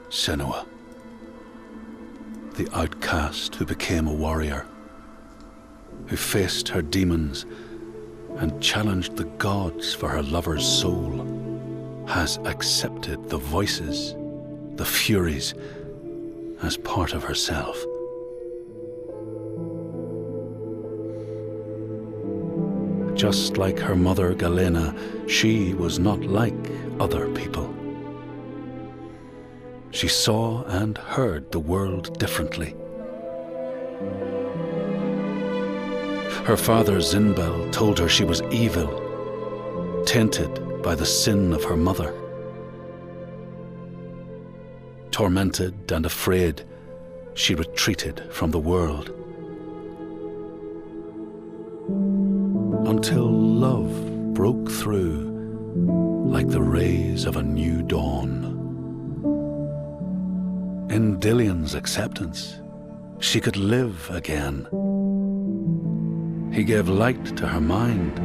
Senua, the outcast who became a warrior, who faced her demons and challenged the gods for her lover's soul, has accepted the voices, the furies, as part of herself. Just like her mother Galena, she was not like other people. She saw and heard the world differently. Her father Zinbel told her she was evil, tainted by the sin of her mother. Tormented and afraid, she retreated from the world. Until love broke through like the rays of a new dawn. In Dillion's acceptance, she could live again. He gave light to her mind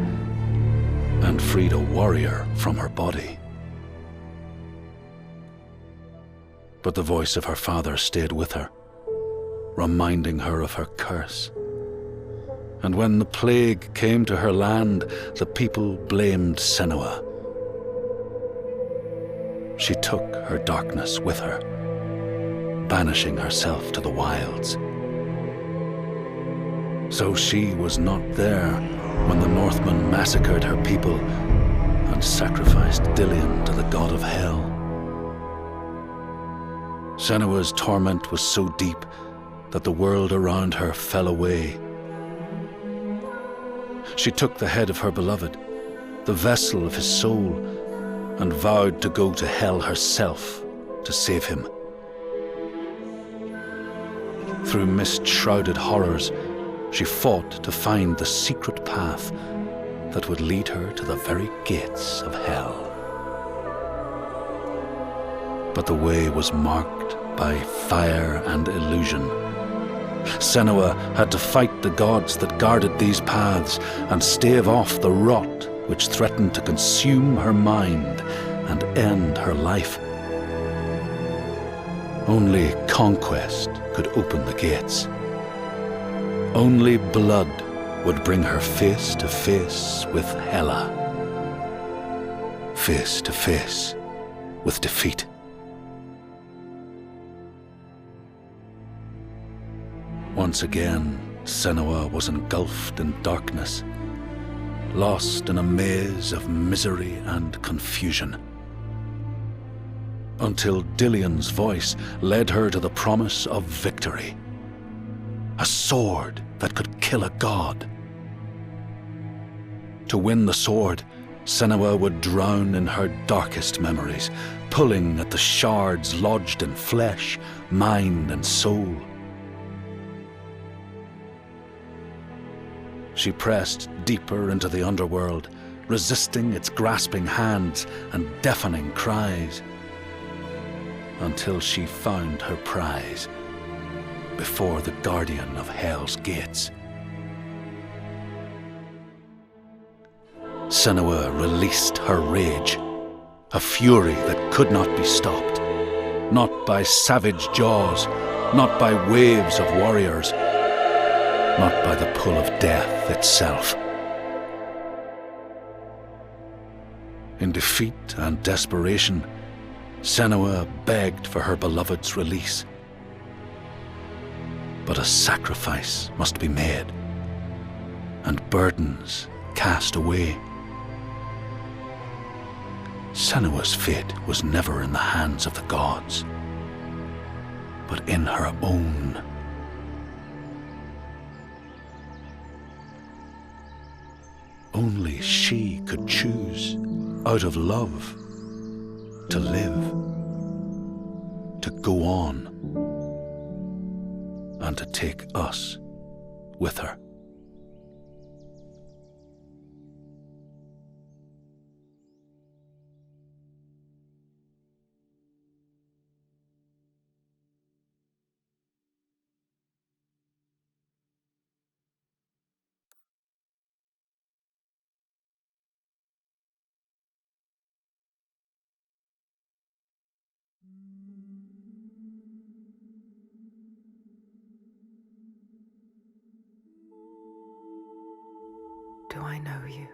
and freed a warrior from her body. But the voice of her father stayed with her, reminding her of her curse. And when the plague came to her land, the people blamed Senua. She took her darkness with her, banishing herself to the wilds. So she was not there when the Northmen massacred her people and sacrificed Dillion to the god of hell. Senua's torment was so deep that the world around her fell away. She took the head of her beloved, the vessel of his soul, and vowed to go to hell herself to save him. Through mist-shrouded horrors, she fought to find the secret path that would lead her to the very gates of hell. But the way was marked by fire and illusion. Senua had to fight the gods that guarded these paths and stave off the rot which threatened to consume her mind and end her life. Only conquest could open the gates. Only blood would bring her face to face with Hela. Face to face with defeat. Once again, Senua was engulfed in darkness, lost in a maze of misery and confusion. Until Dillion's voice led her to the promise of victory. A sword that could kill a god. To win the sword, Senua would drown in her darkest memories, pulling at the shards lodged in flesh, mind, and soul. She pressed deeper into the underworld, resisting its grasping hands and deafening cries, until she found her prize before the guardian of Hell's gates. Senua released her rage, a fury that could not be stopped, not by savage jaws, not by waves of warriors, not by the pull of death itself. In defeat and desperation, Senua begged for her beloved's release. But a sacrifice must be made, and burdens cast away. Senua's fate was never in the hands of the gods, but in her own. Only she could choose, out of love, to live, to go on, and to take us with her. do I know you?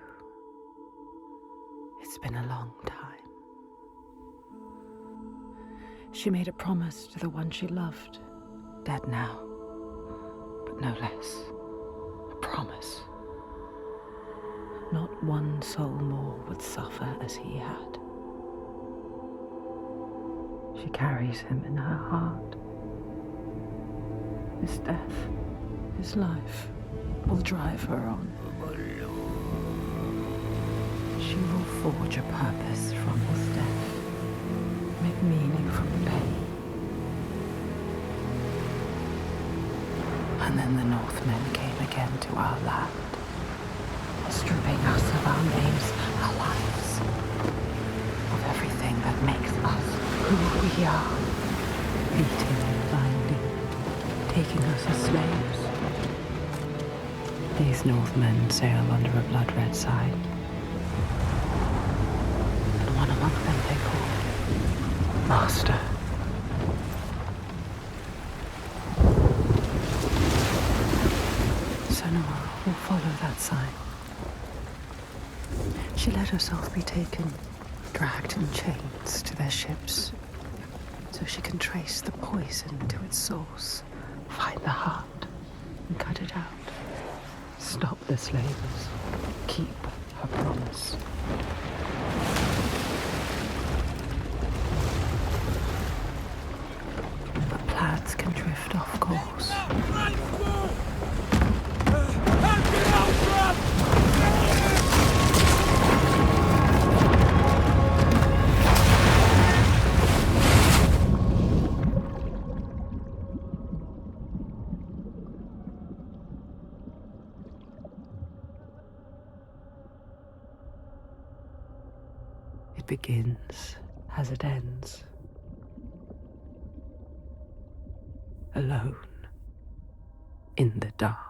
It's been a long time. She made a promise to the one she loved, dead now, but no less. A promise. Not one soul more would suffer as he had. She carries him in her heart. His death, his life, will drive her on. She will forge a purpose from his death, make meaning from the pain. And then the Northmen came again to our land, stripping us of our names, our lives, of everything that makes us who we are, beating and binding, taking us as slaves. These Northmen sail under a blood-red sign, and one among them they call Master. Senua will follow that sign. She let herself be taken, dragged in chains to their ships, so she can trace the poison to its source, find the heart, and cut it out. Stop the slavers, keep her promise. But plans can drift off course. It begins as it ends. Alone. In the dark.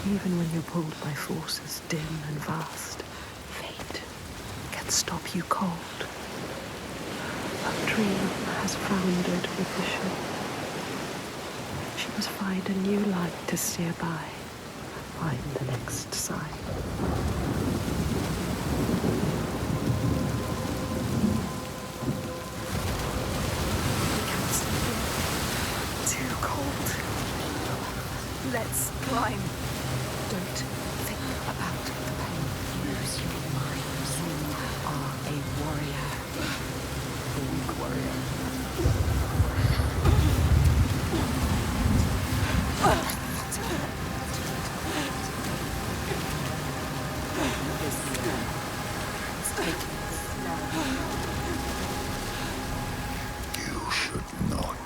Even when you're pulled by forces dim and vast, fate can stop you cold. A dream has foundered with the ship. She must find a new light to steer by, find the next sign. Too cold. Let's climb. Don't think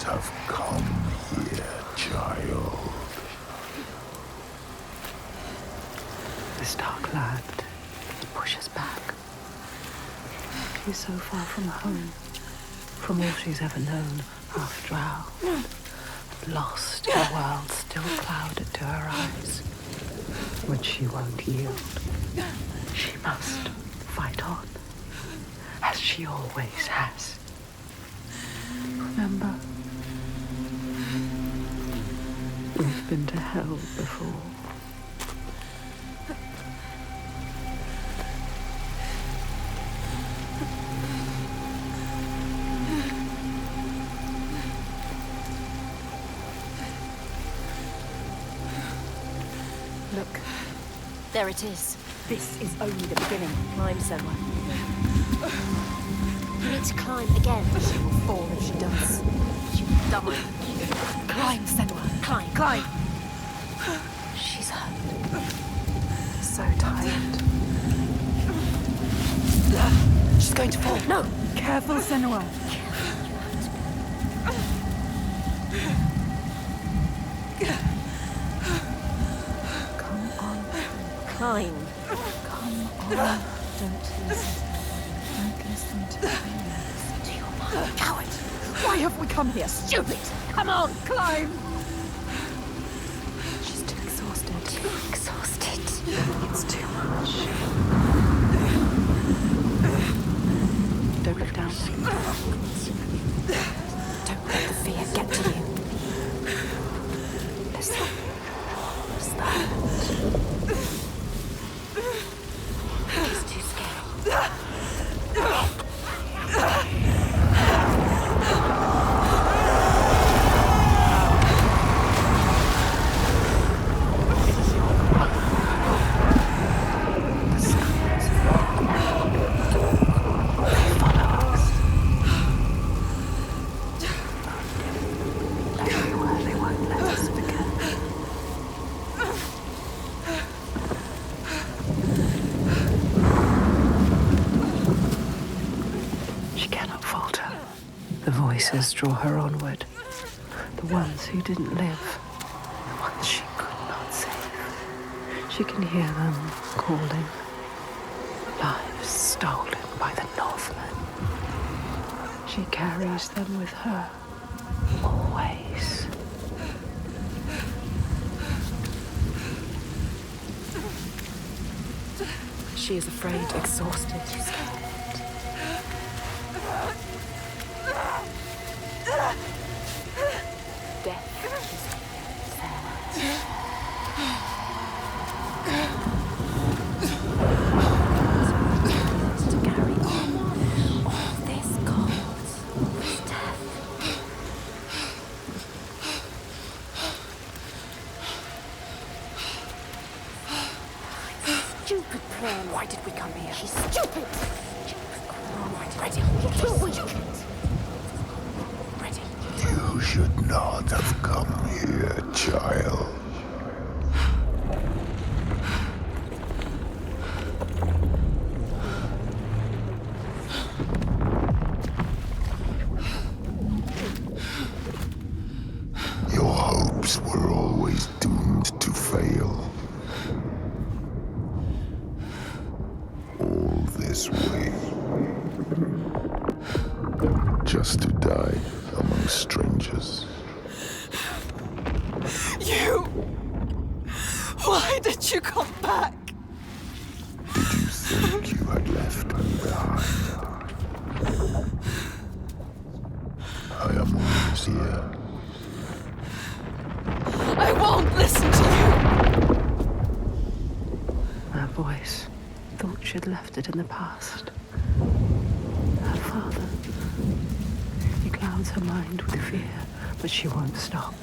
have come here, child. This dark land pushes back. She's so far from home, from all she's ever known, half drowned, lost in a world still clouded to her eyes. But she won't yield. She must fight on, as she always has. Remember, we've been to hell before. Look. There it is. This is only the beginning. Climb, Senua. You need to climb again. She will fall if she does. She will die. Climb, Senua. Climb. Climb. She's hurt. So tired. She's going to fall. No! Careful, Senua. Come on. Climb. Come on. Don't listen. Don't listen to me. Listen to your mom. Coward! Why have we come here? Stupid! Come on, climb! She's too exhausted. Too exhausted. It's too much. Don't look down. Don't let the fear get to you. Listen. What's that? It's too scary. Voices draw her onward. The ones who didn't live. The ones she could not save. She can hear them calling. Lives stolen by the Northmen. She carries them with her. Always. She is afraid, exhausted. Stupid plan. Why did we come here? She's stupid. Ready. You're too weak. Ready. You should not have come here, child. Your hopes were always doomed to fail. All this way. Just to die among strangers. You! Why did you come back? Did you think you had left me behind? I am always here. I won't listen to you! Her voice thought she'd left it in the past. Her father. He clouds her mind with fear, but she won't stop.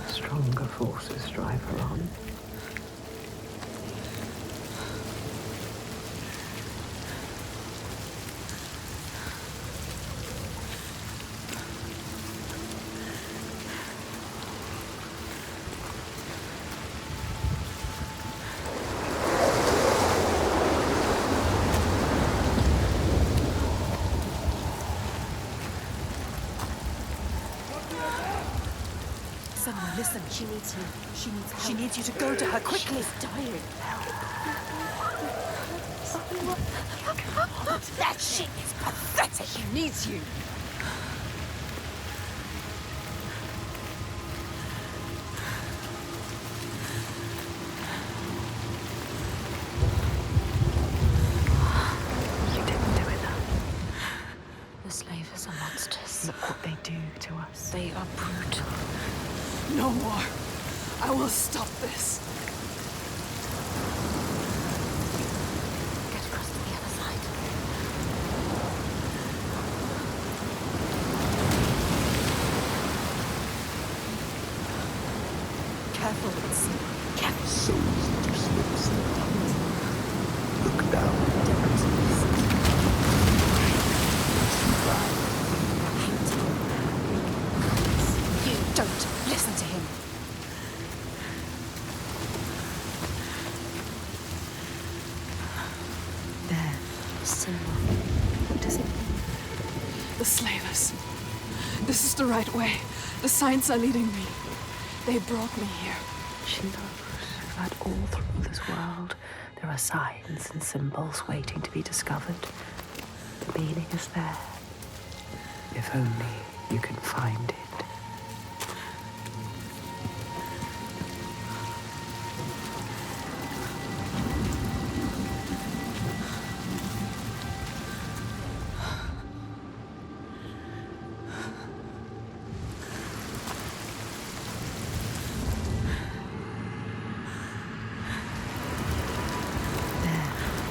Stronger forces drive her on. Senua, listen. She needs you. She needs help. She needs you to go to her quickly. She's dying. That shit is pathetic. She needs you. You didn't do enough. The slavers are monsters. Look what they do to us. They are brutal. No more. I will stop this. Get across to the other side. Careful with the sea. Careful. So easy to slip sometimes. Look down. You don't listen to him. There. Senua. What does it mean? The slavers. This is the right way. The signs are leading me. They brought me here. She knows that all through this world there are signs and symbols waiting to be discovered. The meaning is there. If only you can find it.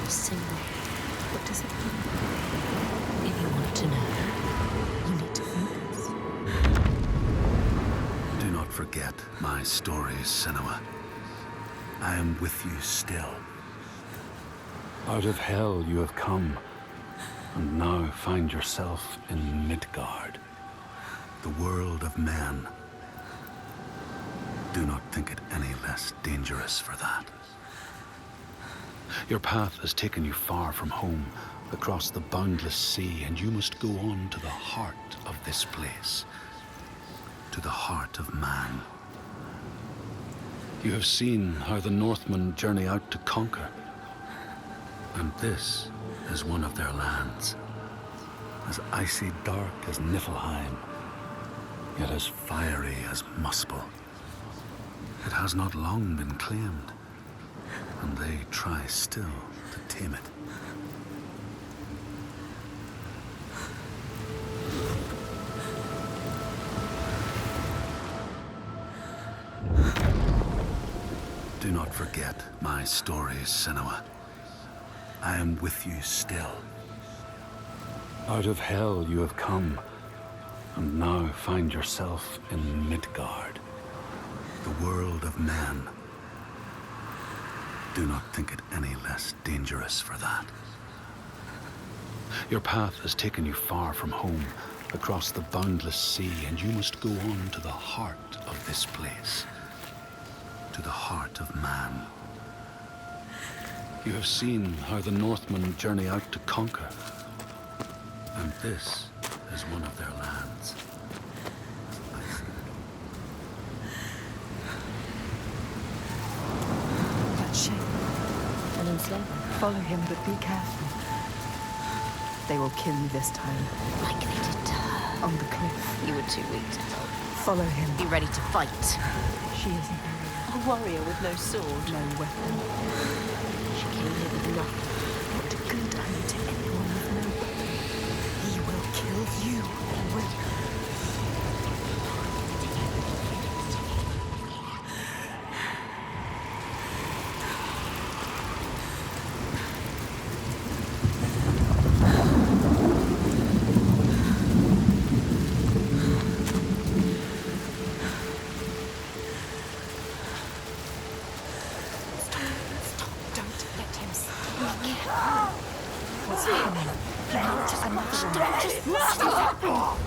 Senua. What does it mean? If you want to know, You need to focus. Do not forget my stories, Senua. I am with you still. Out of hell you have come, and now find yourself in Midgard, the world of men. Do not think it any less dangerous for that. Your path has taken you far from home, across the boundless sea, and you must go on to the heart of this place, to the heart of man. You have seen how the Northmen journey out to conquer, and this is one of their lands, as icy dark as Niflheim, yet as fiery as Muspel. It has not long been claimed, and they try still to tame it. Do not forget my stories, Senua. I am with you still. Out of hell you have come, and now find yourself in Midgard, the world of men. Do not think it any less dangerous for that. Your path has taken you far from home, across the boundless sea, and you must go on to the heart of this place, to the heart of man. You have seen how the Northmen journey out to conquer, and this is one of their lands. That shape. an enslaver. Follow him, but be careful. They will kill you this time. Like they did to her. On the cliff. You were too weak to help. Follow him. Be ready to fight. She is a warrior with no sword. no weapon. She came here with nothing. What good are you to anyone with no weapon? He will kill you. He will.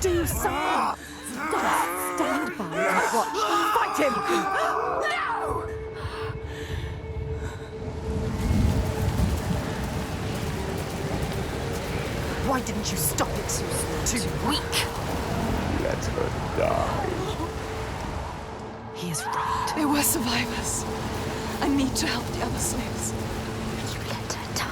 Do something! Don't stand by and watch. Fight him! No! Why didn't you stop it? Too weak. Let her die. He is right. They were survivors. I need to help the other slaves. You let her die.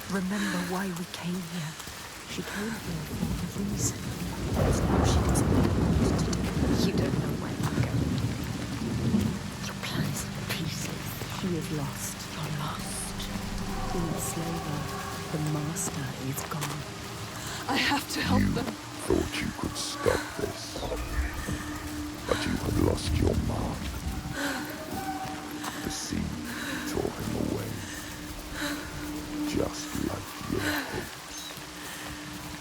Remember why we came here. She came here for a reason. Because now she doesn't know what to do. You don't know where I'm going. Your plan is in pieces. She is lost. You're lost. The enslaver, the master, is gone. I have to help You them. thought you could stop this, but you had lost your mark. The sea tore him away, just like your hopes.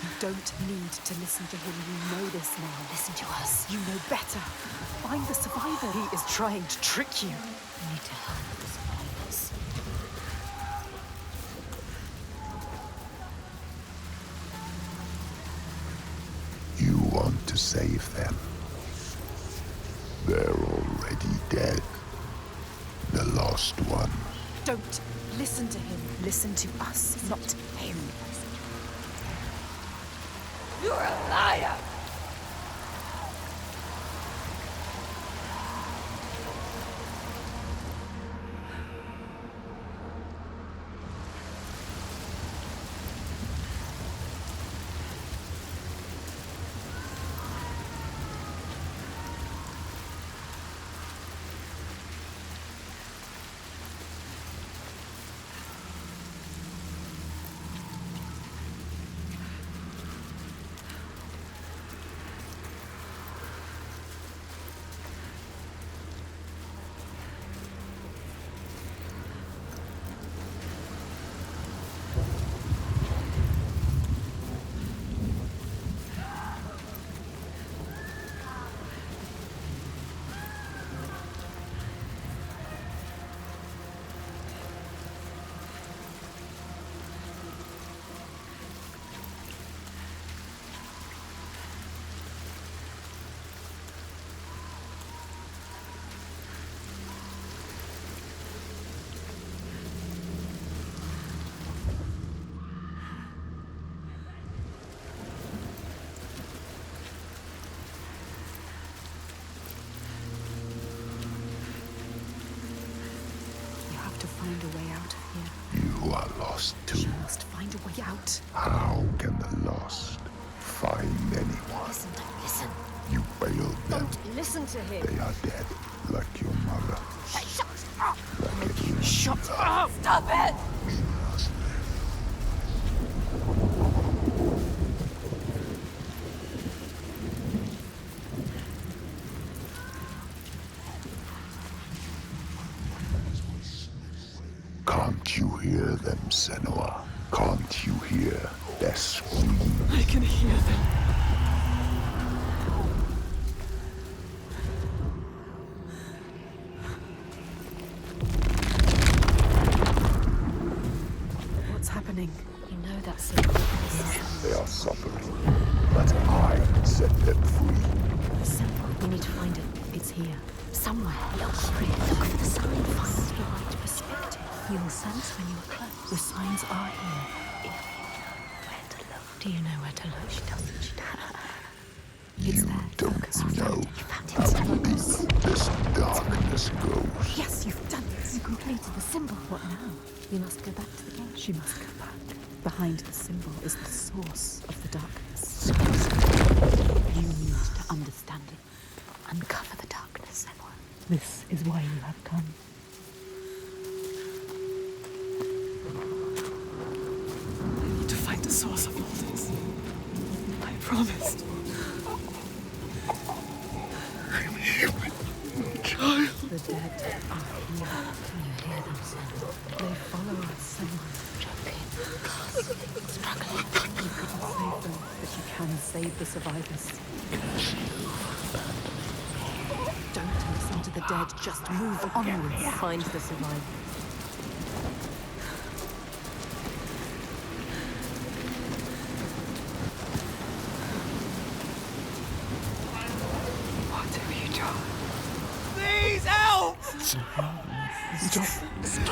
You don't need to listen to him. You know this now. Listen to us. You know better. Find the survivor. He is trying to trick you. We need to help the survivors. You want to save them. They're already dead. The lost one. Don't listen to him. Listen to us, not him. You're a liar! Find a way out of here. You are lost too. You must find a way out. How can the lost find anyone? Listen, don't listen. You failed them. Don't listen to him. They are dead, like your mother. Shut up! Like it is. Shut up! Stop it! Can't you hear them, Senua? Can't you hear their screams? I can hear them. What's happening? You know that symbol. They are suffering, but I set them free. The symbol. We need to find it. It's here. Somewhere. Look for it. Look for the sign. Find the right perspective. You will sense when you are close. The signs are here. If you know where to look. Do you know where to look? She doesn't. She doesn't. You don't know how deep this darkness goes. Yes, you've done this. completed the symbol. What now? We must go back to the gate. She must go back. Behind the symbol is the source of the darkness. You need to understand it. Uncover the darkness, Senua. This is why you have come. I need to find the source of all this. I promised. I'm here with my child. The dead are here. Can you hear them, Senua? They follow us, Senua. Choking, gasping, struggling. You couldn't save them, but you can save the survivors. Don't listen to the dead, just move onwards. Find the survivors. What have you done? Please help! Stop.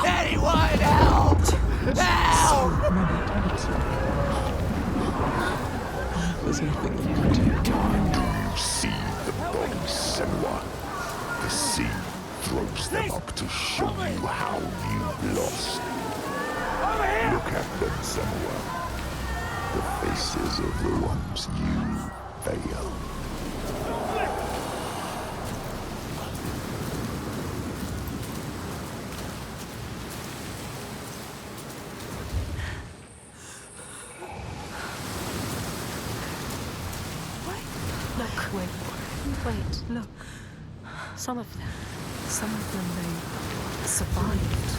Anyone help! Help! There's nothing you can do. Do you see the bodies, Senua? The sea throws them up to show you how you've lost. Look at them, Senua. The faces of the ones you failed. Look, wait, look. Some of them. Some of them, they survived.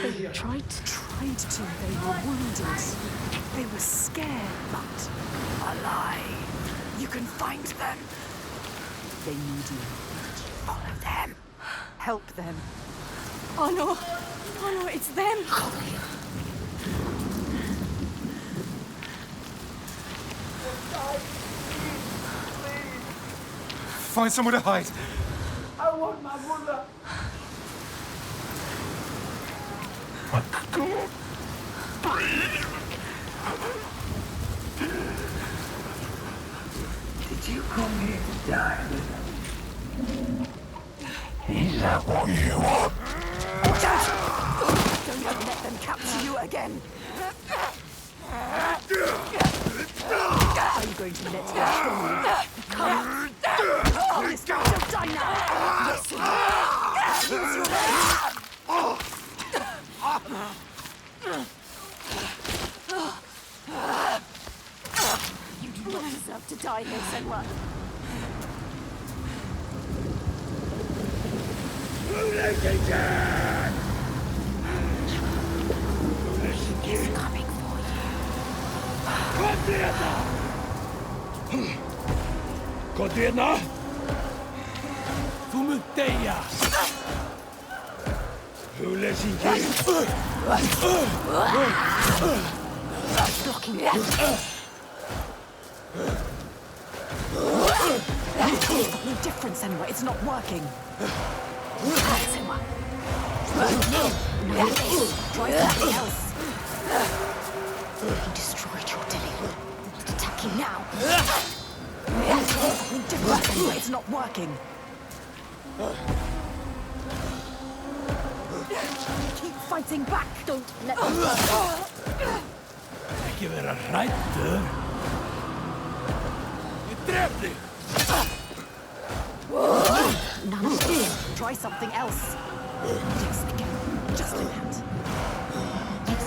They Tried to. They were wounded. They were scared, but alive. You can find them. They need you. Follow them. Help them. Oh no! Oh no, it's them! Find somewhere to hide. I want my mother. Did you come here to die with him? Is that what you want? Don't let them capture you again. Are you going to let them kill you? Come. Oh, this guy will die now. Yes, you will. Use your You do not deserve to die here, Senua. He's coming for you. Kodina! Þú munt deyja! Lorestangir! Blocking them. It's no different, Senua. It's not working. Senua. Try something else. He destroyed your Dilly. Must attack you now. Try something different, Senua. It's not working. Keep fighting back. Don't let them go. Ekki vera hræddur. Ég drep þig! None of this. Try something else. Yes, again. Just like that. Yes.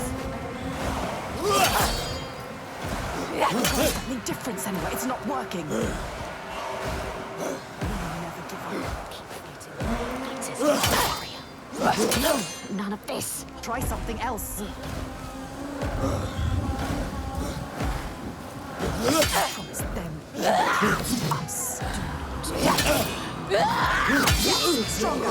Try something different, Senua. It's not working. Never give up. Keep fighting. It is warrior. No, none of this. Try something else. Promise them. Us. Stronger.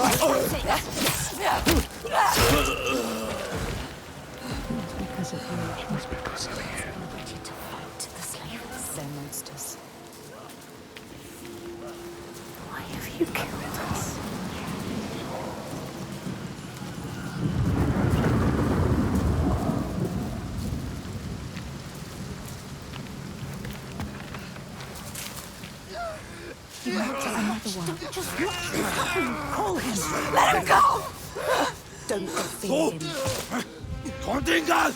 Because of you. It was because of you. Ready to fight the slavers. They're monsters. Why have you killed us? You want another one. Just watch. Call him. Let him go! Don't fear him. Ingan!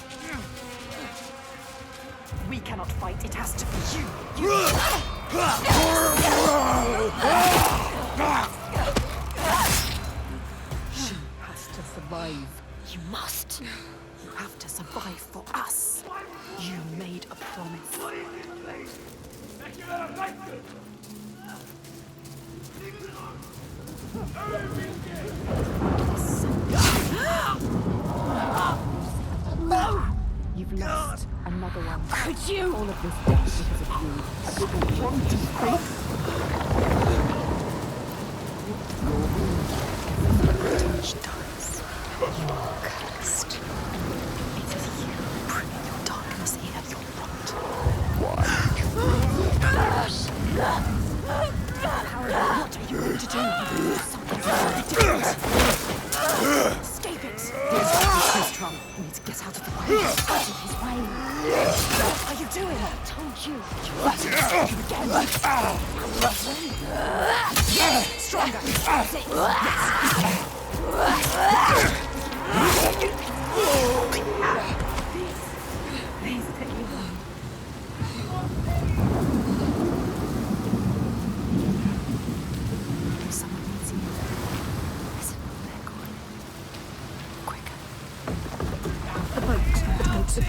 We cannot fight. It has to be you. She has to survive. You must. You have to survive for us. You made a promise. You've lost another one. Could you? All of this death because of you. A little want to speak. Touch dies. You are cursed. It is you who bring your darkness here. You're not. Why did you What are you going to do? Something very different. Escape it. There's his trunk. We need to get out of the way. Out of his way. What are you doing? I told you. Stronger. That's it. Please take me home. Someone needs you. Listen, they're calling. Quicker. The boat. There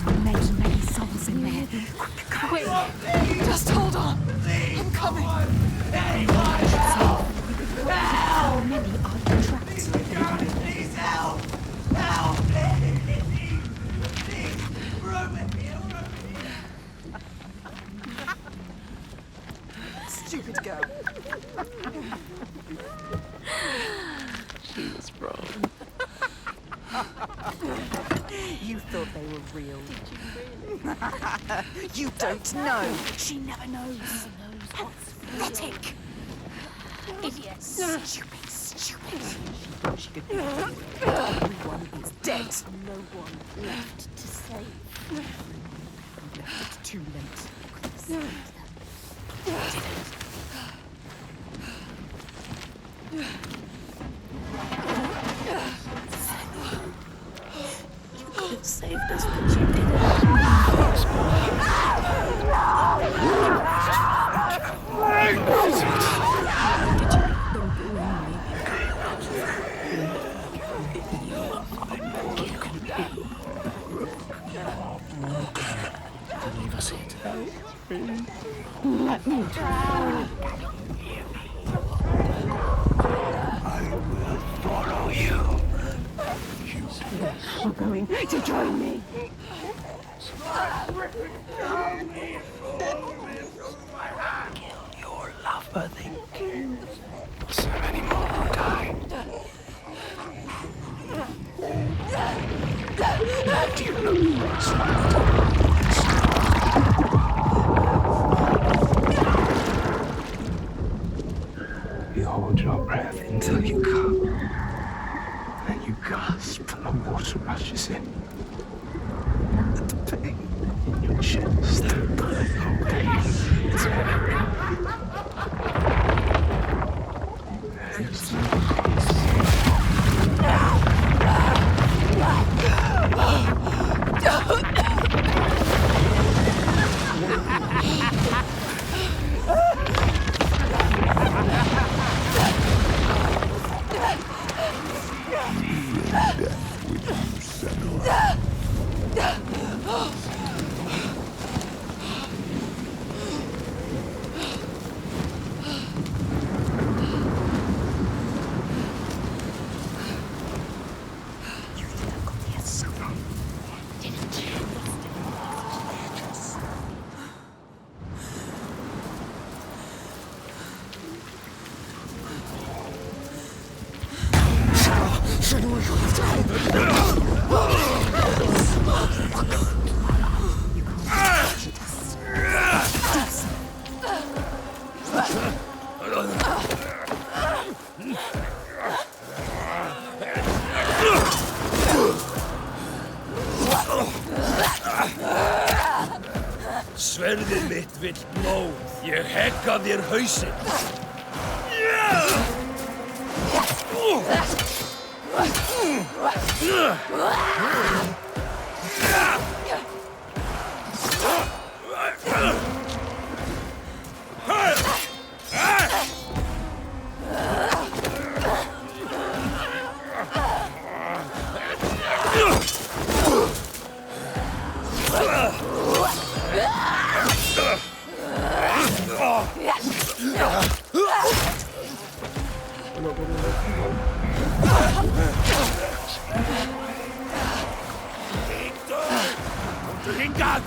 are many souls in there. Quick! Just hold on. I'm coming. How many are you trapped? Please help! Help! Please! Stupid girl. She was wrong. You thought they were real. You don't know. She never knows. Pathetic. Idiots. Stupid. She could be. Everyone is dead. No one left to save. It's too late. You could have saved us, but you Leave us here today. let me drown. I will follow you. You're going to join me. Kill your lover, then. So many more will die. Do you know you hold your breath until you come. Then you gasp and the water rushes in. The pain in your chest. It's very. There's no peace. Sverðið mitt vill blóð. Ég hegga þér hausinn. Ingan!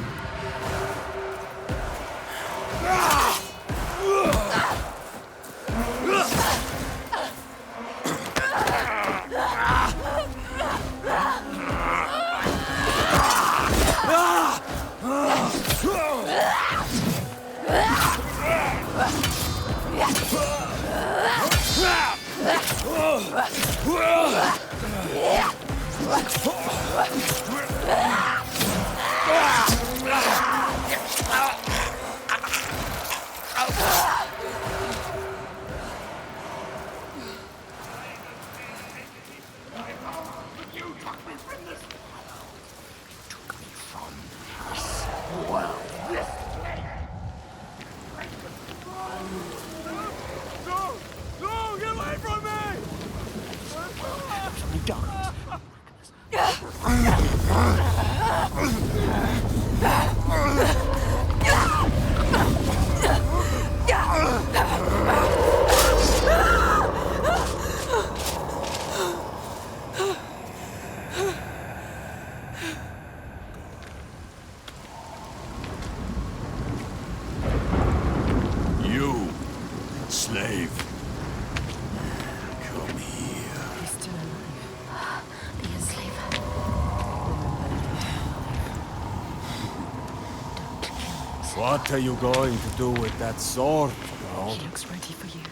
What are you going to do with that sword, girl? He looks ready for you.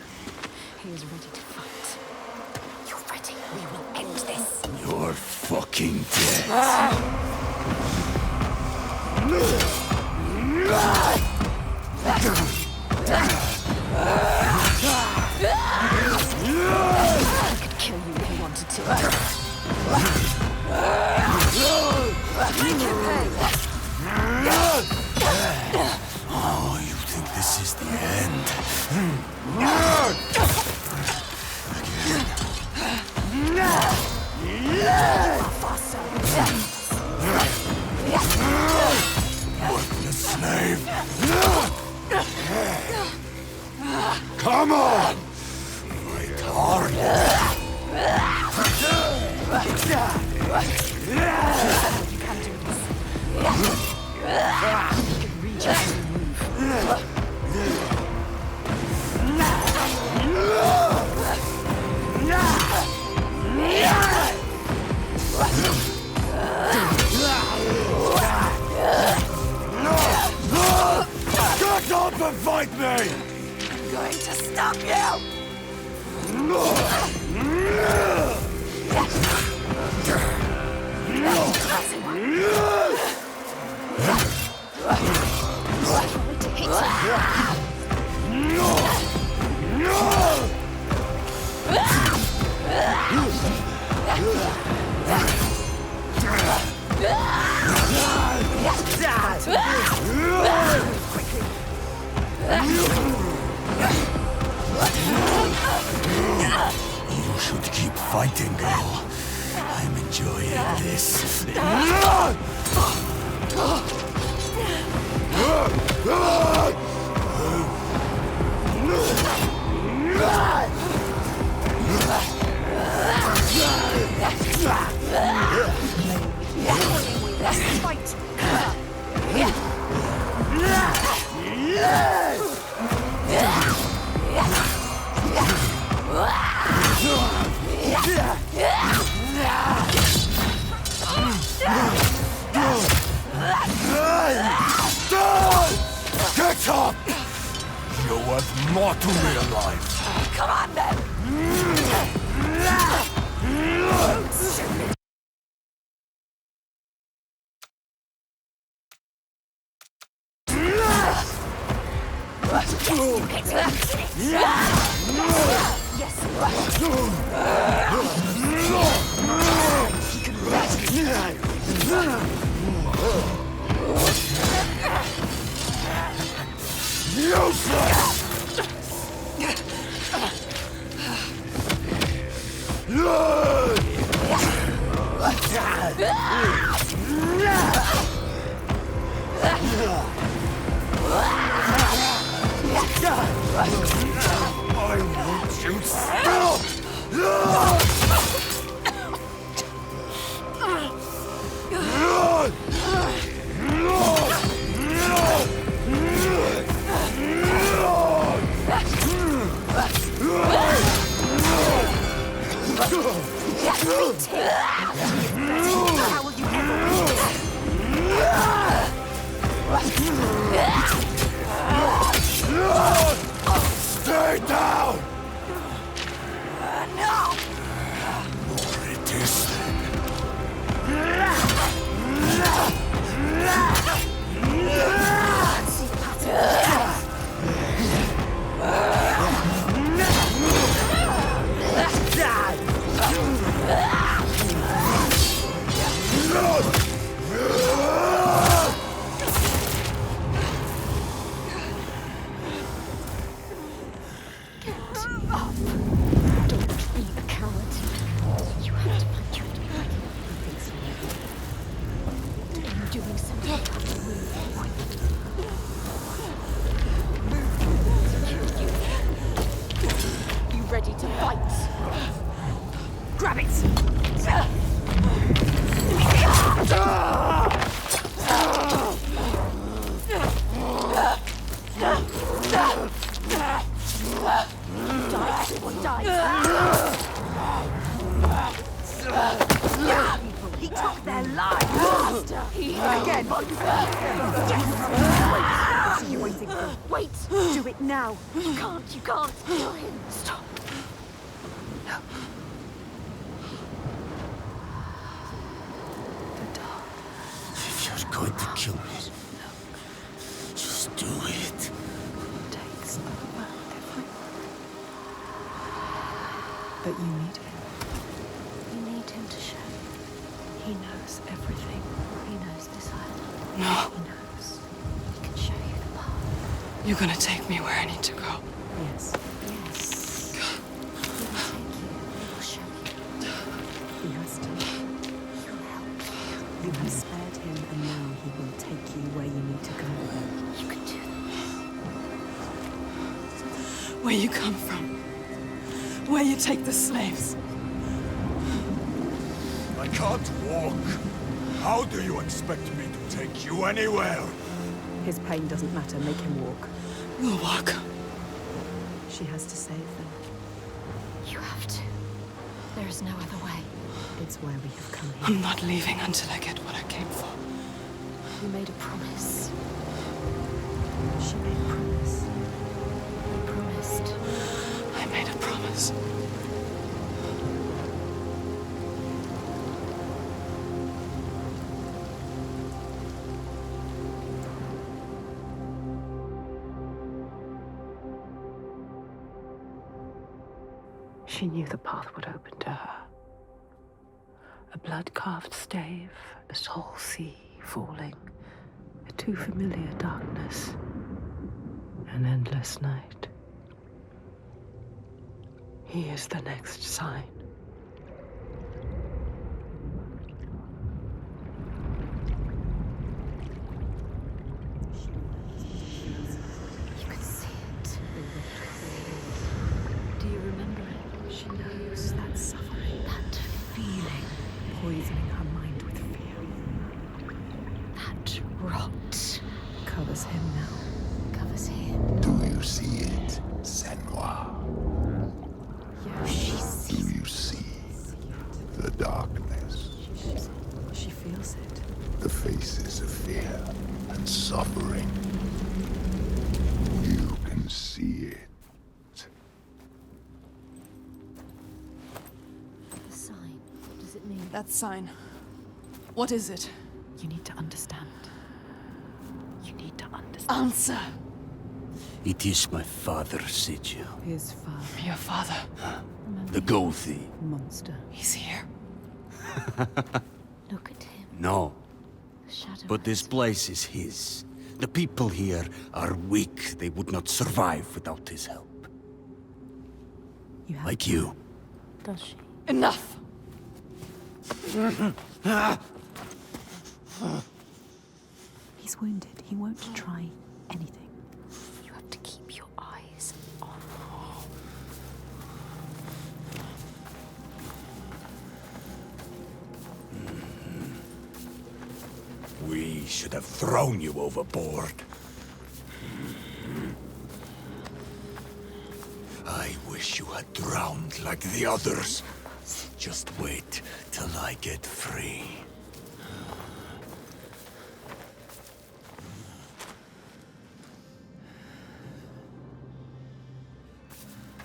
He is ready to fight. You're ready. We will end this. You're fucking dead. I could kill you if you wanted to. Make your pay. Oh, you think this is the end? Worthless slave! Come on! Fight hard! You can do this. You can reach out and move. Get up and fight me! I'm going to stop you! You should keep fighting, girl. I'm enjoying this. Fight! Get up! You have more to realize. Come on, then! Stay down! More it is Ready to fight? Grab it! He took their lives! Again! What are you waiting for? Wait! Do it now! You can't kill him! Stop! If you're going to kill me, just do it. Takes over everyone. But you need him. You need him to show you. He knows everything. He knows this island. No. He knows. He can show you the path. You're gonna take me where I need to go. Yes. Yes. He will take you. He will show you. He has to. He will help you. You have spared him, and now he will take you where you need to go. You can do that. Where you come from. Where you take the slaves. I can't walk. How do you expect me to take you anywhere? His pain doesn't matter. Make him walk. We'll walk. She has to save them. You have to. There is no other way. It's why we have come here. I'm not leaving until I get what I came for. You made a promise. She made a promise. You promised. I made a promise. She knew the path would open to her. A blood-carved stave, a soul sea falling, a too familiar darkness, an endless night. He is the next sign. You can see it. Do you remember it? She knows that suffering, That feeling. poisoning her mind with fear, That rot. covers him now. Covers him. Do you see it, Senua? She Do sees you see the darkness? She feels it. The faces of fear and suffering. You can see it. the sign. What does it mean? That sign. What is it? You need to understand. You need to understand. Answer! It is my father, Sigil. His father. Your father. The Gothi. Monster. He's here. Look at him. No, The shadow. but this place is his. The people here are weak. They would not survive without his help. You have Like you. Does she? Enough! He's wounded. He won't try anything. You have to keep your eyes on. We should have thrown you overboard. I wish you had drowned like the others. Just wait till I get free.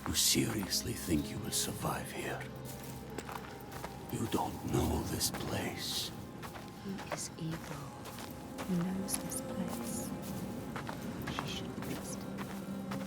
You seriously think you will survive here? You don't know this place. He is evil. He knows this place. She shouldn't trust him.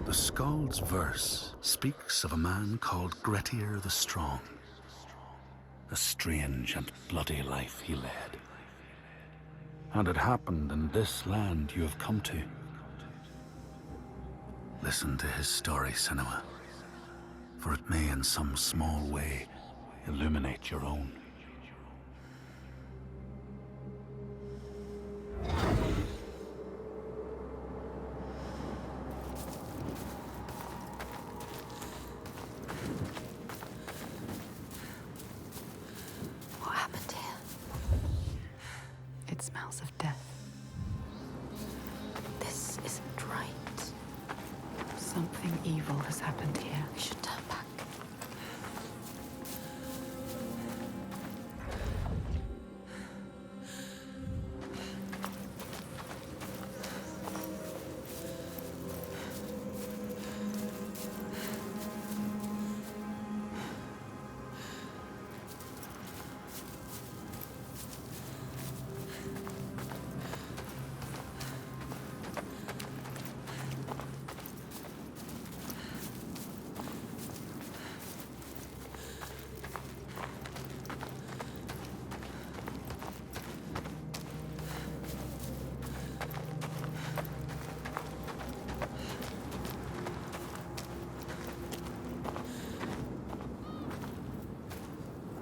The Skald's verse speaks of a man called Grettir the Strong. A strange and bloody life he led. And it happened in this land you have come to. Listen to his story, Senua, for it may in some small way illuminate your own. What happened here? It smells of death. This isn't right. Something evil has happened here. We should turn back.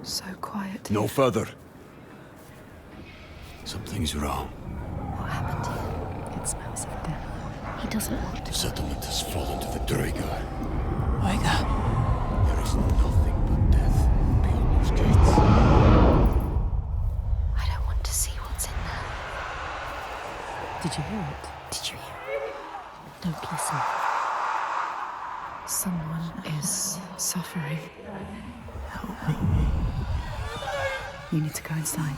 So quiet. No further. Something's wrong. What happened here? It smells of death. He doesn't want The to. settlement has fallen to the Dragar. Oiga. There is nothing but death beyond those gates. I don't want to see what's in there. Did you hear it? Did you hear it? Don't listen. Someone is suffering. You need to go inside.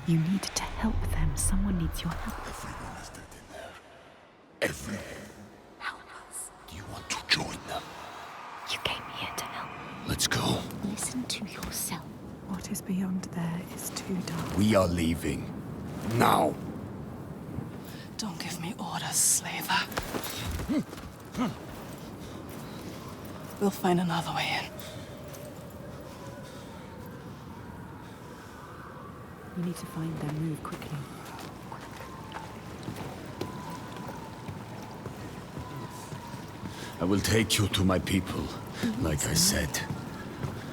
You need to help them. Someone needs your help. Everyone is dead in there. Everyone. Help us. Do you want to join them? You came here to help. Let's go. Listen to yourself. What is beyond there is too dark. We are leaving. Now. Don't give me orders, slaver. We'll find another way in. You need to find them. Move quickly. I will take you to my people, like I said.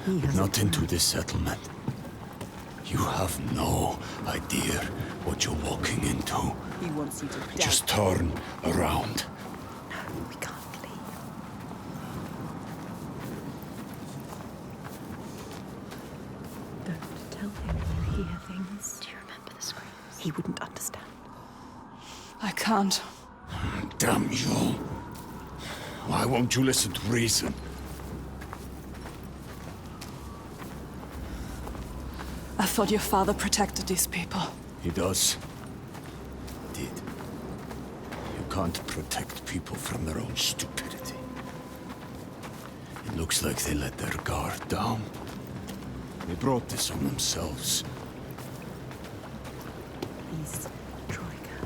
He has Not a into plan. this settlement. You have no idea what you're walking into. He wants you to die. Just turn around. No, we can't leave. Don't tell him you hear things. Do you remember the screams? He wouldn't understand. I can't. Damn you. Why won't you listen to reason? I I thought your father protected these people. He does. Did. You can't protect people from their own stupidity. It looks like they let their guard down. They brought this on themselves. These Troika,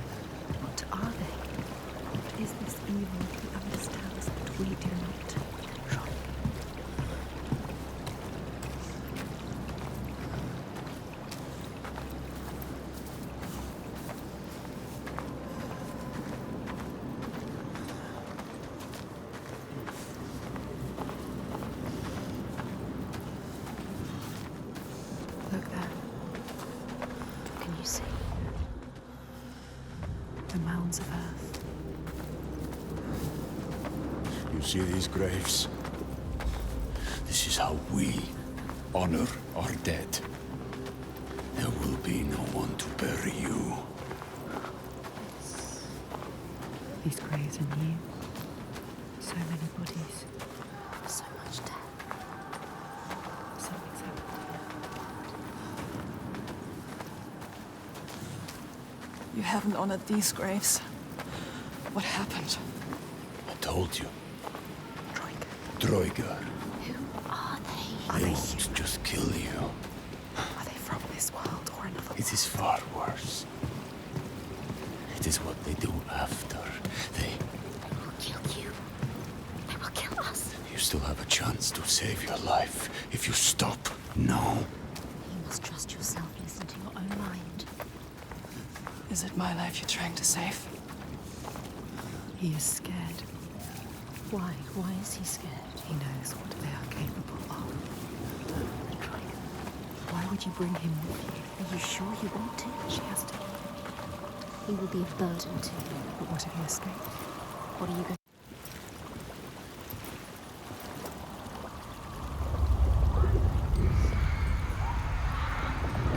what are they? What is this evil he understands that we do not? Troika. Look there. Can you see? The mounds of earth. You see these graves? This is how we honor our dead. There will be no one to bury you. These graves are new. So many bodies. So much death. Something's happened. You haven't honored these graves. What happened? I told you. Troika. Droiga. Who are they? They won't just kill you. Are they from this world or another? It is far worse. It is what they do after. They will kill you. They will kill us. You still have a chance to save your life if you stop now. You must trust yourself. Listen to your own mind. Is it my life you're trying to save? He is scared. Why? Why is he scared? He knows what they are capable of. Troika, Why would you bring him with you? are you sure you want to? She has to. He will be a burden to you. But what if he escaped? What are you going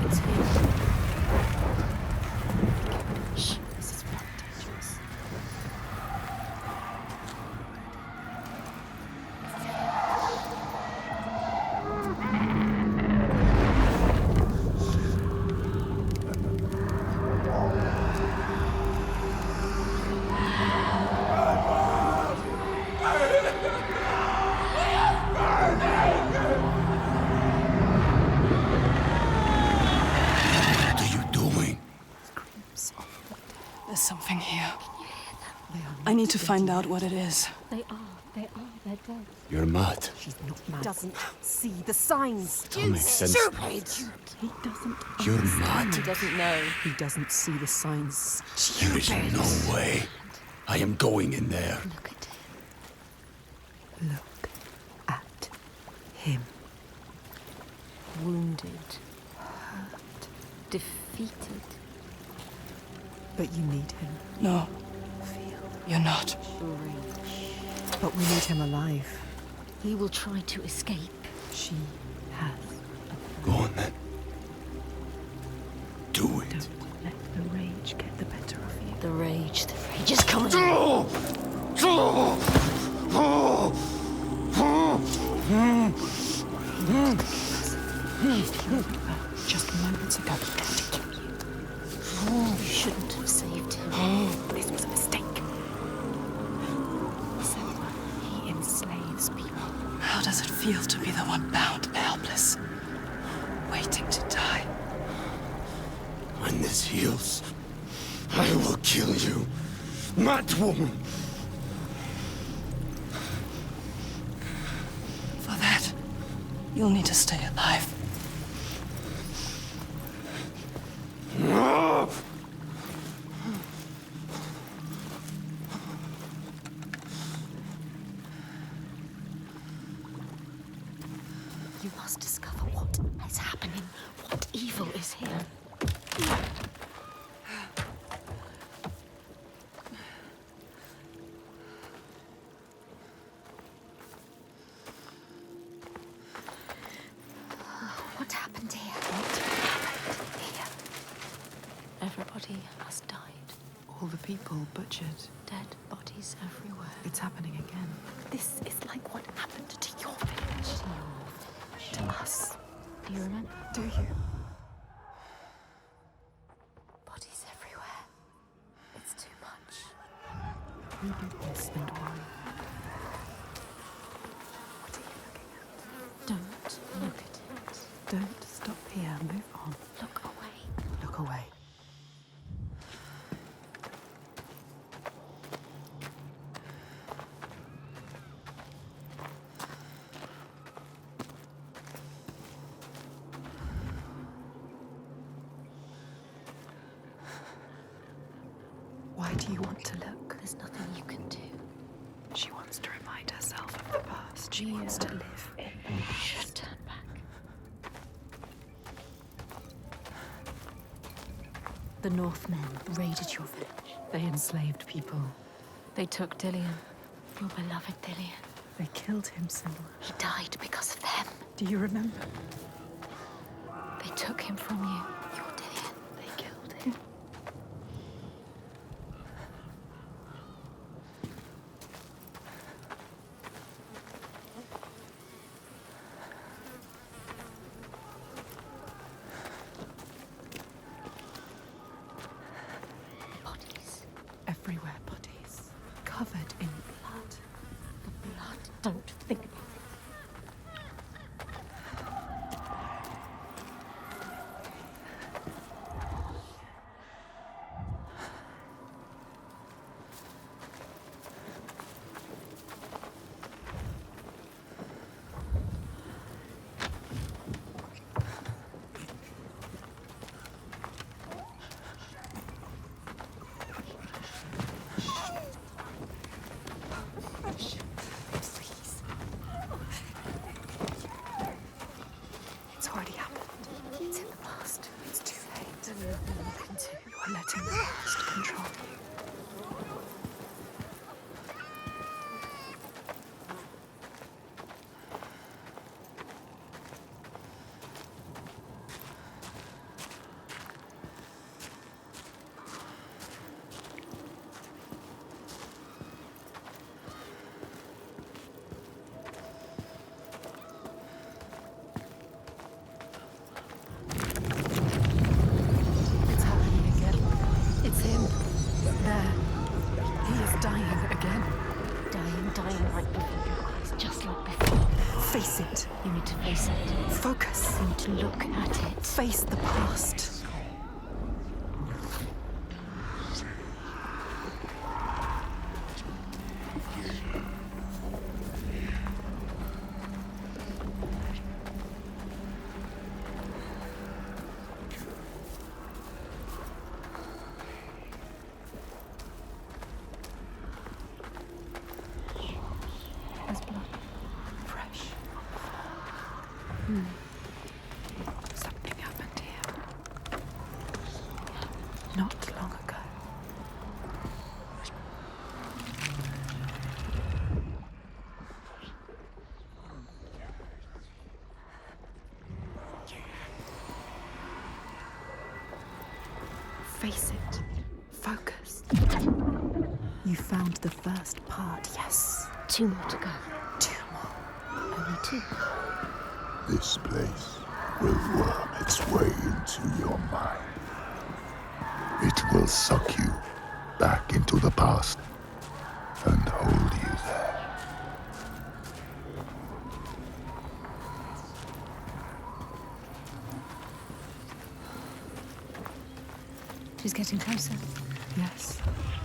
It's here. Shh, this is very dangerous. What are you doing? There's something here. They are I need to find out what it is. They're dead. You're mad. She's not mad. Doesn't see the signs. Don't make sense. He doesn't. You're mad. He doesn't know. He doesn't see the signs. There is no way. I am going in there. Look at him. Look at him. Wounded. Hurt. Defeated. But you need him. No, Feel. you're not. But we need him alive. He will try to escape. She has. Go on then. Do it. Don't let the rage get the better of you. The rage is coming. Just moments ago, he tried to kill you. You shouldn't have saved him. This was a mistake. Senua, he enslaves people. How does it feel to be the one bound and helpless? Waiting to die. When this heals, I will kill you, mad woman. For that, you'll need to stay alive. You must discover what is happening. What evil is here. What happened here? What happened here? Everybody has died. All the people butchered. Dead bodies everywhere. It's happening again. This is like what happened to your village. To your village. To us. Do you remember? Do you? Why do you want to look? There's nothing you can do. She wants to remind herself of the past. She wants to live in the past. Turn back. The Northmen raided your village. They enslaved people. They took Dillion, your beloved Dillion. They killed him, Senua. He died because of them. Do you remember? They took him from you, your Dillion. They killed him. Bodies. Everywhere bodies. Covered in blood. The blood. Don't think. It's already happened. It's in the past. It's too late. There's nothing you can do. You are letting the past control you. It's happening again. It's him. There. He is dying again. Dying right before your eyes, just like before. Face it. You need to face it. Focus. You need to look at it. Face the past. There's blood. Fresh. Something happened here. Not long ago. Face it. Focus. You found the first part, yes. 2 more to go. 2 more. Only 2. This place will worm its way into your mind. It will suck you back into the past and hold you there. She's getting closer. Yes.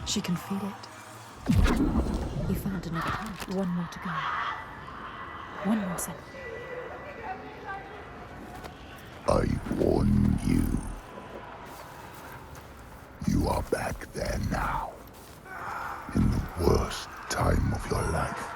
She can feel it. You found another part. 1 more to go. 1 more, Sen. I warn you. You are back there now. In the worst time of your life.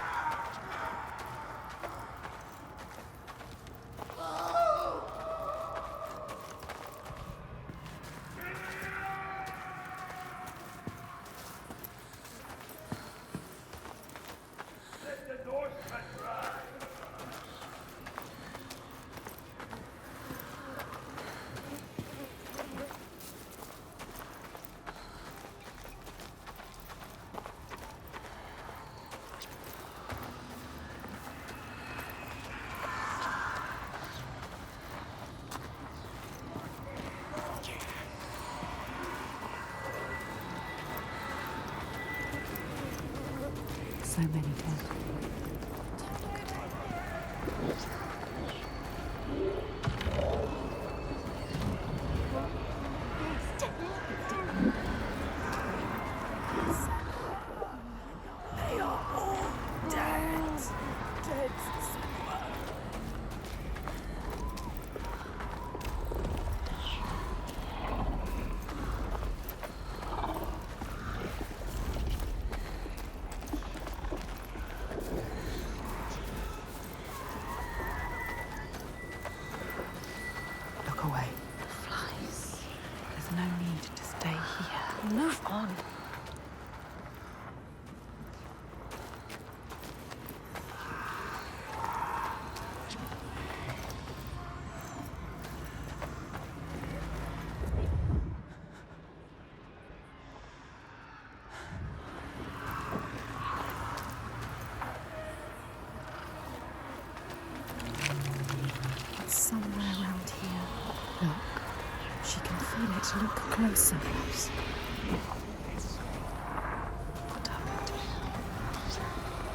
So many dead. They are all dead. Dead. It's somewhere around here. Look. She can feel it. Look closer. What happened?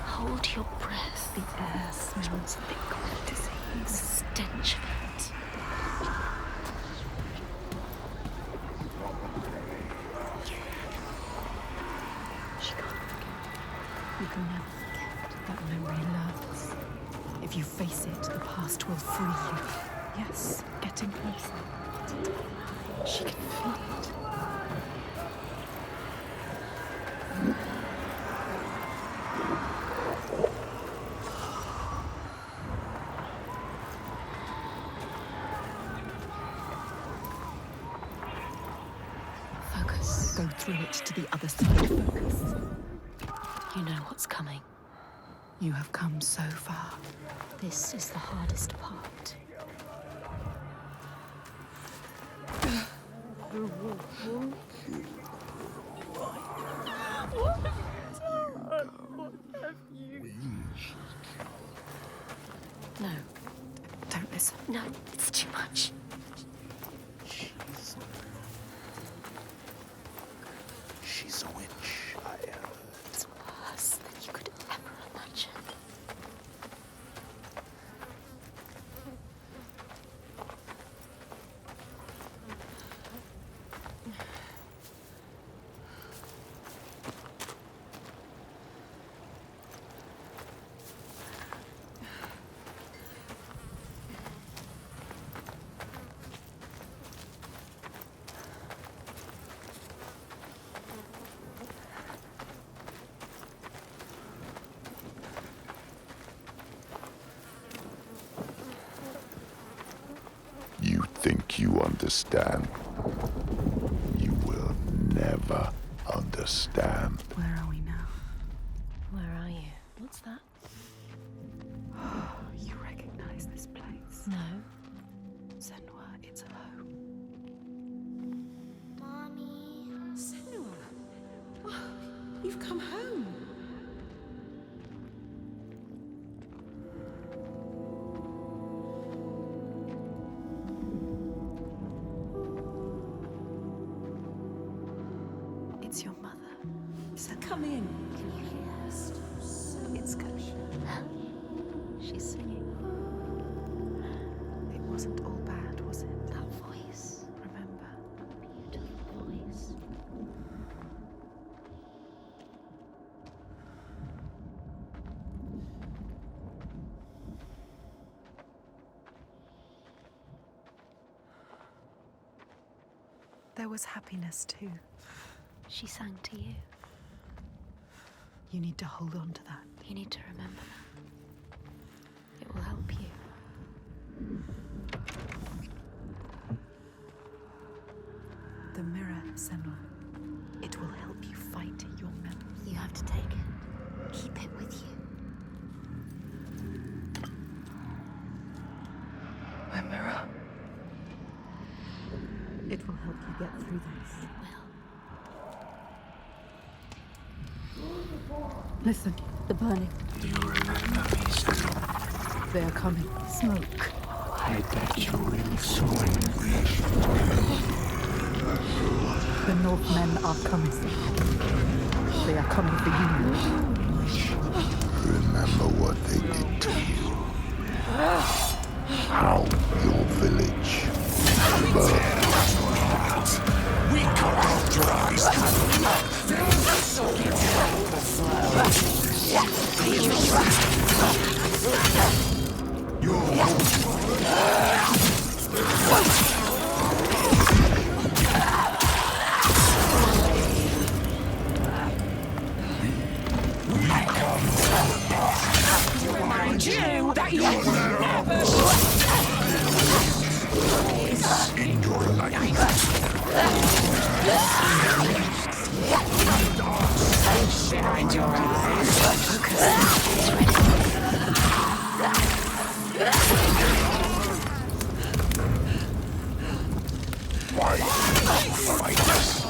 Hold your breath. The air smells thick with disease. The stench of it. She can't forget. You can never forget. That memory lurks. If you face it, the past will free you. Yes, getting closer. She can feel it. Focus. Go through it to the other side. Focus. You know what's coming. You have come so far. This is the hardest part. No. Don't listen. No, it's too much. She's a witch. It's worse than you could ever imagine. You think you understand. You will never understand. Where are we now? Where are you? What's that? You recognize this place? No. Senua, it's home. Mommy. Senua. Oh, you've come home. It's your mother. Senua. Come in. Can you hear her? It's good. She's singing. It wasn't all bad, was it? That voice. Remember? Beautiful voice. There was happiness too. She sang to you. You need to hold on to that. You need to remember that. It will help you. The mirror, Senua. It will help you fight your memories. You have to take it. Keep it with you. My mirror. It will help you get through this. It will. Listen, The burning. You remember me, Senua. they are coming. Smoke. I bet you really saw it. The Northmen are coming. They are coming for you. Remember what they did to you. How your village burned. We go after these in your life. Why you fight us?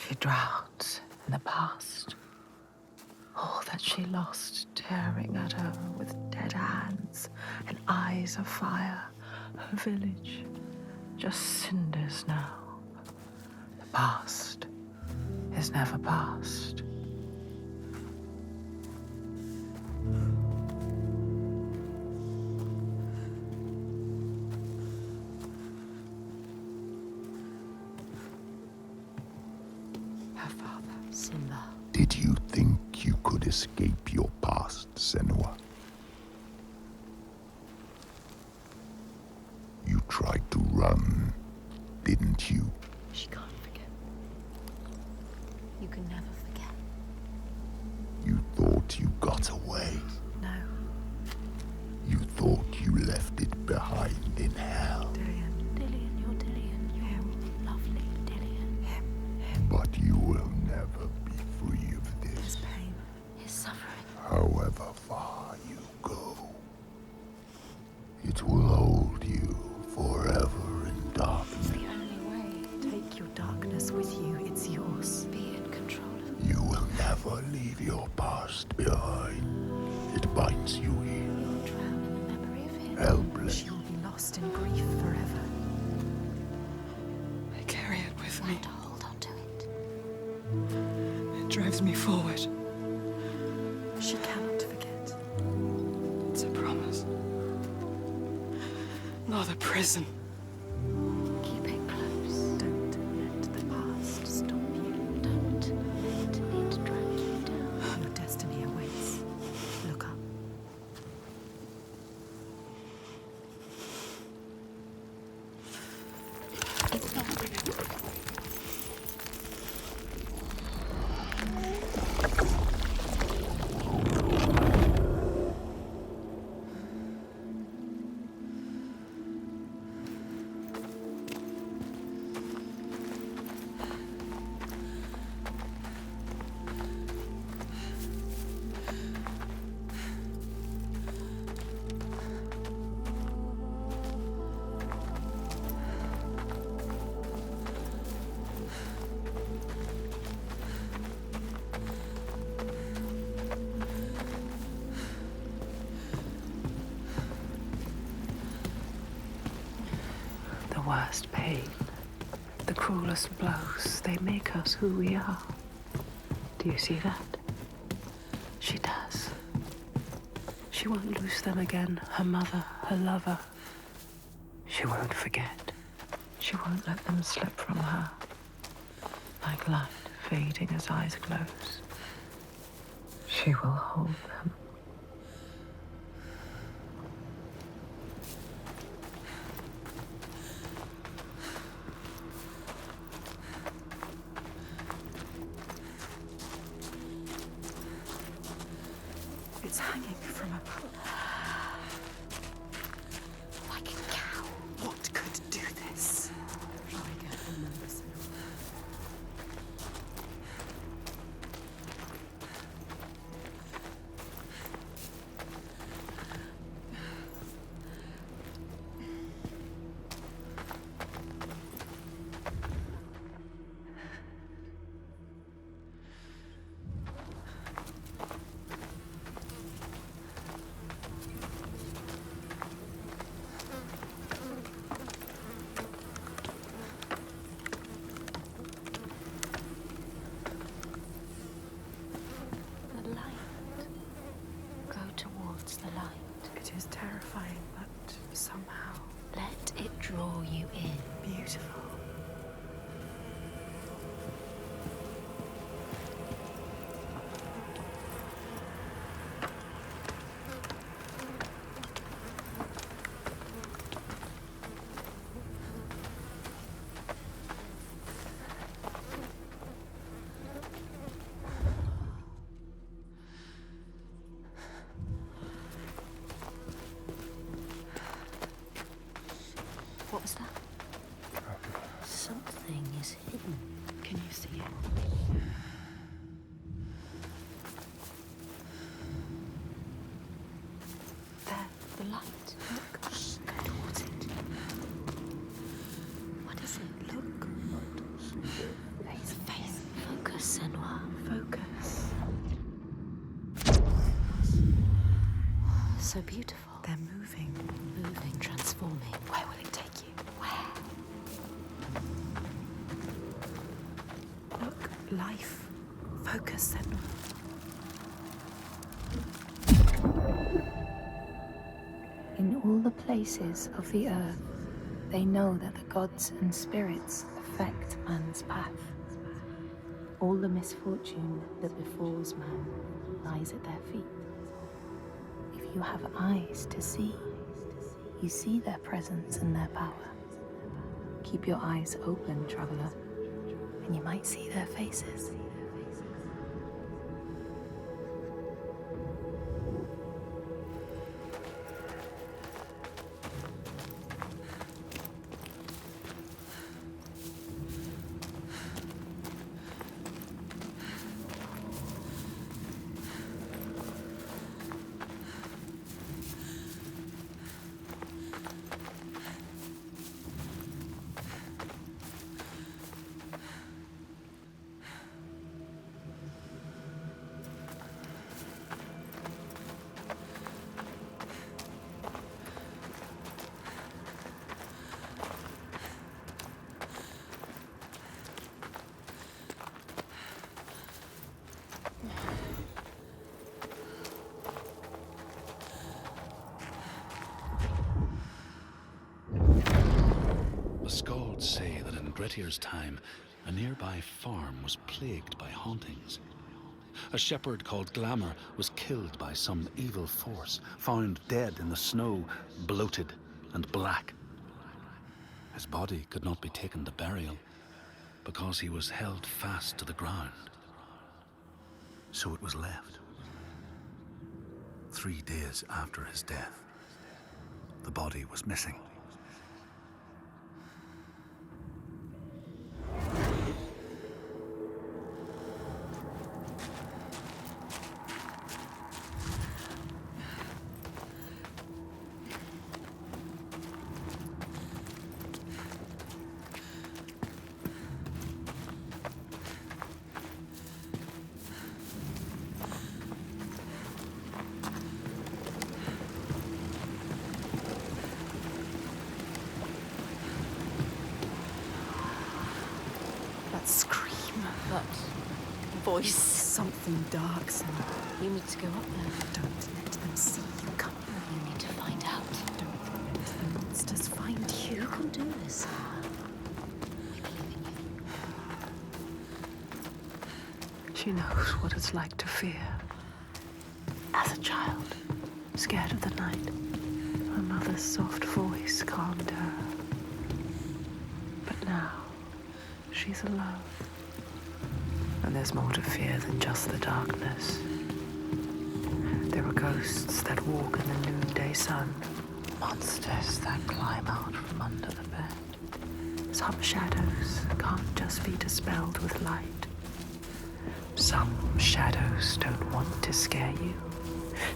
She drowns in the past. All that she lost, tearing at her with dead hands and eyes of fire. Her village, just cinders now. The past is never past. Her father, Simba. Did you think you could escape your past, Senua? You tried to run, didn't you? She can't forget. You can never forget. You thought you got away. No, You thought you left it behind in hell. Dillian. Dillian, you're Dillian. You're lovely Dillian. But you will never be free of His this, pain. His suffering. however far you go. It will hold you forever in darkness. The only way. Take your darkness with you. It's yours. Be in control of You will never leave your past behind. It binds you here. You'll drown in the memory of him. Hellblade. She will be lost in grief forever. I carry it with me. Learn to hold on to it. It drives me forward. She cannot forget. It's a promise. Not a prison. Keep it close. Don't let the past stop you. Don't let it drag you down. Your destiny awaits. Look up. It's not. The worst pain, the cruelest blows, they make us who we are. Do you see that? She does. She won't lose them again, her mother, her lover. She won't forget. She won't let them slip from her. Like light fading as eyes close. She will hold them. It's hanging from a pole. Like a cow. What could do this? Try again, remember, Senua. The light. Go towards the light. It is terrifying, but somehow Let it draw you in. beautiful. What was that? Focus. So beautiful. They're moving. Moving, transforming. Where will it take you? Where? Look, life. Focus, Senua. In all the places of the earth, they know that the gods and spirits affect man's path. All the misfortune that befalls man lies at their feet. If you have eyes to see, you see their presence and their power. Keep your eyes open, traveler, and you might see their faces. The Skalds say that in Grettir's time, a nearby farm was plagued by hauntings. A shepherd called Glamour was killed by some evil force, found dead in the snow, bloated and black. His body could not be taken to burial because he was held fast to the ground. So it was left. 3 days after his death, the body was missing. Scream. But voice. Something dark, Senua. You need to go up there. Don't let them see you come. You need to find out. Don't let the monsters find you. You can do this, Senua. We believe in you. She knows what it's like to fear. As a child, scared of the night, her mother's soft voice calmed her. But now, she's alone. And there's more to fear than just the darkness. There are ghosts that walk in the noonday sun. Monsters that climb out from under the bed. Some shadows can't just be dispelled with light. Some shadows don't want to scare you.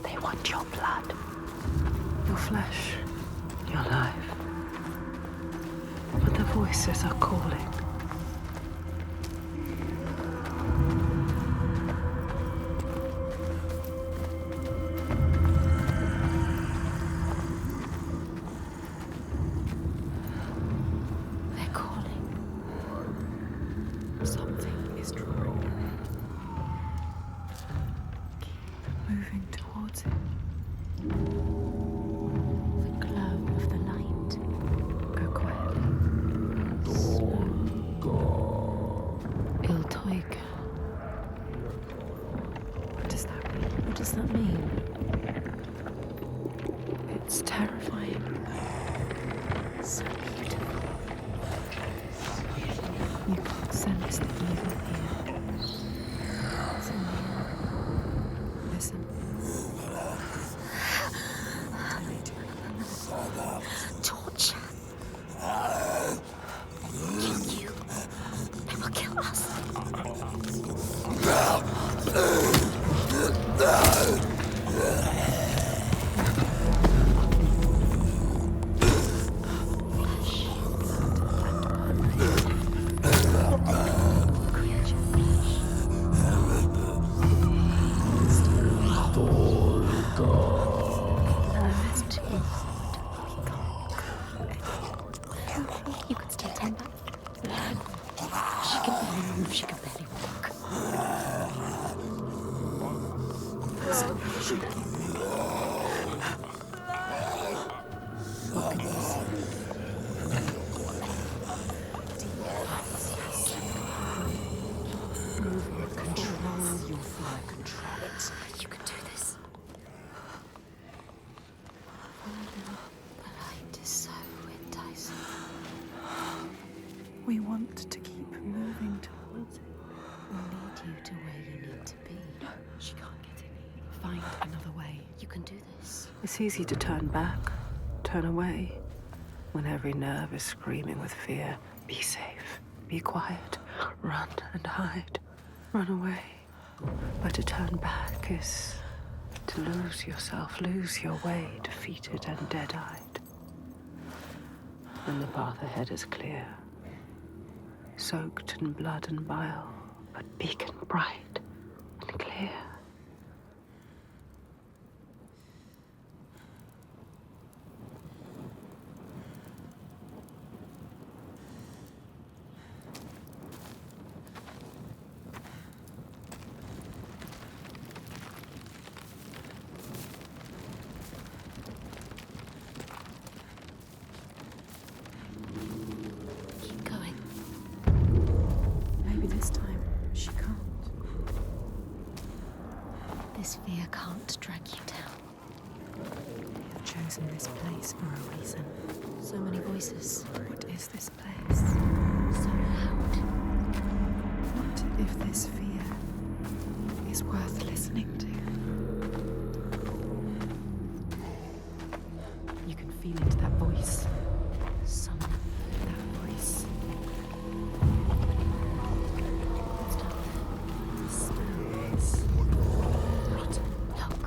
They want your blood, your flesh, your life. But the voices are calling. Moving towards it. The glow of the light. Go quietly. Iltoika. What does that mean? What does that mean? It's terrifying. So beautiful. You can't sense the evil here. It's in the air. Listen. Torture. Kill you. They will kill us. find another way. You can do this. It's easy to turn back, turn away, when every nerve is screaming with fear. Be safe, be quiet, run and hide, run away. But to turn back is to lose yourself, lose your way, defeated and dead-eyed. And the path ahead is clear, soaked in blood and bile, but beacon bright and clear. Keep going. Maybe this time she can't. This fear can't drag you down. You've chosen this place for a reason. So many voices. What is this place? So loud. What if this fear is worth listening to? You can feel it, that voice. Summon That voice. Stop. Smells rotten. Look.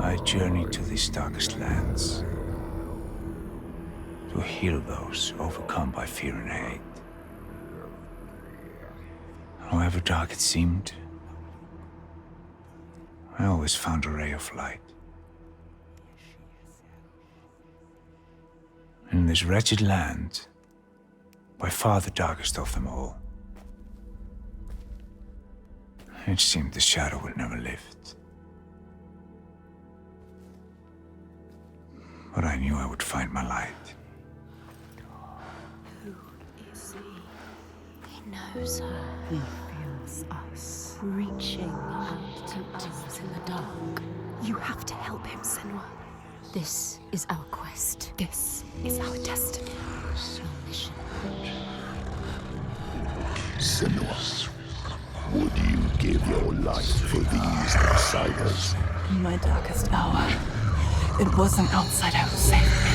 I journey to these darkest lands to heal those overcome by fear and hate. However dark it seemed, I always found a ray of light. In this wretched land, by far the darkest of them all, it seemed the shadow would never lift. But I knew I would find my light. Who is he? He knows her. He feels us. Reaching out to us in the dark. You have to help him, Senua. This is our quest. This is our destiny. Our mission. Senua, would you give your life for these outsiders? In my darkest hour, it was an outsider who saved me.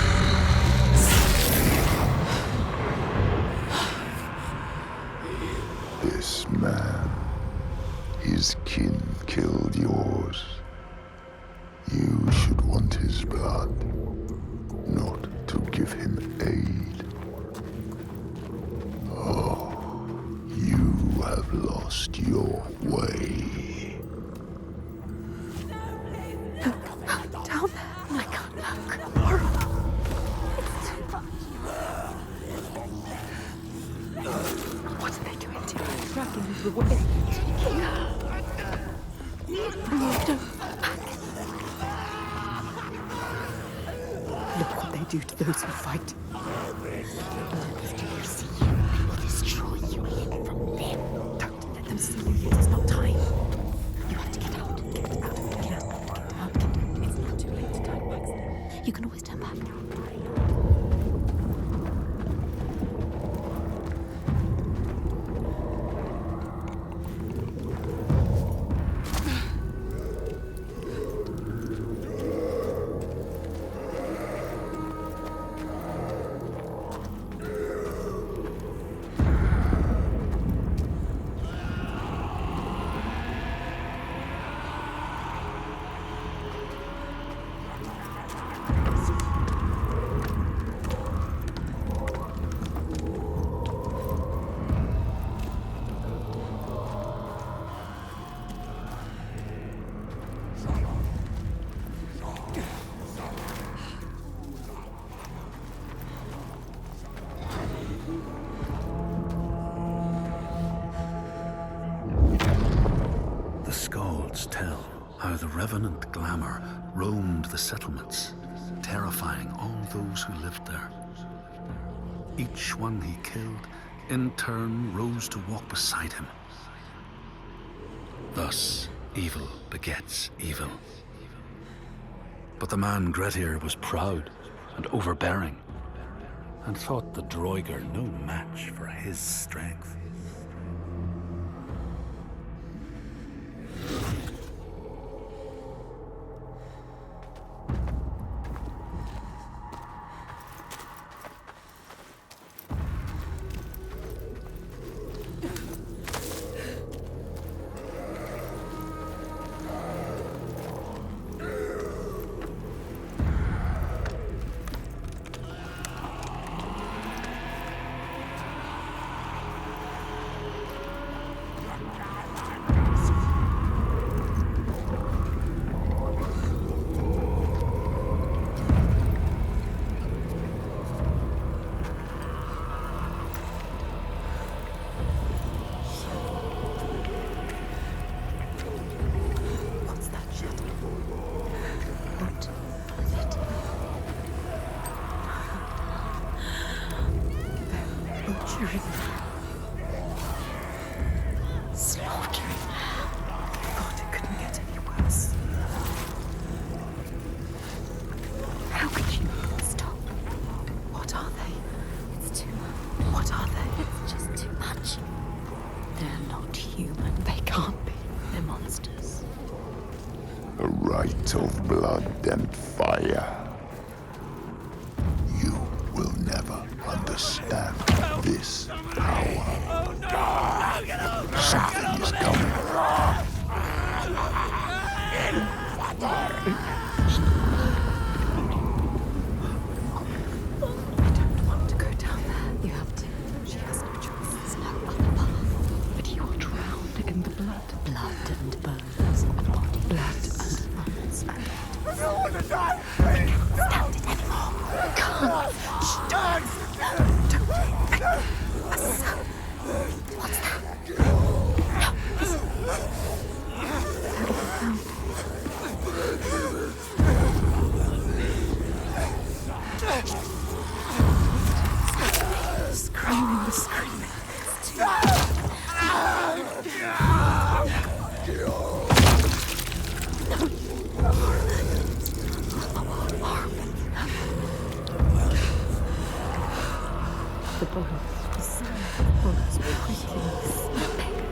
This man, his kin killed yours. You should want his blood, not to give him aid. Oh, you have lost your way. Down there. I can't look. What are they doing to you? Dragging you away. Look what they do to those who fight. Do you see? They will destroy you hidden from them. Don't let them see you yet. It's not time. You have to get out. Get out. It's not too late to turn back. You can always turn back. Tell how the revenant glamour roamed the settlements, terrifying all those who lived there. Each one he killed, in turn, rose to walk beside him. Thus, evil begets evil. But the man Grettir was proud and overbearing, and thought the Droiger no match for his strength. Slaughtering. Thought it couldn't get any worse. How could you stop? What are they? It's too much. What are they? It's just too much. They're not human. They can't be. They're monsters. A rite of blood and fire. You will never understand this power. Something is coming. I don't want to go down there. You have to. She has no choice. There's no other path. But you are drowned in the blood. Blood and bones and body. Blood and bones and We can't stand it anymore. We can't. What's that? Screaming, screaming. The bones, the sound, bones pricking.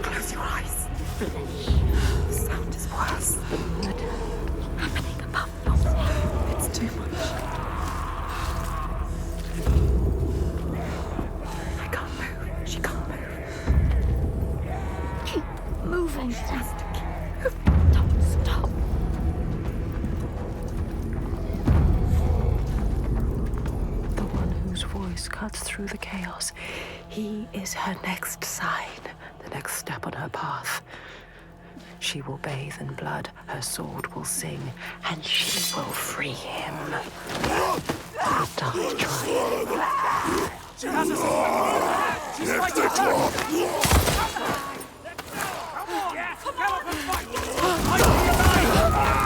Close your eyes. The sound is worse than murder. Happening above your head. It's too much. I can't move. She can't move. Keep moving. Don't stop. The one whose voice cuts through the chaos. He is her next sign, the next step on her path. She will bathe in blood, her sword will sing, and she will free him. Die trying. She has us! She's fighting hard! Come on! Yes! Get up and fight! Fight for your life!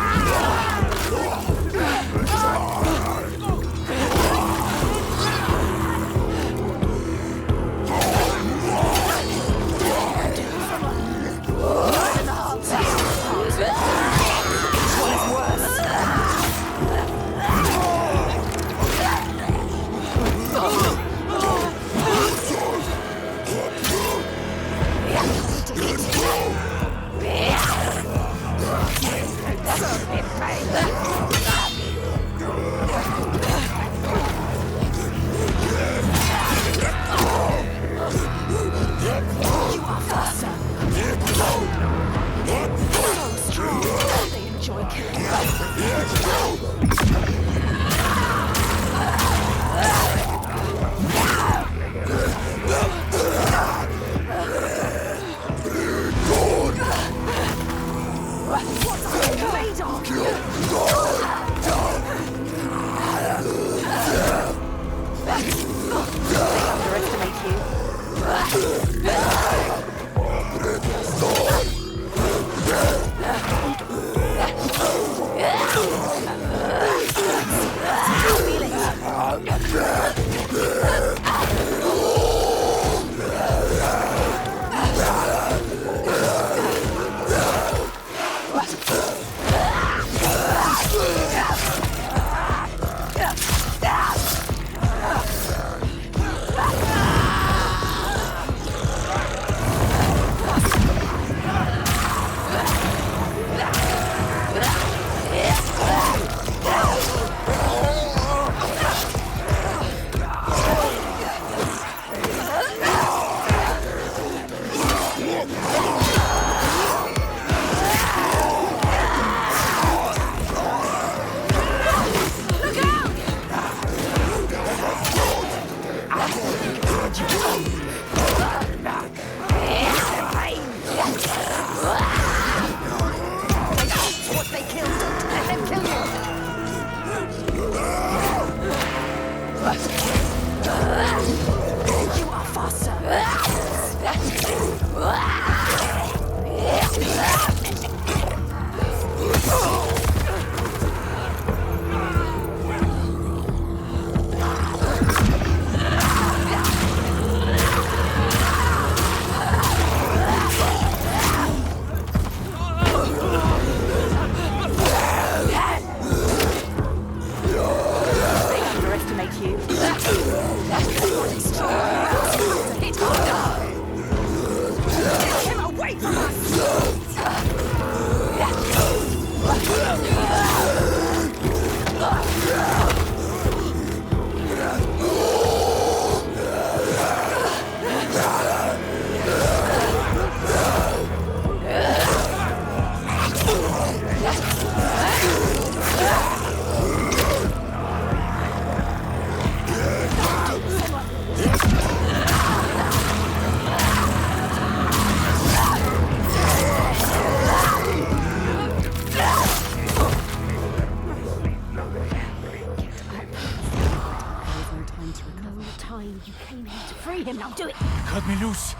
Cut me loose.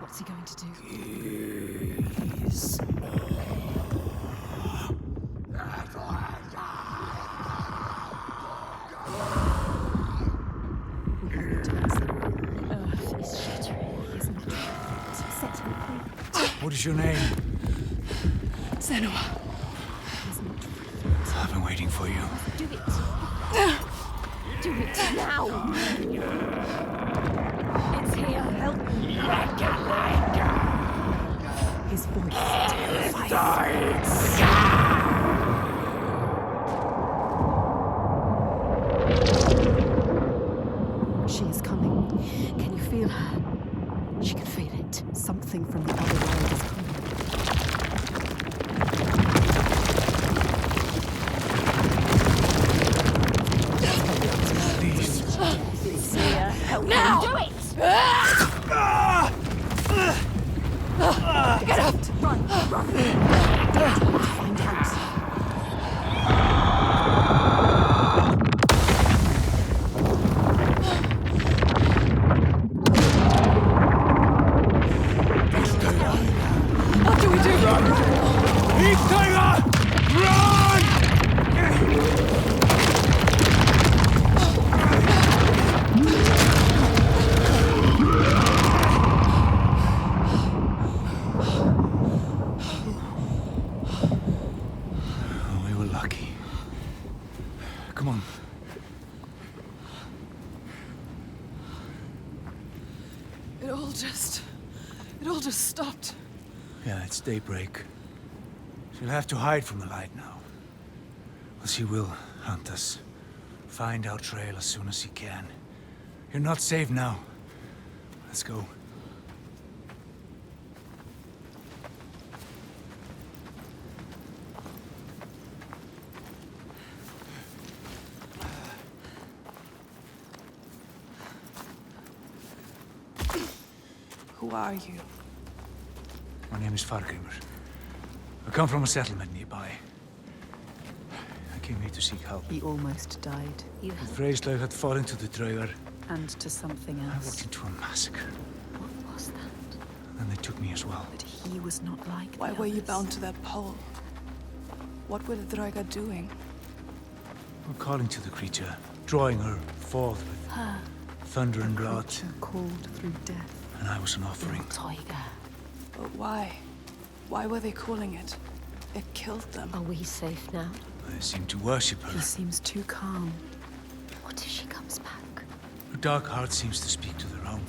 What's he going to do? Earth is shattering, isn't it? Set him free. What is your name? Senua. I've been waiting for you. Do it. Do it now. It's here. Help me. His voice terrifies. She is coming. Can you feel her? She can feel it. Something from the other world is coming. Seer, help now! Do it! Get up! Run! Run! Find out. What do we do? Leave Tyra! Run! We were lucky. Come on. It all just stopped. Yeah, it's daybreak. She'll have to hide from the light now. But she will hunt us. Find our trail as soon as she can. You're not safe now. Let's go. Who are you? My name is Fargrimur. I come from a settlement nearby. I came here to seek help. He almost died. You The help. Freyslaug had fallen to the Draugar. And to something I else. walked into a massacre. What was that? And they took me as well. But he was not like the Why were you others. bound to that pole? What were the Draugar doing? I'm calling to the creature, drawing her forth with Her. thunder and blood. Creature called through death. And I was an offering. Tiger. But why? Why were they calling it? It killed them. Are we safe now? I seem to worship He her. seems too calm. What if she comes back? Her dark heart seems to speak to their own.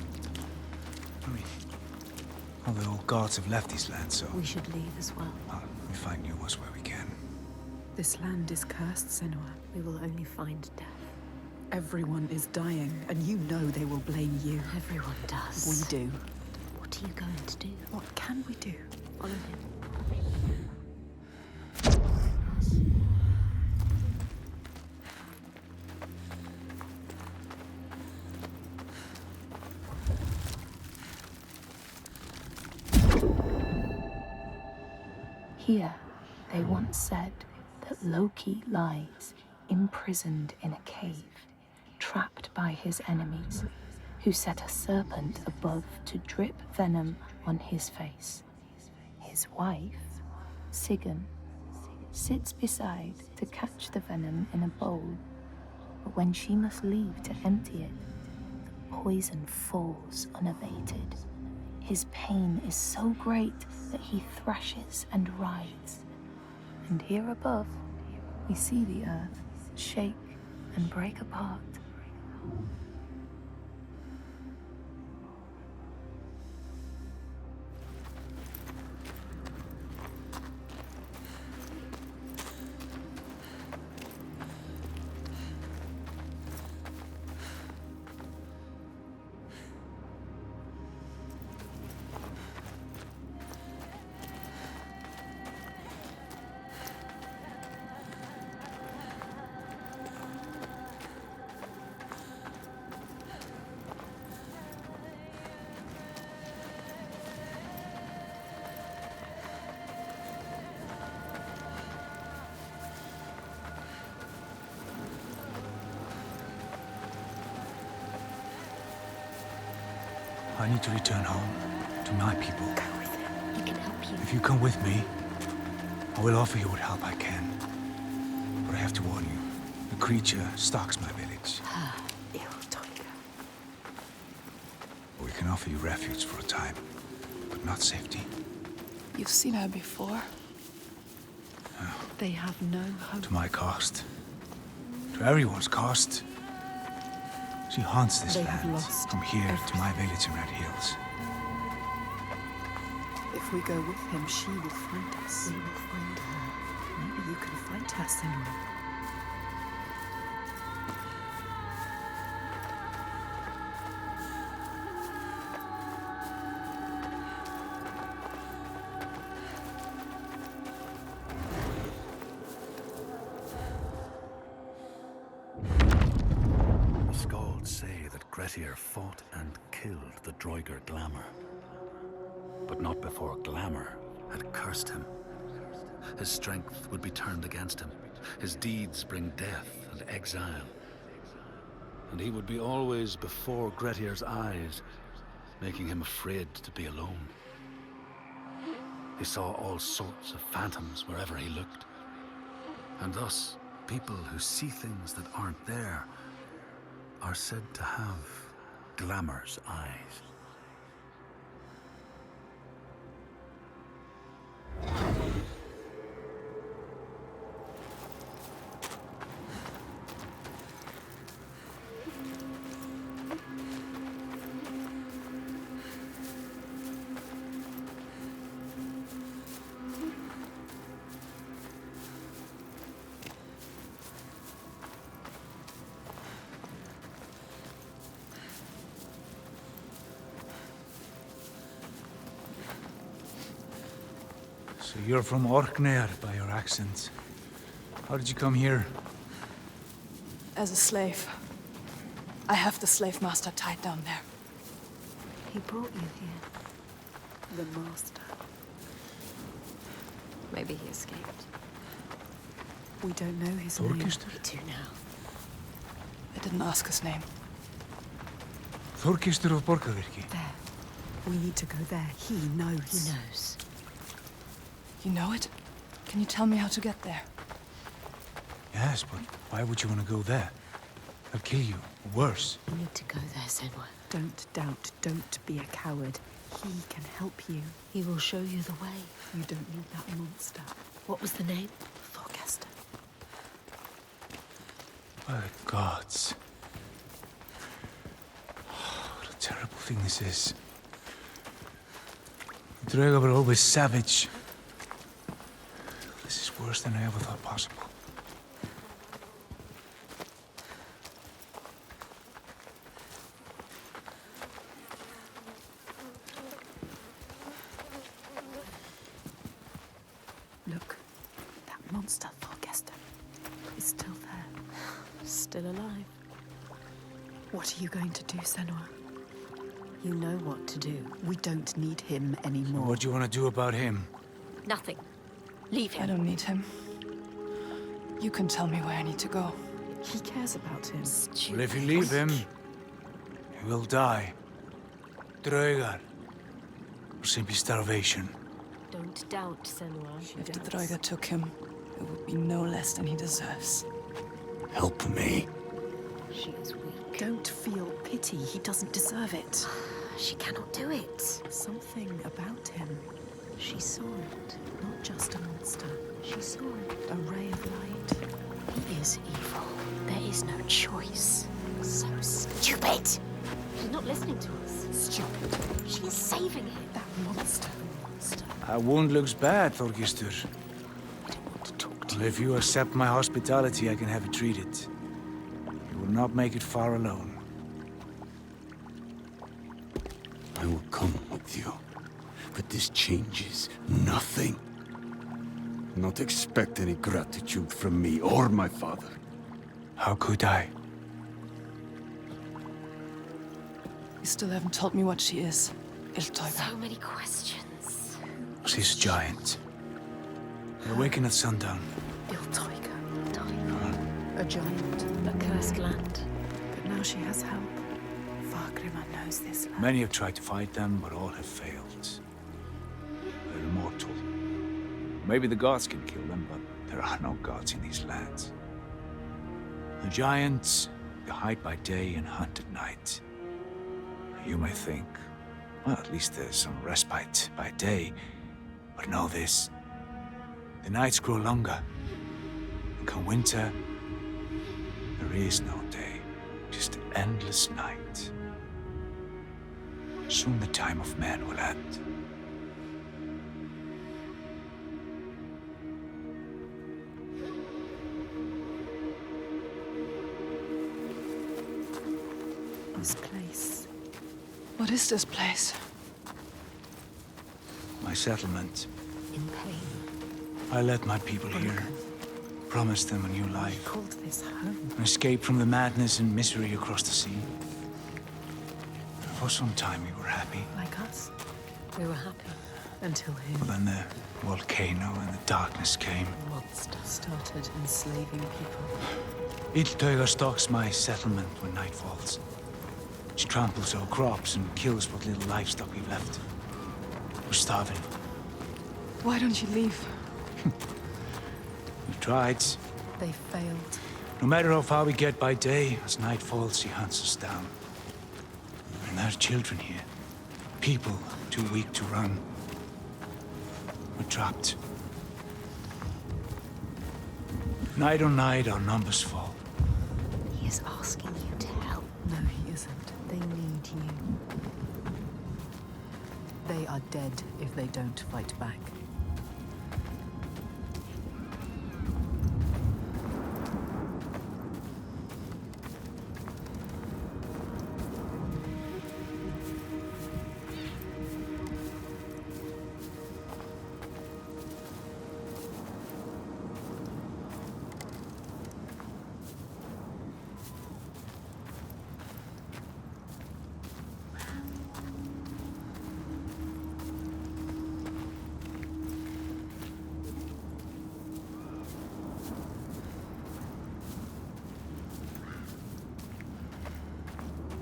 I mean, all the old gods have left these lands, so We should leave as well. well, we find new ones where we can. This land is cursed, Senua. We will only find death. Everyone is dying, and you know they will blame you. Everyone does. We do. What are you going to do? What can we do? Follow him. Here, they once said that Loki lies imprisoned in a cave, trapped by his enemies, who set a serpent above to drip venom on his face. His wife, Sigyn, sits beside to catch the venom in a bowl, but when she must leave to empty it, the poison falls unabated. His pain is so great that he thrashes and writhes. And here above, we see the earth shake and break apart. I need to return home, to my people. Go with him. He can help you. If you come with me, I will offer you what help I can. But I have to warn you, the creature stalks my village. We can offer you refuge for a time, but not safety. You've seen her before. They have no hope. To my cost. To everyone's cost. She haunts this They have land, lost from here to my village in Red Hills. If we go with him, she will find us. We will find her. Maybe you can find her, Senua. Grettir fought and killed the Droigar Glamour. But not before Glamour had cursed him. His strength would be turned against him. His deeds bring death and exile. And he would be always before Grettir's eyes, making him afraid to be alone. He saw all sorts of phantoms wherever he looked. And thus, people who see things that aren't there are said to have Glamour's eyes. So you're from Orkneyr by your accent. How did you come here? As a slave. I have the slave master tied down there. He brought you here. The master. Maybe he escaped. We don't know his name. We do now. I didn't ask his name. Þorkistur of Borgarvirki. There. We need to go there. He knows. He knows. You know it? Can you tell me how to get there? Yes, but why would you want to go there? They'll kill you, or worse. You need to go there, Senua. Don't doubt. Don't be a coward. He can help you. He will show you the way. You don't need that monster. What was the name? Thorgester. By the gods. What a terrible thing this is. The Droigar were always savage. This is worse than I ever thought possible. Look, that monster, Thorgester, is still there. Still alive. What are you going to do, Senua? You know what to do. We don't need him anymore. What do you want to do about him? Nothing. Leave him. I don't need him. You can tell me where I need to go. He cares about him. Well, if you leave him, he will die. Droigar. Or simply starvation. Don't doubt, Senua. If the Droigar took him, it would be no less than he deserves. Help me. She is weak. Don't feel pity. He doesn't deserve it. She cannot do it. Something about him. She saw it. Not just a monster. She saw it. A ray of light. He is evil. There is no choice. So stupid! She's not listening to us. Stupid. She is saving him. That monster. That wound looks bad, Thorgistur. I don't want to talk to Well, if you accept my hospitality, I can have it treated. You will not make it far alone. I will come with you. But this changes nothing. Not expect any gratitude from me or my father. How could I? You still haven't told me what she is. Iltoiga. So many questions. She's a giant. They awaken at sundown. Iltoiga. Time. A giant. A cursed land. But now she has help. Fagre Everyone knows this land. Many have tried to fight them, but all have failed. They're immortal. Maybe the gods can kill them, but there are no gods in these lands. The giants, they hide by day and hunt at night. You may think, well, at least there's some respite by day. But know this, the nights grow longer. And come winter, there is no day, just endless night. Soon the time of man will end. This place. What is this place? My settlement. In pain. I led my people here. Promised them a new life. Called this home. An escape from the madness and misery across the sea. For some time we were happy. Like us. We were happy. Until him. But then the volcano and the darkness came. Monster started enslaving people. Iltauga stalks my settlement when night falls. She tramples our crops and kills what little livestock we've left. We're starving. Why don't you leave? We've tried. They failed. No matter how far we get by day, as night falls, she hunts us down. And there's children here. People too weak to run. We're trapped. Night on night, our numbers fall. He is asking you to help. No, he isn't. They need you. They are dead if they don't fight back.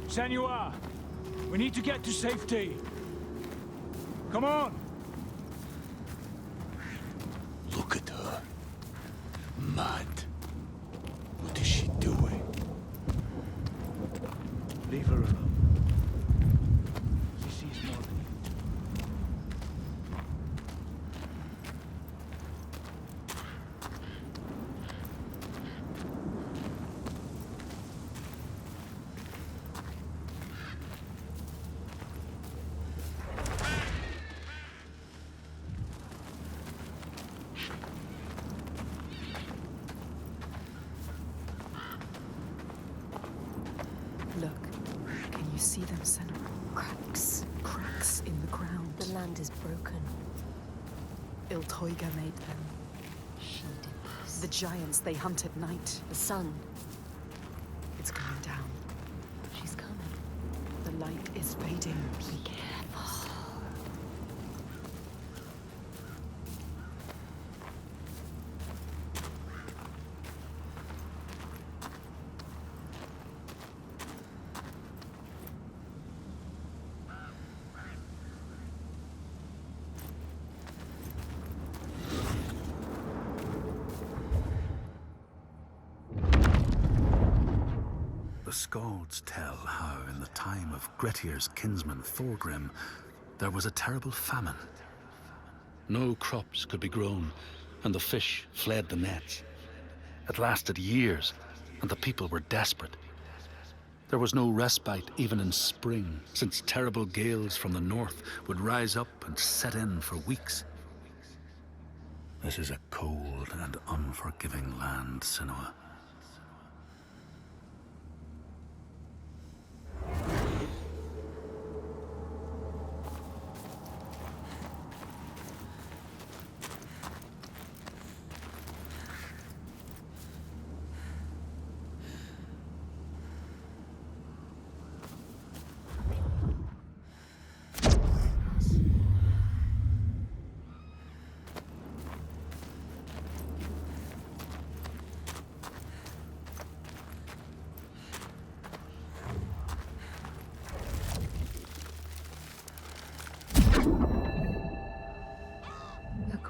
Senua! We need to get to safety! Come on! Look at her. Mad. What is she doing? Leave her alone. She sees more than you. Look. Can you see them, Senua? Cracks. Cracks in the ground. The land is broken. Iltauga made them. She did this. The giants they hunt at night. The sun. It's coming down. She's coming. The light is fading. Be careful. The Skalds tell how, in the time of Grettir's kinsman Thorgrim, there was a terrible famine. No crops could be grown, and the fish fled the nets. It lasted years, and the people were desperate. There was no respite even in spring, since terrible gales from the north would rise up and set in for weeks. This is a cold and unforgiving land, Senua.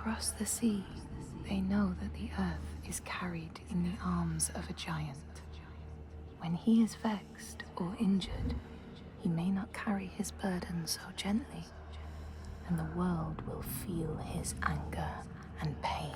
across the sea, they know that the earth is carried in the arms of a giant. When he is vexed or injured, he may not carry his burden so gently, and the world will feel his anger and pain.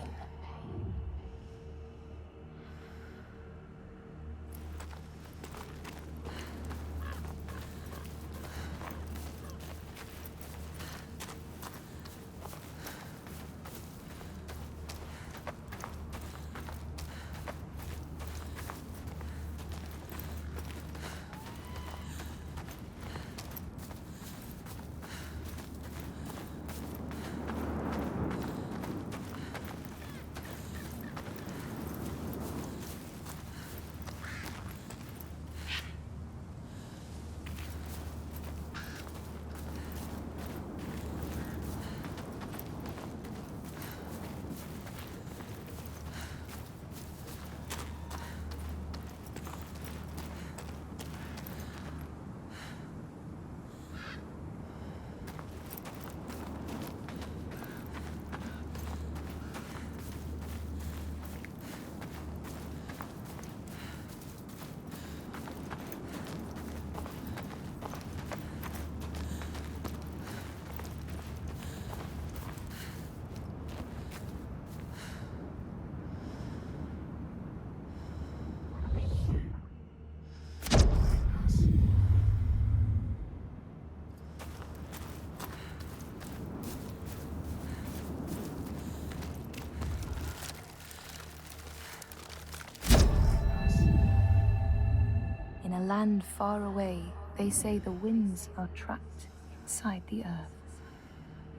In a land far away, they say the winds are trapped inside the earth.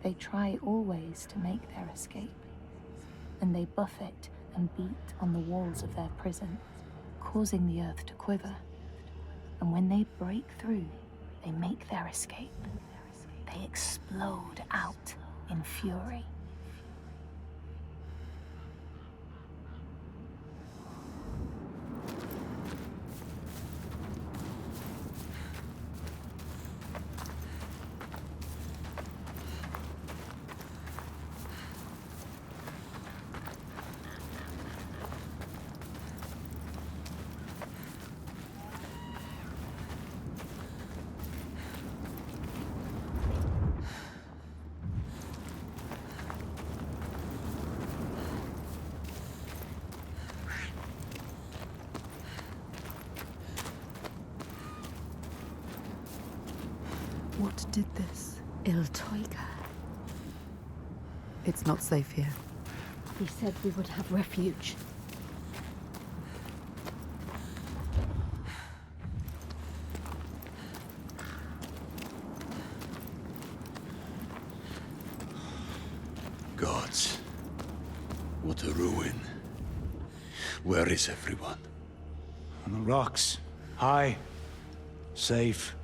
They try always to make their escape, and they buffet and beat on the walls of their prison, causing the earth to quiver. And when they break through, they make their escape. They explode out in fury. What did this? Iltoiga. It's not safe here. He said we would have refuge. Gods. What a ruin. Where is everyone? On the rocks. High. Safe.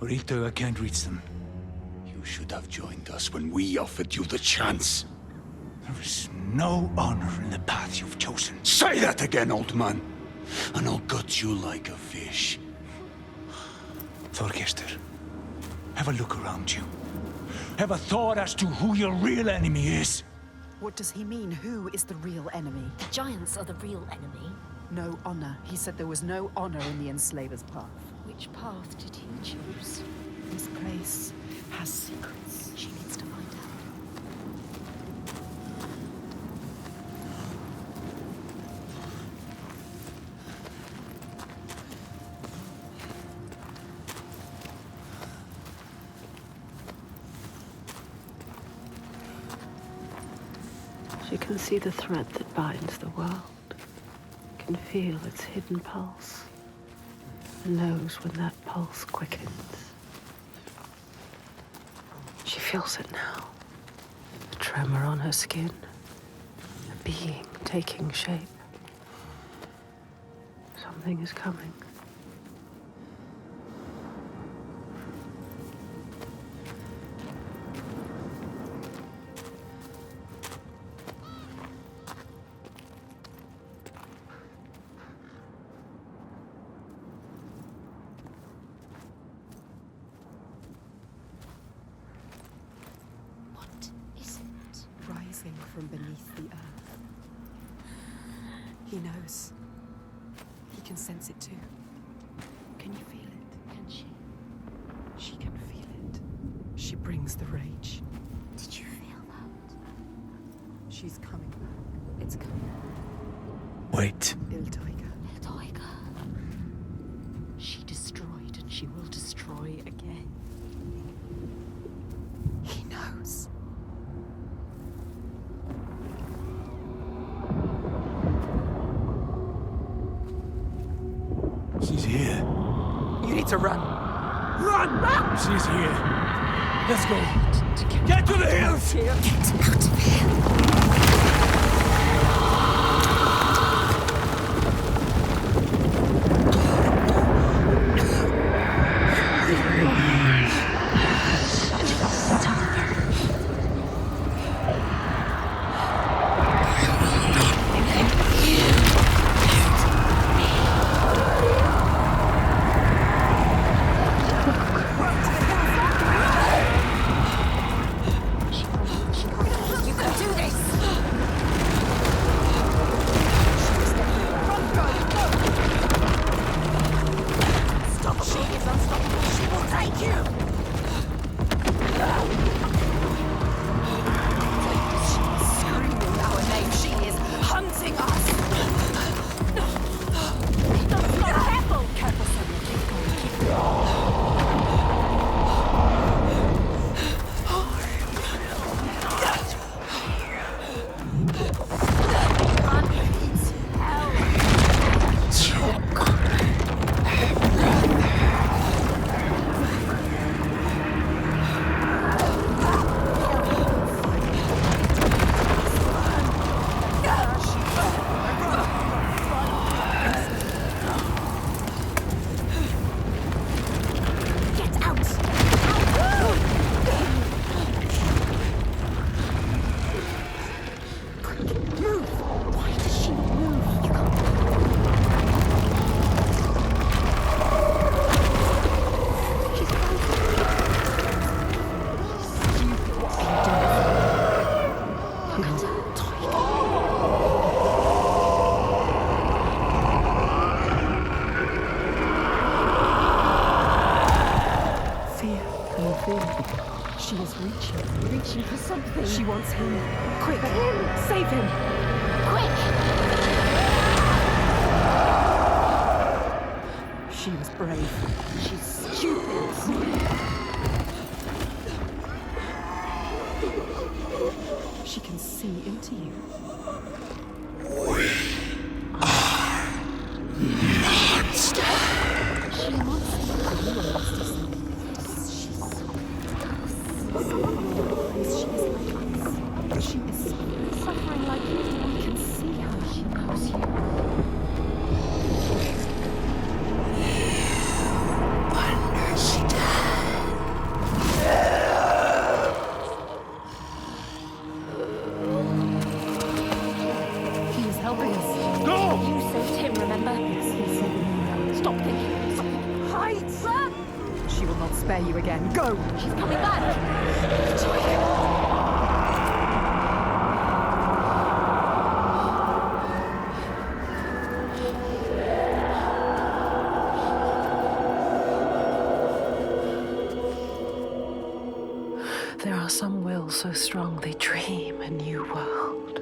Rito, can't reach them. You should have joined us when we offered you the chance. There is no honor in the path you've chosen. Say that again, old man, and I'll gut you like a fish. Thorgestur, have a look around you. Have a thought as to who your real enemy is. What does he mean? Who is the real enemy? The giants are the real enemy. No honor. He said there was no honor in the enslaver's path. Which path did he choose? This place has secrets. She needs to find out. She can see the thread that binds the world, can feel its hidden pulse, and knows when that pulse quickens. She feels it now, the tremor on her skin, a being taking shape. Something is coming. rising from beneath the earth. He knows. He can sense it too. Can you feel it? Can she? She can feel it. She brings the rage. Did you feel that? She's coming back. It's coming. Wait. Iltoiga. She destroyed and she will destroy again. He knows. She's here. You need to run. Run! She's here. Let's go. Get to the hills! Get out of here! She is reaching for something. She wants him. Quick, save him. Quick! She was brave. She's stupid. She can see into you. She wants to be a monster. She is suffering like you. We can see her. She knows you. He is helping us. Go! You saved him, remember? Yes, he said. Stop thinking. Stop thinking. Hide! Run! She will not spare you again. Go! She's coming back! There are some wills so strong they dream a new world.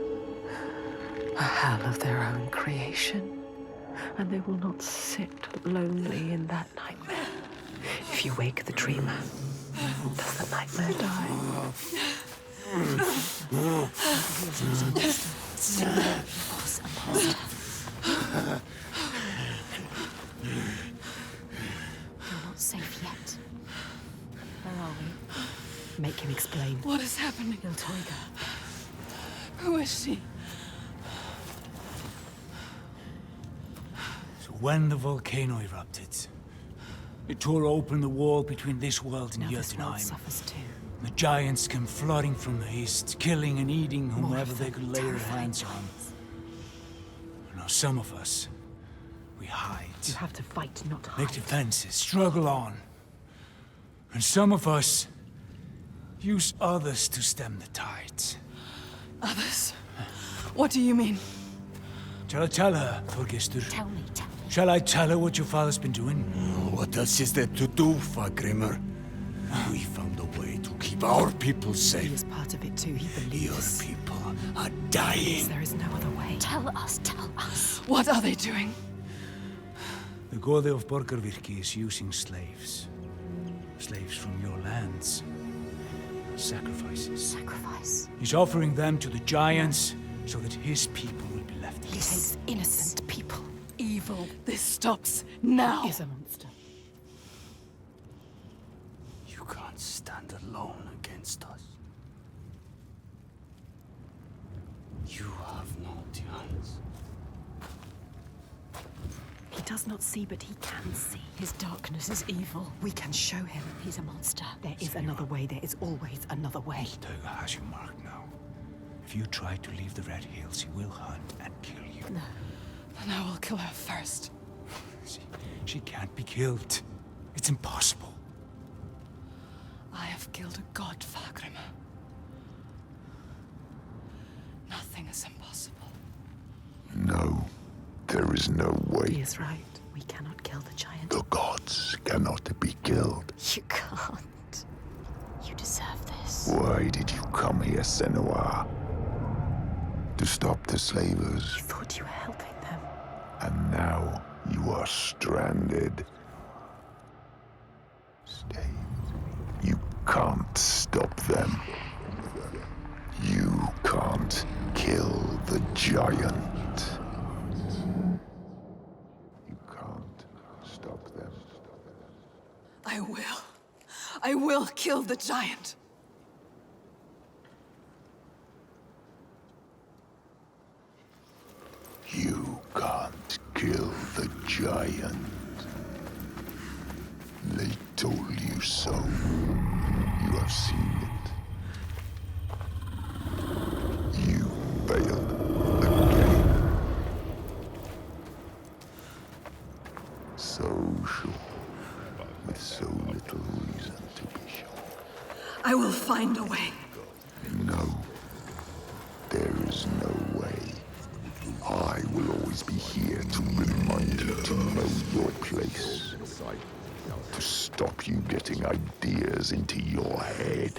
A hell of their own creation. And they will not sit lonely in that nightmare. If you wake the dreamer, does the nightmare die? You're not safe yet. Where are we? Make him explain. What is happening? Iltoiga. Who is she? So when the volcano erupted, it tore open the wall between this world and Now this world Jotunheim. suffers too. The giants came flooding from the east, killing and eating More whomever of they them, could lay their terrifying hands on. giants. Now some of us, we hide, You have to fight, not hide. make defenses, struggle on. And some of us use others to stem the tides. Others? What do you mean? Shall I tell her, Thorgestur? Tell me, tell me. Shall I tell her what your father's been doing? What else is there to do, Fargrimr? We found a way to keep our people He safe. is part of it too. He Your believes. people are dying. There is no other way. Tell us, tell us. What are they doing? The Gode of Borgarvirki is using slaves. Slaves from your lands. Sacrifices. Sacrifice. He's offering them to the giants so that his people will be left He peace. takes innocent people. Evil This stops now. is a monster. You can't stand alone against us. You have no chance. He does not see, but he can see. His darkness is evil. We can show him. He's a monster. There is another way. There is always another way. Teuga has you marked now. If you try to leave the Red Hills, he will hunt and kill you. No. Then I will kill her first. She can't be killed. It's impossible. I have killed a god, Fargrimr. Nothing is impossible. No, there is no He way. is right. We cannot kill the giant. The gods cannot be killed. You can't. You deserve this. Why did you come here, Senua? To stop the slavers, You thought you were helping them. and now you are stranded. Stay. You can't stop them. You can't kill the giant. You can't stop them. I will. I will kill the giant. You can't kill the giant. They told you so. You have seen it. You failed again. So sure, with so little reason to be sure. I will find a way. No, there is no way. I will always be here to remind you to know your place. To stop you getting ideas into your head.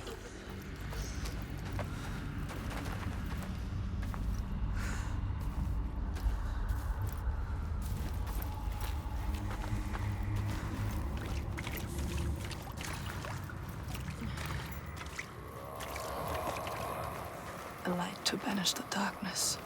A light to banish the darkness.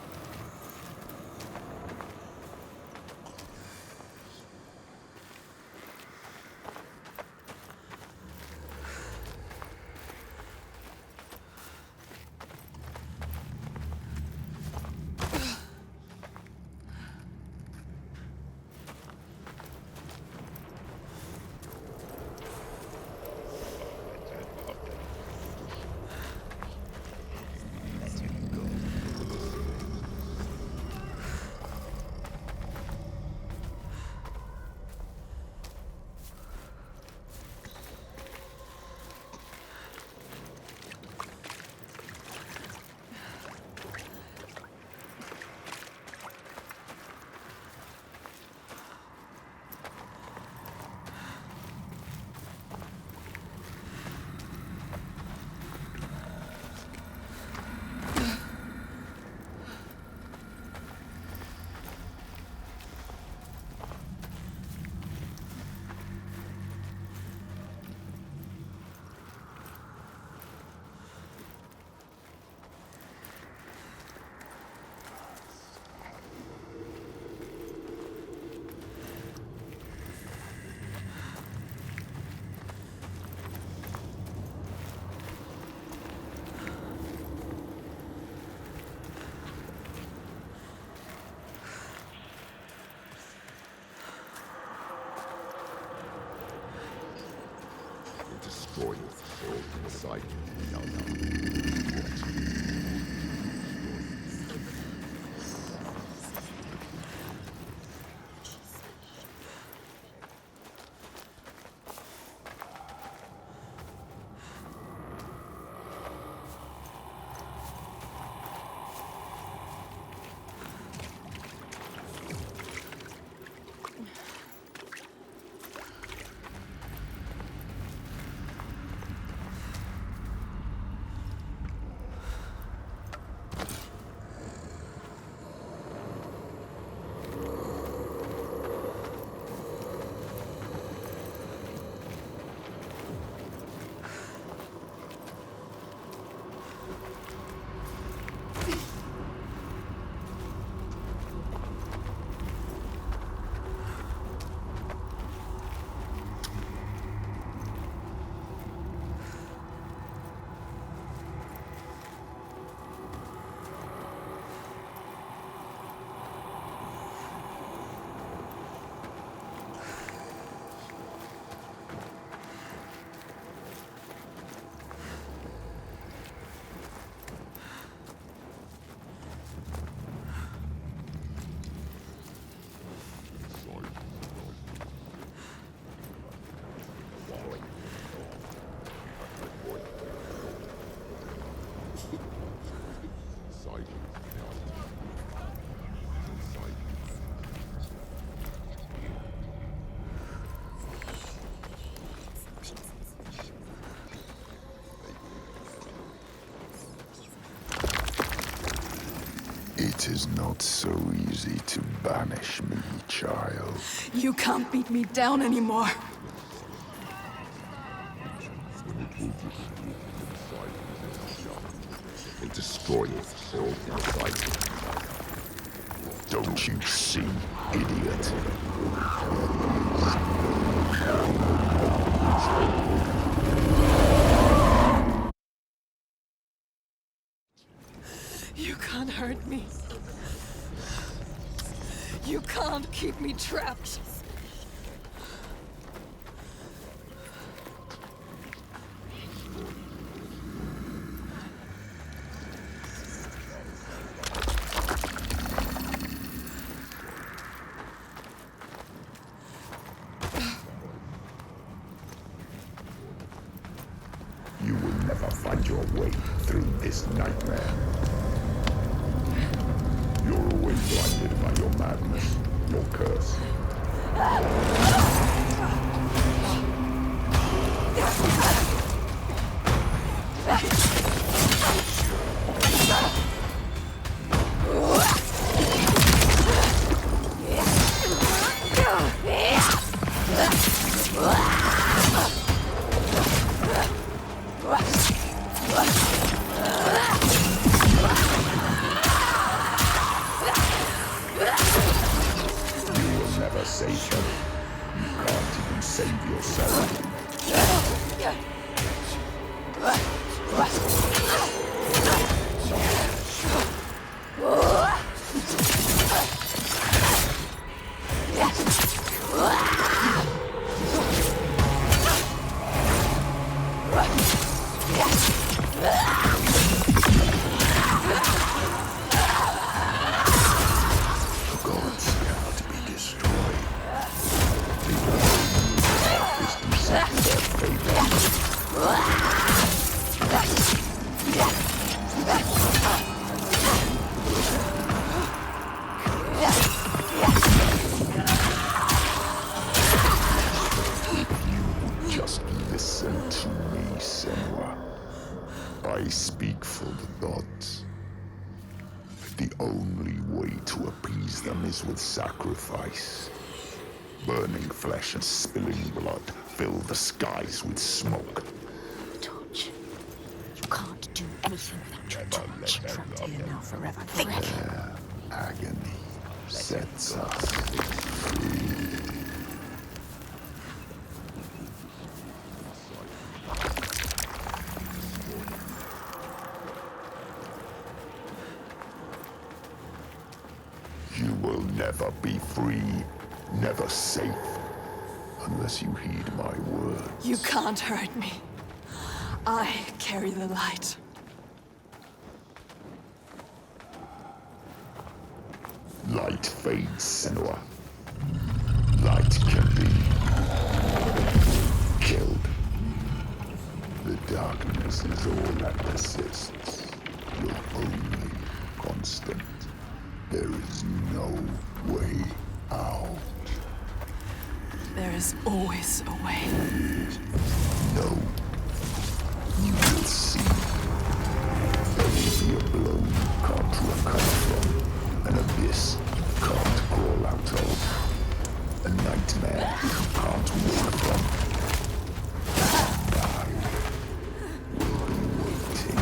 It is not so easy to banish me, child. You can't beat me down anymore. Will destroy itself inside. Don't you see, idiot? You can't hurt me. You can't keep me trapped. You will never find your way through this nightmare. You're always blinded by your madness, your curse. Save them. You can't even save yourself. Just listen to me, Senua. I speak for the gods. The only way to appease them is with sacrifice. Burning flesh and spilling blood fill the skies with smoke. Torch. You can't do anything without your torch. Trapped here now forever. Their agony sets us free. You will never be free, never safe, unless you heed my words. You can't hurt me. I carry the light. Light fades, Senua. Light can be killed. The darkness is all that persists, your only constant. There is no way out. There is always a way. No. You will see. There will be a blow you can't recover from. An abyss you can't crawl out of. A nightmare you can't wake from. I will be waiting.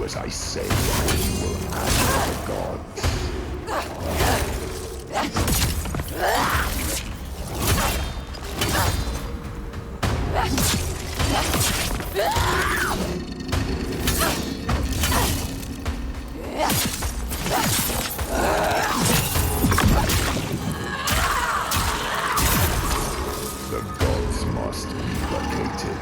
As I say, or you will answer the gods. The gods must be located.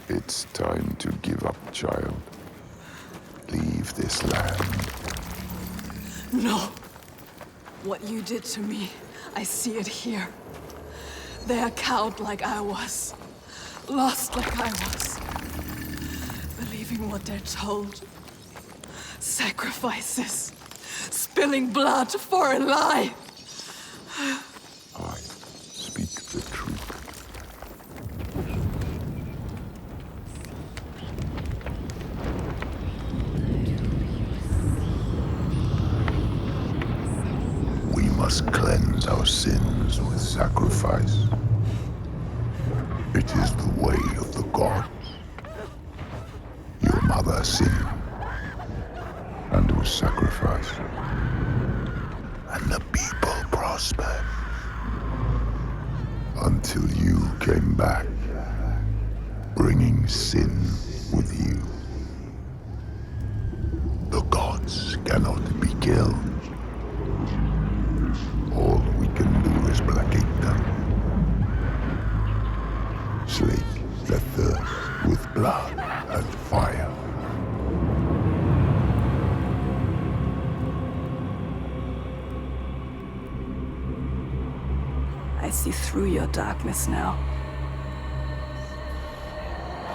It's time to give up, child. Leave this land. No. What you did to me, I see it here. They are cowed like I was. Lost like I was. Believing what they're told. Sacrifices. Spilling blood for a lie. I speak the truth. We must cleanse our sins with sacrifice. It is the way of the gods. Your mother sinned and was sacrificed, and the people prospered until you came back, bringing sin with you. The gods cannot be killed. All we can do is placate them. Slake their thirst with blood and fire. I see through your darkness now.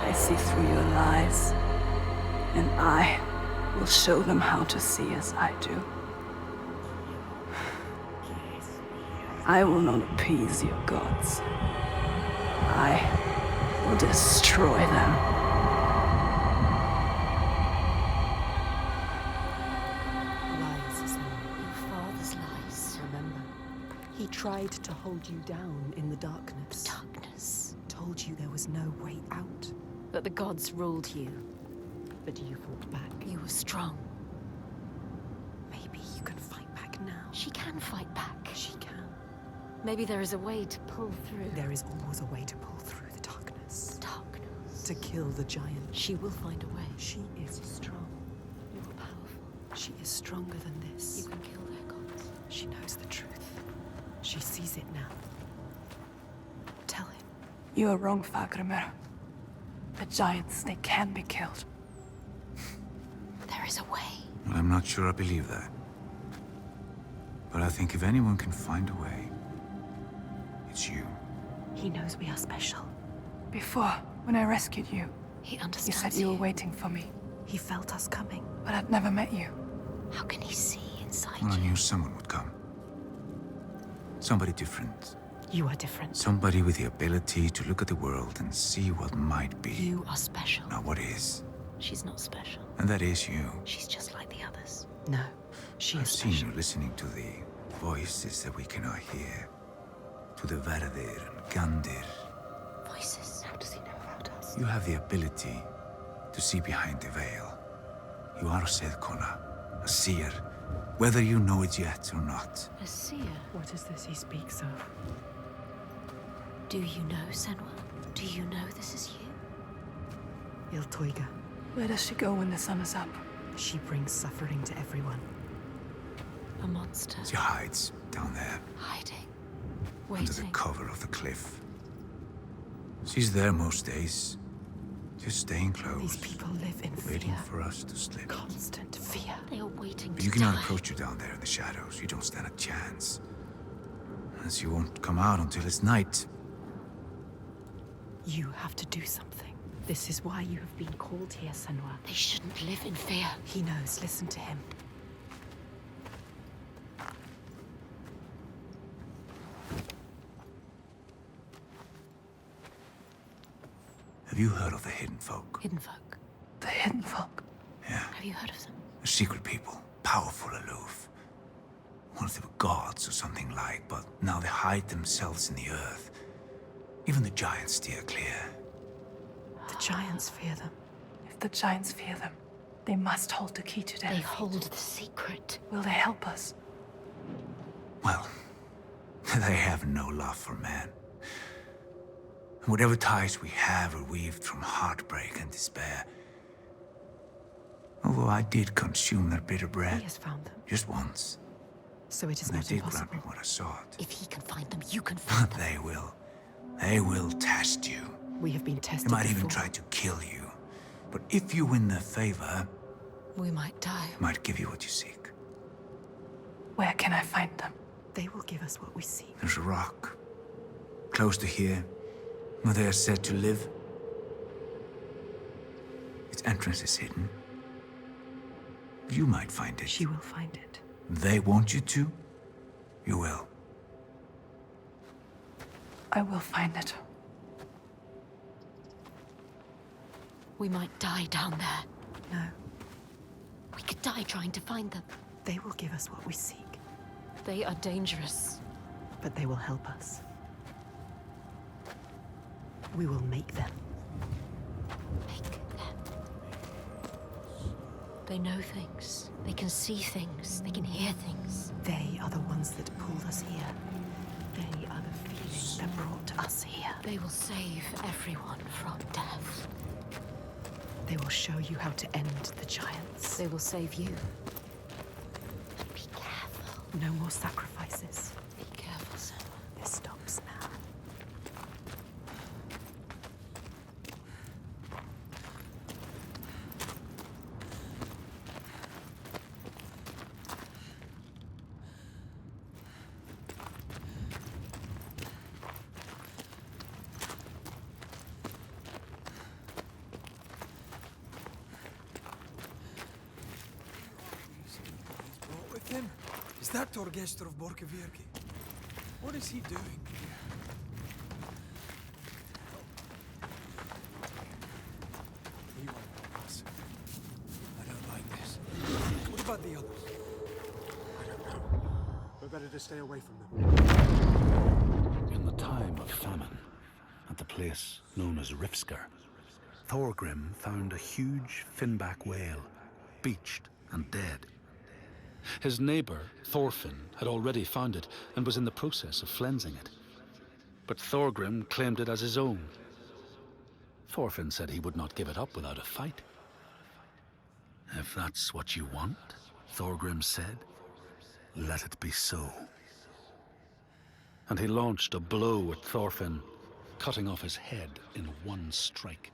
I see through your lies. And I will show them how to see as I do. I will not appease your gods. I will destroy them. Lies, son. Your father's lies. Remember, he tried to hold you down in the darkness. Darkness. Told you there was no way out. That the gods ruled you. But you fought back. You were strong. Maybe you can fight back now. She can fight back. She can. Maybe there is a way to pull through. There is always a way to pull through the darkness. Darkness. To kill the giant. She will find a way. She is strong. You are powerful. She is stronger than this. You can kill their gods. She knows the truth. She sees it now. Tell him. You are wrong, Fagrimer. The giants, they can be killed. There is a way. Well, I'm not sure I believe that. But I think if anyone can find a way, it's you. He knows we are special. Before, when I rescued you, He you understands said you were waiting for me. He felt us coming. But I'd never met you. How can he see inside Well, I you? knew someone would come. Somebody different. You are different. Somebody with the ability to look at the world and see what might be. You are special. Not what is. She's not special. And that is you. She's just like the others. No, she I've is seen special. you listening to the voices that we cannot hear. To the Verdir and Gandir. Voices. How does he know about us? You have the ability to see behind the veil. You are a Sedkona, a seer, whether you know it yet or not. A seer. What is this he speaks of? Do you know, Senua? Do you know this is you? Iltoiga. Where does she go when the sun is up? She brings suffering to everyone. A monster. She hides down there, Hiding. under the Waiting. cover of the cliff. She's there most days, just staying close. These people live in waiting fear. for us to slip. Constant fear. They are waiting But to you cannot die. approach her down there in the shadows. You don't stand a chance. And she won't come out until it's night. You have to do something. This is why you have been called here, Senua. They shouldn't live in fear. He knows. Listen to him. Have you heard of the Hidden Folk? Hidden folk. The hidden folk. Yeah. Have you heard of them? A secret people, powerful, aloof. Once they were gods or something like, but now they hide themselves in the earth. Even the giants steer clear. The giants fear them. If the giants fear them, they must hold the key to their They fate. hold the secret. Will they help us? Well, they have no love for man. Whatever ties we have are weaved from heartbreak and despair. Although I did consume their bitter He bread, has found them. just once. So it is And they not did grant impossible. me what I sought. If he can find them, you can find them. They will test you. We have been tested They might before. even try to kill you. But if you win their favor, We might die. they might give you what you seek. Where can I find them? They will give us what we seek. There's a rock, close to here, where they are said to live. Its entrance is hidden. You might find it. She will find it. They want you to, you will. I will find it. We might die down there. No, We could die trying to find them. they will give us what we seek, They are dangerous. but they will help us. We will make them. Make them. They know things. They can see things. They can hear things. They are the ones that pulled us here. They are the feeling that brought us here. They will save everyone from death. They will show you how to end the giants. They will save you. And be careful. No more sacrifices. Be careful, Senua. This stops now. With him? Is that Torgestor of Borkevirke? What is he doing here? He won't help us. I don't like this. What about the others? I don't know. We're better to stay away from them. In the time of famine, at the place known as Rifskar, Thorgrim found a huge finback whale, beached and dead. His neighbor, Thorfinn, had already found it and was in the process of flensing it. But Thorgrim claimed it as his own. Thorfinn said he would not give it up without a fight. If that's what you want, Thorgrim said, let it be so. And he launched a blow at Thorfinn, cutting off his head in one strike.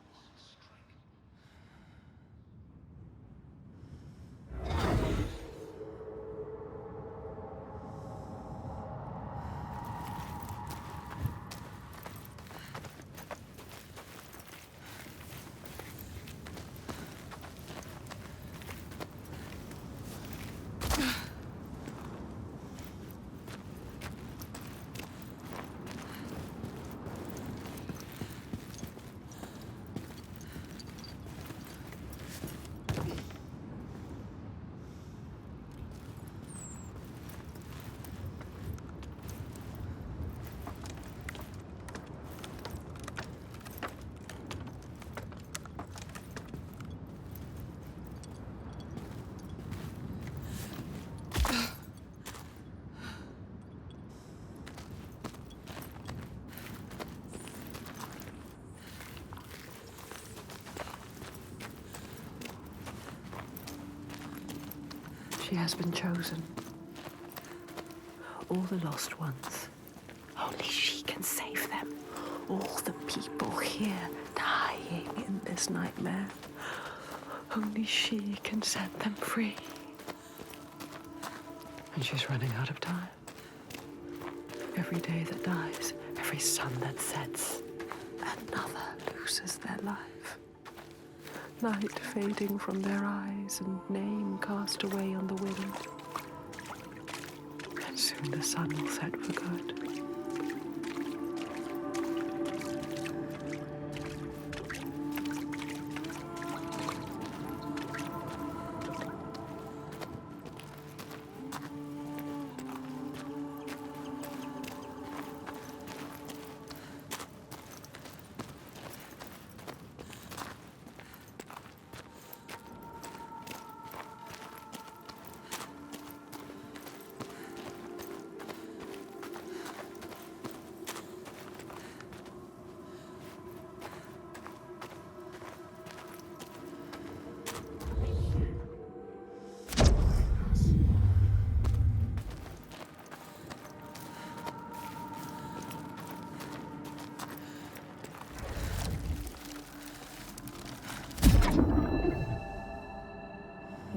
She has been chosen. All the lost ones. Only she can save them. All the people here dying in this nightmare. Only she can set them free. And she's running out of time. Every day that dies, every sun that sets, another loses their life. Light fading from their eyes and name cast away on the wind. And soon the sun will set for good.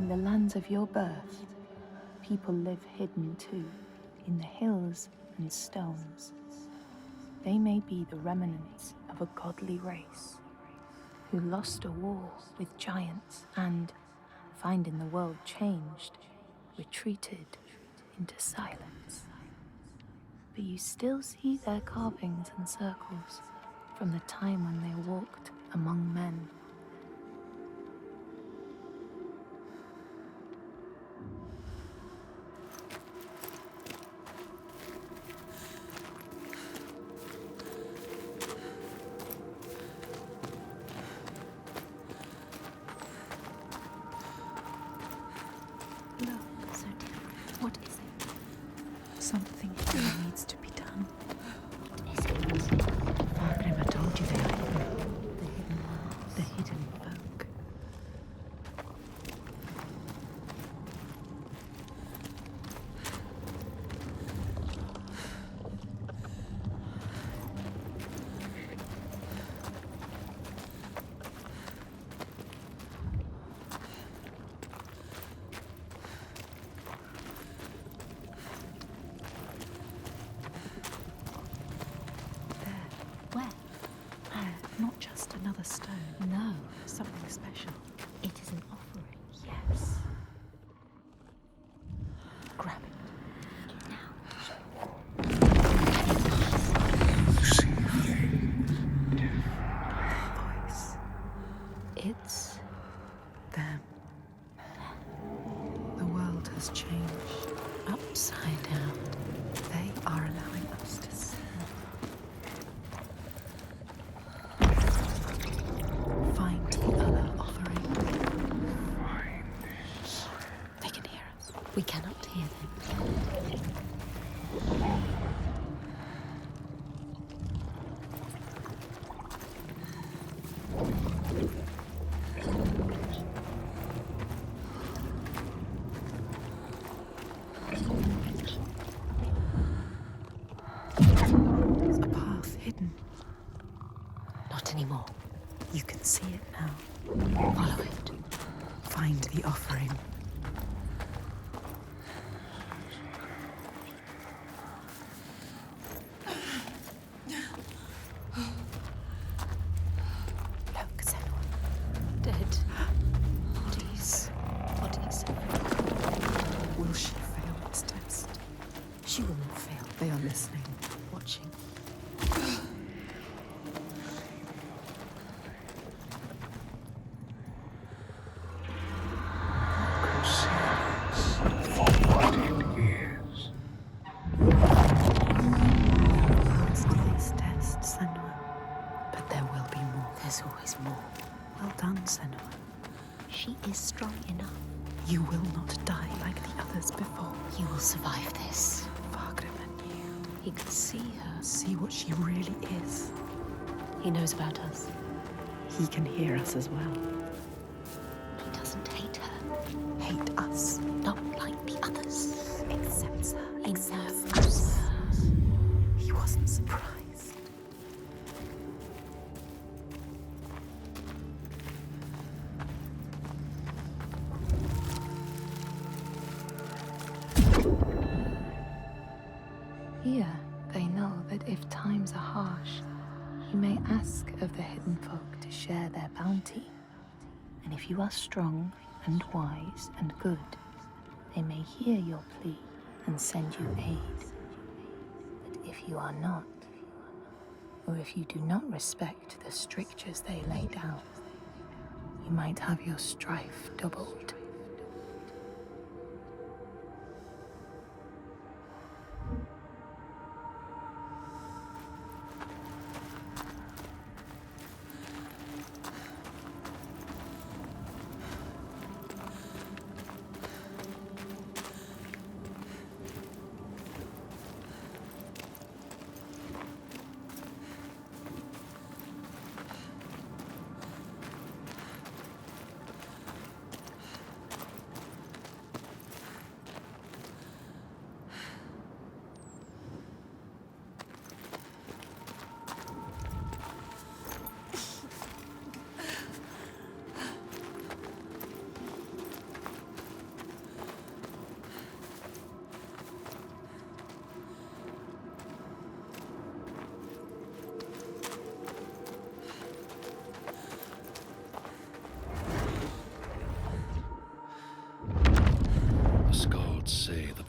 the lands of your birth, people live hidden too, in the hills and stones. They may be the remnants of a godly race who lost a war with giants and, finding the world changed, retreated into silence. But you still see their carvings and circles from the time when they walked among men. So different. What is it? Something here needs to be done. What is it? Fargrim, I told you they are hidden. The hidden ones. The hidden folk. Where? Not just another stone. No. Something special. It is an offering. Yes. Grab it. Voice. It's them. The world has changed. Upside down. They are allowing us to see. Find the other offering. They can hear us. We cannot hear them. It's a path hidden. Not anymore. You can see it now. Follow it. Find the offering. Look, Senua. Dead. Bodies. Bodies. Will she fail this test? She will not fail. They are listening. Watching. For what it is. Passed this test, Senua. But there will be more. There's always more. Well done, Senua. She is strong enough. You will not die like the others before. You will survive this. Fargrim and you. He could see her. See what she really is. He knows about us. He can hear us as well. He doesn't hate her. Hate us. Not like the others. Accepts her. He Accepts knows us. her. He wasn't surprised. Here, they know that if times are harsh, you may ask of the hidden folk to share their bounty. And if you are strong and wise and good, they may hear your plea and send you aid. But if you are not, or if you do not respect the strictures they lay down, you might have your strife doubled.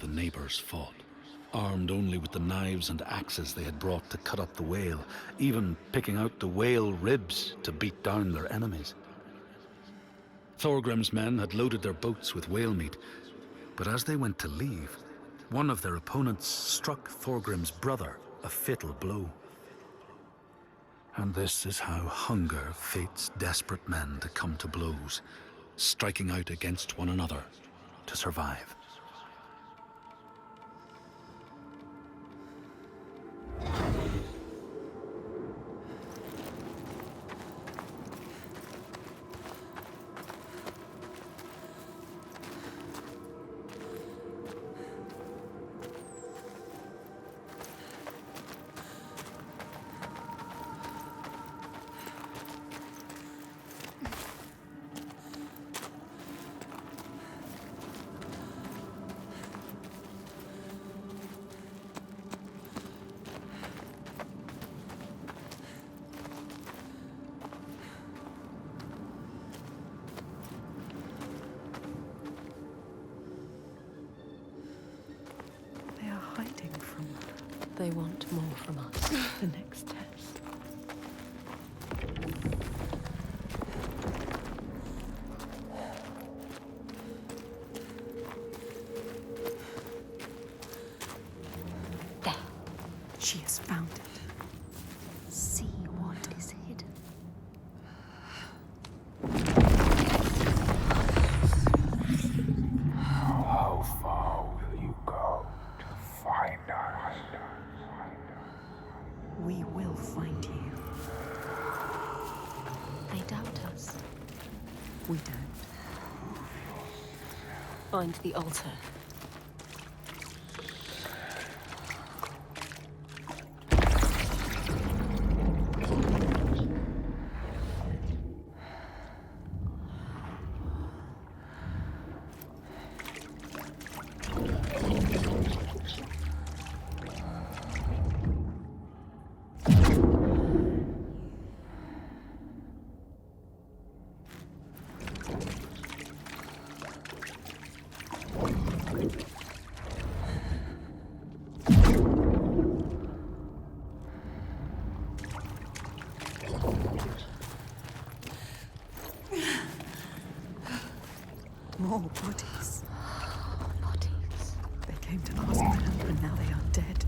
the neighbors fought, armed only with the knives and axes they had brought to cut up the whale, even picking out the whale ribs to beat down their enemies. Thorgrim's men had loaded their boats with whale meat, but as they went to leave, one of their opponents struck Thorgrim's brother a fatal blow. And this is how hunger fates desperate men to come to blows, striking out against one another to survive. They want more from us. The next test. There. She has found it. See what is hidden. How far will you go to find us? We will find you. They doubt us. We don't. Find the altar. More bodies. Bodies. They came to ask for help and now they are dead.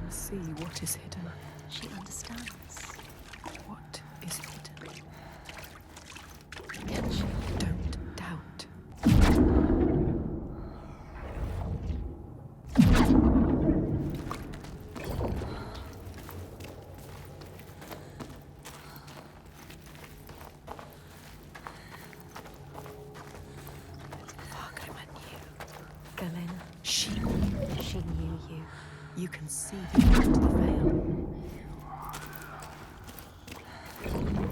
See what is hidden. She understands. What is hidden? Can she? Don't doubt. Thorgrim knew. Galena. She knew you. You can see beyond the veil.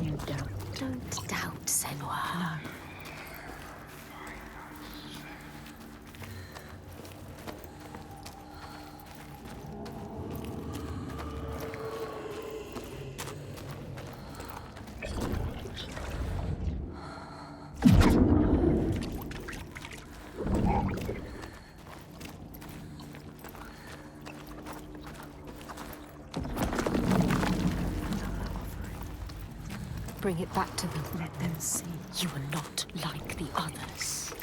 You doubt. Don't doubt, Senua. No. Bring it back to them. Let them see. You are not like the others.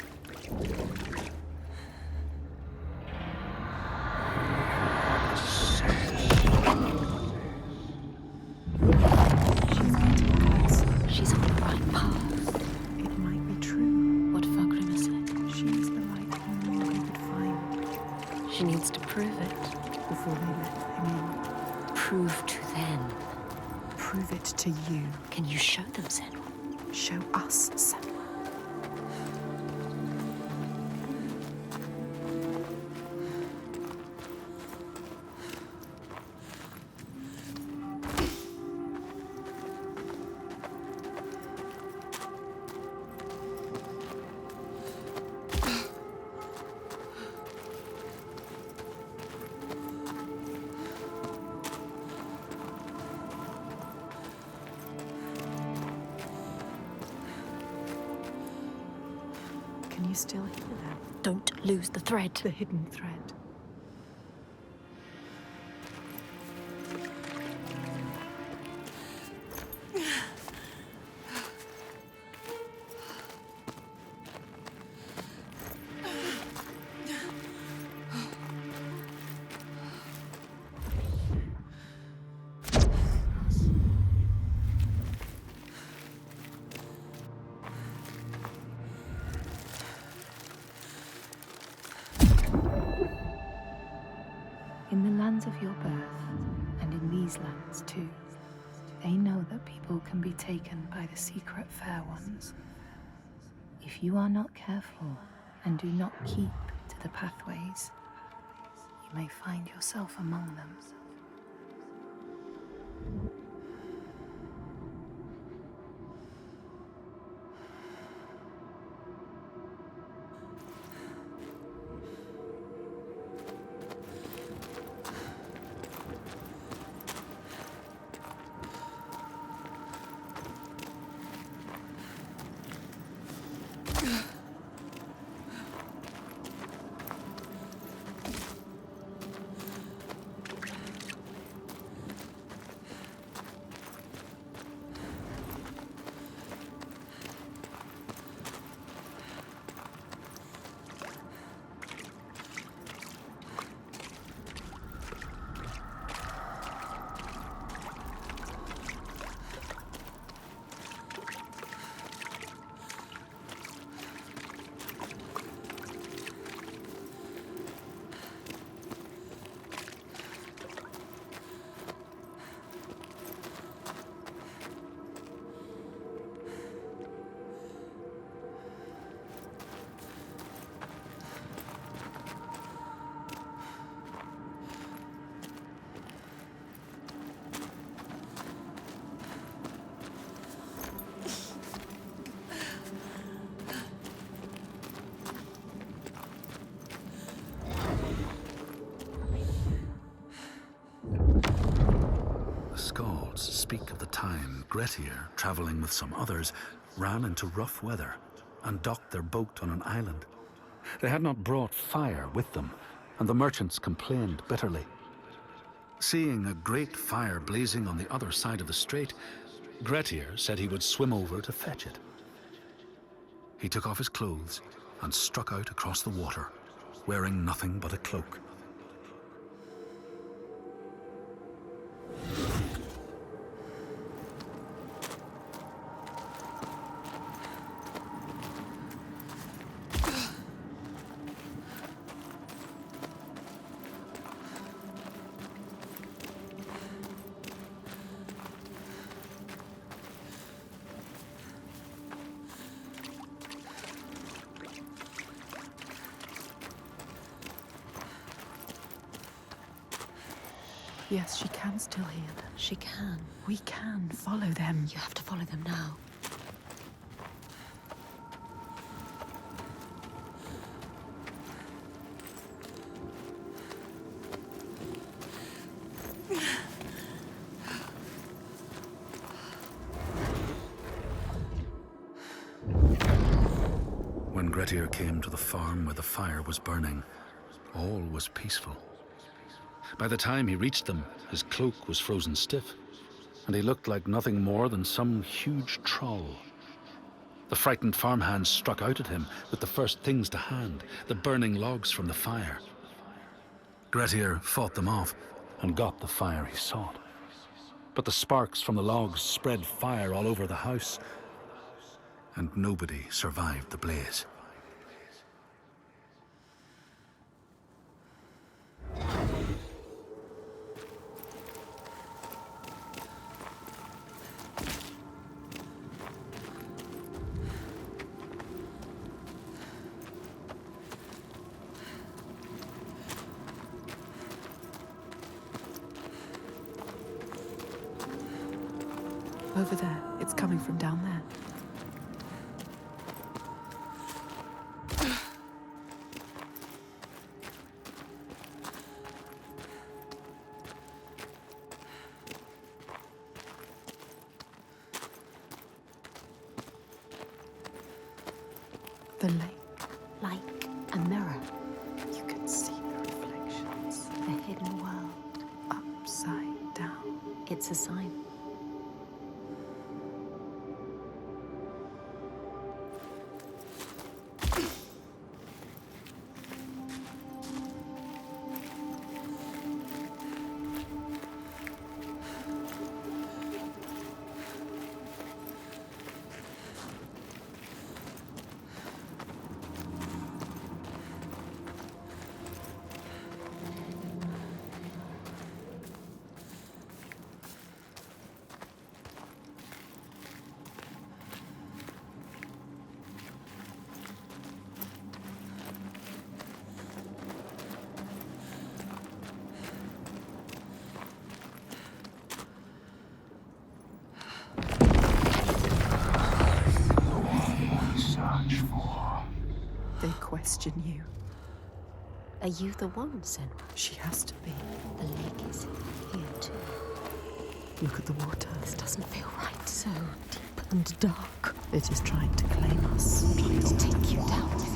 She's on the right path. It might be true. What Thorgrim said. She is the light we knew we could find. She needs to prove it. Before they let them in. Prove to them. Prove it to you. Can you show them, Senua? Show us, Senua. Can you still hear them? Don't lose the thread. The hidden thread. In the lands of your birth, and in these lands too, they know that people can be taken by the secret fair ones. If you are not careful and do not keep to the pathways, you may find yourself among them. Skalds speak of the time Grettir, traveling with some others, ran into rough weather and docked their boat on an island. They had not brought fire with them, and the merchants complained bitterly. Seeing a great fire blazing on the other side of the strait, Grettir said he would swim over to fetch it. He took off his clothes and struck out across the water, wearing nothing but a cloak. Yes, she can still hear them. She can. We can follow them. You have to follow them now. When Grettir came to the farm where the fire was burning, all was peaceful. By the time he reached them, his cloak was frozen stiff, and he looked like nothing more than some huge troll. The frightened farmhands struck out at him with the first things to hand, the burning logs from the fire. Grettir fought them off and got the fire he sought. But the sparks from the logs spread fire all over the house, and nobody survived the blaze. Over there. It's coming from down there. The lake. Like a mirror. You can see the reflections. The hidden world. Upside down. It's a sign. They question you. Are you the one, Senua? She has to be. The lake is here too. Look at the water. This doesn't feel right. So deep and dark. It is trying to claim us. Trying to take you down with it.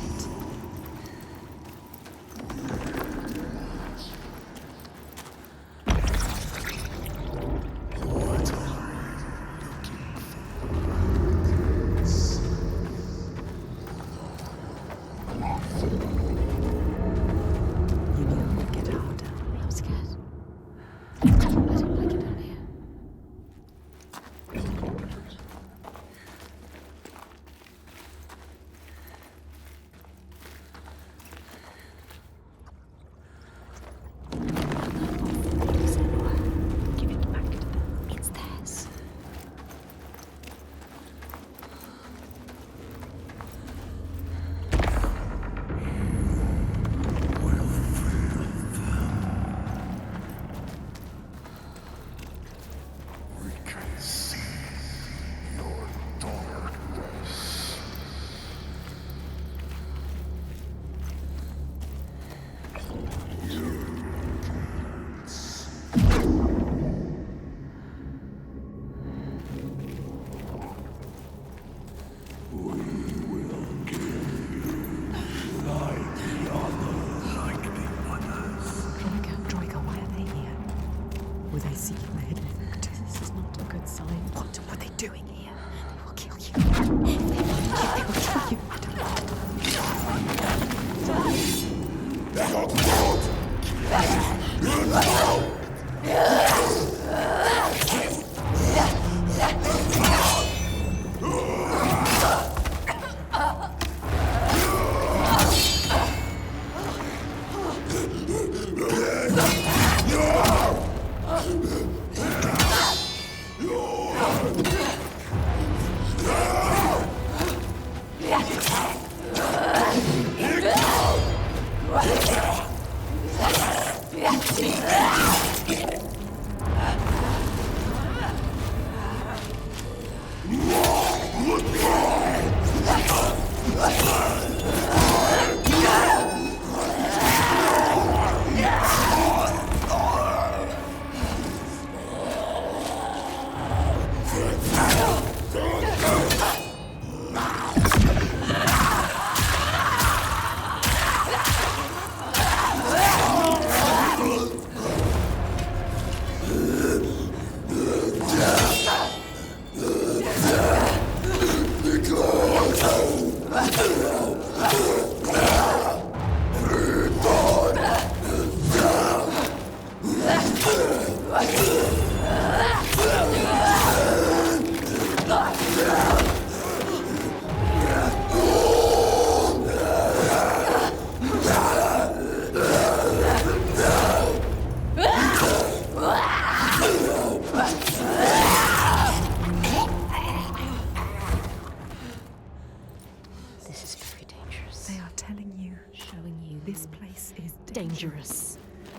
This place is dangerous.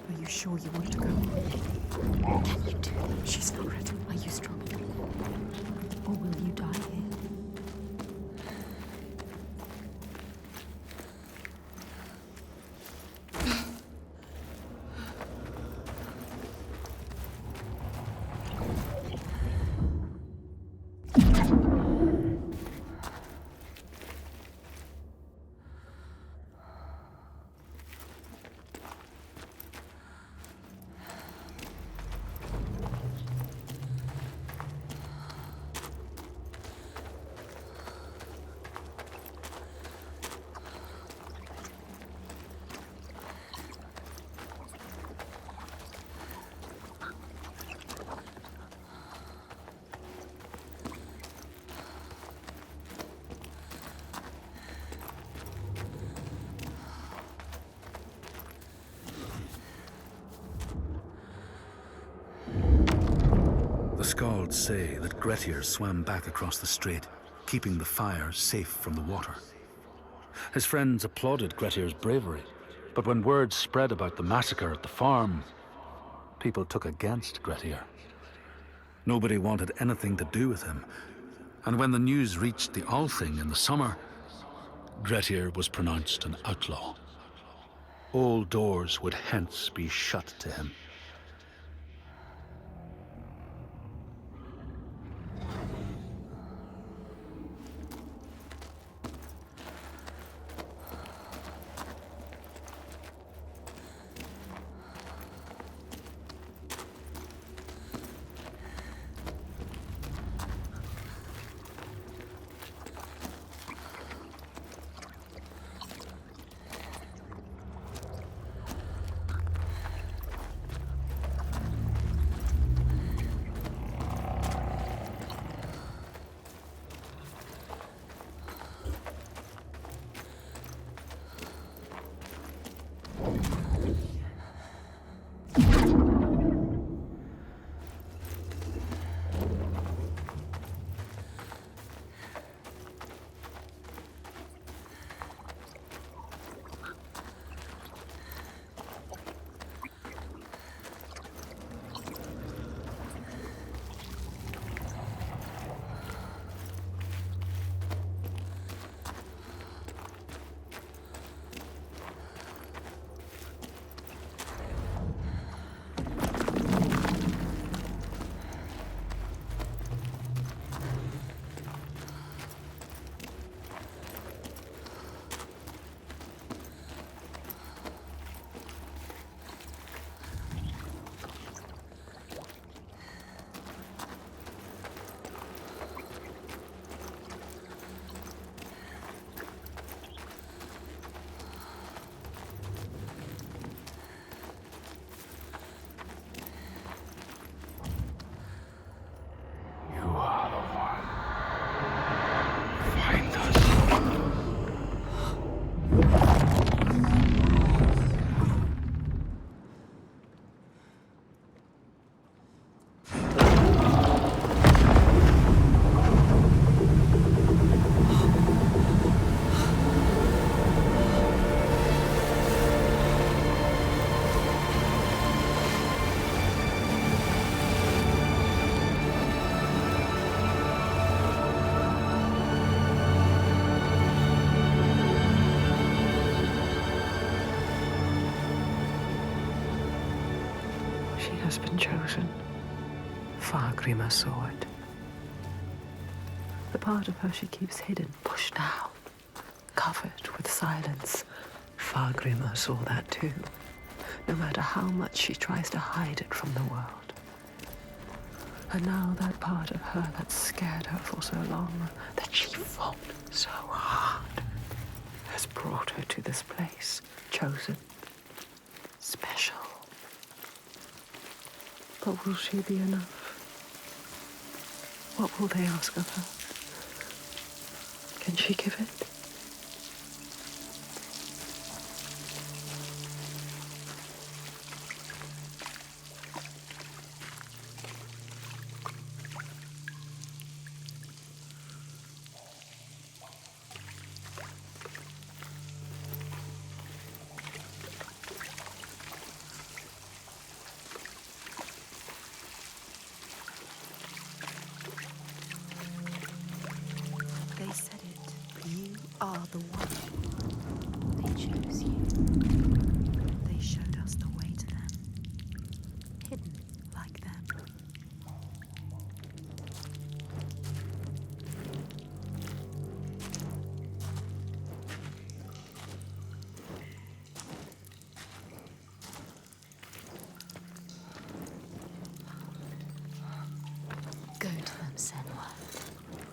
Are you sure you want to go? Can you do it? She's not ready. Are you strong enough? The Skalds say that Grettir swam back across the strait, keeping the fire safe from the water. His friends applauded Grettir's bravery, but when word spread about the massacre at the farm, people took against Grettir. Nobody wanted anything to do with him, and when the news reached the Althing in the summer, Grettir was pronounced an outlaw. All doors would hence be shut to him. Has been chosen. Fargrimr saw it. The part of her she keeps hidden, pushed down, covered with silence. Fargrimr saw that too, no matter how much she tries to hide it from the world. And now that part of her that scared her for so long, that she fought so hard, has brought her to this place, chosen, special. But will she be enough? What will they ask of her? Can she give it? The one. They chose you. They showed us the way to them. Hidden like them. Go to them, Senua.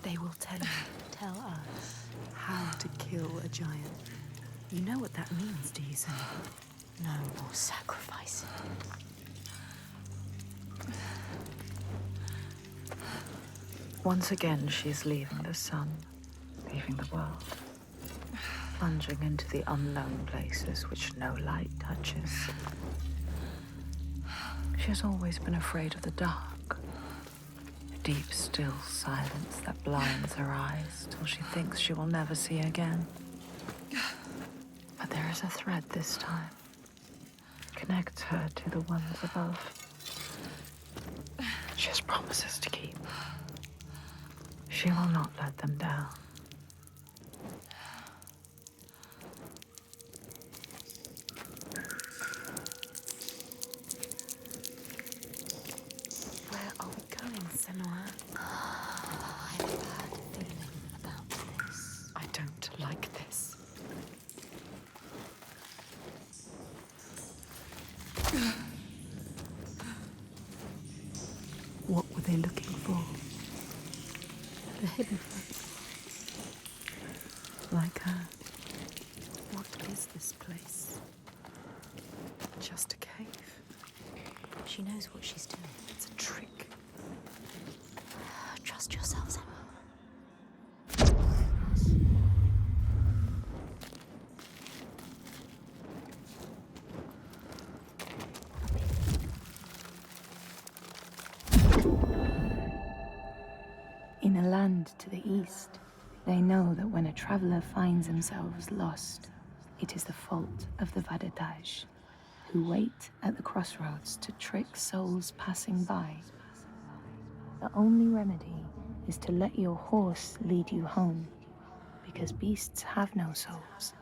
They will tell you. Tell us. How to kill a giant. You know what that means, do you, Senua? No more sacrificing. Once again, she is leaving the sun, leaving the world, plunging into the unknown places which no light touches. She has always been afraid of the dark, deep, still silence that blinds her eyes till she thinks she will never see again. But there is a thread this time. Connects her to the ones above. She has promises to keep. She will not let them down. Where are we going, Senua? I have a bad feeling about this. I don't like this. What were they looking for? The hidden folk. Like her. What is this place? Just a cave. She knows what she's doing. It's a trick. Trust yourself, Senua. In a land to the east, they know that when a traveler finds themselves lost, it is the fault of the Vadataj, who wait at the crossroads to trick souls passing by. The only remedy is to let your horse lead you home, because beasts have no souls.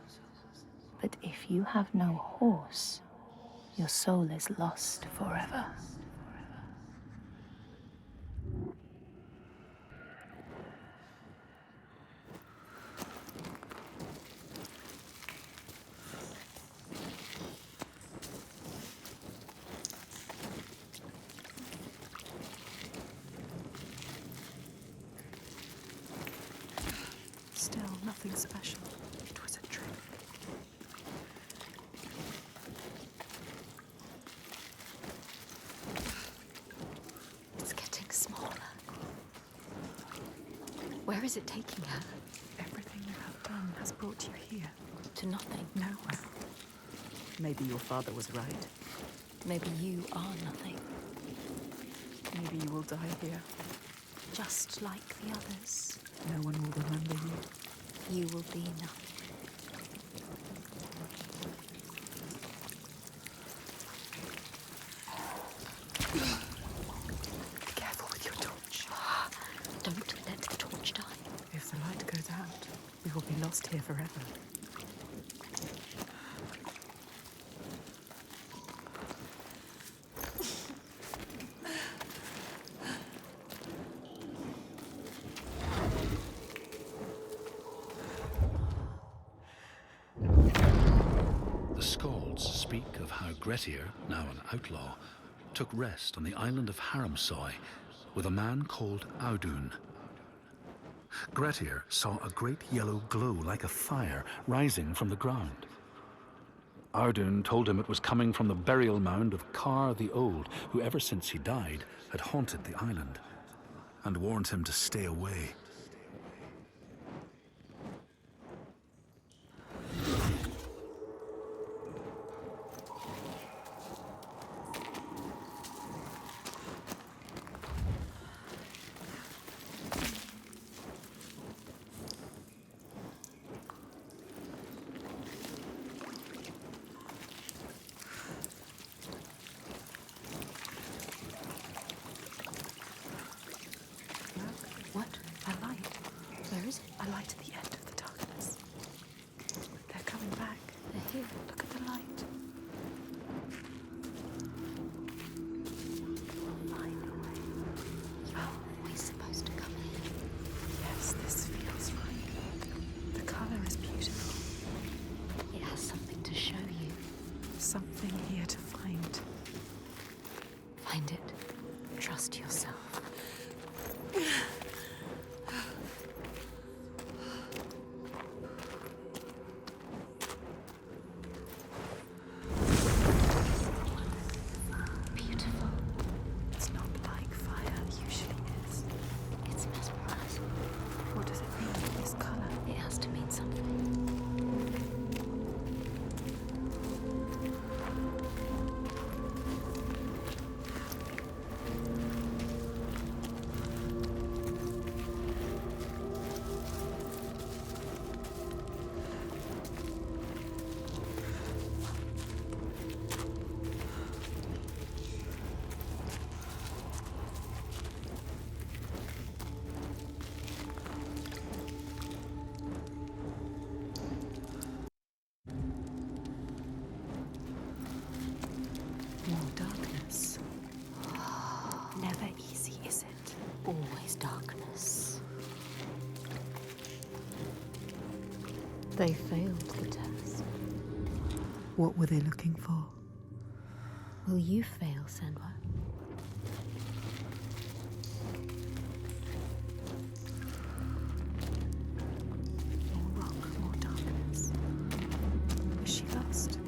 But if you have no horse, your soul is lost forever. Still, nothing special. It was a trick. It's getting smaller. Where is it taking her? Everything you have done has brought you here. To nothing. Nowhere. Maybe your father was right. Maybe you are nothing. Maybe you will die here. Just like the others. No one will remember you. You will be nothing. Be careful with your torch. Don't let the torch die. If the light goes out, we will be lost here forever. Speak of how Grettir, now an outlaw, took rest on the island of Haramsoy with a man called Audun. Grettir saw a great yellow glow like a fire rising from the ground. Audun told him it was coming from the burial mound of Kar the Old, who ever since he died had haunted the island, and warned him to stay away. What? A light. Where is it? A light at the end of the darkness. They're coming back. They're here. Look at the light. We'll find a way. You're always supposed to come here. Yes, this feels right. The color is beautiful. It has something to show you. Something here to find. Find it. Trust yourself. Beautiful. It's not like fire usually is. It's mesmerizing. What does it mean, this color? It has to mean something. is it? Always darkness. They failed the test. What were they looking for? Will you fail, Senua? More rock, more darkness. Is she lost?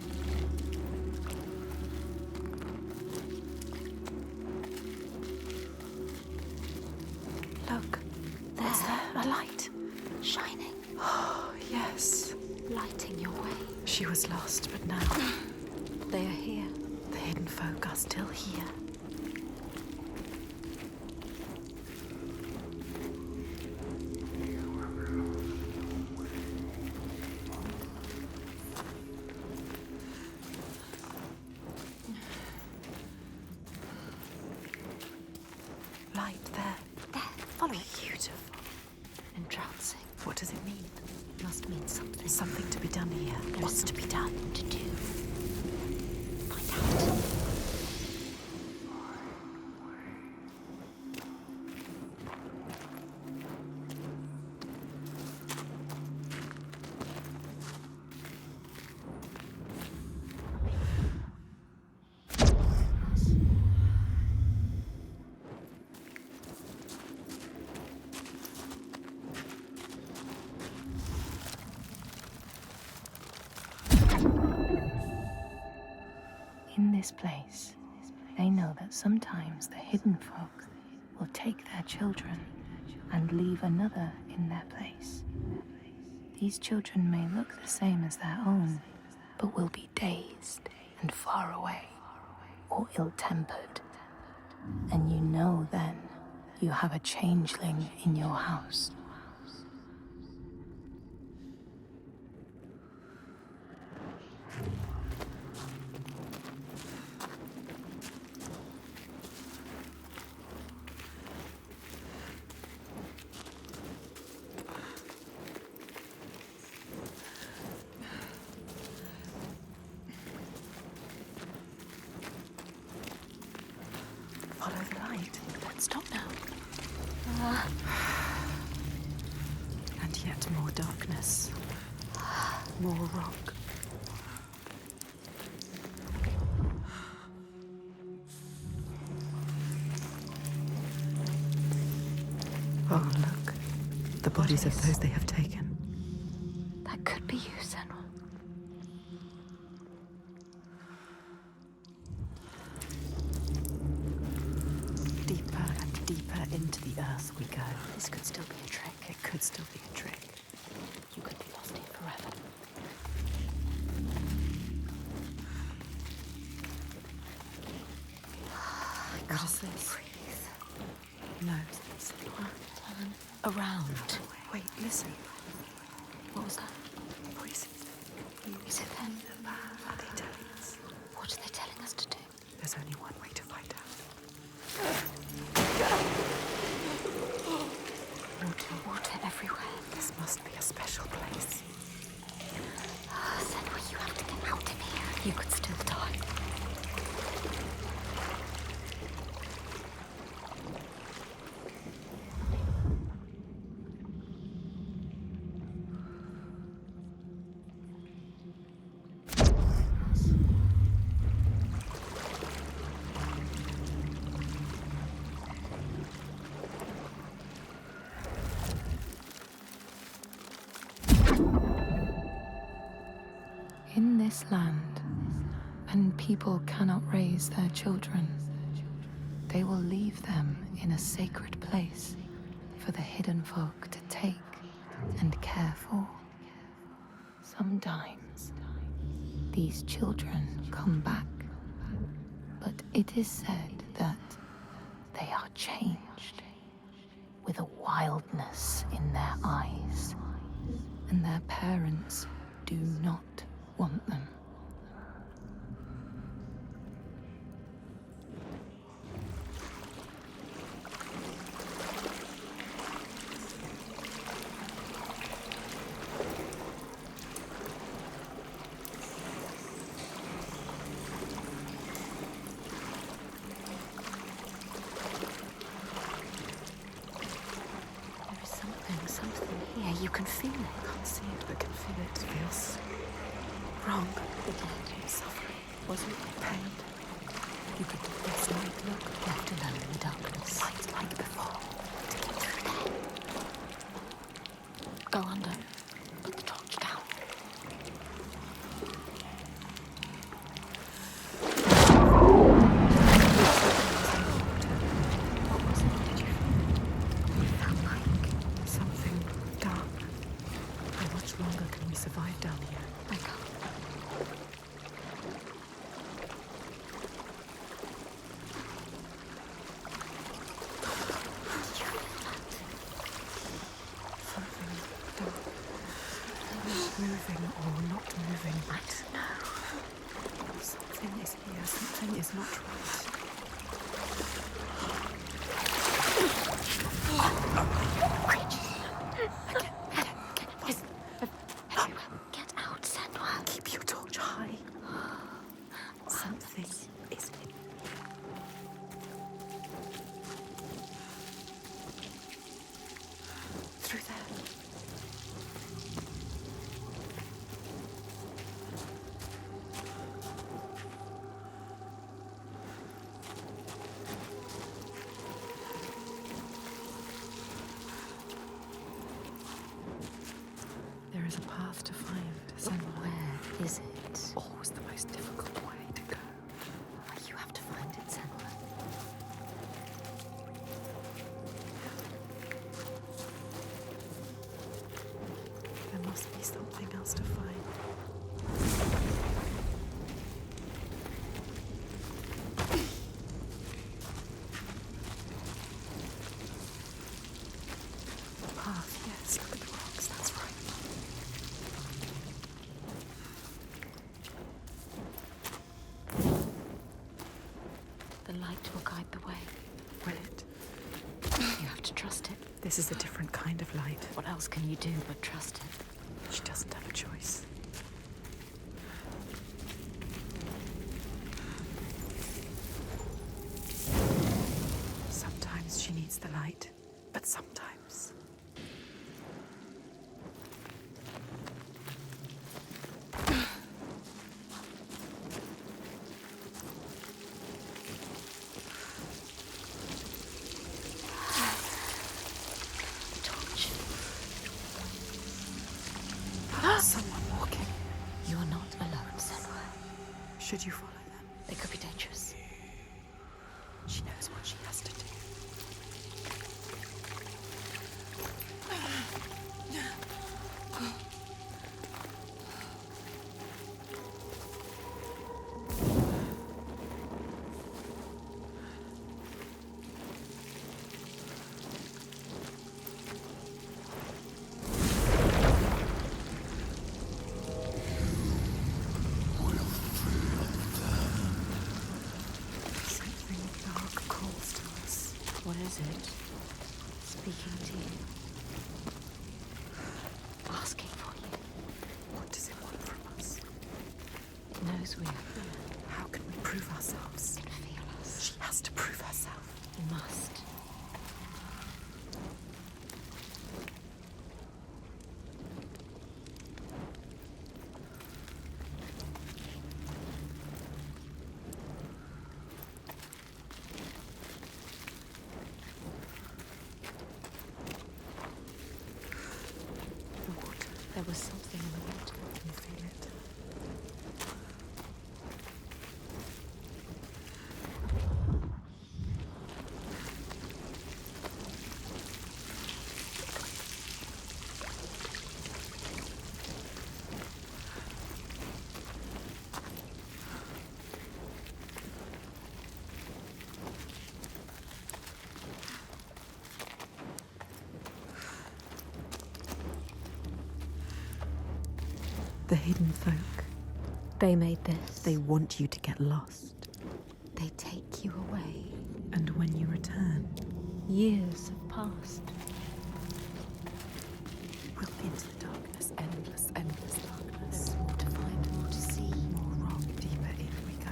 Look, There's a light. shining, Oh, yes. lighting your way. She was lost, but now They are here. the hidden folk are still here. Light there. There, follow it. Beautiful. Entrancing. What does it mean? Must mean something. Something to be done here. What's to be done? To do. Find out. In this place, they know that sometimes the hidden folk will take their children and leave another in their place. These children may look the same as their own, but will be dazed and far away, or ill-tempered. And you know then you have a changeling in your house. Follow the light. Don't stop now. And yet more darkness. More rock. Oh, look. The bodies of those they have taken. That could be you, Senua. Deeper and deeper into the earth we go. This could still be a trick. It could still be a trick. You could be lost here forever. What is this? Breathe. No. Turn around. Wait, listen. What was that? Voices. Is it them? Are they telling us? What are they telling us to do? There's only one way to find out. Water everywhere. This must be a special place. Senua, you have to get out of here. You could still die. In this land, when people cannot raise their children, they will leave them in a sacred place for the hidden folk to take and care for. Sometimes, these children come back, but it is said that they are changed, with a wildness in their eyes, and their parents do not want them. You can feel it. I can't see it, but can feel it. It feels wrong. Neglect, suffering. Was it pain? You could this night look left alone in the darkness. Light like before. To get through there. Go under. Put the torch down. What was it? Did you feel? It felt like something dark. How much longer can we survive down here? I can't. Something dark. Moving or not moving. I don't know. Something is here. Something is not right. Get out, Senua. Keep your torch high. Something is here. Through there. There is a path to find, Senua. Where is it? Always the most difficult way to go. You have to find it, Senua. There must be something else to find. Path, yes, look at the rocks, that's right. The light will guide the way. Will it? You have to trust it. This is a different kind of light. What else can you do but trust it? She doesn't have a choice. Sometimes she needs the light, but sometimes. Torch. Someone walking. You are not alone, Senua. Should you follow them? They could be dangerous. She knows what she has to do. Something dark calls to us. What is it? Speaking to you. Asking for you. What does it want from us? It knows we are here. How can we prove ourselves? It can feel us. She has to prove herself. You must. The water. There was something in the water. Can you feel it? The hidden folk. They made this. They want you to get lost. They take you away. And when you return, Years have passed. we'll into the darkness. Endless, endless darkness. There's more to find, more to see. More rock, deeper in we go.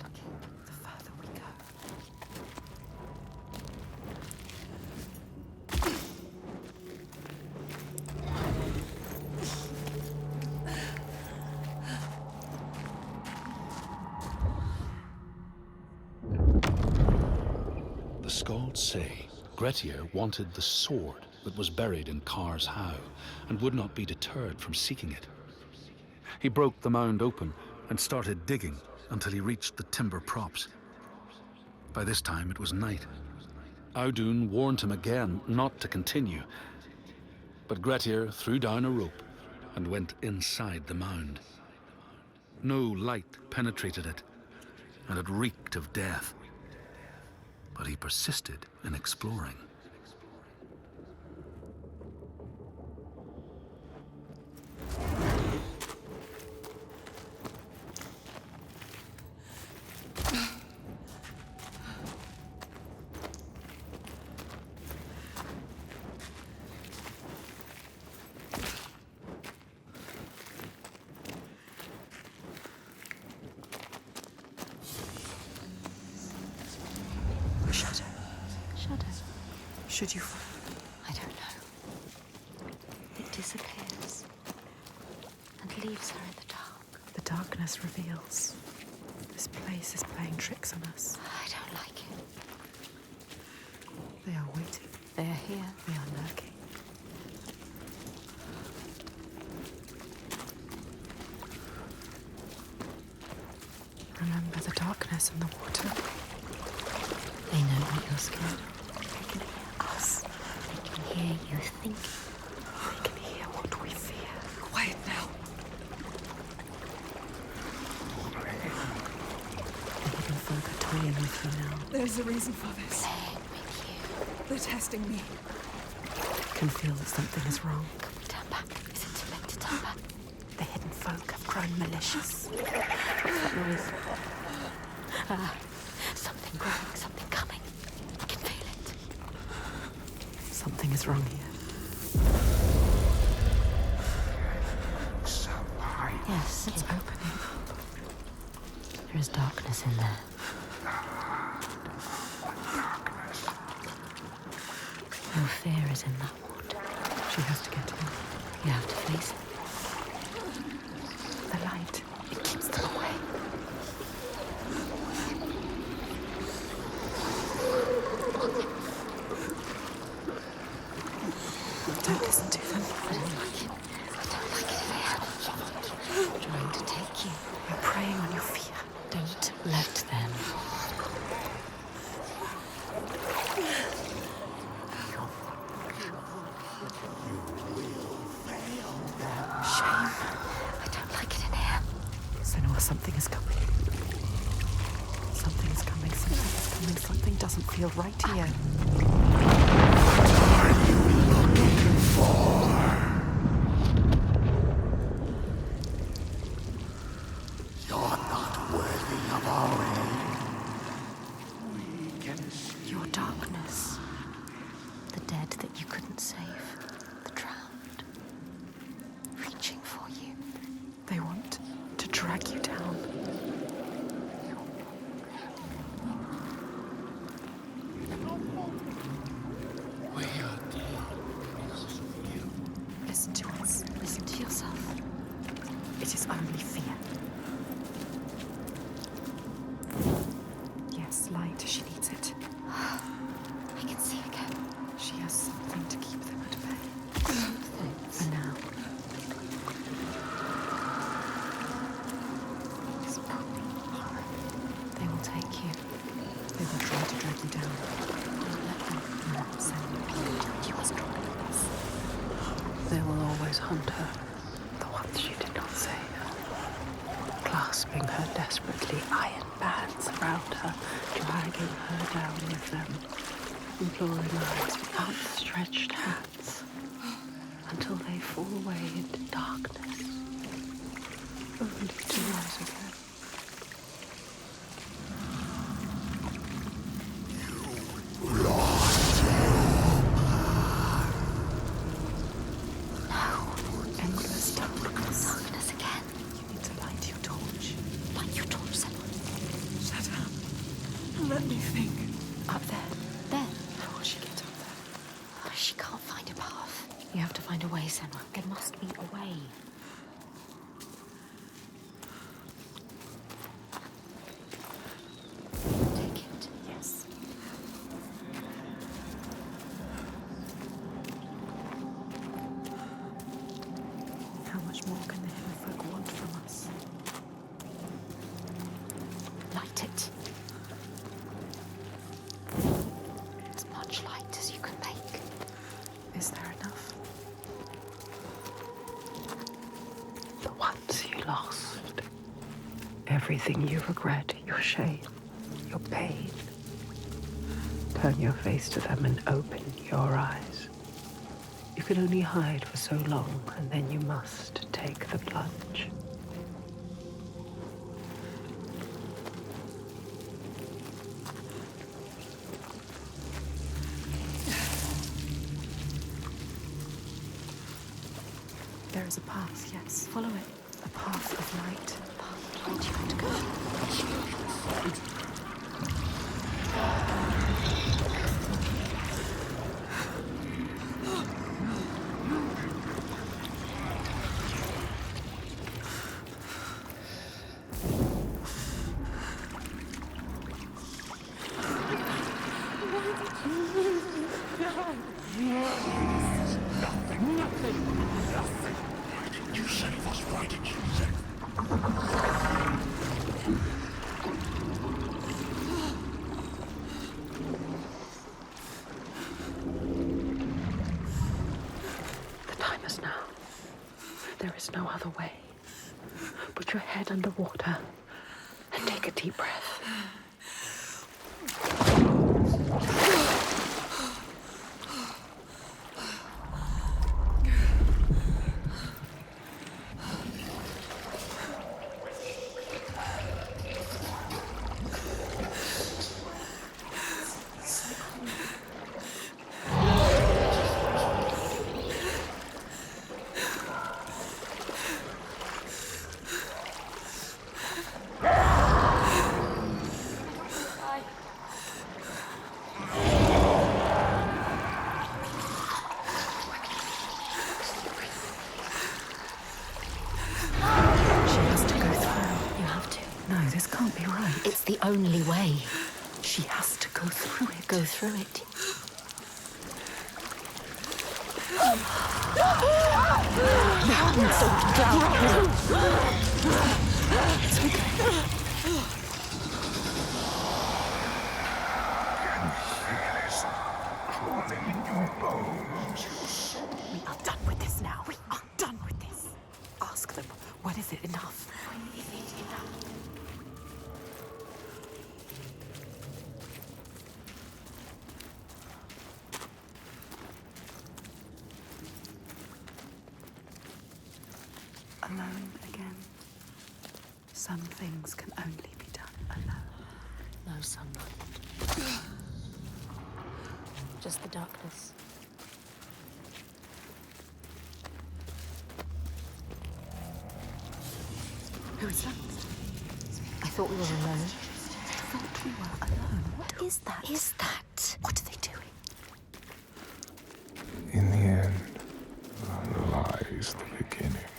Looking, the further we go. Scalds say Grettir wanted the sword that was buried in Kar's How and would not be deterred from seeking it. He broke the mound open and started digging until he reached the timber props. By this time it was night. Audun warned him again not to continue, but Grettir threw down a rope and went inside the mound. No light penetrated it, and it reeked of death. But he persisted in exploring. Should you? I don't know. It disappears and leaves her in the dark. The darkness reveals. This place is playing tricks on us. I don't like it. They are waiting. They are here. They are lurking. Remember the darkness and the water. They know what you're scared of. Us. They can hear you think. They can hear what we fear. Quiet now. The hidden folk are toying with you now. There's a reason for this. Playing with you. They're testing me. I can feel that something is wrong. Can we turn back? Is it too late to turn back? The hidden folk have grown malicious. That noise. Something growing, something coming. I can feel it. Something is wrong here. Yes, It's opening. there is darkness in there. No fear is in that water. She has to get in. You have to face it. The light. It keeps them away. Don't listen to them. I don't like it. I don't like it here. I'm trying to take you. You're preying on your fear. Don't let them. Shame. I don't like it in here. Senua, something is coming. Something is coming. Something is coming. Something doesn't feel right here. You're not worthy of our aid. Your darkness. The dead that you couldn't save. The drowned. Reaching for you. They want to drag you down. We are dead because of you. Listen to us. Listen to yourself. It is only fear. Yes, light. She needs it. I can see again. She has something to keep them at bay. For now. They will take you. They will try to drag you down. Don't let them. No, Senua. You must drop this. They will always hunt her. The ones she did not save. Clasping her desperately, iron bands around her, dragging her down with them. Imploring eyes with outstretched hands. Until they fall away into darkness. Only to rise again. Endless darkness. Darkness again. You need to light your torch. Light your torch, Senua. Shut up. Let me think. Up there. There. How will she get up there? She can't find a path. You have to find a way, Senua. There must be a way. Take it. Yes. Light it. As much light as you can make. Is there enough? The ones you lost. Everything you regret, your shame, your pain. Turn your face to them and open your eyes. You can only hide for so long, and then you must take the plunge. There is a path, yes. Follow it. A path of light. A path towards you to go. There is no other way. Put your head underwater and take a deep breath. It's the only way. She has to go through it. Go through it. We are done with this now. We are done with this. Ask them, when is it enough? When is it enough? Alone again. Some things can only be done alone. No sunlight. Just the darkness. Who is that? I thought we were alone. I thought we were alone. What is that? Is that? What are they doing? In the end, lies the beginning.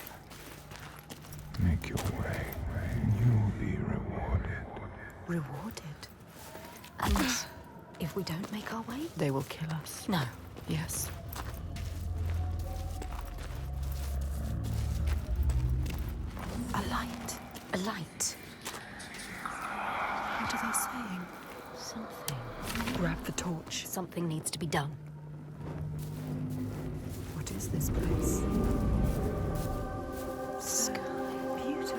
Make your way, and you'll be rewarded. Rewarded? And if we don't make our way? They will kill us. No. Yes. A light. A light. What are they saying? Something. Grab the torch. Something needs to be done. What is this place? Sky. Beautiful.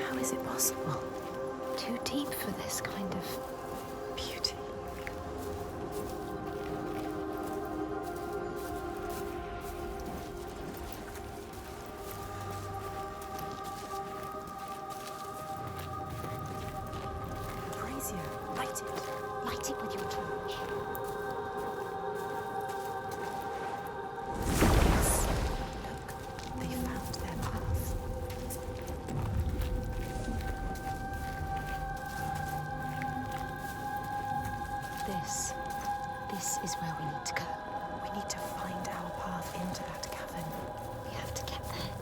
How is it possible? Too deep for this kind of beauty. Brazier, light it. Light it with your torch. Yes. Look, they found their path. This is where we need to go. We need to find our path into that cavern. We have to get there.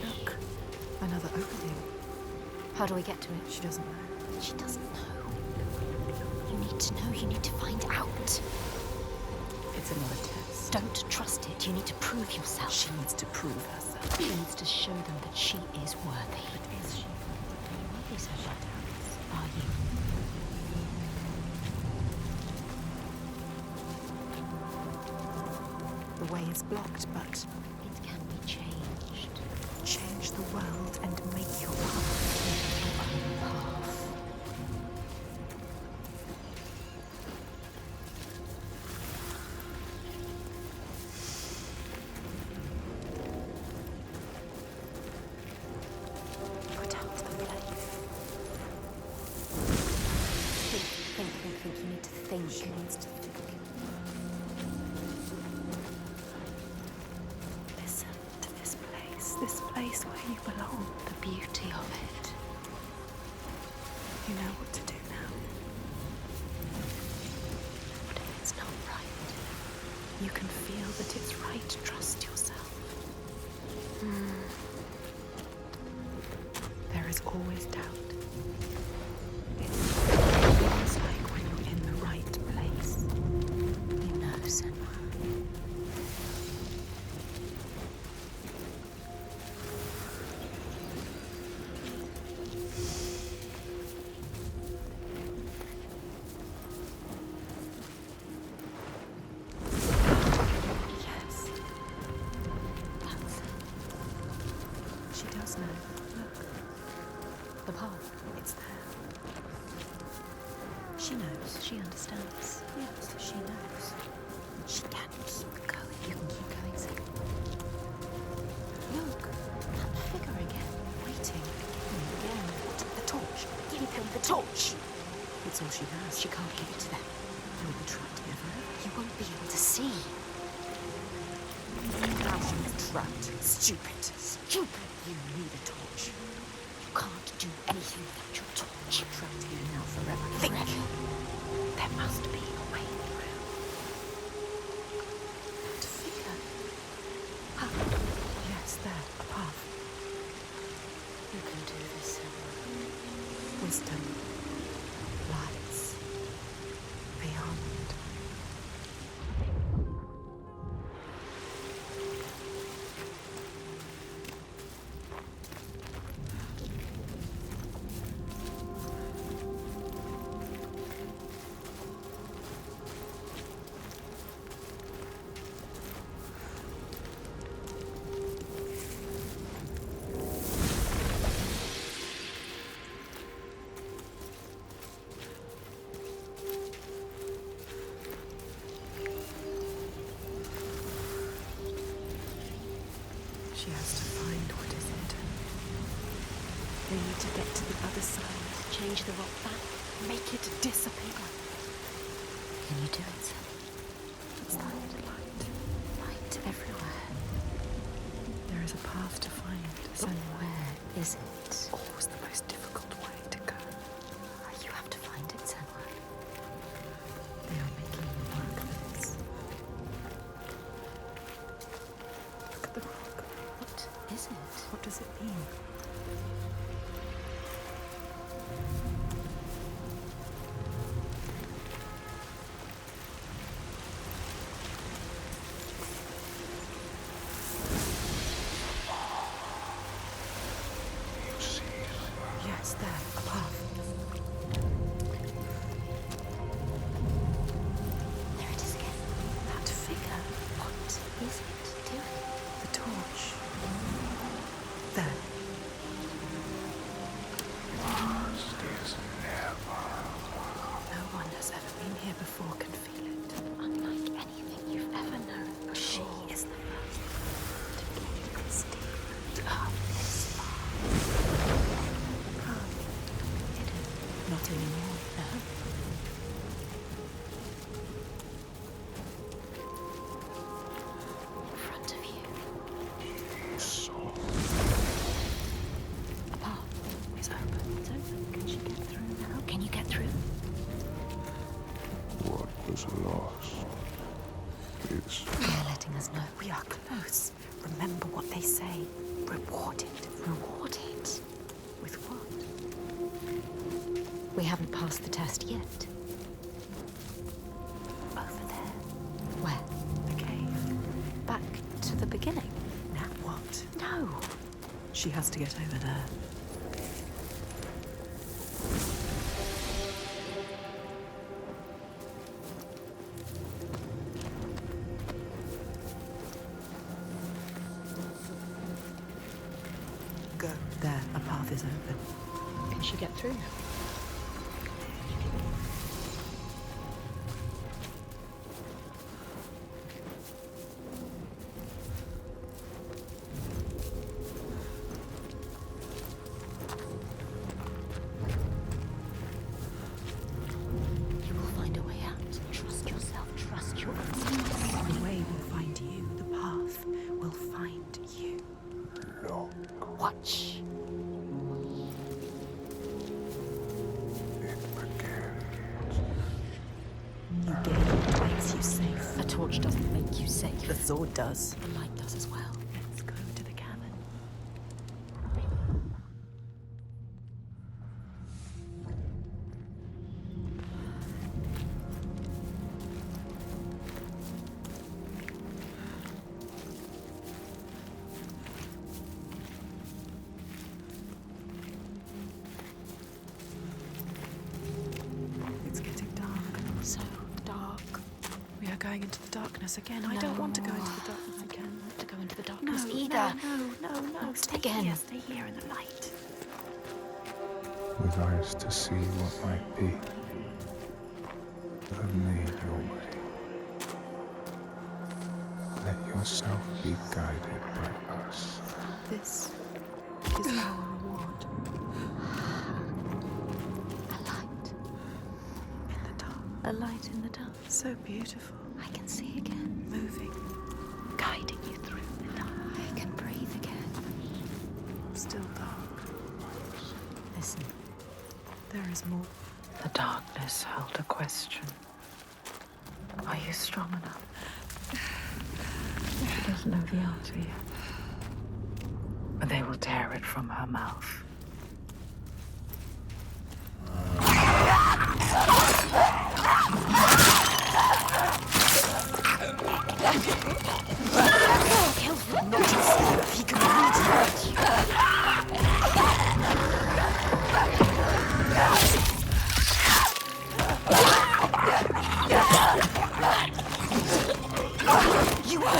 Look, another opening. How do we get to it? She doesn't know. She doesn't know. You need to know. You need to find out. It's another test. Don't trust it. You need to prove yourself. She needs to prove herself. She needs to show them that she is worthy. But is she? Do you want these shadows? Are you? The way is blocked, but it can be changed. Change the world and make your path. Make your own path. Put out the flame. Think. You need to think. She needs to think. Listen to this place where you belong. The beauty of it. You know what to do now. What if it's not right? You can feel that it's right. Trust yourself. There is always doubt. It's like when you're in the right place. You know, Senua. Yes. That's it. She does know. Look, The path. it's there. She knows. She understands. Yes, she knows. She can keep going. You can keep going, Senua. Look, That figure again. waiting. Again. The torch. Give them the torch. It's all she has. She can't give it to them. You'll be trapped here forever. You won't be able to see. Now she's trapped. Stupid. Stupid. You need a torch. You can't do anything without your torch. Trapped here now forever. Think. There must be a way through. That figure. Ah, yes, there, a path. You can do this, Senua. Wisdom lies beyond. She has to find what is hidden. They need to get to the other side. Change the rock back. Make it disappear. Can you do it, Senua? It's light, light. Light everywhere. There is a path to find. But where is it? Always the most difficult way to go. You have to find it, Senua. They are making you work this. Look at the rock. What is it? What does it mean? Yes, there, a path. There it is again. That figure. What is it doing? The torch. There. No one has ever been here before can feel it. Unlike anything you've ever known before. She is the first to get this deep up this far. Hidden. Not anymore, no. In front of you. A path. It's open. It's open. Can she get through now? Can you get through? What was lost is They're letting us know. We are close. Remember what they say. Rewarded. Rewarded. With what? We haven't passed the test yet. Over there. Where? The cave. She has to get over there. Go. There, a path is open. Can she get through? The sword does. The light does as well. Let's go to the cavern. It's getting dark. So dark. We are going into the darkness again. I don't want to go into the darkness again. I don't want to go into the darkness No, either. No. Stay Again. here. Stay here in the light. With eyes to see what might be, you have made your way. Let yourself be guided by us. This is our reward. A light. In the dark. A light in the dark. So beautiful. I can see again. Moving. Guiding you through the dark. I can breathe again. Still dark. Listen. There is more. The darkness held a question. Are you strong enough? She doesn't know the answer yet. But they will tear it from her mouth. He can read you are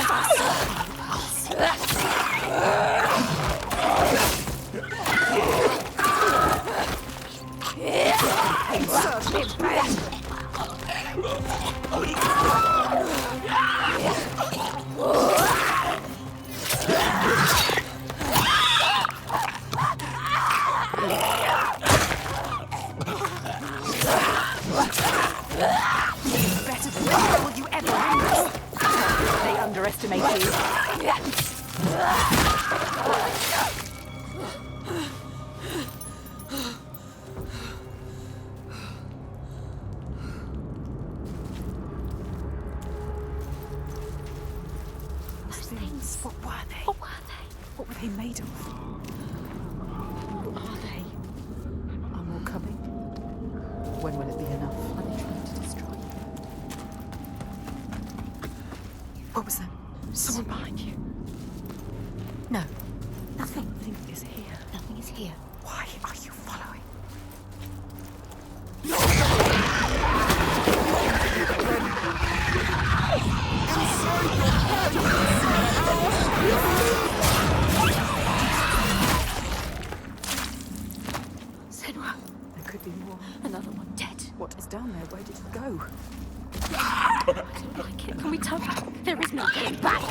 better than that. Will you ever win? They underestimate you. Those things, what were they? What were they? What were they made of? Who are they? Are more coming? When will it be enough? Are they trying to destroy you? What was that? Someone behind you? No. Nothing. Nothing is here. Nothing is here. Why are you following? Senua. There could be more. Another one dead. What is down there? Where did it go? I don't like it. Can we turn back? There is no getting back.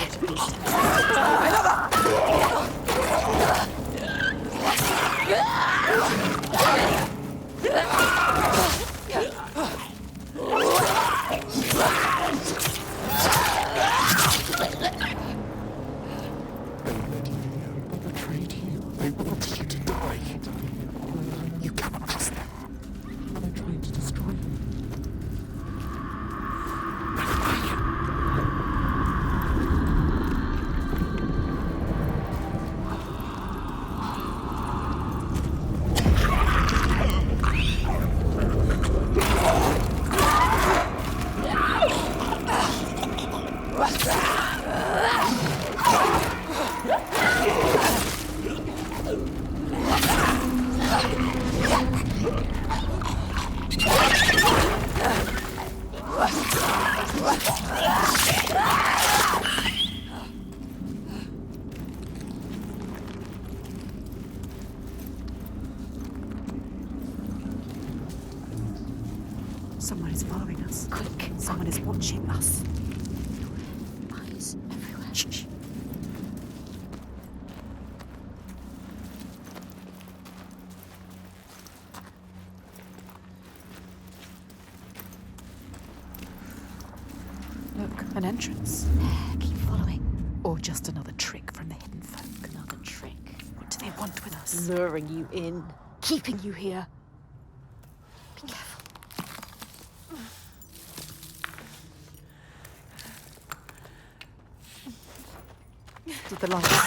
They betrayed you. They wanted you to die. You cannot trust them. They're trying to destroy you. Someone is following us. Quick. Someone is watching us. Eyes everywhere. Shh. Look, an entrance. There, keep following. Or just another trick from the hidden folk. Another trick. What do they want with us? Luring you in. Keeping you here. Be careful. Did the lights?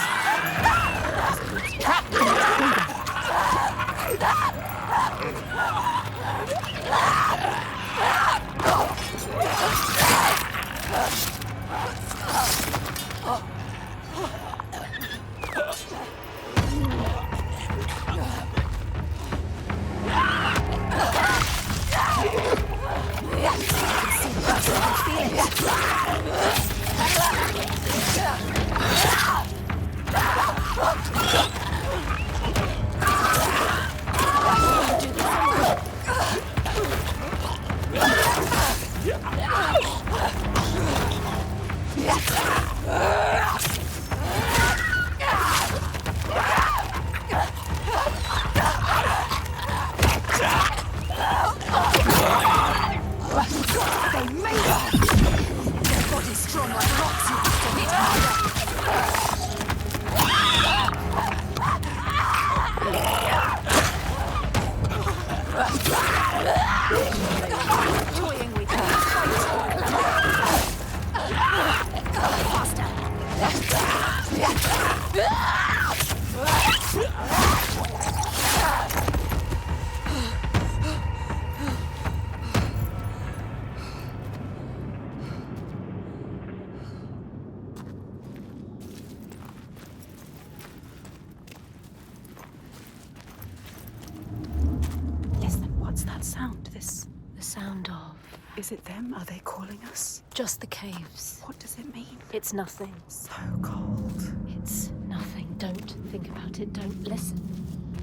Yes, then what's that sound? The sound of... Is it them? Are they calling us? just the caves. What does it mean? It's nothing. So cold. It's nothing. Don't think about it. Don't listen.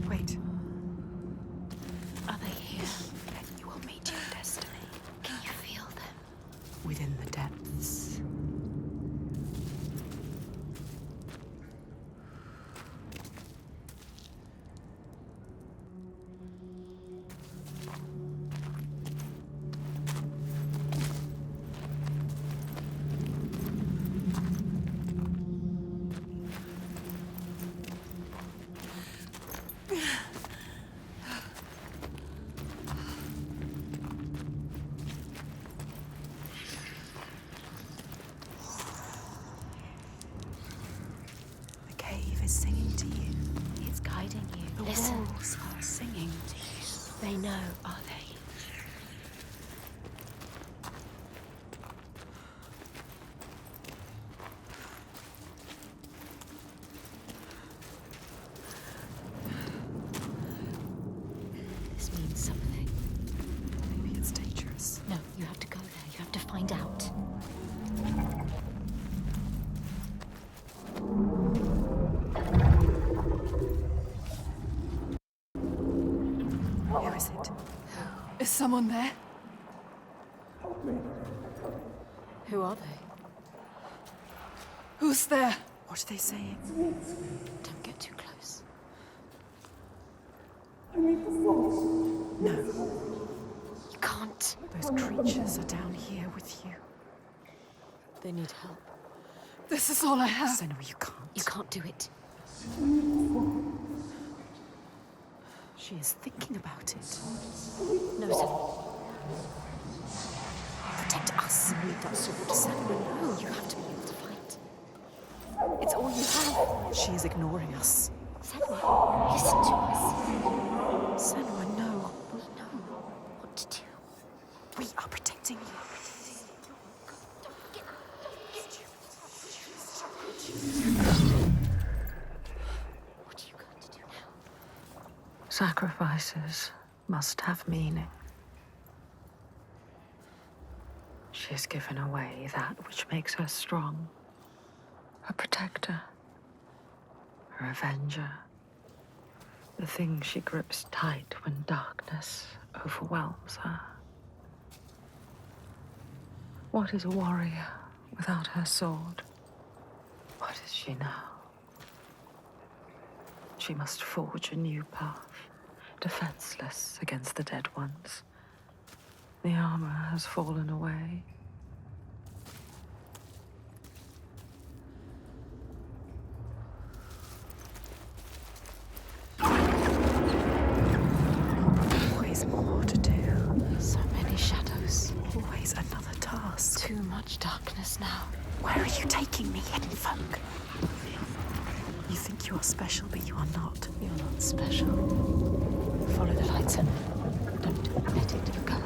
Wait. Are they here? Then you will meet your destiny. Can you feel them? Within the depths. The cave is singing to you. It's guiding you. The Listen. walls are singing to you. They know, are they? This means something. Maybe it's dangerous. No, you have to go there. You have to find out. Who is it? Is someone there? Who are they? Who's there? What are they saying? Don't get too close. No. You can't. Those creatures are down here with you. They need help. This is all I have. Senua, you can't. You can't do it. She is thinking about it. No, Senua. Protect us. Read that sword. Senua, no. You have to be able to fight. It's all you have. She is ignoring us. Senua, listen to us. Senua, no. We know what to do. We are protecting you. What are you going to do now? Sacrifices must have meaning. She has given away that which makes her strong. Her protector. Her avenger. The thing she grips tight when darkness overwhelms her. What is a warrior without her sword? What is she now? She must forge a new path, defenseless against the dead ones. The armor has fallen away. Always more to do. So many shadows. Always another task. Too much darkness now. Where are you taking me, hidden folk? You think you are special, but you are not. You're not special. Follow the lights and don't let it go.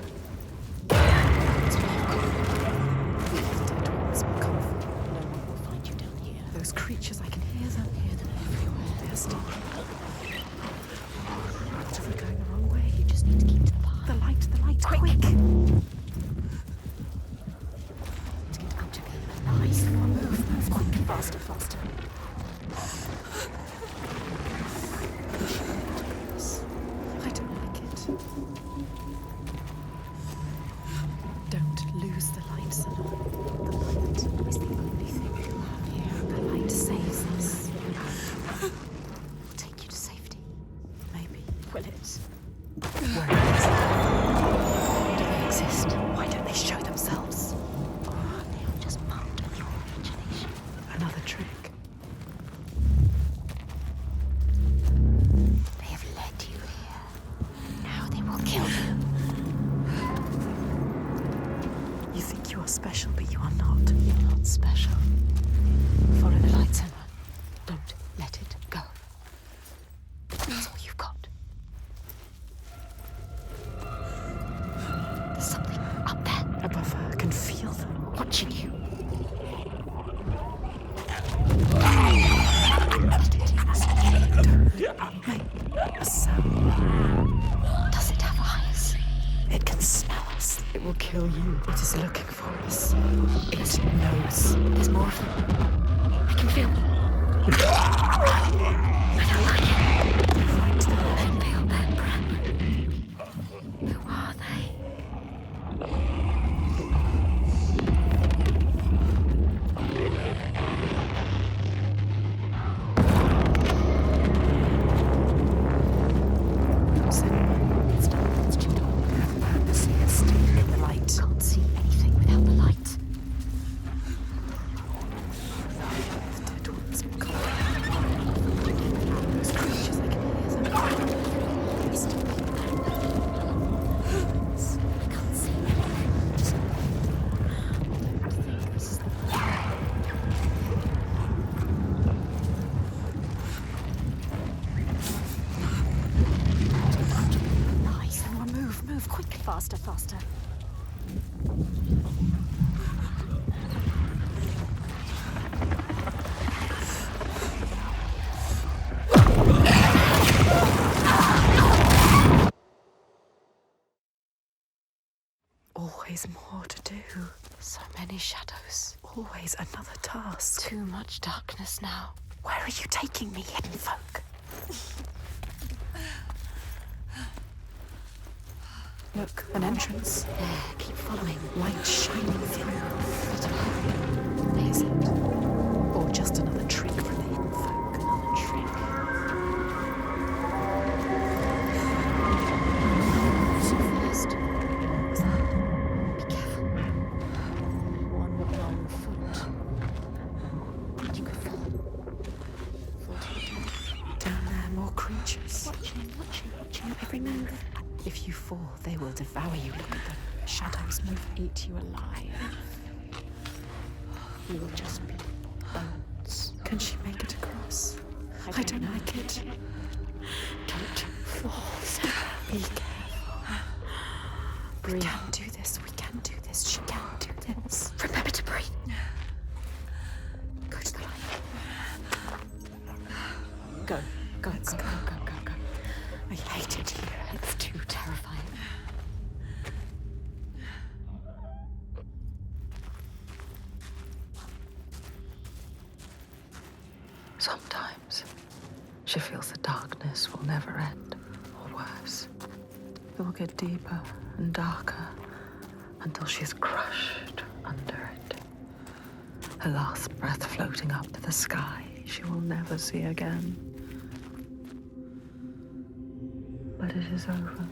It's dead ones will come. No one will find you down here. Those creatures, I can hear them. Hear them everywhere. They're still. What if we're going the wrong way? You just need to keep to the path. The light, quick! Let's get out of here. Nice. Move, quick, faster. I don't like it. Don't lose the light, Senua. The light is the only thing we have here. The light saves us. We'll take you to safety. Maybe. Will it? Where is it? Do they exist? Why don't they show themselves? Or are they all just marked on your imagination? Another trick. They have led you here. Now they will kill you. You think you are special, but you are not. You're not special. Follow the lights, Emma. Don't let it go. That's all you've got. There's something up there. Above her, I can feel them. Watching you. Don't make a sound. Does it have eyes? It can smell us. It will kill you. It is looking for us. It knows. There's more of them. I can feel them. I don't like it. I feel their breath. Who are they? It's dark. It's too dark. The seer still in the light. Can't see anything without the light. The dead ones will come. Those creatures, I can hear them. They're still there. I can't see anything. I don't think this is the Nice. Move, quick. Faster. Always more to do. So many shadows. Always another task. Too much darkness now. Where are you taking me, hidden folk? Look, an entrance. There, keep following. Light shining through. Is it? Or just another trick from the hidden folk. Another trick. So first. Be careful. One wrong foot. And you could fall. Fall to your death. Down there, more creatures. Watching your every move. If you fall, they will devour you. Look at them. Shadows move, eat you alive. You will just be bones. Can she make it across? I don't like it. Don't fall. Be careful. We can do this. She can do this. Remember to breathe. Go to the light. Go. I hate it here. It's too terrifying. She feels the darkness will never end, or worse. It will get deeper and darker until she's crushed under it. Her last breath floating up to the sky she will never see again. But it is over.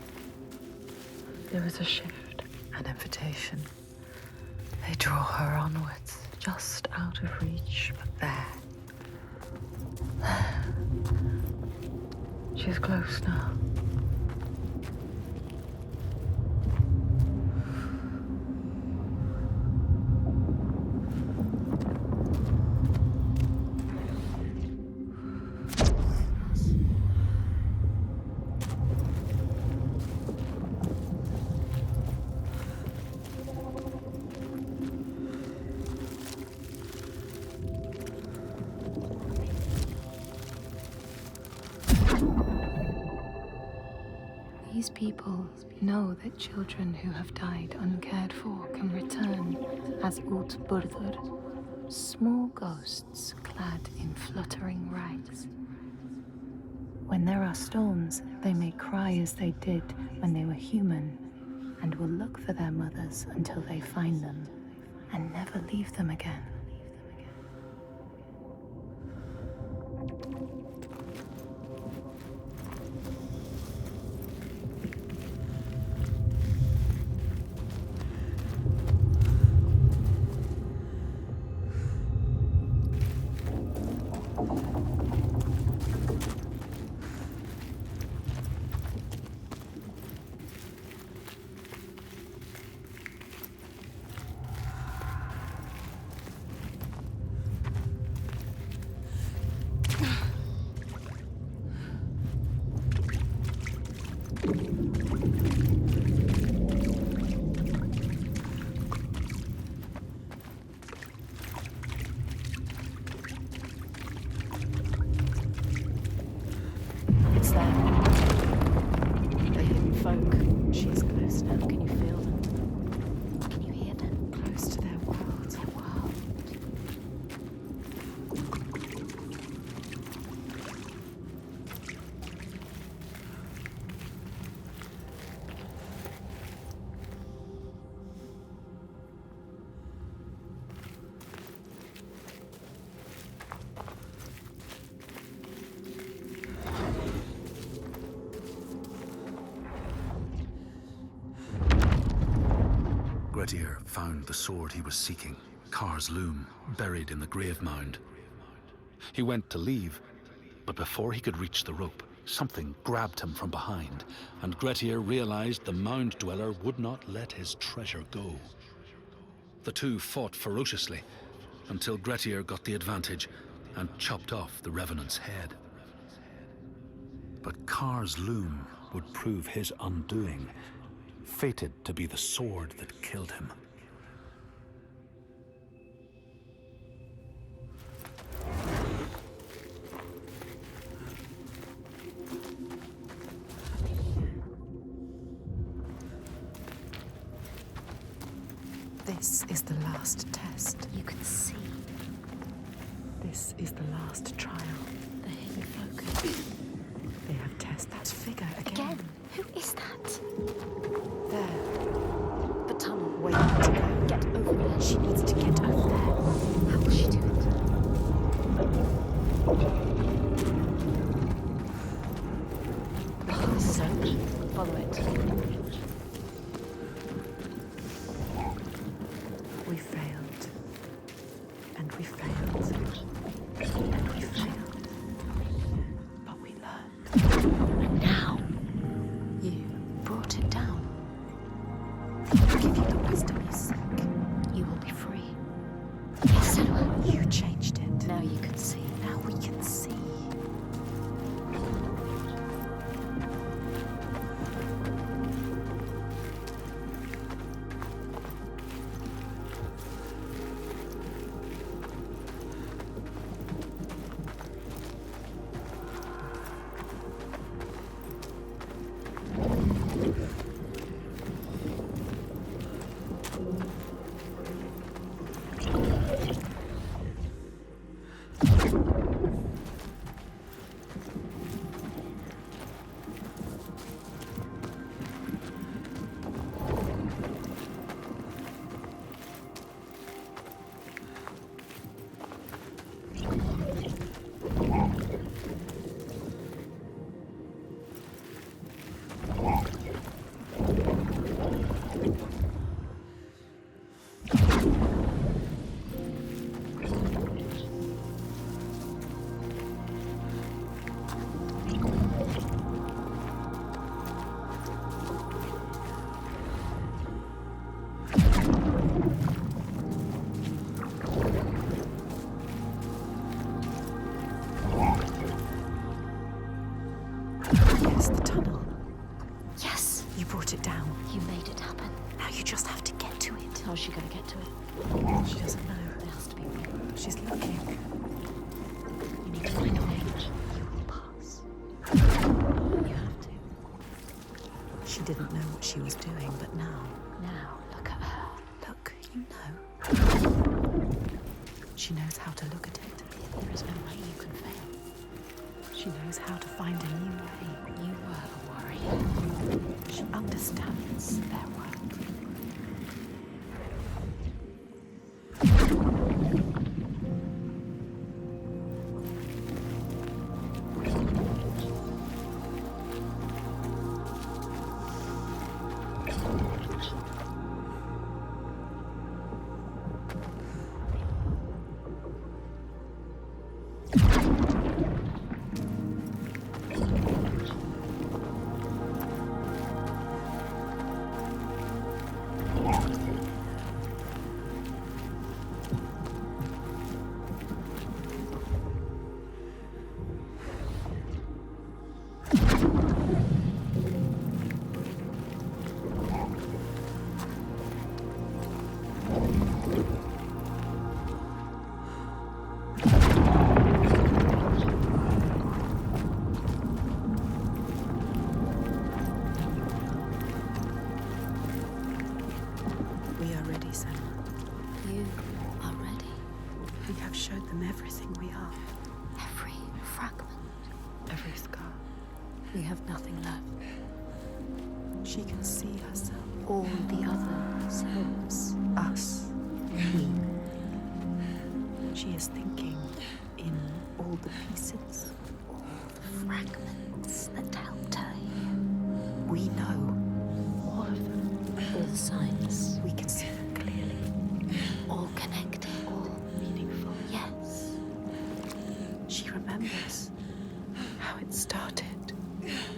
There is a shift, an invitation. They draw her onwards, just out of reach, but there. She's close now. These people know that children who have died uncared for can return as Utburður, small ghosts clad in fluttering rags. When there are storms, they may cry as they did when they were human, and will look for their mothers until they find them, and never leave them again. It's them. The hidden folk. She's close now. Can you feel them? Can you hear them? Close to their world. Their world. Grettir found the sword he was seeking, Kar's loom, buried in the grave mound. He went to leave, but before he could reach the rope, something grabbed him from behind, and Grettir realized the mound dweller would not let his treasure go. The two fought ferociously, until Grettir got the advantage and chopped off the revenant's head. But Kar's loom would prove his undoing, fated to be the sword that killed him. This is the last test. You can see This is the last trial. the hidden focus. They have tested that figure Again, who is that? There. The tunnel. Waiting to go. Get over there. She needs to get over there. How will she do it? The hole is open. Follow it. We failed. And we failed. And we failed. But we learned. And now, You brought it down. give you the wisdom you seek. You will be free. Yes, Senua. You changed it. Now you can see. Now we can see. brought it down. You made it happen. Now you just have to get to it. How's she gonna get to it? She doesn't know. There has to be one. She's looking. You need to find a way. You will pass. You have to. She didn't know what she was doing, but now. Now, look at her. Look, you know. She knows how to look at it. There is no way you can fail. She knows how to find a new way. You were a warrior. She understands their world. We are ready, Senua. You are ready. We have showed them everything we are. Every fragment. Every scar. We have nothing left. She can see herself. All the other selves. Us. We. She is thinking in all the pieces. All the fragments that helped her here. We know all of them. All the signs. We can see them clearly. All connected. All meaningful. Yes. She remembers how it started.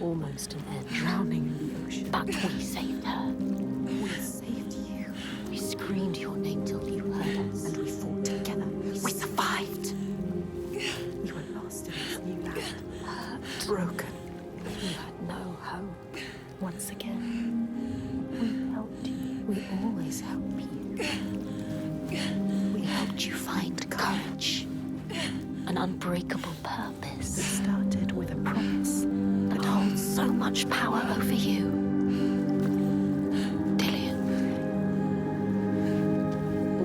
Almost an end. Drowning in the ocean. But we saved her. We saved you. We screamed your name till you heard us. And we fought together. We survived. We were lost in this new land. Hurt. Broken. You had no hope. Once again, we helped you. We always help you. We helped you find courage. An unbreakable purpose. It started with a promise. That holds so much power over you. Dillian.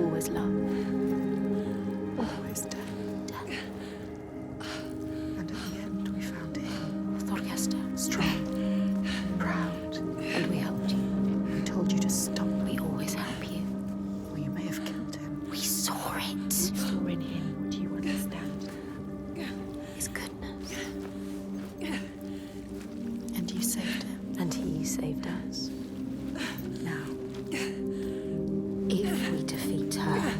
Always love. Always death. And at the end, we found him. Thorgester. Strong. Proud. And we helped you. We told you to stop. We always help you. Or you may have killed him. We saw it. We saw in him what you understand. His goodness. And you saved him. And he saved us. Now, If we defeat her,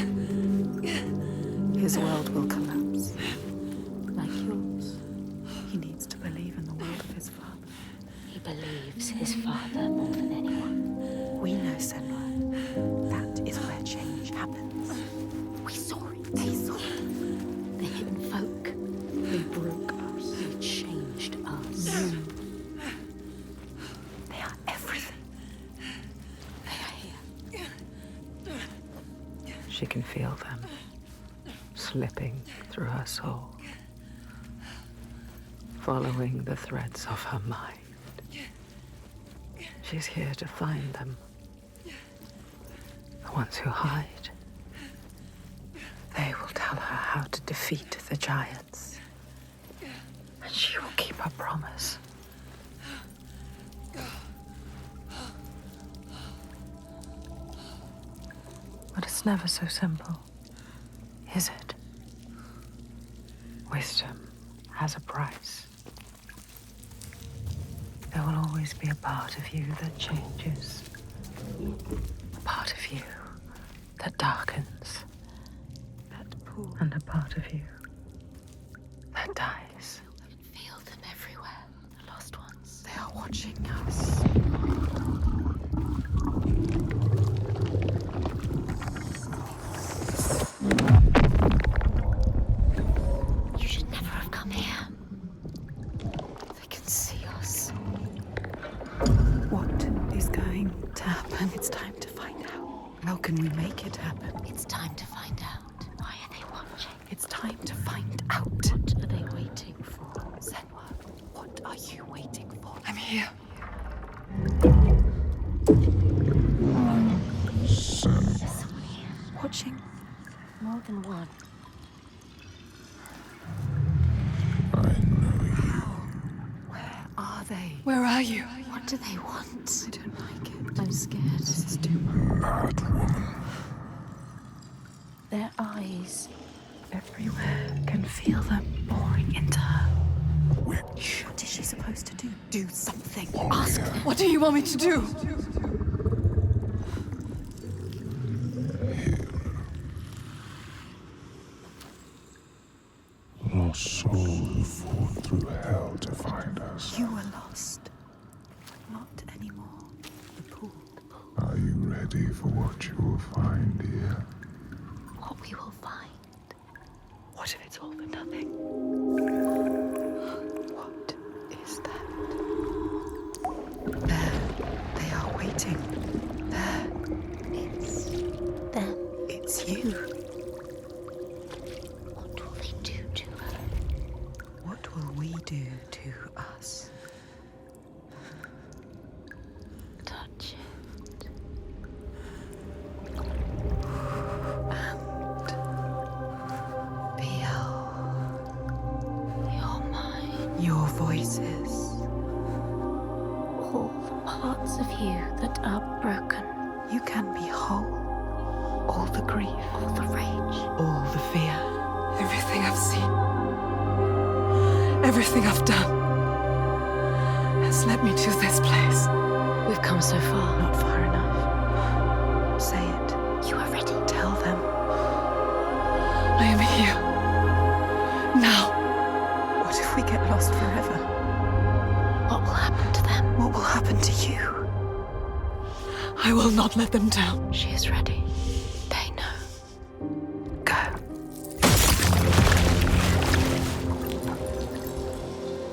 Hellblade, his world will collapse. like yours, He needs to believe in the world of his father. he believes his father more than anyone. We know, Senua. That is where change happens. We saw it. They saw it. The hidden folk. They broke us. They changed us. They are everything. They are here. She can feel them slipping through her soul, following the threads of her mind. She's here to find them. The ones who hide. They will tell her how to defeat the giants. And she will keep her promise. But it's never so simple, is it? Wisdom has a price. There will always be a part of you that changes. A part of you that darkens. And a part of you that dies. Feel them everywhere. The lost ones. They are watching us. You should never have come here. They can see us. to happen. It's time to find out. How can we make it happen? It's time to find out. Why are they watching? It's time to find out. What are they waiting for? Senua, what are you waiting for? I'm here. Someone here. Watching? More than one. Where are they? Where are you? What do they want? I don't like it. I'm scared. This is too much. Mad woman. Their eyes. Everywhere. Can feel them pouring into her. Witch. What is she supposed to do? Do something. Ask them. What do you want me to do? Lost soul who fought through hell to find us. You were lost. Not anymore. The pool. Are you ready for what you will find here? What we will find. What if it's all for nothing? What is that? There. They are waiting. There. It's them. It's you. What will they do to her? What will we do to us? Touch it. Feel You're mine. your voices. All the parts of you that are broken. You can be whole. All the grief, All the rage. all the fear. Everything I've seen, everything I've done, has led me to this place. We've come so far. Not far enough. Say it. You are ready. Tell them. I am here. Now. What if we get lost forever? What will happen to them? What will happen to you? I will not let them down. She is ready. They know. Go.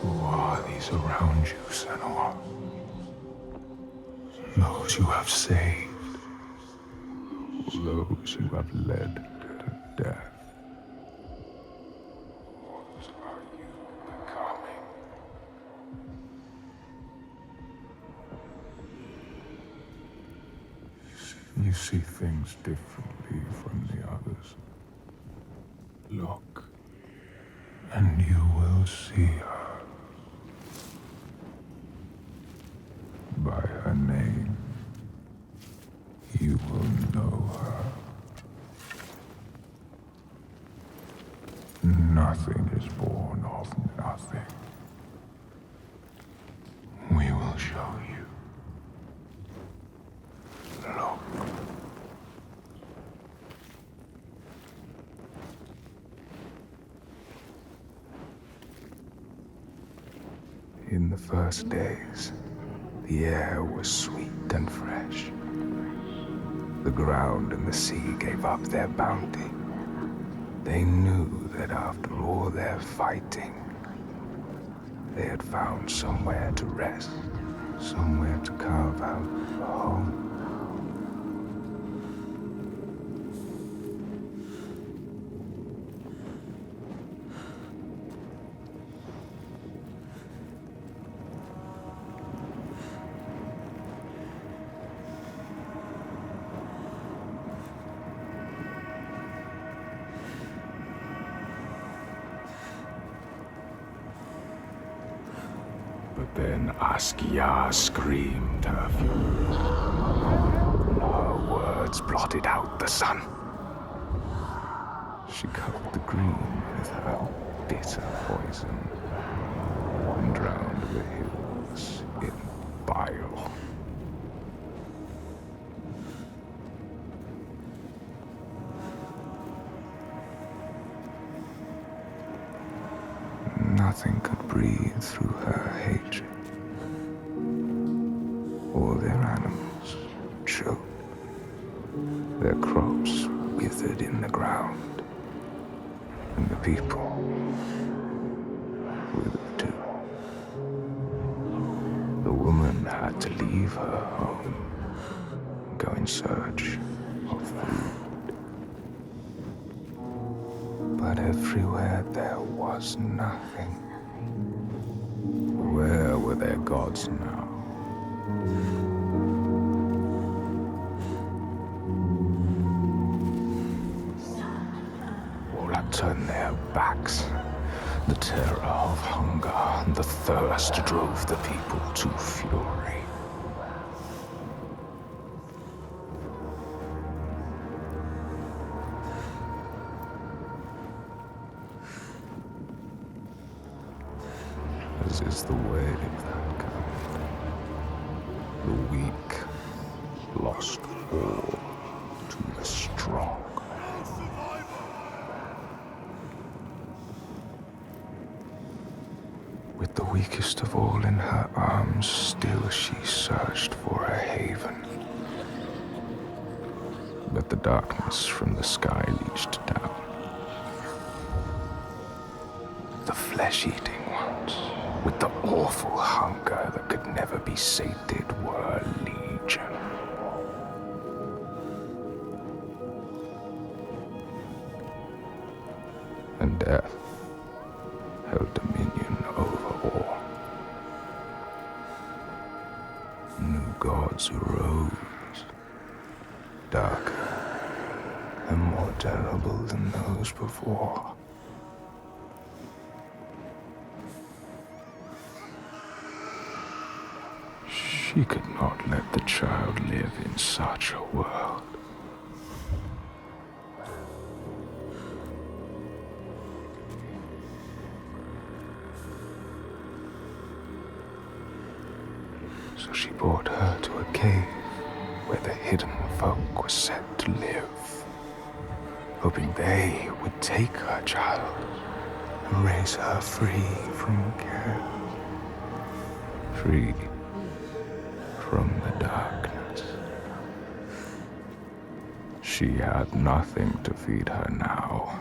Who are these around you, Senua? Those you have saved. Those you have led to death. What are you becoming? You see things differently from the others. Look, and you will see her. By her name, you will know her. Nothing is born of nothing. We will show you. Look. In the first days, the air was sweet and fresh. The ground and the sea gave up their bounty. They knew that after all their fighting, they had found somewhere to rest, somewhere to carve out a home. But then Askia screamed her fury. Her words blotted out the sun. She covered the green with her bitter poison and drowned the hills in bile. Nothing could breathe through her hatred. All their animals choked. Their crops withered in the ground. And the people withered too. The woman had to leave her home go in search of food. But everywhere there was nothing. Where were their gods now? All had turned their backs. The terror of hunger and the thirst drove the people to fury. As is the way of that kind, the weak lost all to the strong. With the weakest of all in her arms, still she searched for a haven. But the darkness from the sky reached down. The flesh-eating ones, with the awful hunger that could never be sated, were legion. And death held dominion over all. New gods arose, darker and more terrible than those before. She could not let the child live in such a world. So she brought her to a cave where the hidden folk were said to live, hoping they would take her child and raise her free from care, free from the darkness. She had nothing to feed her now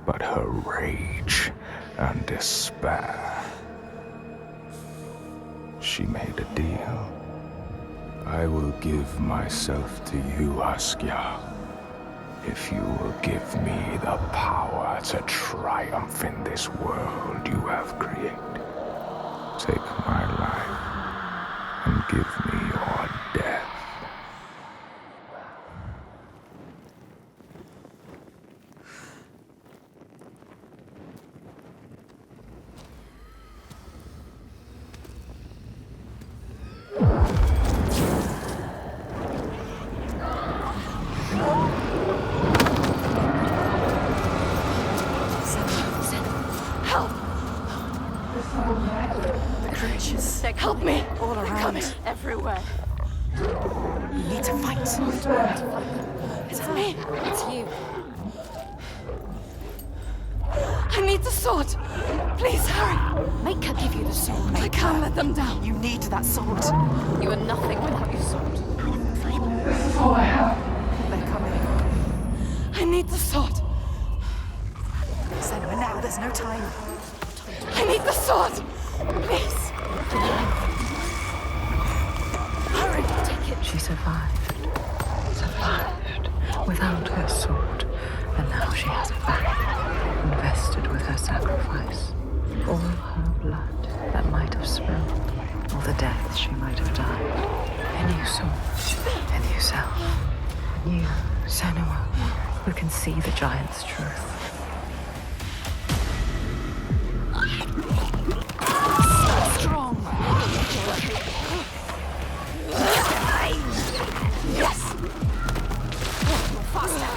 but her rage and despair. She made a deal. I will give myself to you, Askia, if you will give me the power to triumph in this world you have created. Take my life and give me your death. Help me! All around. They're coming everywhere. You need to fight. It's me. It's you. I need the sword. Please hurry. Make her give you the sword. I can't let them down. You need that sword. You are nothing without your sword. This is all I have. They're coming. I need the sword. Senua, now, there's no time. I need the sword. Please. Hurry! Take it. She survived. Without her sword. And now she has it back. Invested with her sacrifice. All her blood that might have spilled. All the deaths she might have died. A new sword. A new self. You, Senua, who can see the giant's truth. Strong. Yes. Faster.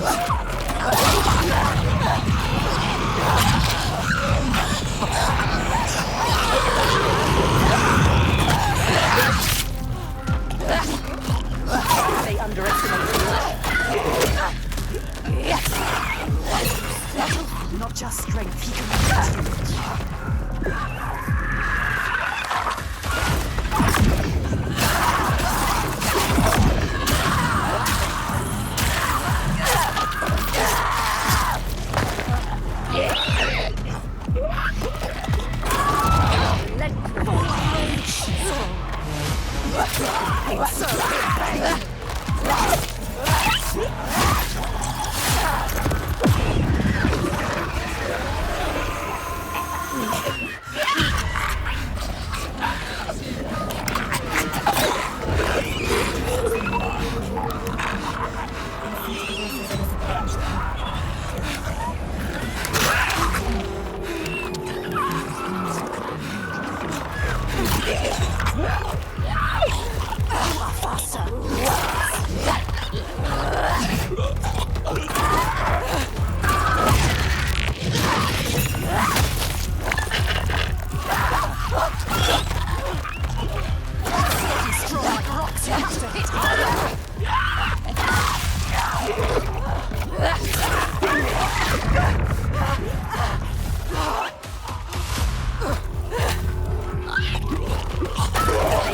They underestimate you. Not just strength, he can use you.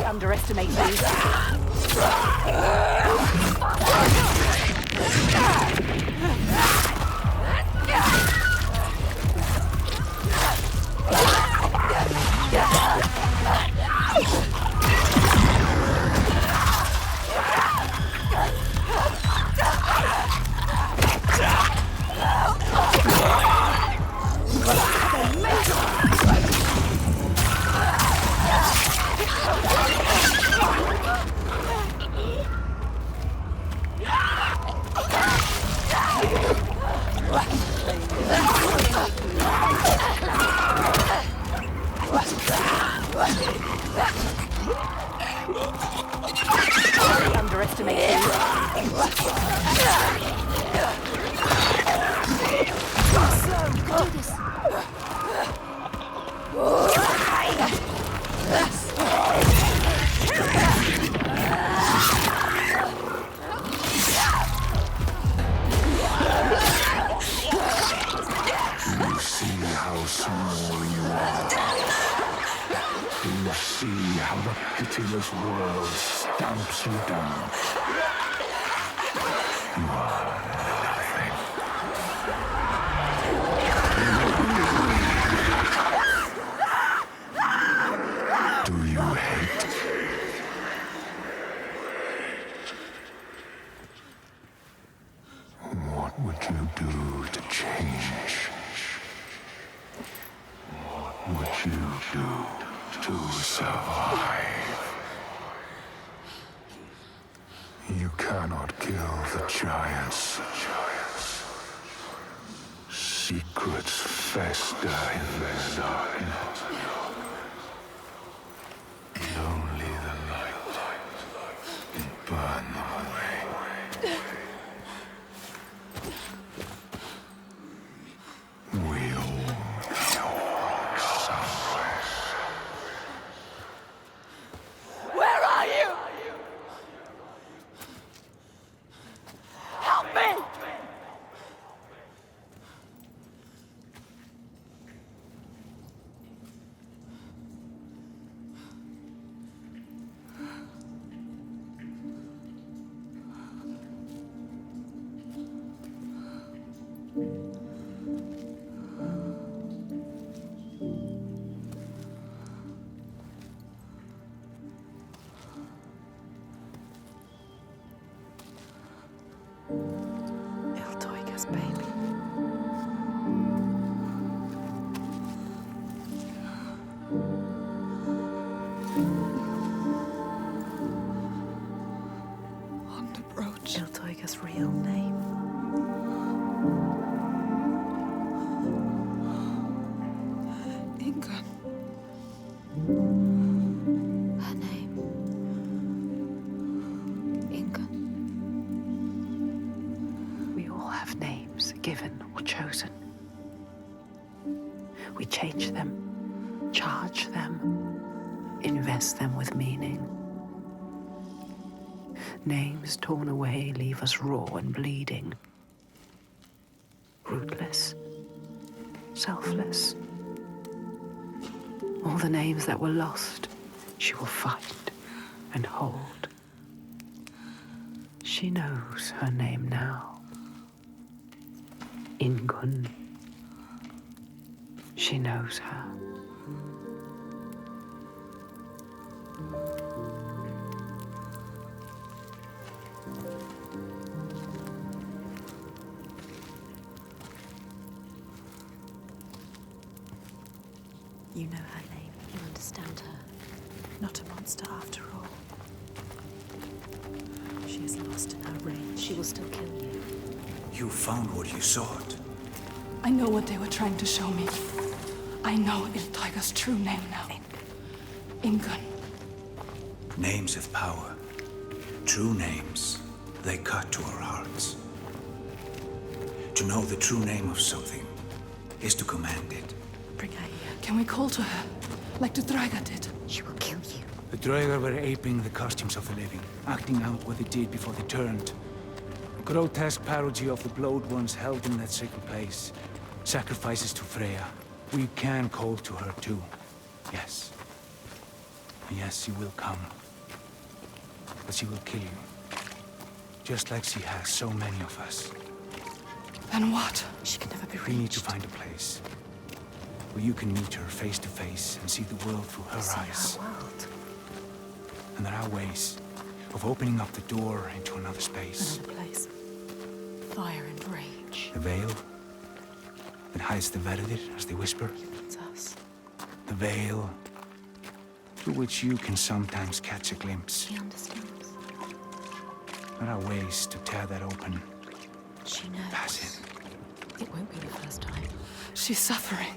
Underestimate these. This world stamps you down. You are nothing. Do you hate? What would you do to change? What would you do to survive? You cannot kill the giants. Secrets fester in the darkness. And only the light can burn them away. We all know somewhere. Where are you? Help me! Baby. On the brooch. Iltoiga's real name. Ingan. Her name. Ingan. We all have names given or chosen. We change them, charge them, invest them with meaning. Names torn away leave us raw and bleeding. Rootless, selfless. All the names that were lost, she will fight and hold. She knows her name now. Ingan. She knows her. You know her name. You understand her. Not a monster after all. She is lost in her rage. She will still kill you. You found what you sought. I know what they were trying to show me. I know Iltaiga's true name now. Ingan. Names have power. True names, they cut to our hearts. To know the true name of something is to command it. Bring her here. Can we call to her, like the Draga did? She will kill you. The Draugr were aping the costumes of the living, acting out what they did before they turned. A grotesque parody of the blowed ones held in that sacred place. Sacrifices to Freya. We can call to her too. Yes. And yes, she will come. But she will kill you. Just like she has so many of us. Then what? She can never be reached. We need to find a place where you can meet her face to face and see the world through her eyes. Her world. And there are ways of opening up the door into another space. Another place. Fire and rage. The veil that hides the Verdir, as they whisper. It's us. The veil through which you can sometimes catch a glimpse. She understands. There are ways to tear that open. She knows. Pass in. It won't be the first time. She's suffering.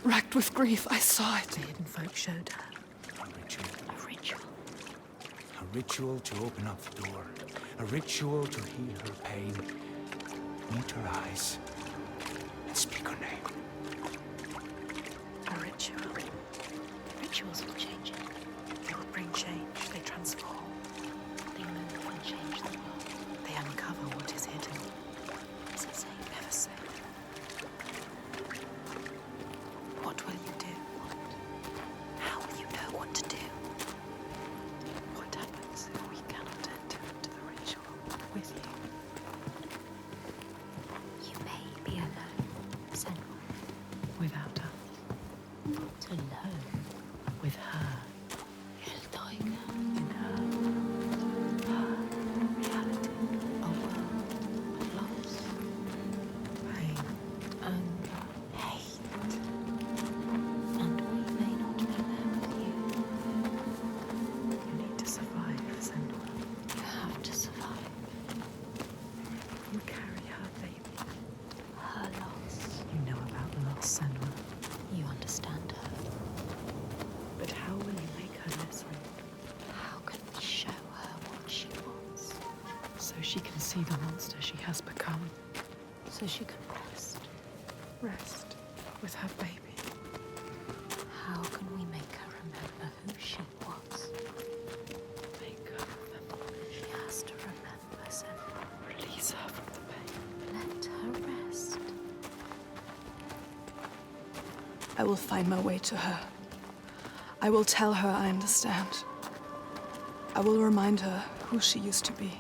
Racked with grief, I saw it. The hidden folk showed her. A ritual. A ritual. A ritual to open up the door. A ritual to heal her pain. Meet her eyes. And speak her name. A ritual. Rituals will change it. They will bring change. They transform. They move and change the world. They uncover what is hidden. Is it safe? Never safe. What will you do? How will you know what to do? What happens if we cannot enter into the ritual with you? You may be alone, Senua. Without us. Alone. With her. Hellblade. In her. Her reality. A world of loss, pain, anger, Hate. And we may not be there with you. You need to survive, Senua. You have to survive You carry her baby. her loss. You know about the loss, Senua. You understand her. But how will you make her listen? How can we show her what she wants? So she can see the monster she has become. So she can rest. Rest with her baby. How can we make her remember who she was? Make her remember. She has to remember, Senua. Release her from the pain. Let her rest. I will find my way to her. I will tell her I understand. I will remind her who she used to be.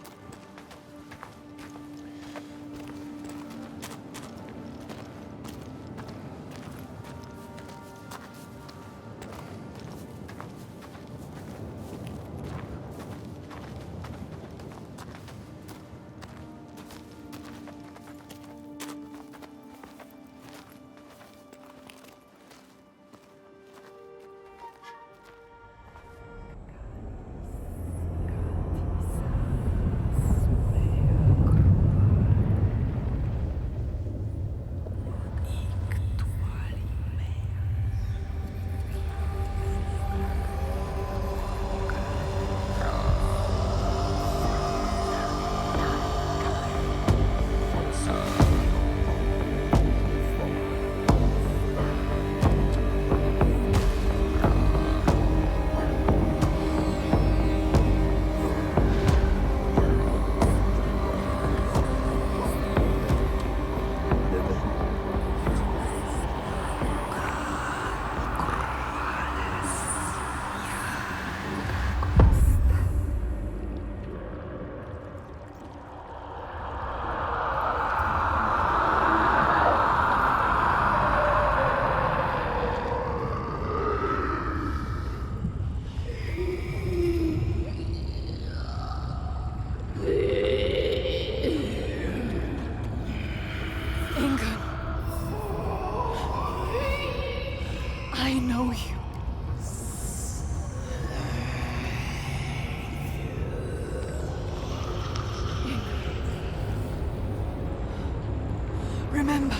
Remember.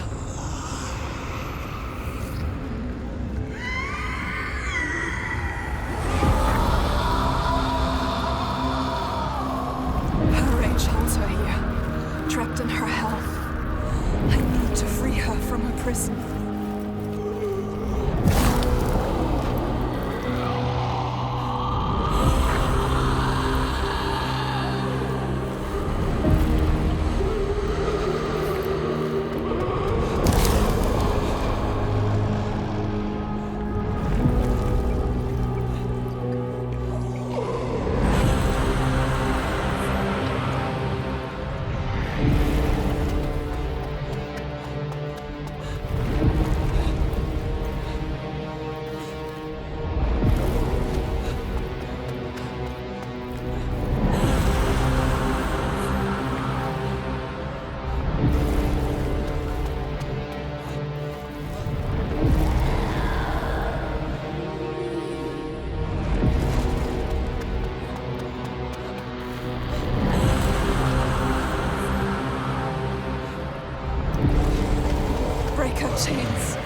Her rage holds her here, trapped in her hell. I need to free her from her prison. Break her chains.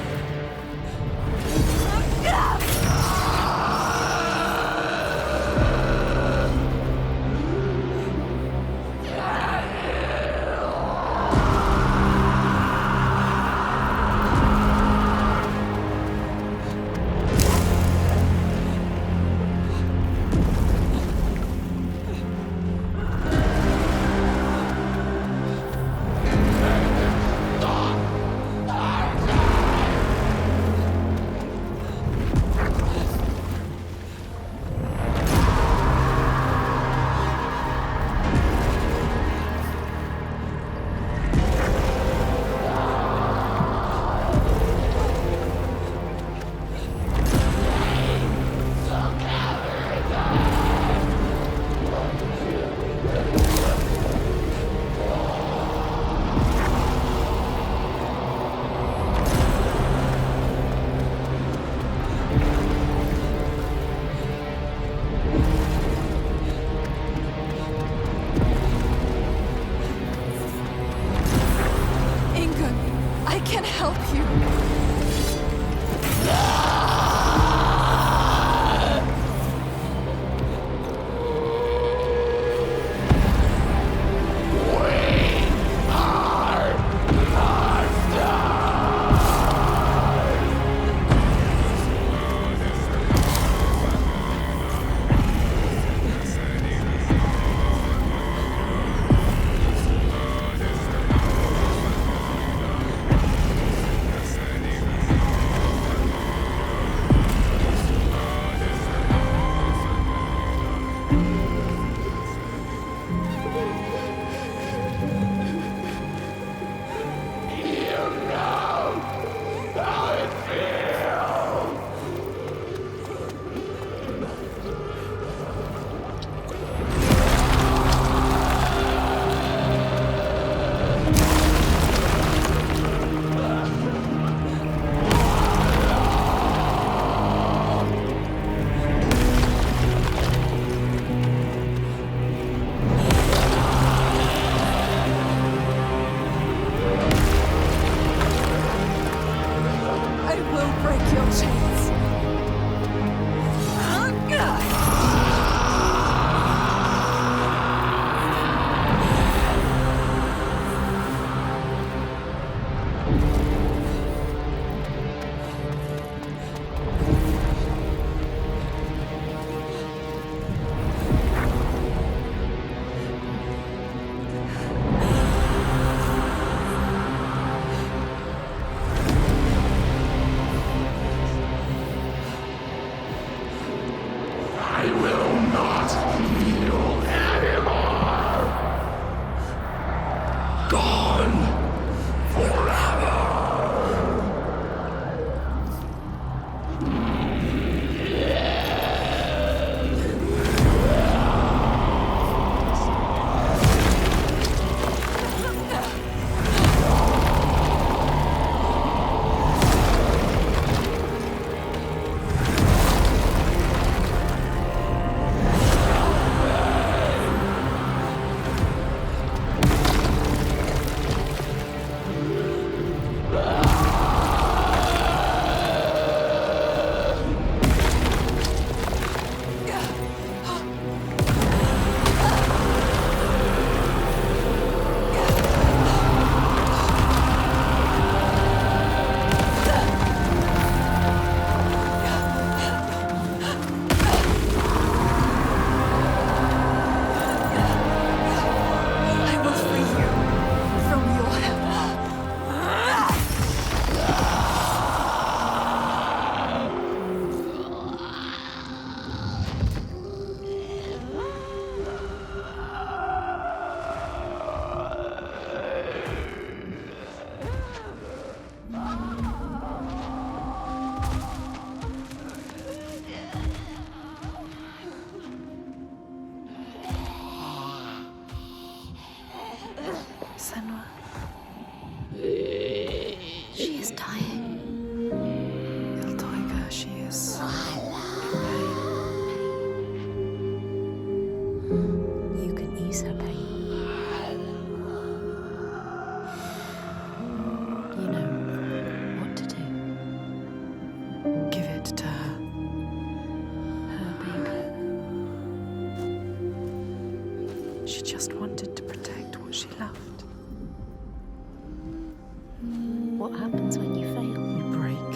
What happens when you fail? You break.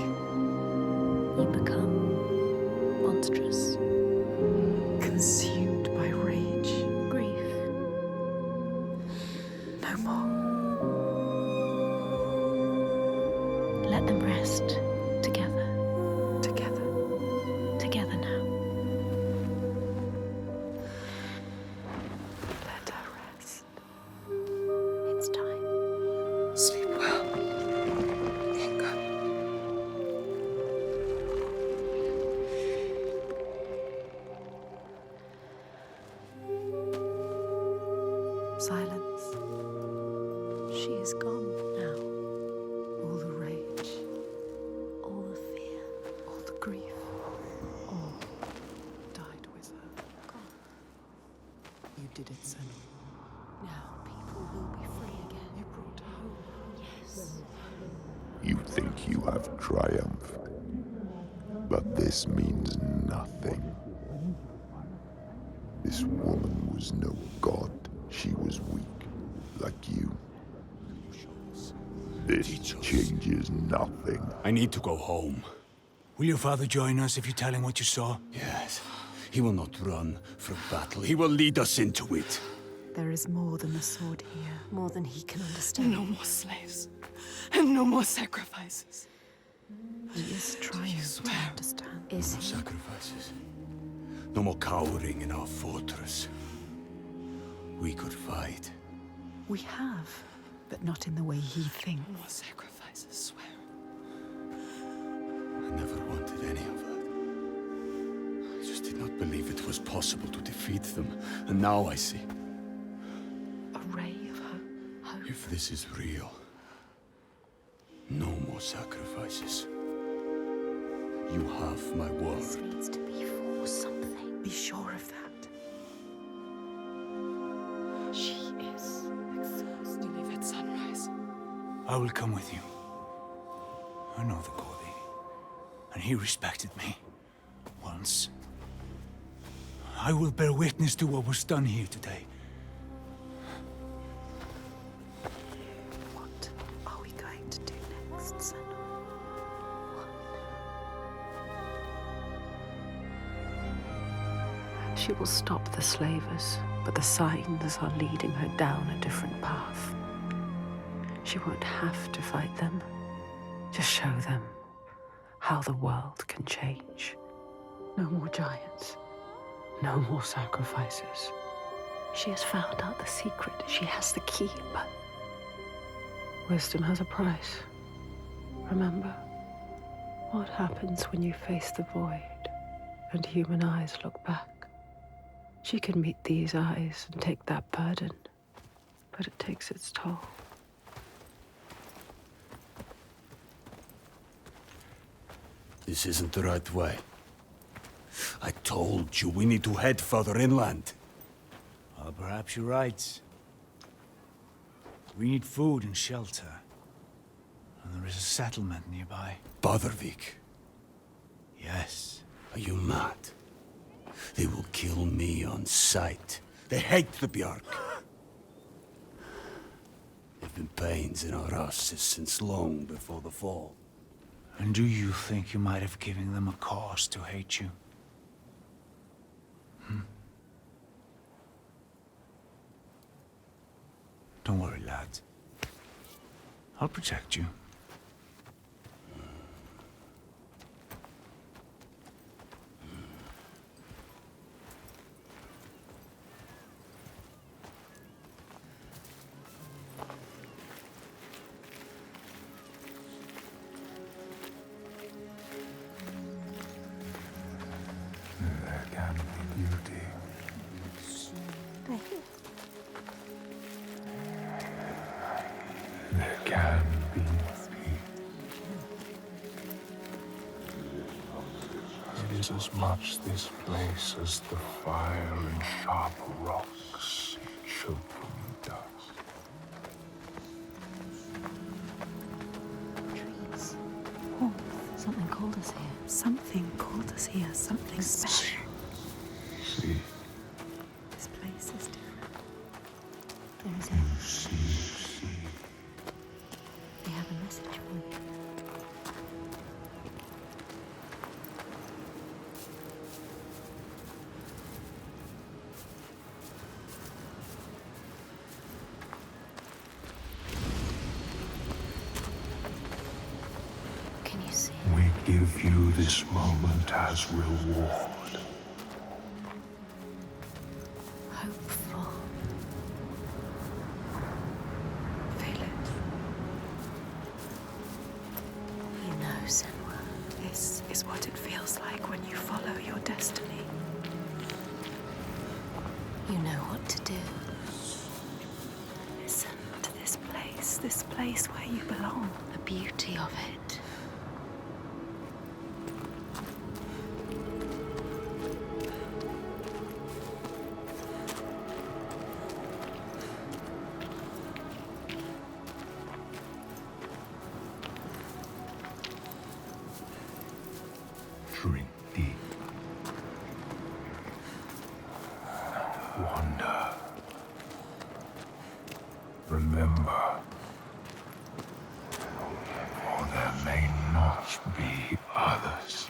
You become monstrous. Consumed by rage. Grief. No more. Let them rest. Together. Together. Together now. Let her rest. It's time. Sleep well, Ingan. Silence. She is gone now. All the rage, All the fear. all the grief, all died with her. Gone. You did it, Senua. Now people will be free again. You brought her home. Yes. You think you have triumphed, but this means nothing. This woman was no god. She was weak, like you. This changes nothing. I need to go home. Will your father join us if you tell him what you saw? Yes. He will not run from battle. He will lead us into it. There is more than the sword here. More than he can understand. No more slaves. And no more sacrifices. He is trying to understand. Is No he? sacrifices. No more cowering in our fortress. We could fight. We have, but not in the way he thinks. No more sacrifices, swear. I never wanted any of that. I just did not believe it was possible to defeat them. And now I see. A ray of hope. If this is real, no more sacrifices. You have my This word. needs to be for something. Be sure of that. She is exposed to leave at sunrise. I will come with you. I know the Gordy, and he respected me. Once. I will bear witness to what was done here today. What are we going to do next, Senua? She will stop the slavers, but the signs are leading her down a different path. She won't have to fight them. Just show them how the world can change. No more giants. No more sacrifices. She has found out the secret. She has the key, but wisdom has a price. Remember, what happens when you face the void and human eyes look back? She can meet these eyes and take that burden, but it takes its toll. This isn't the right way. I told you we need to head further inland. Well, perhaps you're right. We need food and shelter. And there is a settlement nearby. Badarvik. Yes. Are you mad? They will kill me on sight. They hate the Bjark. There've been pains in our houses since long before the fall. And do you think you might have given them a cause to hate you? Don't worry, lad. I'll protect you. There can be beauty. There can be peace. It is as much this place as the fire and sharp rocks choking dust. Trees. Warmth. Something called us here. Something called us here, something special. See, This place is different. There is see. They have a message for you. give you this moment as reward. Hopeful. Feel it. You know, Senua. This is what it feels like when you follow your destiny. You know what to do. Listen to this place where you belong. The beauty of it. Drink deep. Wonder. Remember. For there may not be others.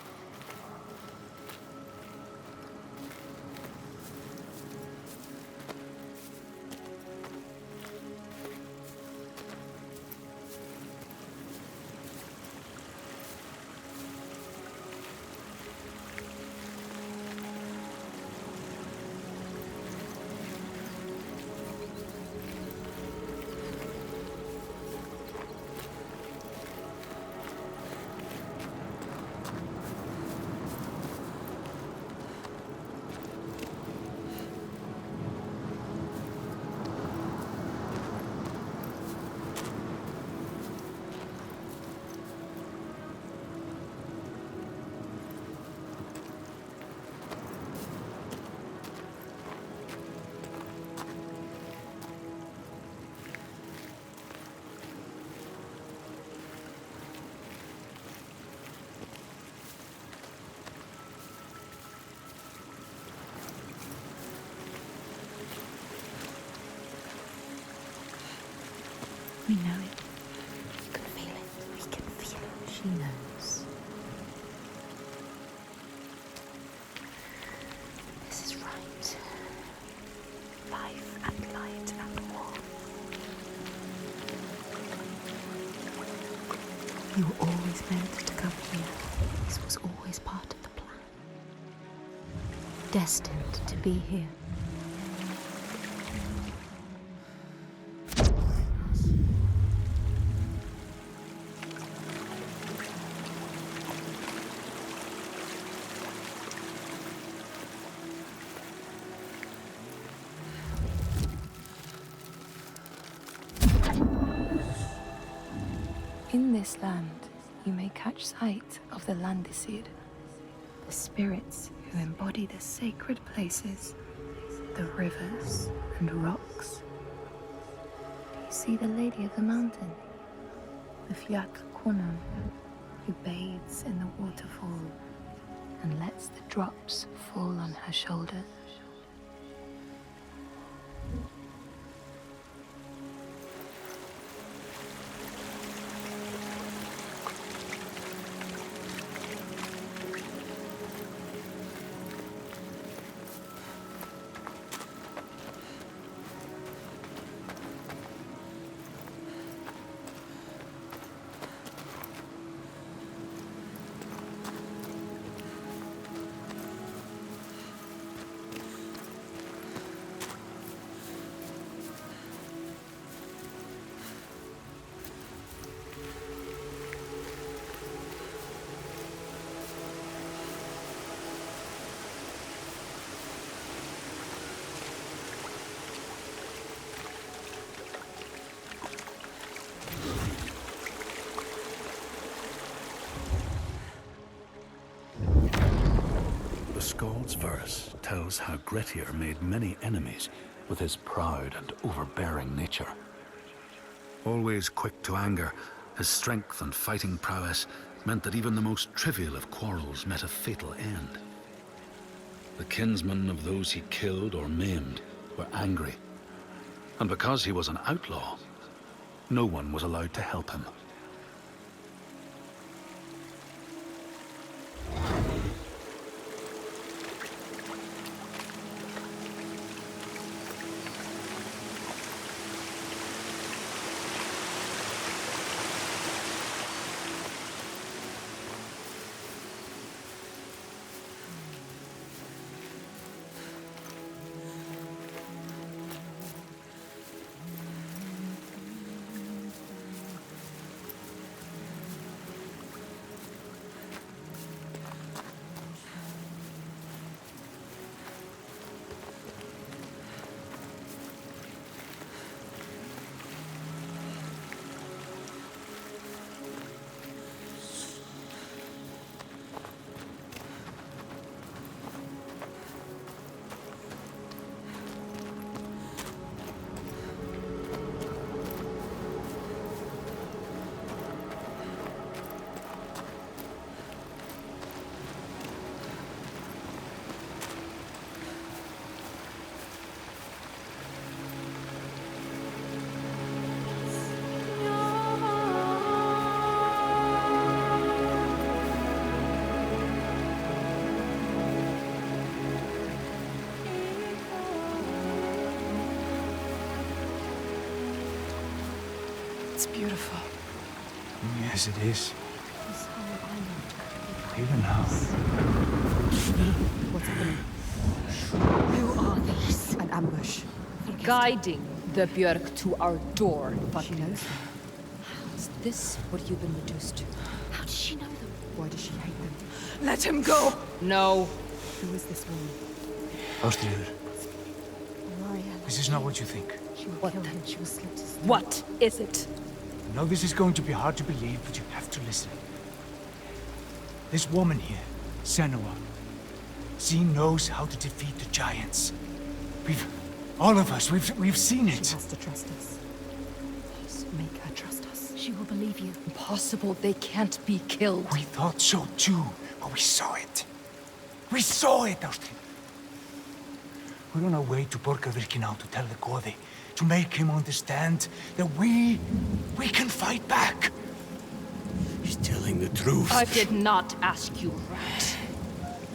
We know it. We can feel it. We can feel it. She knows. This is right. Life and light and war. You were always meant to come here. This was always part of the plan. Destined to be here. In this land, you may catch sight of the Landisir, the spirits who embody the sacred places, the rivers and rocks. Do you see the Lady of the Mountain, the Fiat Kunan, who bathes in the waterfall and lets the drops fall on her shoulders? The Skald's verse tells how Grettir made many enemies with his proud and overbearing nature. Always quick to anger, his strength and fighting prowess meant that even the most trivial of quarrels met a fatal end. The kinsmen of those he killed or maimed were angry, and because he was an outlaw, no one was allowed to help him. beautiful. Yes, it is. This whole island could be Even now. What's happening? Who are these? An ambush. Guiding the Björk to our door. She knows them. Is this what you've been reduced to? How does she know them? Why does she hate them? Let him go! No. Who is this woman? Lorestangir, Warrior. this is not what you think. She will kill him. She will slit his throat. What is it? I know this is going to be hard to believe, but you have to listen. This woman here, Senua, she knows how to defeat the giants. All of us, we've seen it. She has to trust us. Please make her trust us. She will believe you. Impossible. They can't be killed. We thought so too, but we saw it. We saw it, Austin. We're on our way to Borgarvirki now to tell the Gode, to make him understand that we can fight back. He's telling the truth. I did not ask you, rat.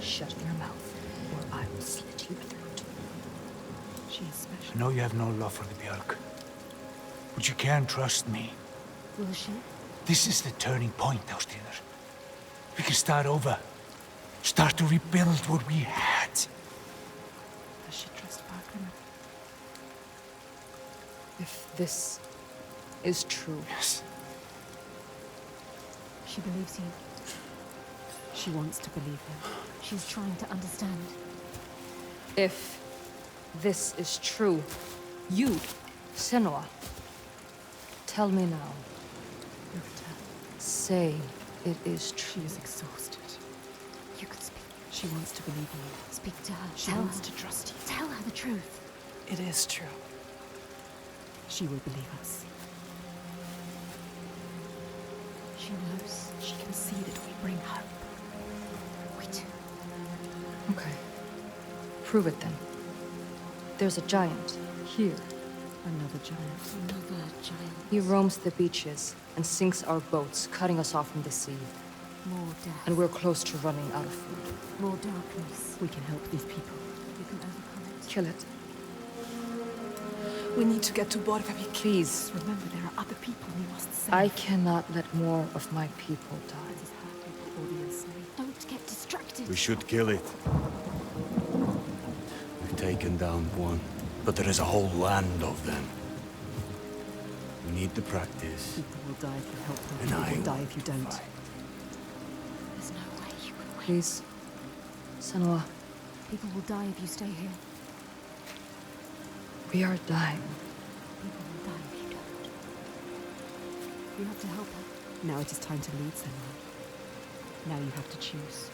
Shut your mouth, or I will slit your throat. She is special. I know you have no love for the Björk, but you can trust me. Will she? This is the turning point, Austin. We can start over. Start to rebuild what we had. Does she trust Barkman? If this is true, Yes. She believes you. She wants to believe him. She's trying to understand. if this is true, you, Senua, tell me now. Look at her. Say it is She true. is exhausted. You could speak. She wants to believe you. Speak to her. She Tell wants her. to trust you. Tell her the truth. It is true. She will believe us. She knows. She can see that we bring hope. We do. Okay. Prove it then. There's a giant here. Another giant. Another giant. He roams the beaches and sinks our boats, cutting us off from the sea. More death. And we're close to running out of food. More darkness. We can help these people. You can overcome it. Kill it. We need to get to Borgavik. Please. Remember, there are other people we must save. I cannot let more of my people die. Let us have them before we are saved. Don't get distracted. We should kill it. We've taken down one, but there is a whole land of them. We need the practice. People will die if you help them. And People I will die if you don't. fight. There's no way you can win. Please. Senua, People will die if you stay here. we are dying. People will die if you don't. You have to help her. Now it is time to lead someone. Now you have to choose.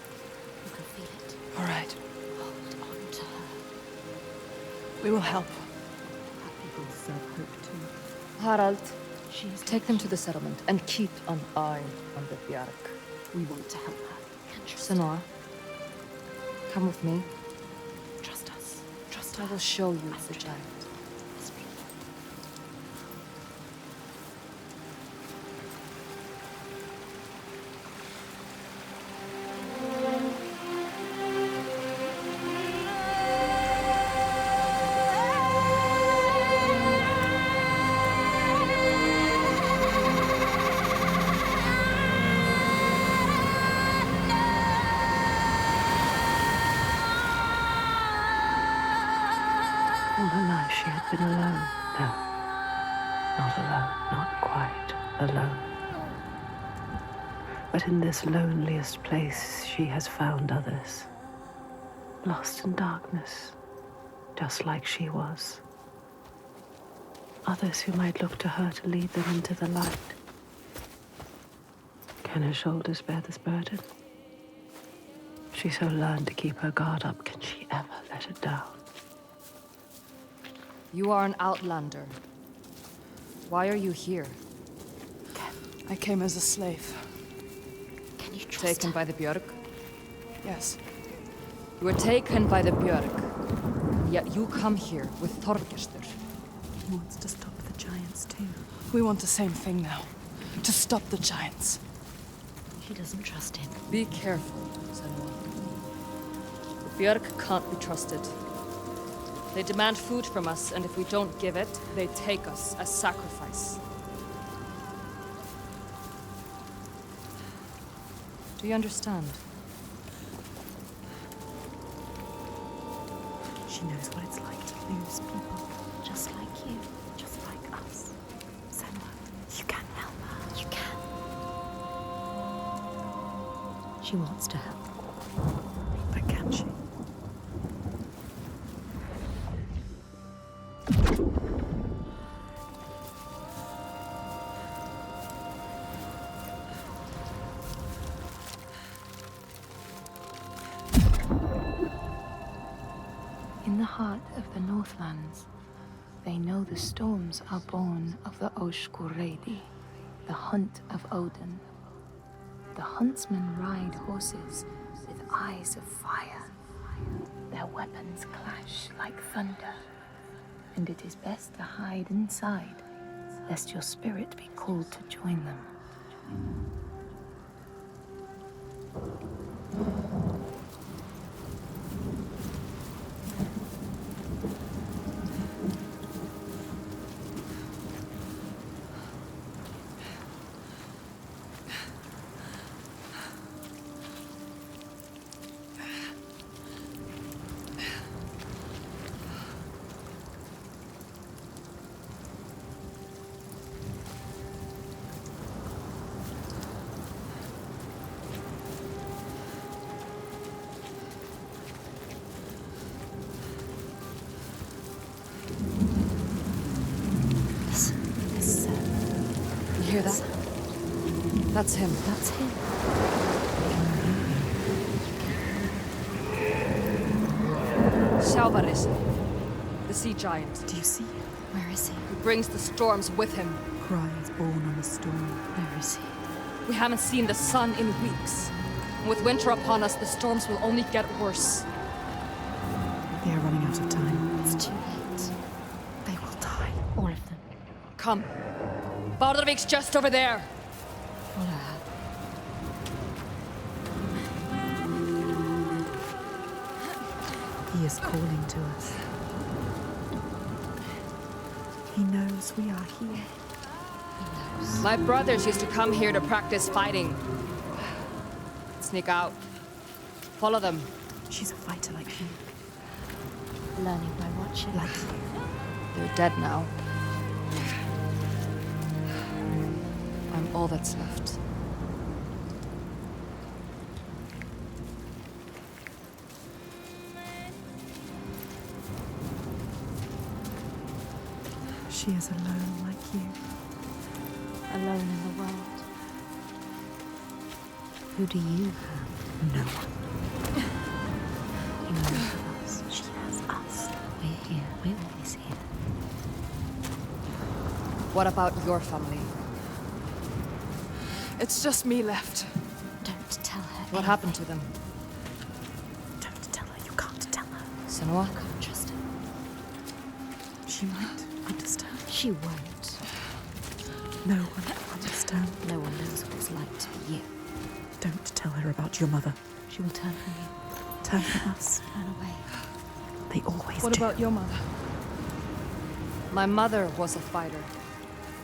You can feel it. All right. Hold on to her. We will help. Our people deserve hope too. Harald, She is take them to the settlement and keep an eye on the Bjark. We want to help her. Can trust Senua, come with me. Trust us. Trust I her. will show you the giant. this people. All her life she had been alone. No, not alone, not quite alone. But in this loneliest place she has found others, lost in darkness, just like she was. Others who might look to her to lead them into the light. Can her shoulders bear this burden? She so learned to keep her guard up, can she ever let it down? You are an outlander. Why are you here? I came as a slave. Can you trust Taken her? by the Björk? Yes. You were taken by the Björk. Yet you come here with Þorgestur. He wants to stop the giants too. We want the same thing now. To stop the giants. She doesn't trust him. Be careful, Senua. The Björk can't be trusted. They demand food from us, and if we don't give it, they take us as sacrifice. We understand. She knows what it's like to lose people. Just like you. Just like us. Senua, you can help her. You can. She wants to help. But can she? In the heart of the Northlands, they know the storms are born of the Oshkuredi, the hunt of Odin. The huntsmen ride horses with eyes of fire. Their weapons clash like thunder, and it is best to hide inside, lest your spirit be called to join them. You hear that? That's him. That's him. Sjalvaris, the sea giant. Do you see him? Where is he? Who brings the storms with him. Cry is born on the storm. Where is he? We haven't seen the sun in weeks. And with winter upon us, the storms will only get worse. They are running out of time. It's too late. They will die. All of them. Come. Baldurvik's just over there. Follow her. He is calling to us. He knows we are here. My brothers used to come here to practice fighting. Sneak out. Follow them. She's a fighter like you. Learning by watching. Like you. They're dead now. I'm all that's left. She is alone like you. Alone in the world. Who do you have? No one. You know of us. She has us. We're here. We're always here. What about your family? It's just me left. Don't tell her. What happened to them? Don't tell her. You can't tell her. Senua? Can't trust her. She might understand. She won't. No one will understand. No one knows what it's like to be you. Don't tell her about your mother. She will turn from you. Turn from us. Turn away. They always What do. about your mother? My mother was a fighter.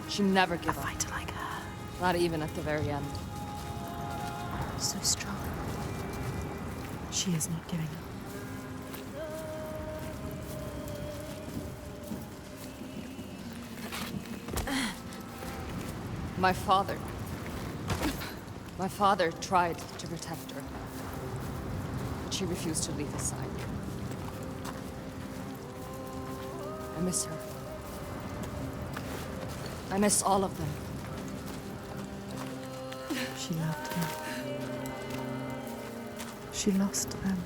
She never A gave up. fighter like her. Not even at the very end. So strong. She is not giving up. My father. My father tried to protect her. But she refused to leave his side. I miss her. I miss all of them. She loved them. She lost them.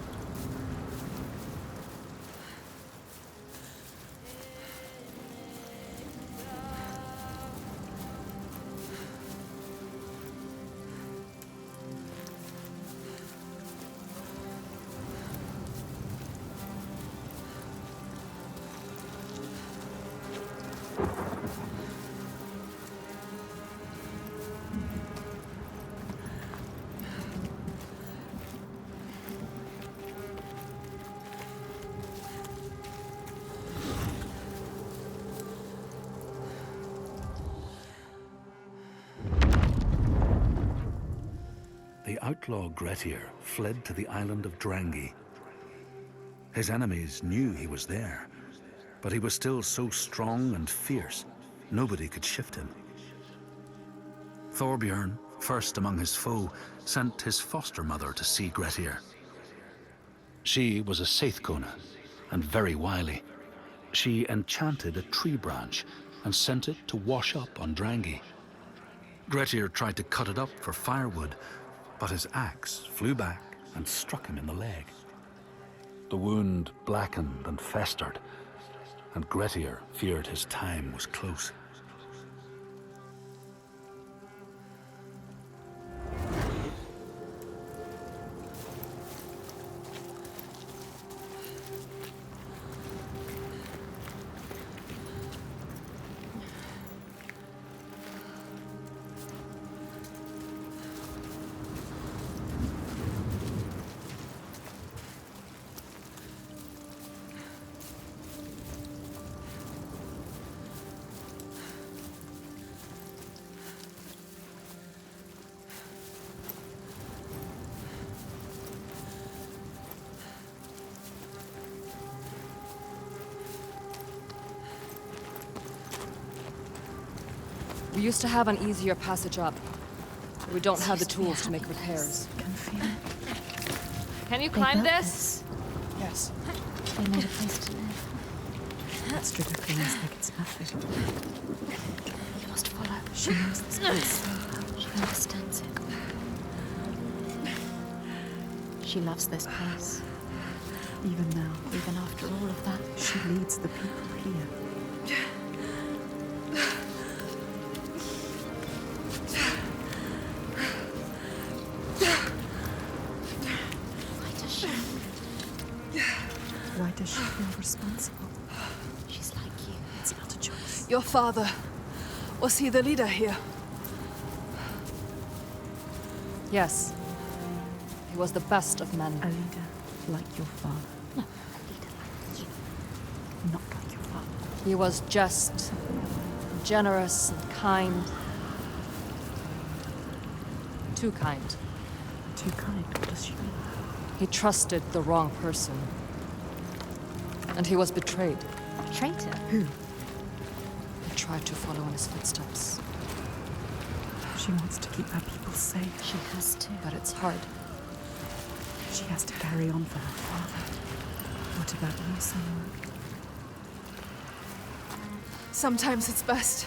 the outlaw Grettir fled to the island of Drangi. His enemies knew he was there, but he was still so strong and fierce, nobody could shift him. Thorbjorn, first among his foe, sent his foster mother to see Grettir. She was a Seithkona and very wily. She enchanted a tree branch and sent it to wash up on Drangi. Grettir tried to cut it up for firewood, but his axe flew back and struck him in the leg. The wound blackened and festered, and Grettir feared his time was close. We used to have an easier passage up, but we don't have the tools to make repairs. Can feel it. Can you They climb built this? Yes. They made a place to live. That strip of green is like it's nothing. You must follow. She knows this place so well. She understands it. She loves this place. Even now, even after all of that, she leads the people here. Why does she feel responsible? She's like you. It's not a choice. Your father, was he the leader here? Yes. He was the best of men. A leader like your father. No, a leader like you. Not like your father. He was just, generous and kind. Too kind. Too kind? What does she mean? He trusted the wrong person. And he was betrayed. Traitor? Who? He tried to follow in his footsteps. She wants to keep her people safe. She has to. But it's hard. She has to carry on for her father. What about you, Senua? Sometimes it's best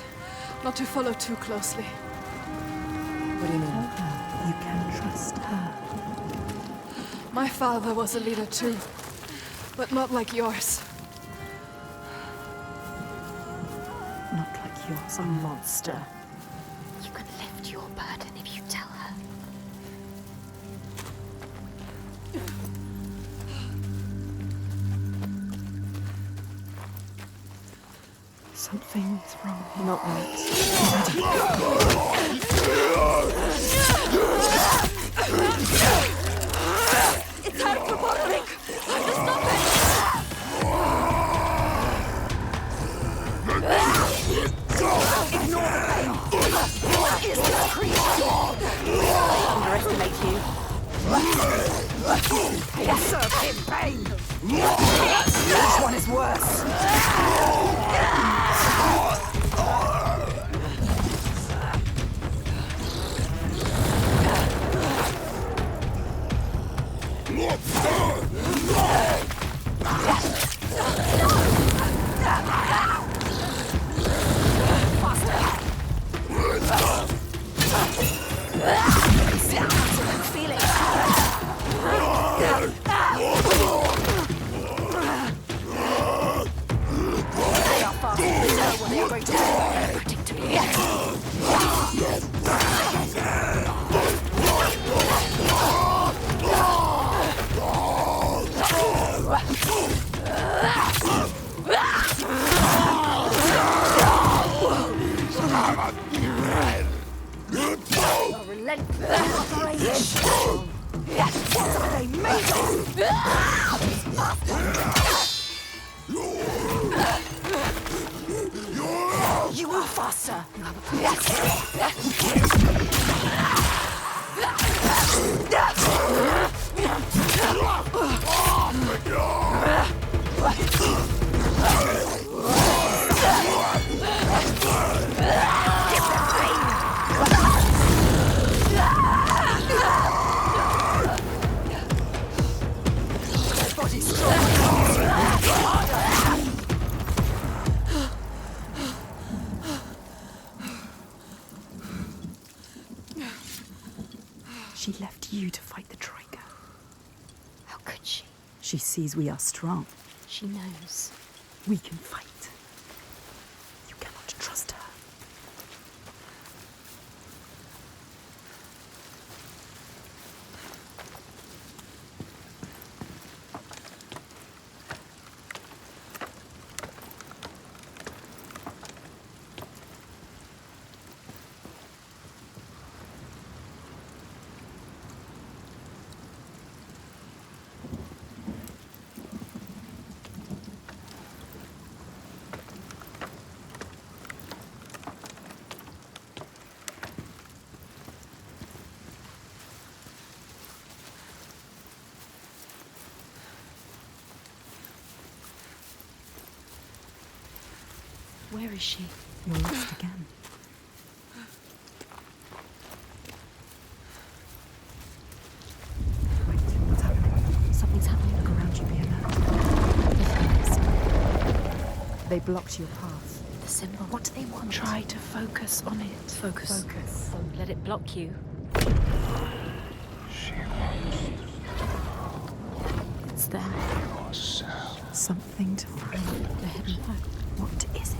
not to follow too closely. What do you mean? Tell her you can trust her. My father was a leader too, but not like yours. Not like yours, a monster. You can lift your burden if you tell her. Something's wrong. Not right. It's hard for bottling! I'm just not Ignore the pain! What is this creature? Underestimate you. Serve him pain! Which one is worse? You are faster. She left you to fight the Troika. How could she? She sees we are strong. She knows. We can fight. You cannot trust her. Where is she? You're lost again. Wait, what's happening? Something's happening. Look around you, be alert. They blocked your path. The symbol. What do they want? Try to focus on it. Focus. Don't let it block you. She wants It's there. yourself. Something to find. They're heading home. What is it?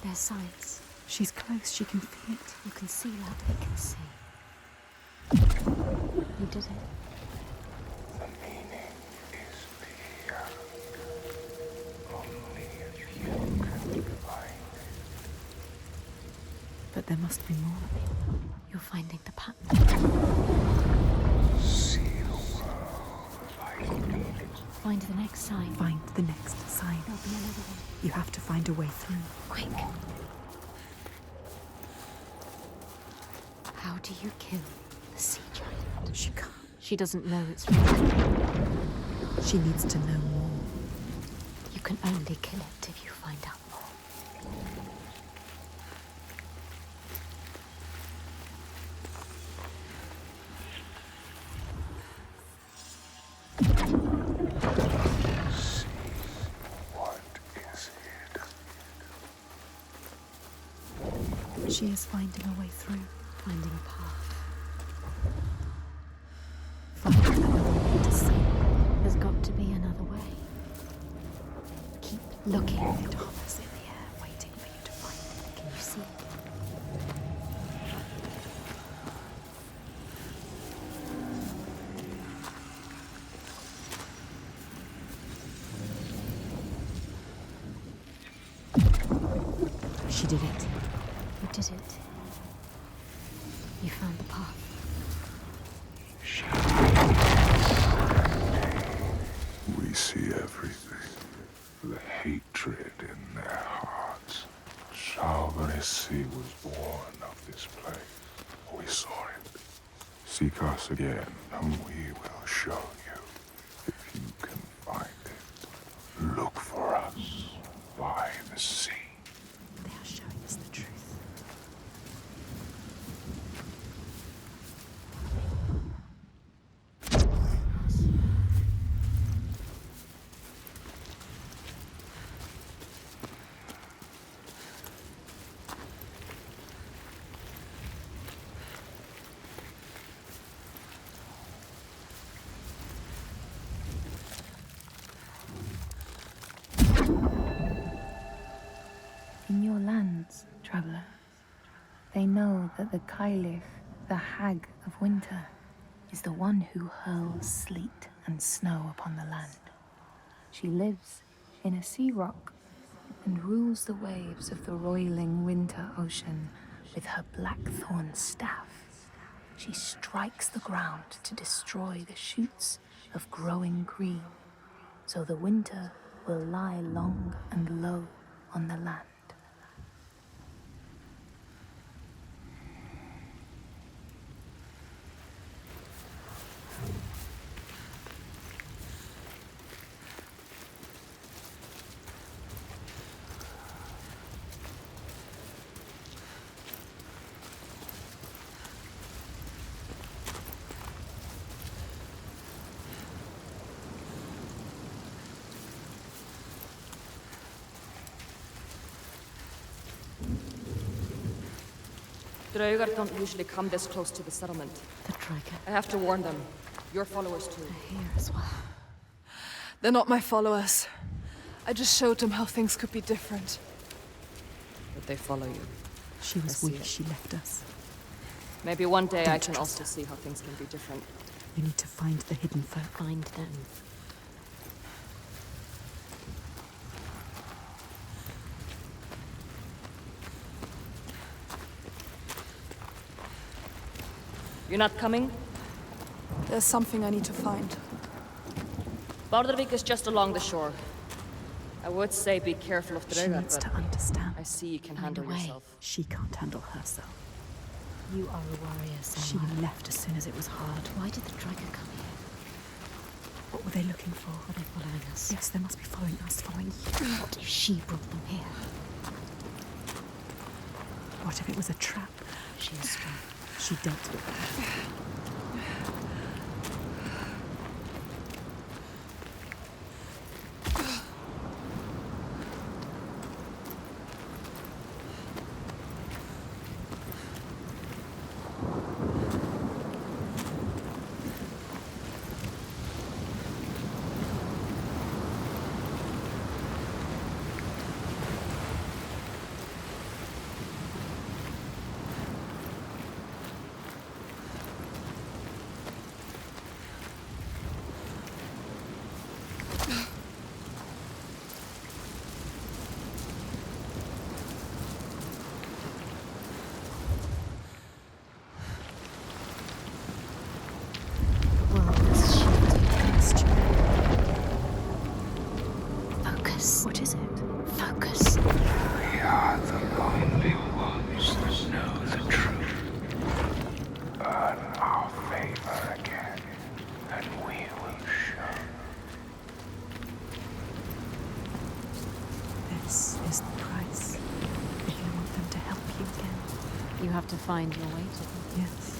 There's signs. She's close. She can feel it. You can see that they can see. You did it. The meaning is beyond. Only if you can find it. But there must be more. You're finding the pattern. See the world like me. Find the next sign. Find the next sign. There'll be another one. You have to find a way through. Quick. How do you kill the sea giant? She can't. She doesn't know it's real. She needs to know more. You can only kill it if you find out more. See what is hidden. She is finding a way through. Finding a path. Find another way to see. There's got to be another way. Keep looking. It hovers in the air, waiting for you to find it. Can you see it? She did it. You did it. You found the path. We see everything. The hatred in their hearts. Shaughnessy was born of this place. We saw it. Seek us again, and we will show you. If you can find it, look for us by the sea. They are showing us the truth. In your lands, traveler, they know that the Caliph, the Hag of Winter, is the one who hurls sleet and snow upon the land. She lives in a sea rock and rules the waves of the roiling winter ocean with her blackthorn staff. She strikes the ground to destroy the shoots of growing green, so the winter will lie long and low on the land. Draugar don't usually come this close to the settlement. The dragon. I have to warn them. Your followers too. They're here as well. They're not my followers. I just showed them how things could be different. But they follow you. She was weak. She left us. Maybe one day I can also see how things can be different. We need to find the hidden folk. Find them. You're not coming? There's something I need to find. Bardavik is just along the shore. I would say be careful of She Draugar, needs but to understand. I see you can handle away. yourself. She can't handle herself. You are a warrior, She Senua. left as soon as it was hard. Why did the dragon come here? What were they looking for? Are they following us? Yes, they must be following us, following you. What if she brought them here? What if it was a trap? She is strong. She dealt with it. Focus. What is it? Focus. We are the lonely ones that know the truth. Earn our favor again, and we will show. This is the price. If you want them to help you again. You have to find your way to them. Yes.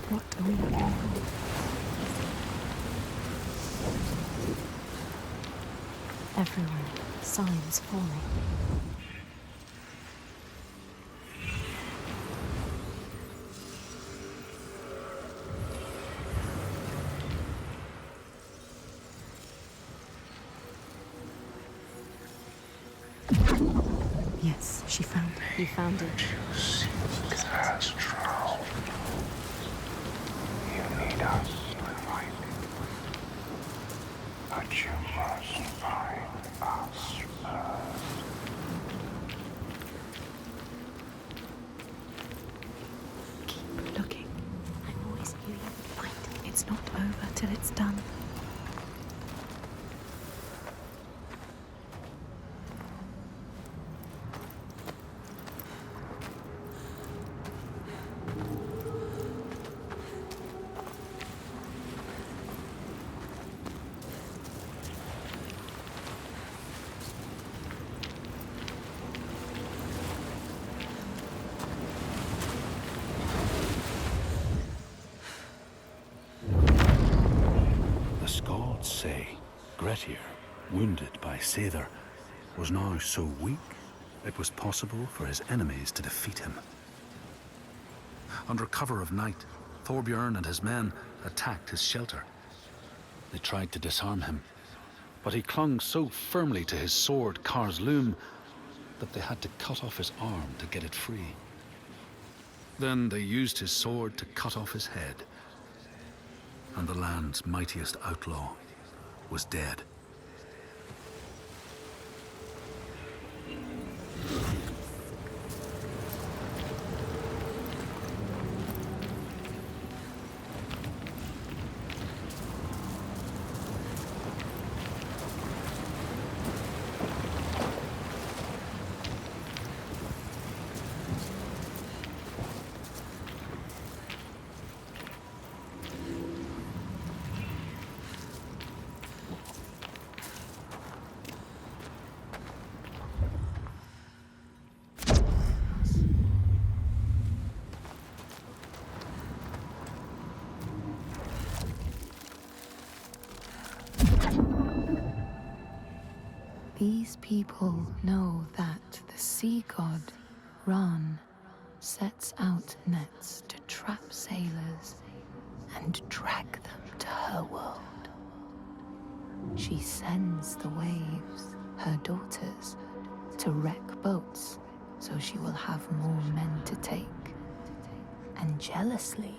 What are we looking for? Everywhere. Signs forming. Yes, she found it. You found it. You seek as drowned. You need us to find it. But you must find us first. Keep looking. I'm always here. You find it. It's not over till it's done. The Skalds say Grettir, wounded by Seer, was now so weak it was possible for his enemies to defeat him. Under cover of night, Thorbjorn and his men attacked his shelter. They tried to disarm him, but he clung so firmly to his sword, Kar's Loom, that they had to cut off his arm to get it free. Then they used his sword to cut off his head, and the land's mightiest outlaw was dead. These people know that the sea god, Ran, sets out nets to trap sailors and drag them to her world. She sends the waves, her daughters, to wreck boats so she will have more men to take. And jealously,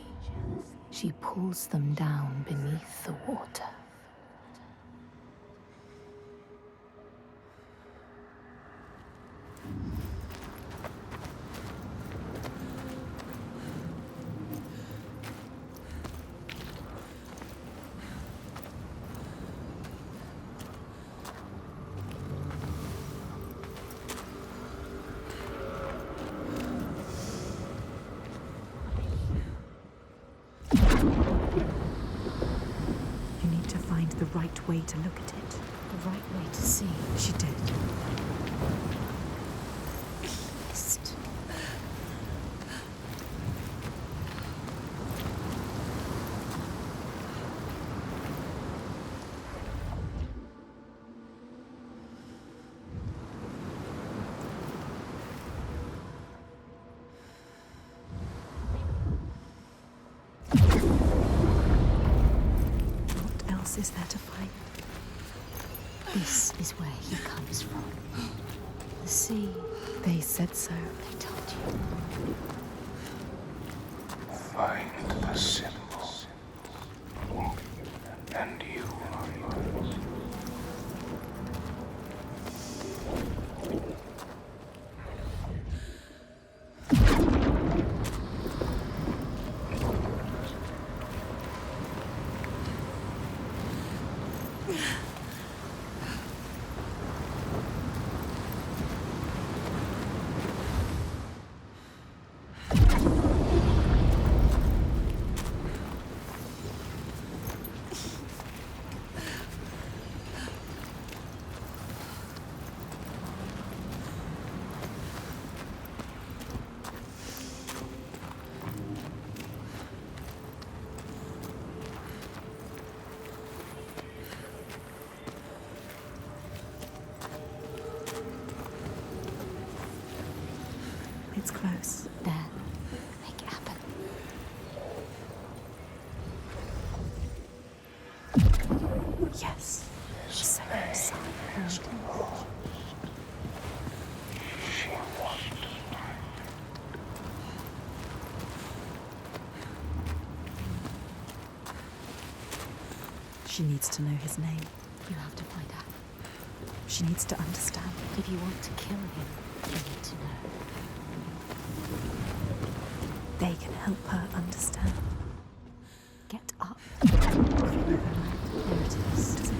she pulls them down beneath the water. The right way to look at it. The right way to see. She did. Mist. Is there to find? This is where he comes from. The sea. They said so. They told you. Find the symbol, and you are yours. It's close. There. Make it happen. Yes. So She wants She needs to know his name. You have to find out. She needs to understand. If you want to kill him, you need to know. They can help her understand. Get up. There it is.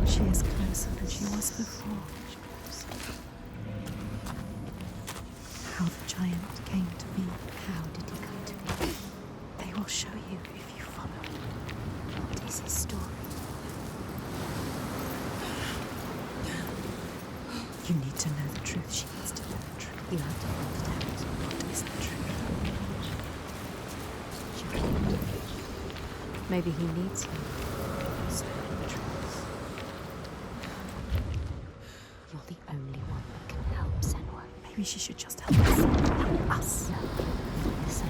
She is closer than she was before. How the giant came to be. How did he come to be? They will show you if you follow. What is his story? You need to know the truth. She needs to know the truth. You have to find it out. What is the truth? Maybe he needs you. So many truths. You're the only one that can help Senua. Maybe she should just help us. Help us. No. Listen.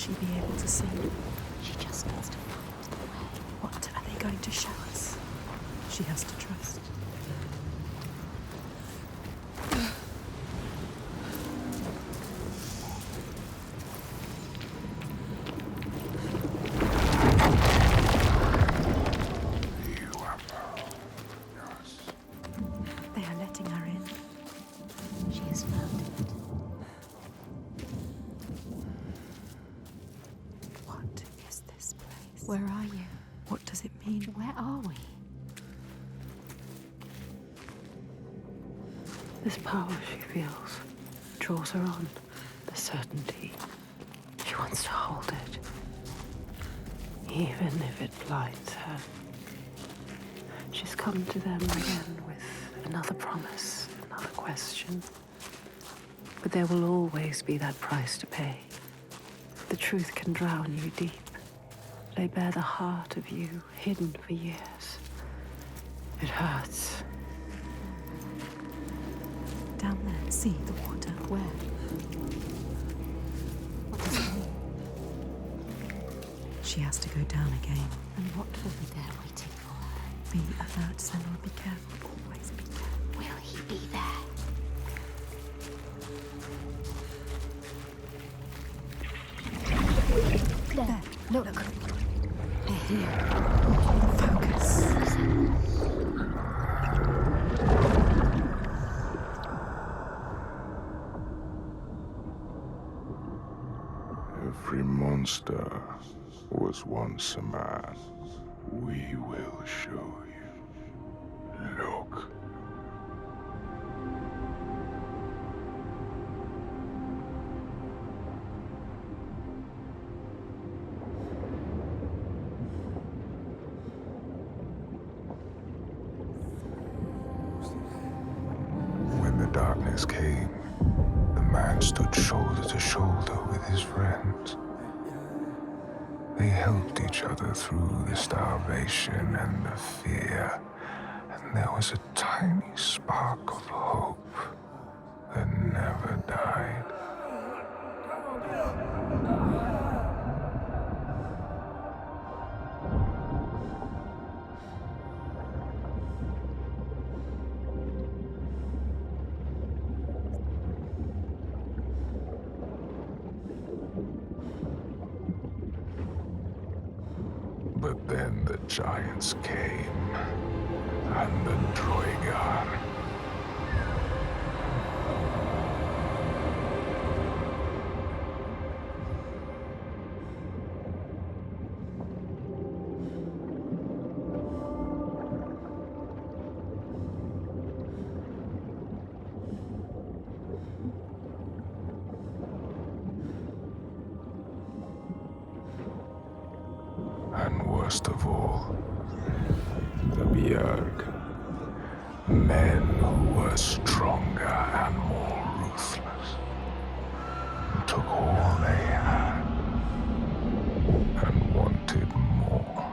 she be able to see? She just needs to find the way. What are they going to show us? She has to trust. They are letting her in. She has found it. What is this place? Where are you? What does it mean? Where are we? This power she feels draws her on, the certainty. She wants to hold it, even if it blinds her. She's come to them again with another promise, another question. But there will always be that price to pay. The truth can drown you deep. Lay bare the heart of you, hidden for years. It hurts. Down there, see the water. Where? What does it mean? She has to go down again. And what will be there waiting for her? Be alert, Senua. Be careful. Always be careful. Will he be there? There. Look. Here. Focus. Every monster was once a man. We will show you. Look. When the darkness came, the man stood shoulder to shoulder with his friends. They helped each other through the starvation and the fear, and there was a tiny spark of hope that never died. But then the giants came, and the Droigar. And worst of all, the Bjerg. Men who were stronger and more ruthless, and took all they had and wanted more.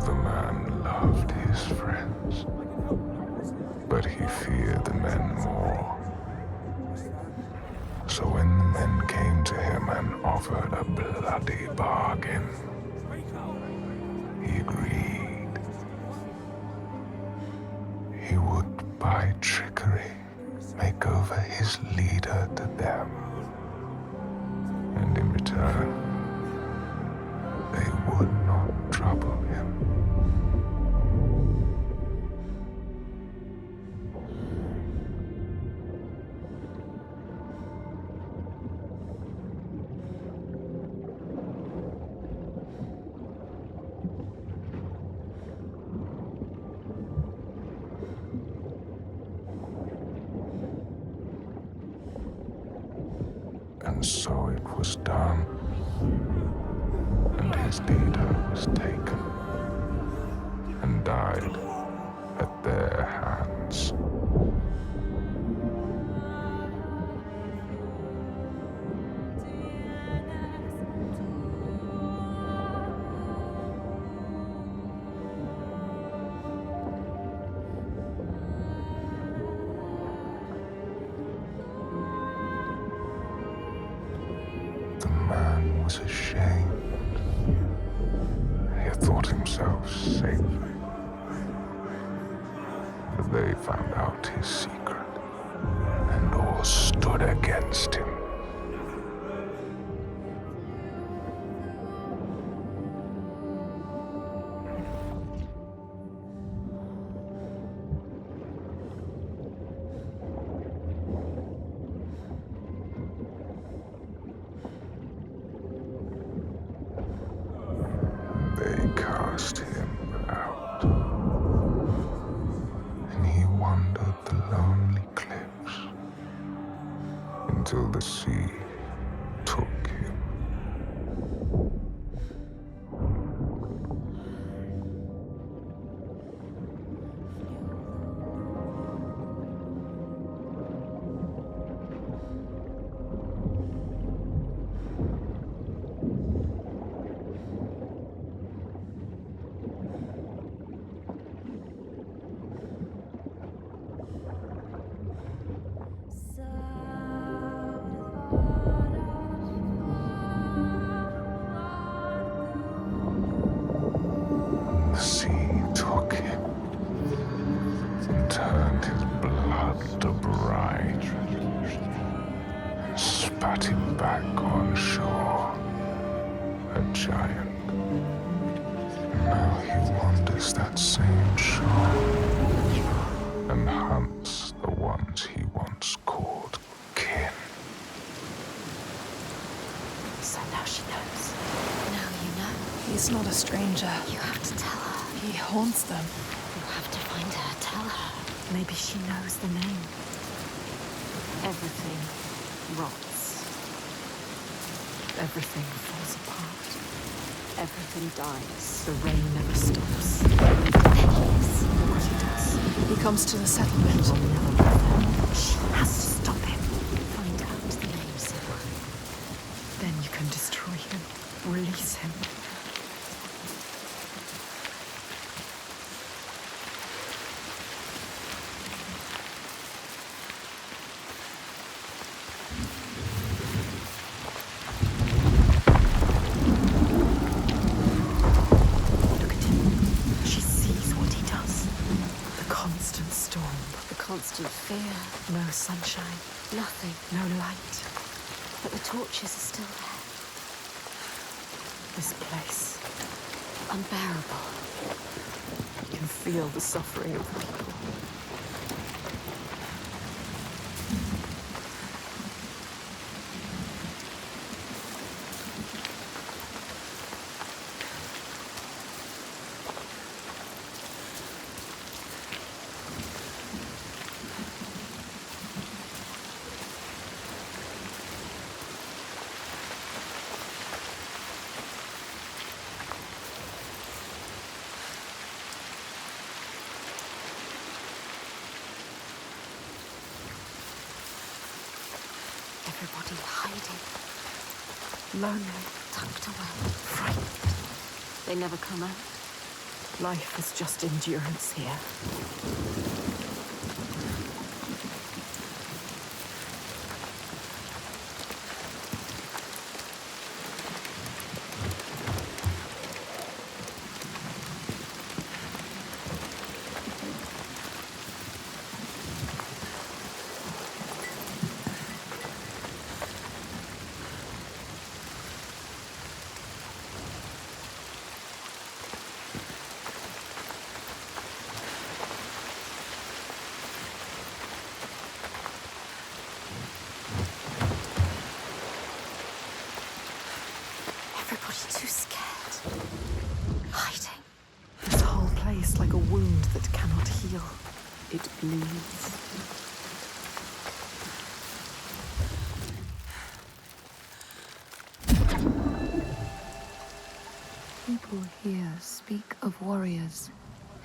The man loved his friends, but he feared the men more. So when the men came to him and offered a bloody bargain, he agreed. He would, by trickery, make over his leader to them. And in return, they would not trouble him. And so it was done. And and his leader was taken and died at their hands. The man was ashamed. He had thought himself safe. But they found out his secret, and all stood against him. They cast him out, and he wandered the lonely cliffs until the sea took him. The sea took him and turned his blood to brine and spat him back on shore, a giant. And now he wanders that same shore and hunts the ones he once called kin. So now she knows. Now you know. He's not a stranger. You have to tell her. He haunts them. You have to find her. Tell her. Maybe she knows the name. Everything rots. Everything falls apart. Everything dies. The rain never stops. What he does. He comes to the settlement. Will never be there. She has to stop him. Find out the name, Senua. Then you can destroy him. Release him. Look at him. She sees what he does. The constant storm. The constant fear. No sunshine. Nothing. No light. But the torches are still there. This place. Unbearable. You can feel the suffering of the people. Everybody hiding. Lonely. Tucked away. Frightened. They never come out. Life is just endurance here. Everybody too scared. Hiding. This whole place like a wound that cannot heal. It bleeds. here speak of warriors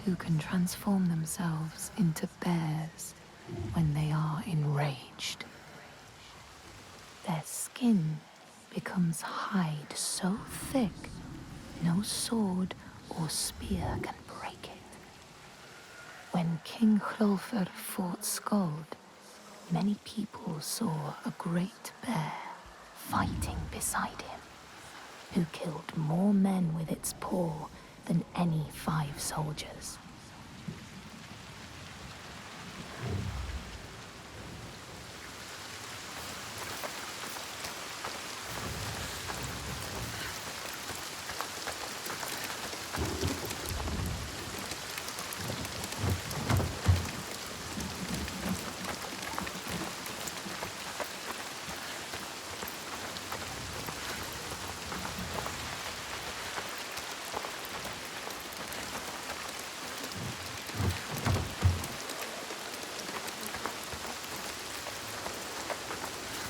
who can transform themselves into bears when they are enraged. Their skin becomes hide so thick no sword or spear can break it. When King Hrolfr fought Skald, many people saw a great bear fighting beside him, who killed more men with its paw than any 5 soldiers.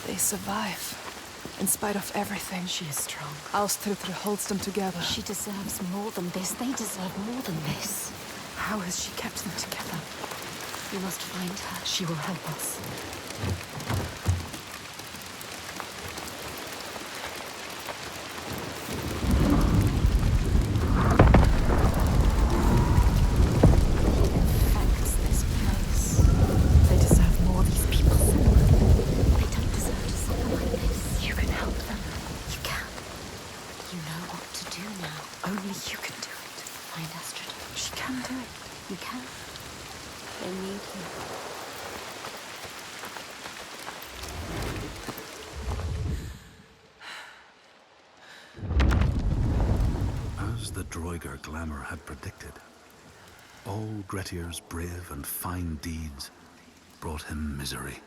They survive. In spite of everything. She is strong. Ástríðr holds them together. She deserves more than this. They deserve more than this. How has she kept them together? We must find her. She will help us. Infects this place. They deserve more, these people. They don't deserve to suffer like this. You can help them. You can. You know what to do now. Only you can do it. Find Astrid. She can do it. You can. They need you. As the Droigar glamour had predicted, all Gretir's brave and fine deeds brought him misery.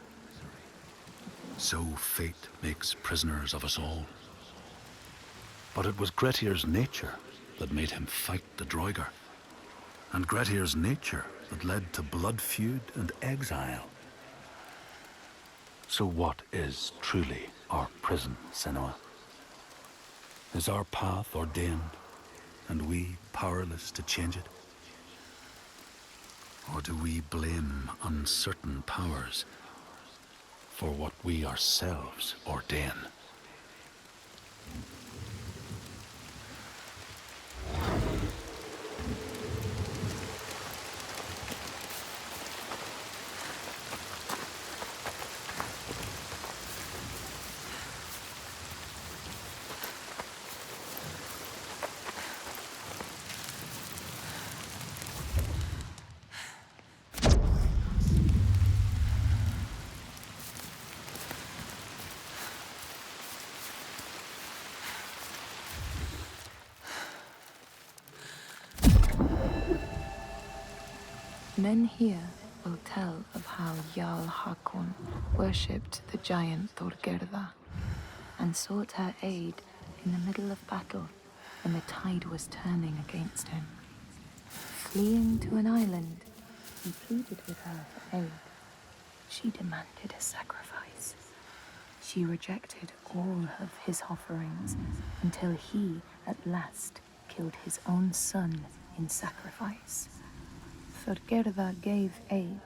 So fate makes prisoners of us all. But it was Gretir's nature that made him fight the Droigar, and Gretir's nature that led to blood feud and exile. So what is truly our prison, Senua? Is our path ordained, and we powerless to change it? Or do we blame uncertain powers for what we ourselves ordain? Men here will tell of how Jarl Hakon worshipped the giant Thorgerða and sought her aid in the middle of battle when the tide was turning against him. Fleeing to an island, he pleaded with her for aid. She demanded a sacrifice. She rejected all of his offerings until he, at last, killed his own son in sacrifice. Thorgerða gave aid,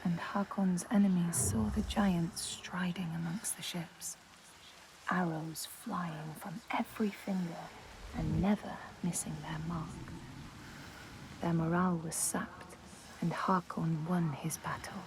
and Hakon's enemies saw the giant striding amongst the ships, arrows flying from every finger and never missing their mark. Their morale was sapped, and Hakon won his battle.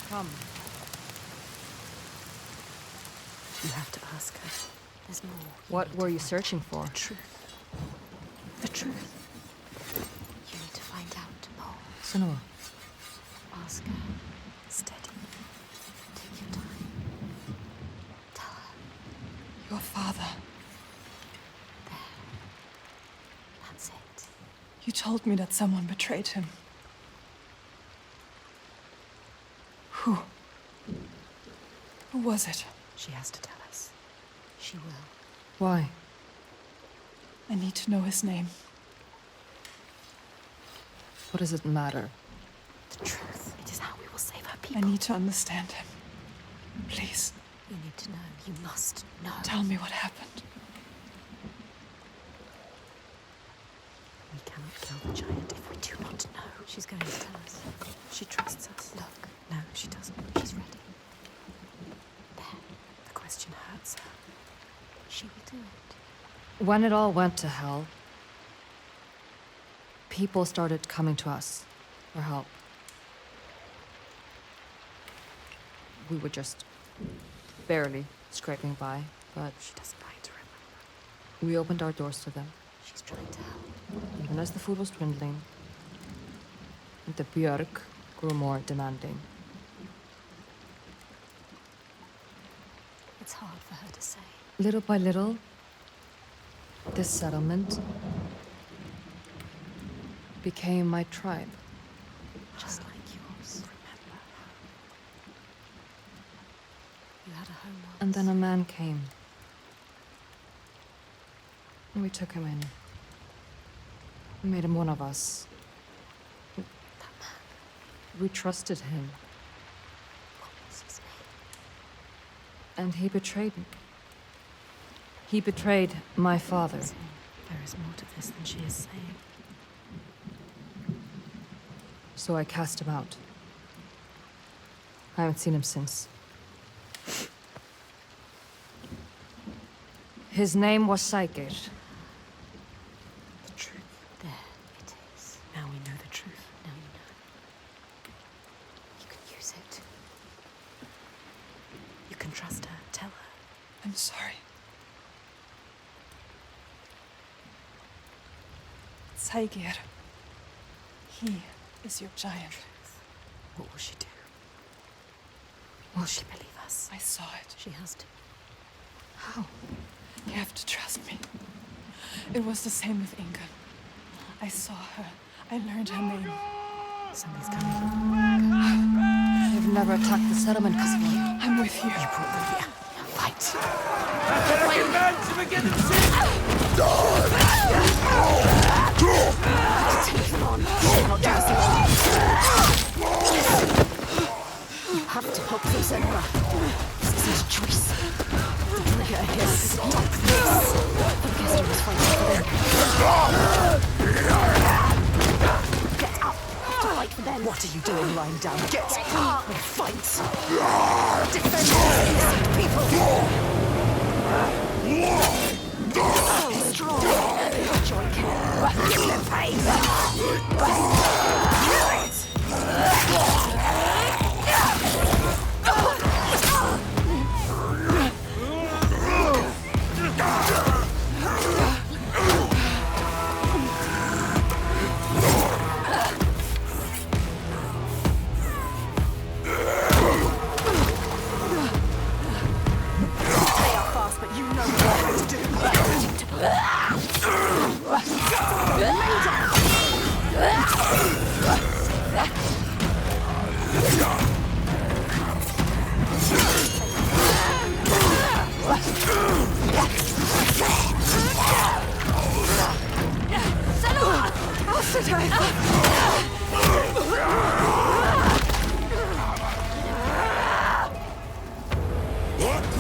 Come. You have to ask her. There's more. What were you searching for? The truth. The truth. You need to find out, Paul. Senua. Ask her. Steady. Take your time. Tell her. Your father. There. That's it. You told me that someone betrayed him. Who? Who was it? She has to tell us. She will. Why? I need to know his name. What does it matter? The truth. It is how we will save our I people. need to understand him. Please. You need to know. You must know. Tell me what happened. We cannot kill the giant if we do not know. She's going to tell us. She trusts us. Look. No, she doesn't. She's ready. There. The question hurts her. She will do it. When it all went to hell, people started coming to us for help. We were just barely scraping by, but She doesn't like to remember. we opened our doors to them. She's trying to help. Even as the food was dwindling, and the Björk grew more demanding. It's hard for her to say. Little by little, this settlement became my tribe. Just like yours. Remember. You had a home once. And then a man came. And we took him in. We made him one of us. That man. We trusted him. What was his name? And he betrayed me. He betrayed my father. There is more to this than she is saying. So I cast him out. I haven't seen him since. His name was Saga. The truth. There it is. Now we know the truth. Now you know. You can use it. You can trust her. Tell her. I'm sorry. Saigir. He is your giant. What will she do? Will she believe us? I saw it. She has to. How? You have to trust me. It was the same with Ingan. I saw her. I learned her name. Somebody's coming. They've never attacked the settlement because of you. I'm with you. You brought them here. Fight. You have to help them, Senua. This is a choice. The trigger here. Stop this. The guest was fighting for them. Get up. To fight for them. What are you doing lying down? Get up and fight. Defend innocent people. Strong. Joy can give them pain.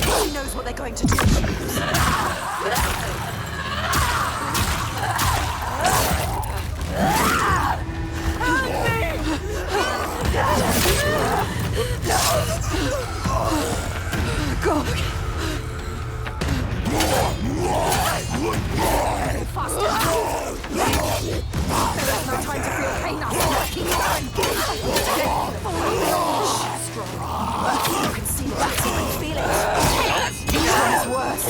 He knows what they're going to do. Go. Faster. There's no time to feel pain now. Keep going. Strong. You can see that. You can feel it. Each one is worse.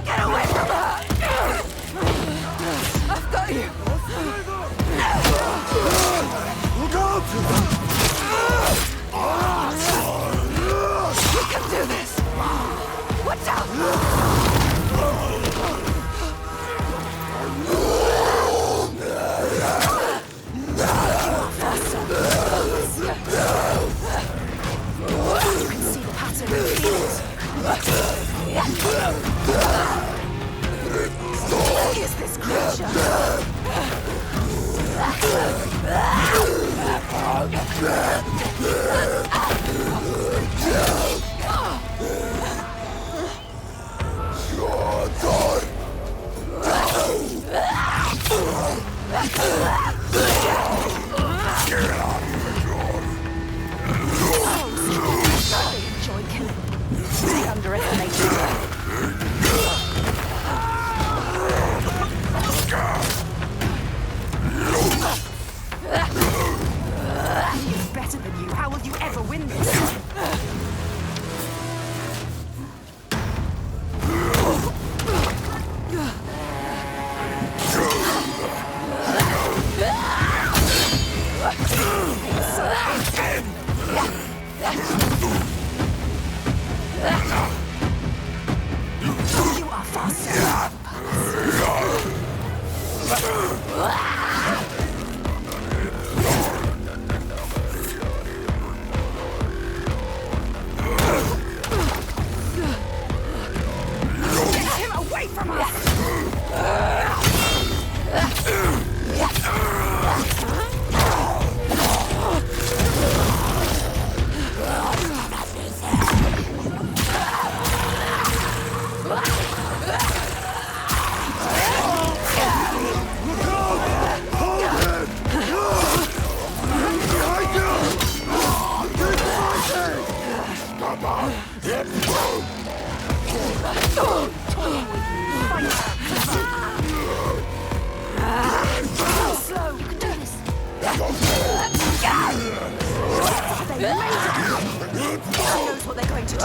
Get away from her! I've got you! Look out! We can do this! Watch out! You can see the pattern and feel it. What is this creature? I enjoy killing. They underestimate you. He's better than you. How will you ever win this? You are faster. Get him away from us! Slow, you can do this. They made it. He knows what they're going to do.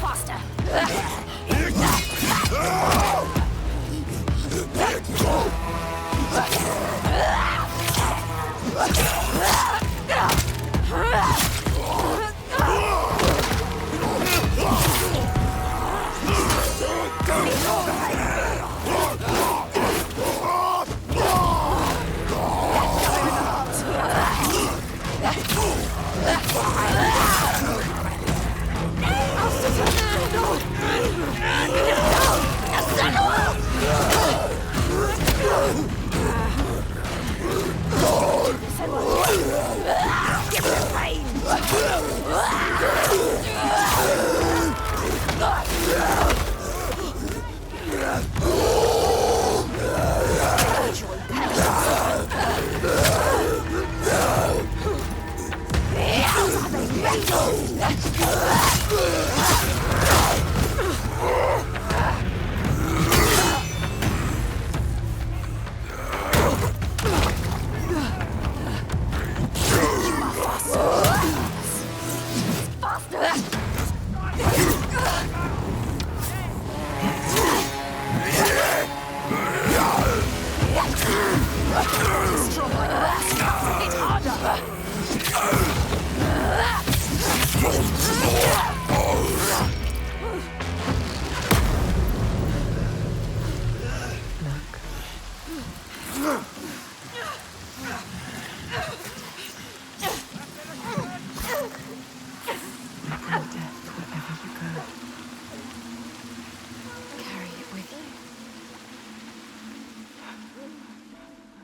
Faster. Give him pain!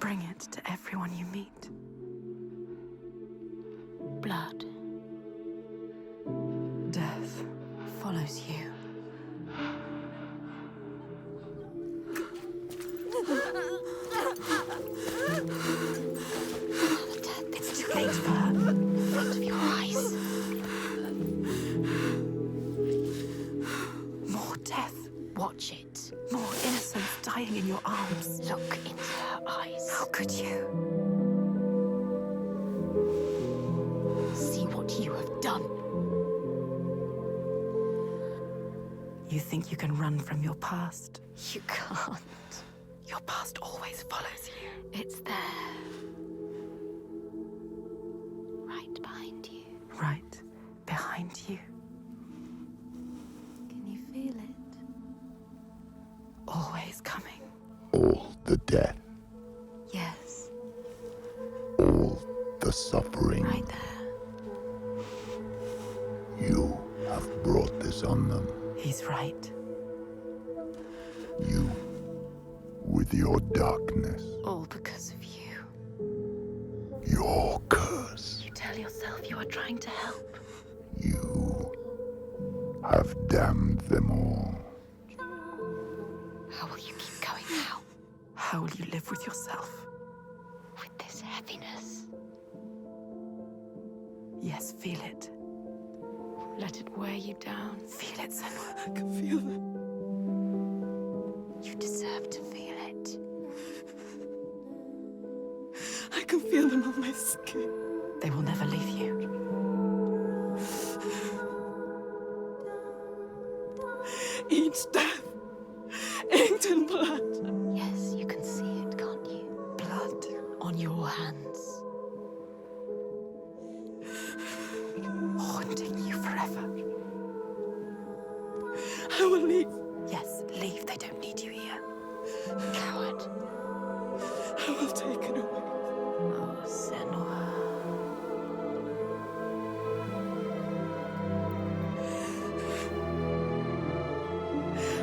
Bring it to everyone you meet. Blood. Death Follows you. It's too late for her. In front of your eyes. More death. Watch it. More innocence dying in your arms. Look into her eyes. How could you? See what you have done. You think you can run from your past? You can't. Your past always follows you. It's there. Right behind you. Right behind you. Can you feel it? Always coming. All the death, Yes. all the suffering. Right there. You have brought this on them. He's right. You, with your darkness, All because of you. your curse. You tell yourself you are trying to help. You have damned them all. How will you keep going now? How will you live with yourself? With this heaviness. Yes, feel it. Let it wear you down. Feel it, Senua. I can feel it. You deserve to feel it. I can feel them on my skin. They will never leave you. Each death inked in blood. Yes, you can see it, can't you? Blood. On your hands. Haunting you forever. I will leave. Yes, leave. They don't need you here. Coward. I will take it away. Oh, Senua.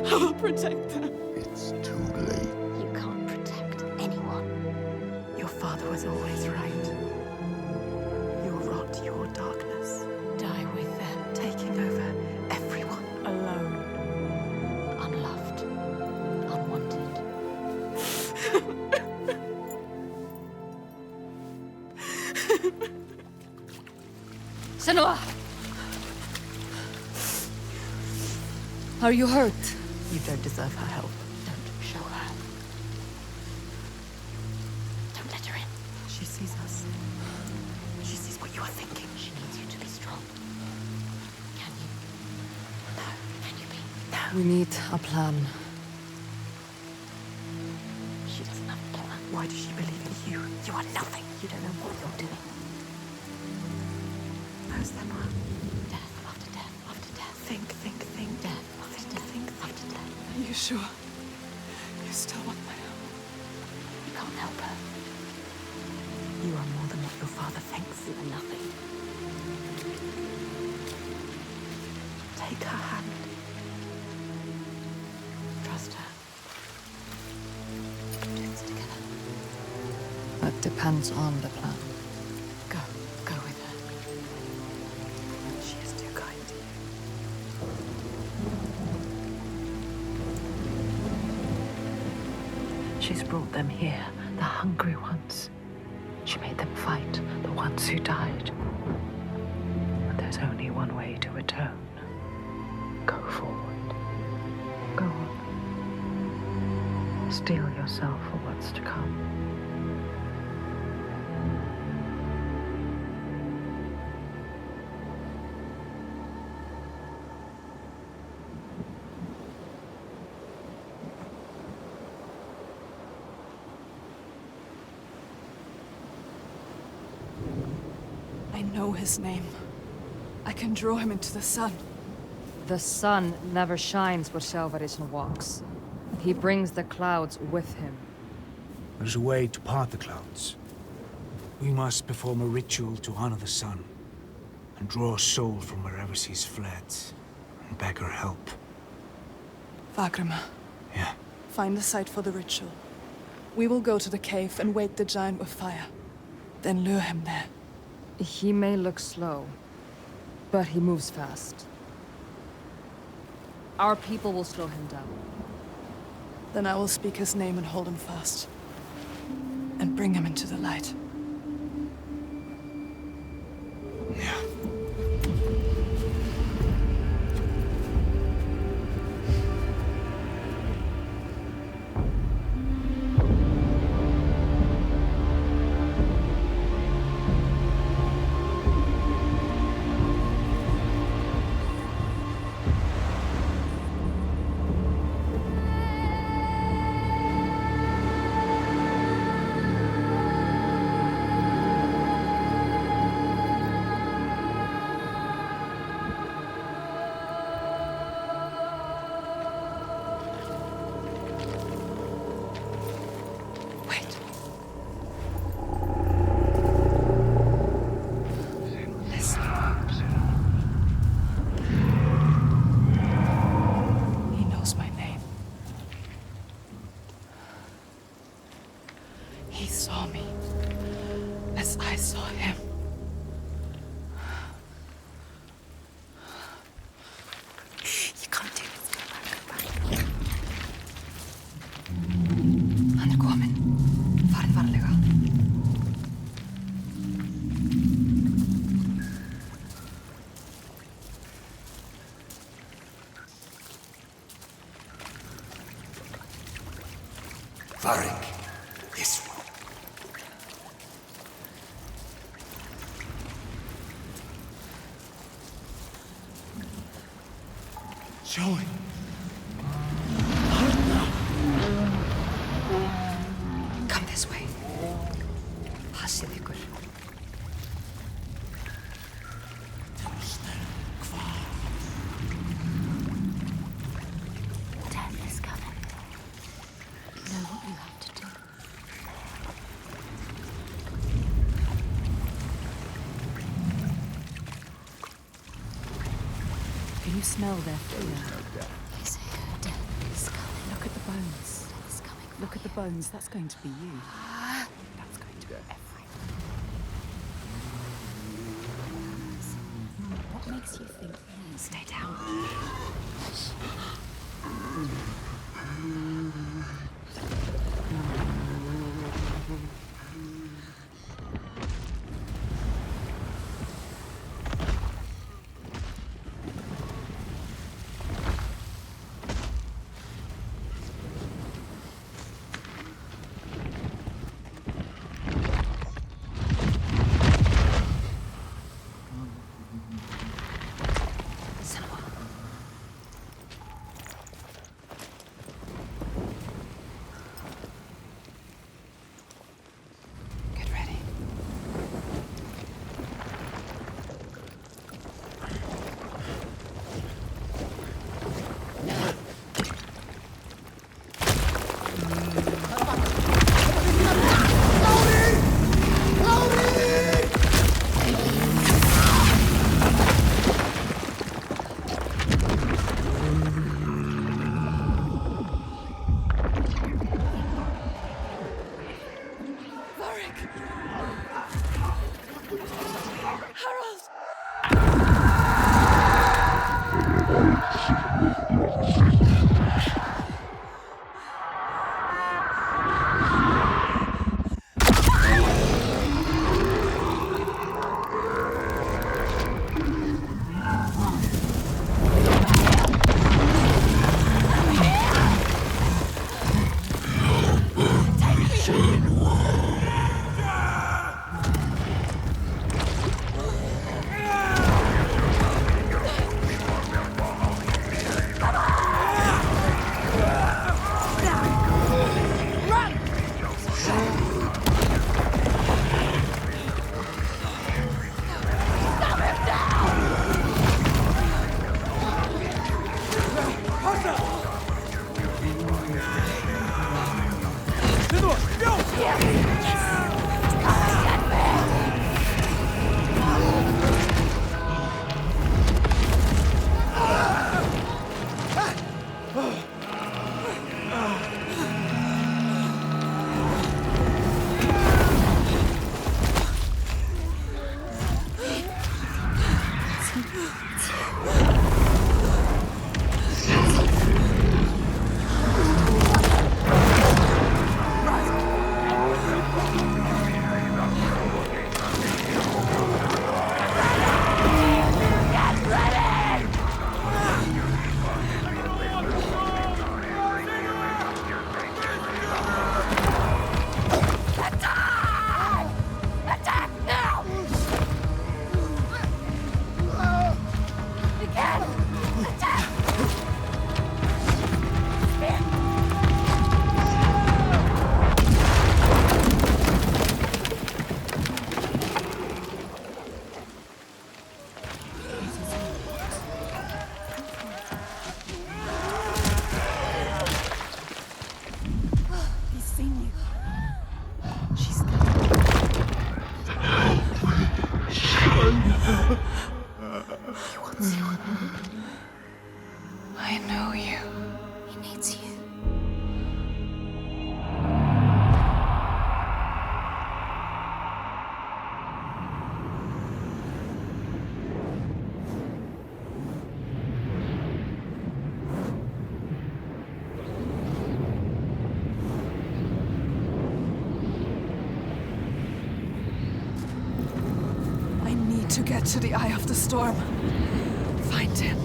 I will protect them. It's too late. You can't protect anyone. Your father was always right. Your rot, your darkness, Die with them. taking over everyone. Alone. Unloved. Unwanted. Senua! Are you hurt? You don't deserve her help. Don't show her. Don't let her in. She sees us. She sees what you are thinking. She needs you to be strong. Can you? No. Can you be? No. We need a plan. She doesn't have a plan. Why does she believe in you? You are nothing. You don't know what you're doing. No, Senua. Death after death after death. Think. Death after death after death. Are you sure? You still want my help? You can't help her. You are more than what your father thinks. You are nothing. Take her hand. Trust her. We can do this together. That depends on the plan. Go. Go with her. She is too kind. She's brought them here, the hungry ones. She made them fight, the ones who died. But there's only one way to atone. Go forward. Go on. Steel yourself for what's to come. I know his name. I can draw him into the sun. The sun never shines where Shelvarisn walks. He brings the clouds with him. There's a way to part the clouds. We must perform a ritual to honor the sun, and draw a soul from wherever she's fled, and beg her help. Vagrima, Yeah. find the site for the ritual. We will go to the cave and wake the giant with fire. Then lure him there. He may look slow, but he moves fast. Our people will slow him down. Then I will speak his name and hold him fast. And bring him into the light. Yeah. Varric, this one. Showing. Come this way. Passið ykkur. Death is coming. You know what you have to do. Can you smell their fear? He's here. Death is coming. Look at the bones. Death is coming. Look at the bones. That's going to be you. That's going to be everything. What makes you think he is? Stay down. Senua. Get ready. Varric! Harold! I know you. He needs you. I need to get to the Eye of the Storm. Find him.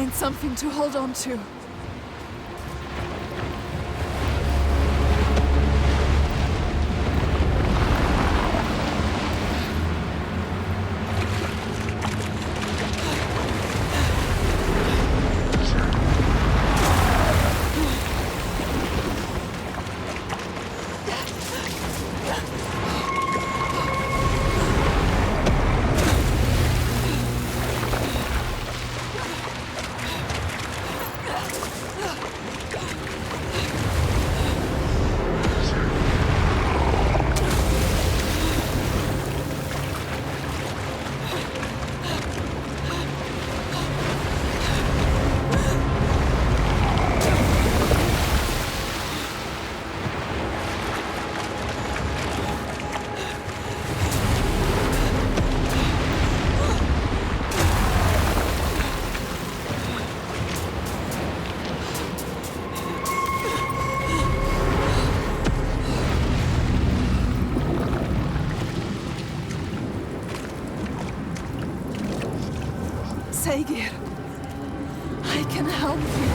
find something to hold on to. Saga, I can help you.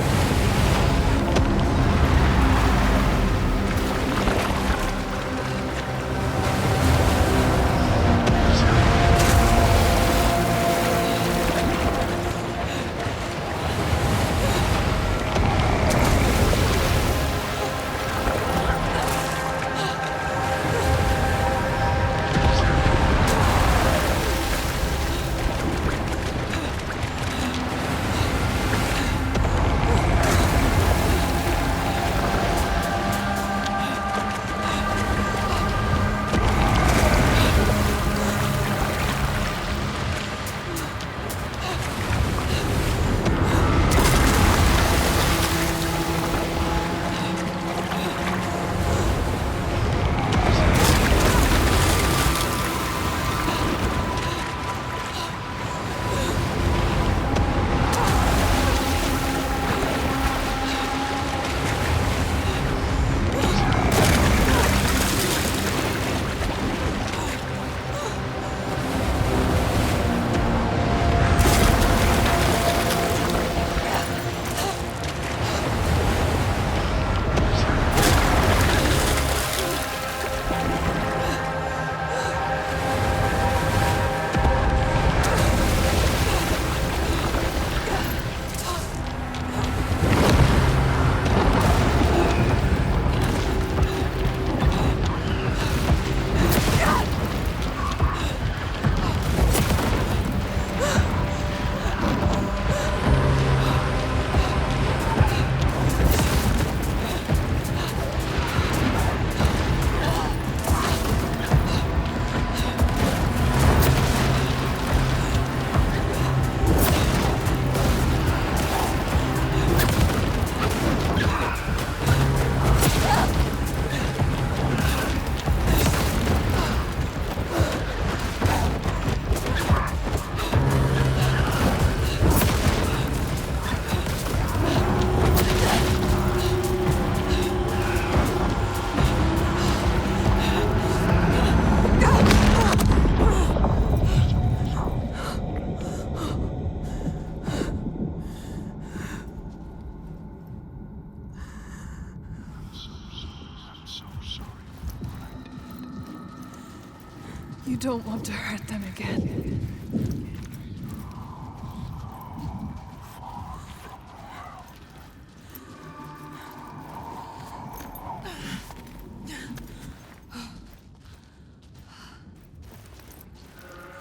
You don't want to hurt them again.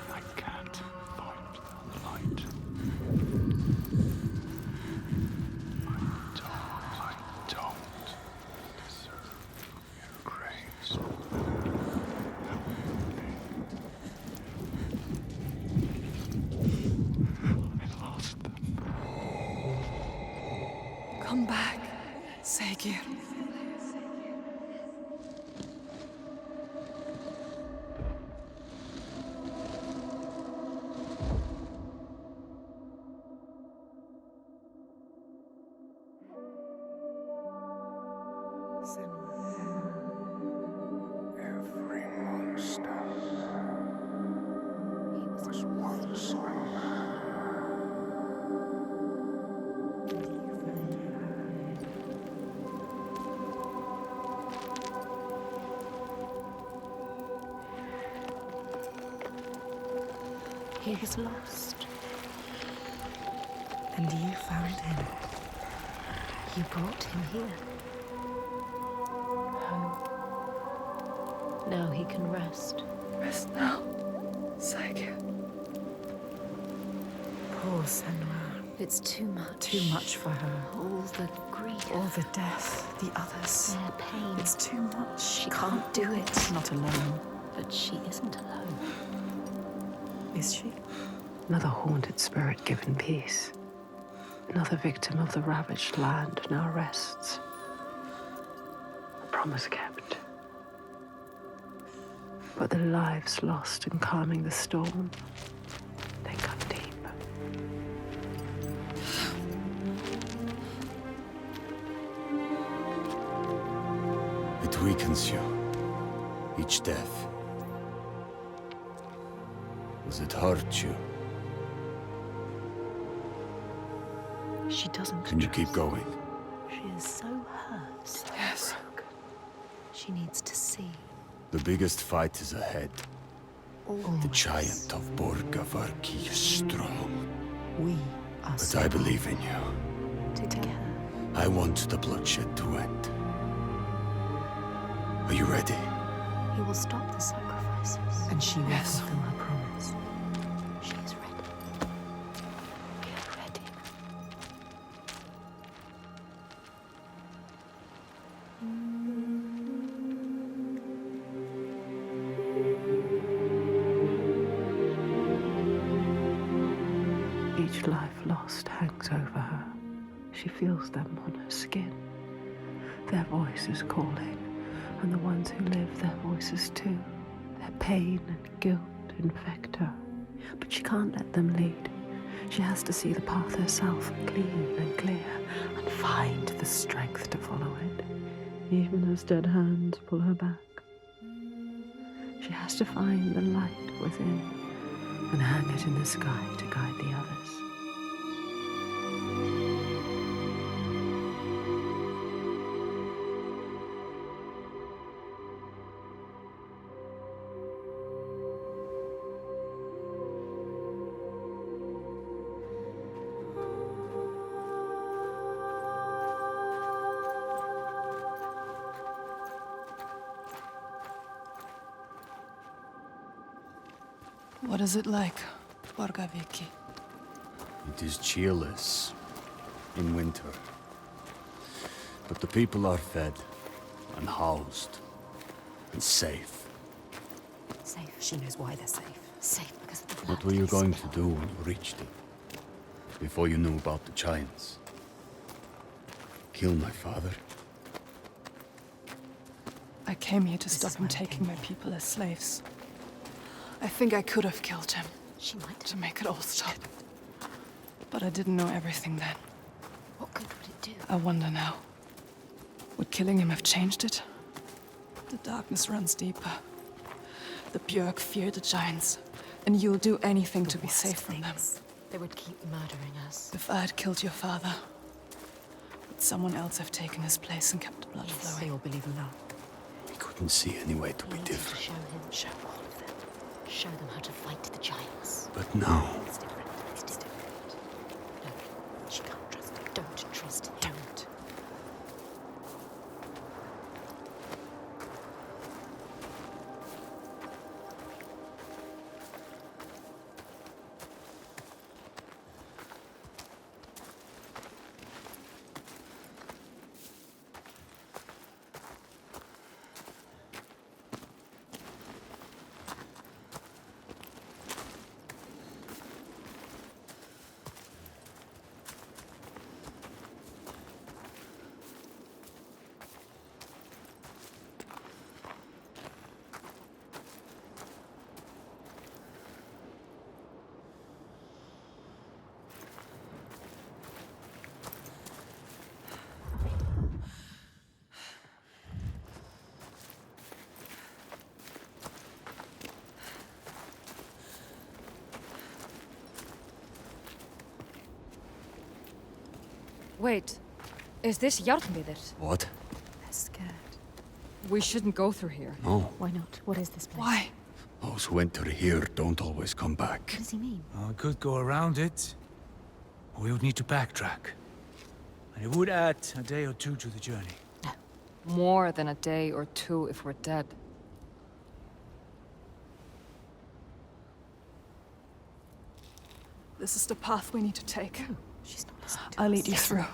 I can't find the light. I don't deserve your grace. I lost them. Come back, Saga. Every monster was once a man. He was lost. And you found him. You brought him here. Home. Now he can rest. Rest now, Saga. Poor Senua. It's too much. Too much for her. All the grief. All the death, the others. Their pain. It's too much. She can't do it. Not alone. But she isn't alone. Is she? Another haunted spirit given peace. Another victim of the ravaged land now rests. A promise kept. But the lives lost in calming the storm, they cut deep. It weakens you. Each death. Does it hurt you? She doesn't. Can you keep going? She is so hurt. So Yes. broken. She needs to see. The biggest fight is ahead. Always. The giant of Borgavarki is strong. We are But I believe in you. Together. I want the bloodshed to end. Are you ready? He will stop the sacrifices. And she will fulfill her promise. She is ready. Get ready. Each life lost hangs over her. She feels them on her skin. Their voices calling, and the ones who live, their voices too. Their pain and guilt infect her. But she can't let them lead. She has to see the path herself, clean and clear, and find the strength to follow it, even as dead hands pull her back. She has to find the light within and hang it in the sky to guide the others. What is it like, Borgaviki? It is cheerless in winter. But the people are fed and housed and safe. Safe. She knows why they're safe. Safe because of the blood. What were you they going to spill. do when you reached it? Before you knew about the giants? Kill my father? I came here to This stop is him why I taking came my here. people as slaves. I think I could have killed him She might to have. make it all stop. But I didn't know everything then. What good would it do? I wonder now. Would killing him have changed it? The darkness runs deeper. The Björk fear the giants, and you'll do anything to be worst safe from them. things. They would keep murdering us. If I had killed your father, would someone else have taken his place and kept the blood Yes, flowing? they all believe in love. We couldn't see any way to We be need to different. show him. Show all of them. Show them how to fight the giants. But now, It's different. It's different. No, she can't trust him. Don't trust him. Don't. Wait, is this Jarnviður? what? They're scared. We shouldn't go through here. No. Why not? What is this place? Why? Those who enter here don't always come back. What does he mean? Well, we could go around it, or we would need to backtrack. And it would add a day or two to the journey. No. More than a day or two if we're dead. This is the path we need to take. She's not listening to I'll us. lead you through.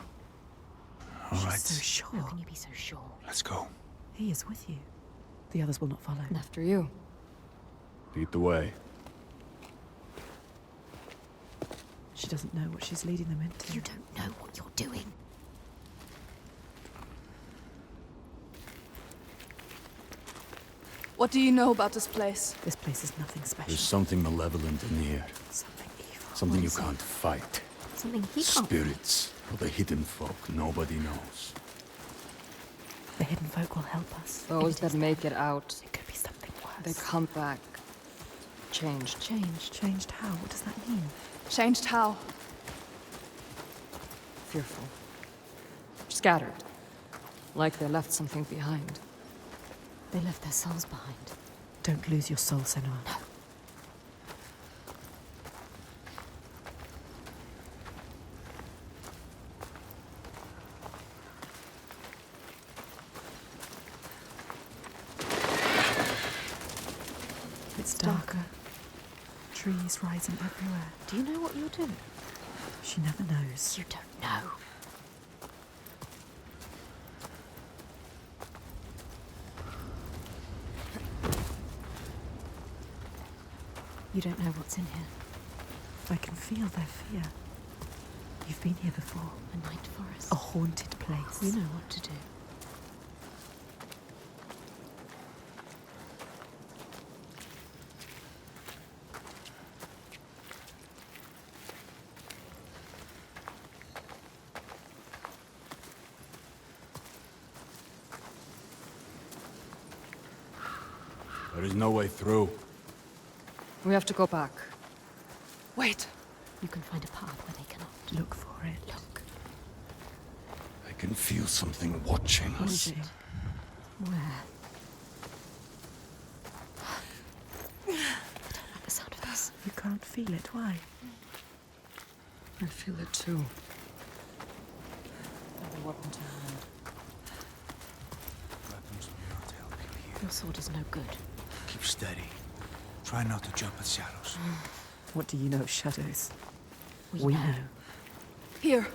All She's right. so sure. How can you be so sure? Let's go. He is with you. The others will not follow. And after you. Lead the way. She doesn't know what she's leading them into. You don't know what you're doing. What do you know about this place? This place is nothing special. There's something malevolent in the air. Something evil. Something you What is can't fight. Something he can't. Spirits, or the hidden folk nobody knows. The hidden folk will help us. Those It that is- make it out, It could be something worse. they come back. Changed. Changed. Changed how? What does that mean? Changed how? Fearful. Scattered. Like they left something behind. They left their souls behind. Don't lose your soul, Senua. No. It's darker. Trees rising everywhere. Do you know what you're doing? She never knows. You don't know. You don't know what's in here. I can feel their fear. You've been here before. A night forest. A haunted place. You know what to do. There is no way through. We have to go back. Wait. You can find a path where they cannot. Look for it. Look. I can feel something watching What us. is it? Where? I don't like the sound of this. You can't feel it. Why? I feel it too. The weapon to hand. Weapons will not help you here. Your sword is no good. Keep steady. Try not to jump at shadows. What do you know of shadows? We know. Here.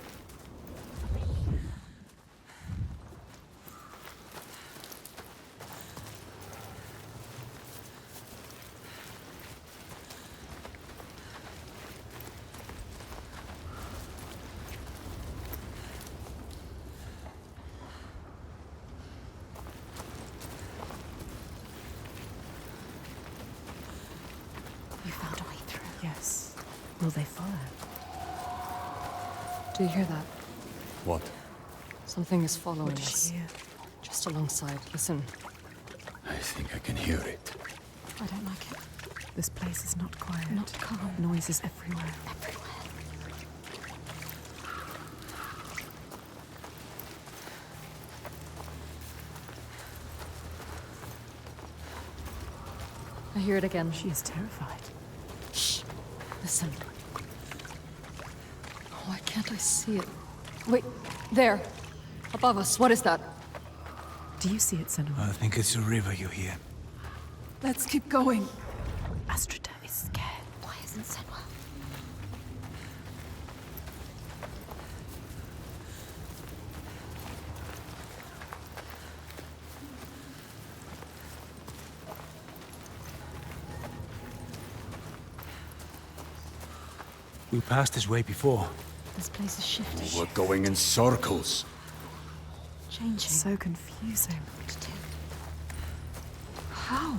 You found a way through. Yes. Will they follow? Do you hear that? What? Something is following What does us. she hear? Just alongside. Listen. I think I can hear it. I don't like it. This place is not quiet. Not calm. Noises everywhere. Everywhere. I hear it again. She is terrified. Shh. Listen. Why can't I see it? Wait. There. Above us. What is that? Do you see it, Senua? I think it's a river you hear. Let's keep going. Astrida is scared. Why isn't Senua? We passed this way before. This place is shifting. We're going in circles. Changing. So confusing. What to do? How?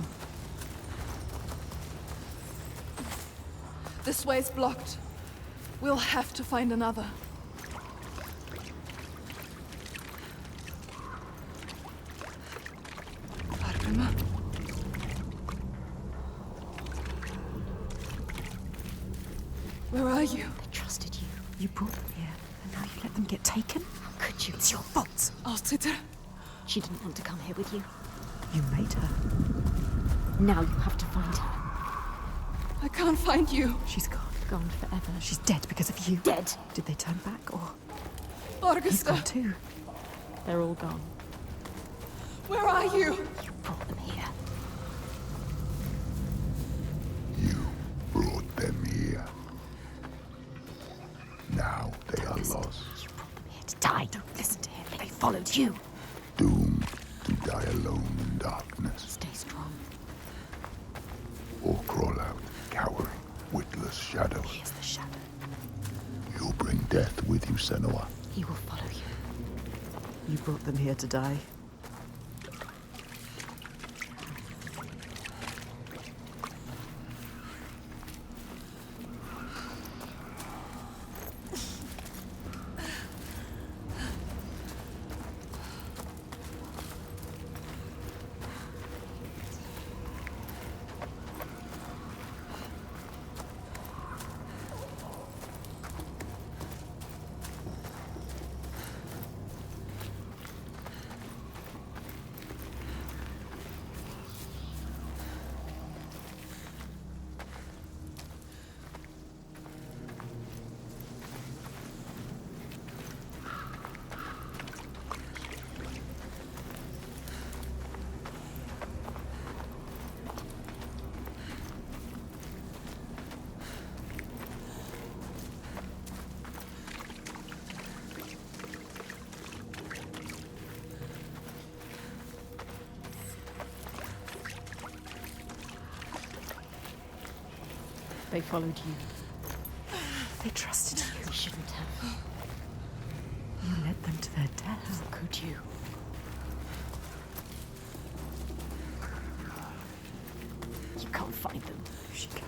This way's blocked. We'll have to find another. Argama? Where are you? They trusted you. You brought them here, and now you let them get taken? How could you? It's your fault. Austritter? She didn't want to come here with you. You made her. Now you have to find her. I can't find you. She's gone. Gone forever. She's dead because of you. Dead? Did they turn back, or... He's gone Augusta, too. They're all gone. where are you? You brought them here. You brought them here. Now they are Listen, lost, you brought them here to die. Don't listen to him. They followed you. doomed to die alone in darkness, Stay strong. or crawl out, cowering, witless shadows. He is the shadow. You'll bring death with you, Senua. He will follow you. You brought them here to die. They followed you. They trusted you. You shouldn't have. You led them to their death. How could you? You can't find them. She can.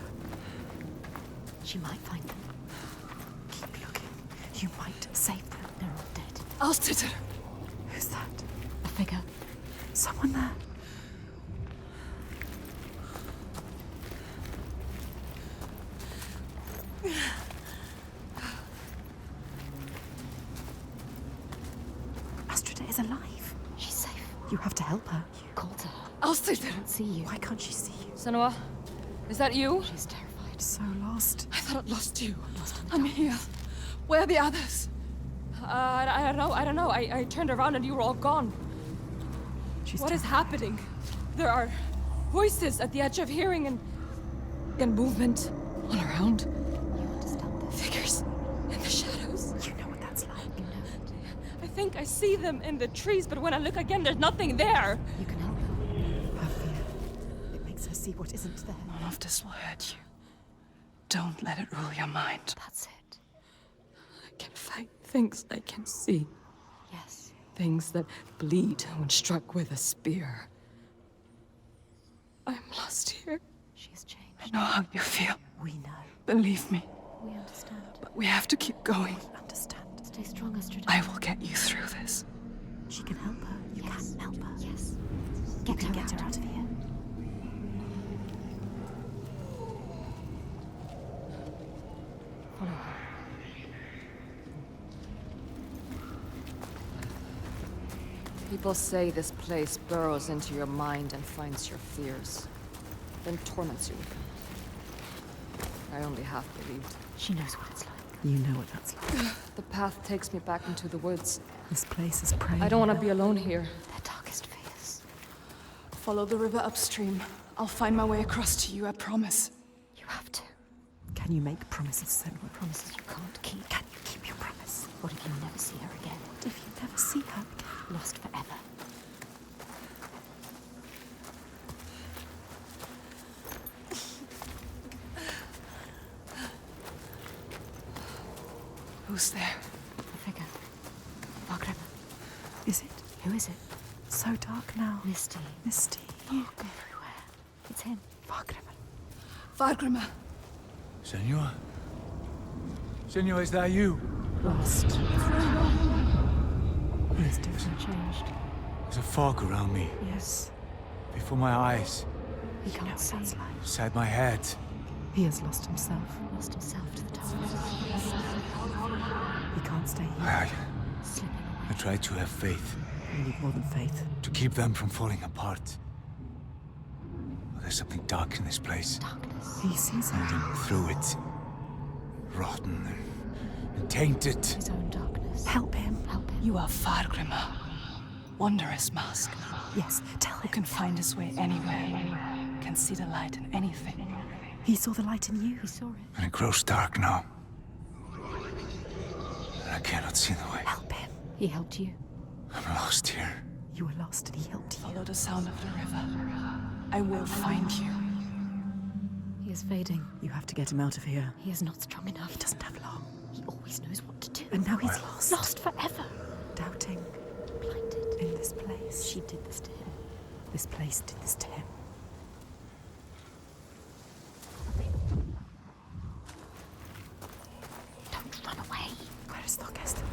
She might find them. Keep looking. You might save them. They're all dead. Alstetter! Who's that? A figure. Someone there. Astrida is alive. She's safe. You have to help her. You called her. Alstetter! Can't see you. Why can't she see you? Senua, is that you? She's terrified. So lost. I thought I'd lost you. Lost in the I'm dark. here. Where are the others? I don't know. I turned around and you were all gone. She's What is happening? There are voices at the edge of hearing and movement all around. You understand this? Figures in the shadows. You know what that's like. You know it. I think I see them in the trees, but when I look again, there's nothing there. You can help her. Her fear. It makes her see what isn't there. None of this will hurt you. Don't let it rule your mind. That's it. I can fight things I can see. Yes. Things that bleed when struck with a spear. I'm lost here. She has changed. I know how you feel. We know. Believe me. We understand. But we have to keep going. Understand. Stay strong, Astrida. I will get you through this. She can help her. You Yes. can help her. Yes. You can get her out of here. Follow her. People say this place burrows into your mind and finds your fears, then torments you with them. I only half believed. She knows what it's like. You know what that's like. The path takes me back into the woods. This place is prey. I don't want to be alone here. Their darkest fears. Follow the river upstream. I'll find my way across to you, I promise. You have to. Can you make promises, Senua? Promises you can't keep. Can you keep your promise? What if you never see her again? What if you never see her again? Lost forever. Who's there? A figure. Fargrim. Is it? Who is it? So dark now. Misty. Misty. Fog everywhere. It's him. Fargrim. Fargrimma. Senua? Senua, is that you? Lost. He is different. Changed. There's a fog around me, Yes. before my eyes, He can't see. That's like. inside my head. He has lost himself. Lost himself to the dark. He can't stay here. I Slipping away. try to have faith, We need more than faith. to keep them from falling apart. But there's something dark in this place. Darkness. darkness. He sees her through it. Rotten and tainted. His own darkness. Help him. Help him. You are Fargrimr, wondrous mask. Yes, tell Who him. can find his way anywhere, can see the light in anything. He saw the light in you. He saw it. And it grows dark now. And I cannot see the way. Help him. He helped you. I'm lost here. You were lost and he helped you. Follow the sound of the river. I will find you. He is fading. You have to get him out of here. He is not strong enough. He doesn't have long. He always knows what to do. And now he's lost. Lost forever. Doubting. Blinded. In this place. She did this to him. This place did this to him. Don't run away. Where is Thorgest?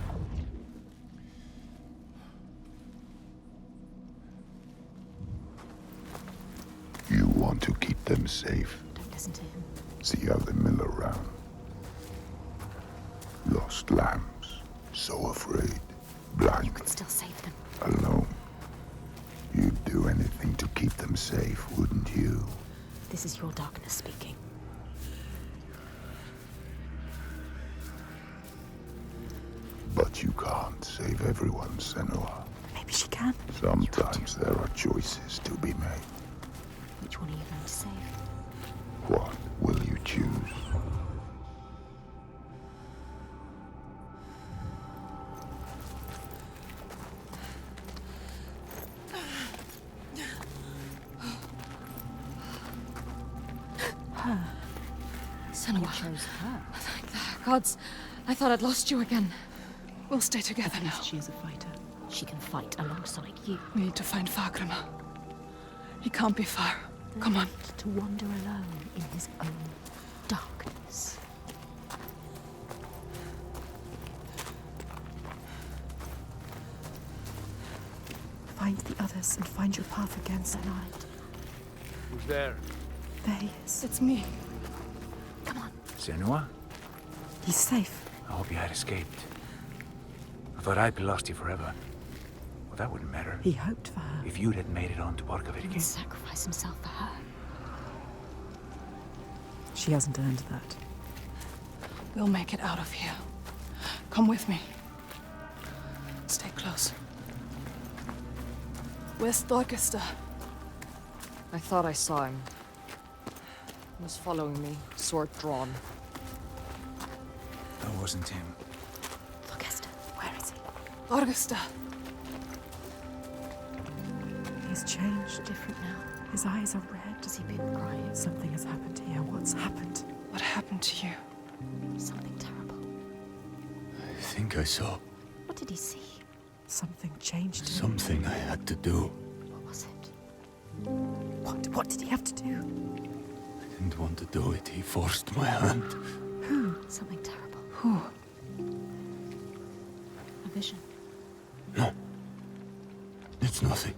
You want to keep them safe. Don't listen to him. See how they mill around. Lost lambs, so afraid, blind, You could still save them. alone. You'd do anything to keep them safe, wouldn't you? This is your darkness speaking. But you can't save everyone, Senua. Maybe she can. Sometimes there are choices to be made. Which one are you going to save? What will you choose? Senua. Chose her. Thank the gods. I thought I'd lost you again. We'll stay together At now. least she is a fighter. She can fight alongside you. We need to find Fargrimr. He can't be far. Come on. To wander alone in his own darkness. Find the others and find your path again, Senua. Who's there? There he is. It's me. Come on. Senua? He's safe. I hope you had escaped. I thought I'd be lost here forever. Well, that wouldn't matter. He hoped for her. If you'd had made it on to He Borgovik. would sacrifice himself for her. She hasn't earned that. We'll make it out of here. Come with me. Stay close. Where's Thorgest? I thought I saw him. He was following me, sword drawn. That wasn't him. Thorgest, where is he? Thorgest! He's changed. Different now. His eyes are red. Has he been crying? Something has happened here. What's happened? What happened to you? Something terrible. I think I saw What did he see? Something changed him. something I had to do. What was it? What did he have to do? I didn't want to do it. He forced my hand. Who? Something terrible. Who? A vision. No. It's nothing.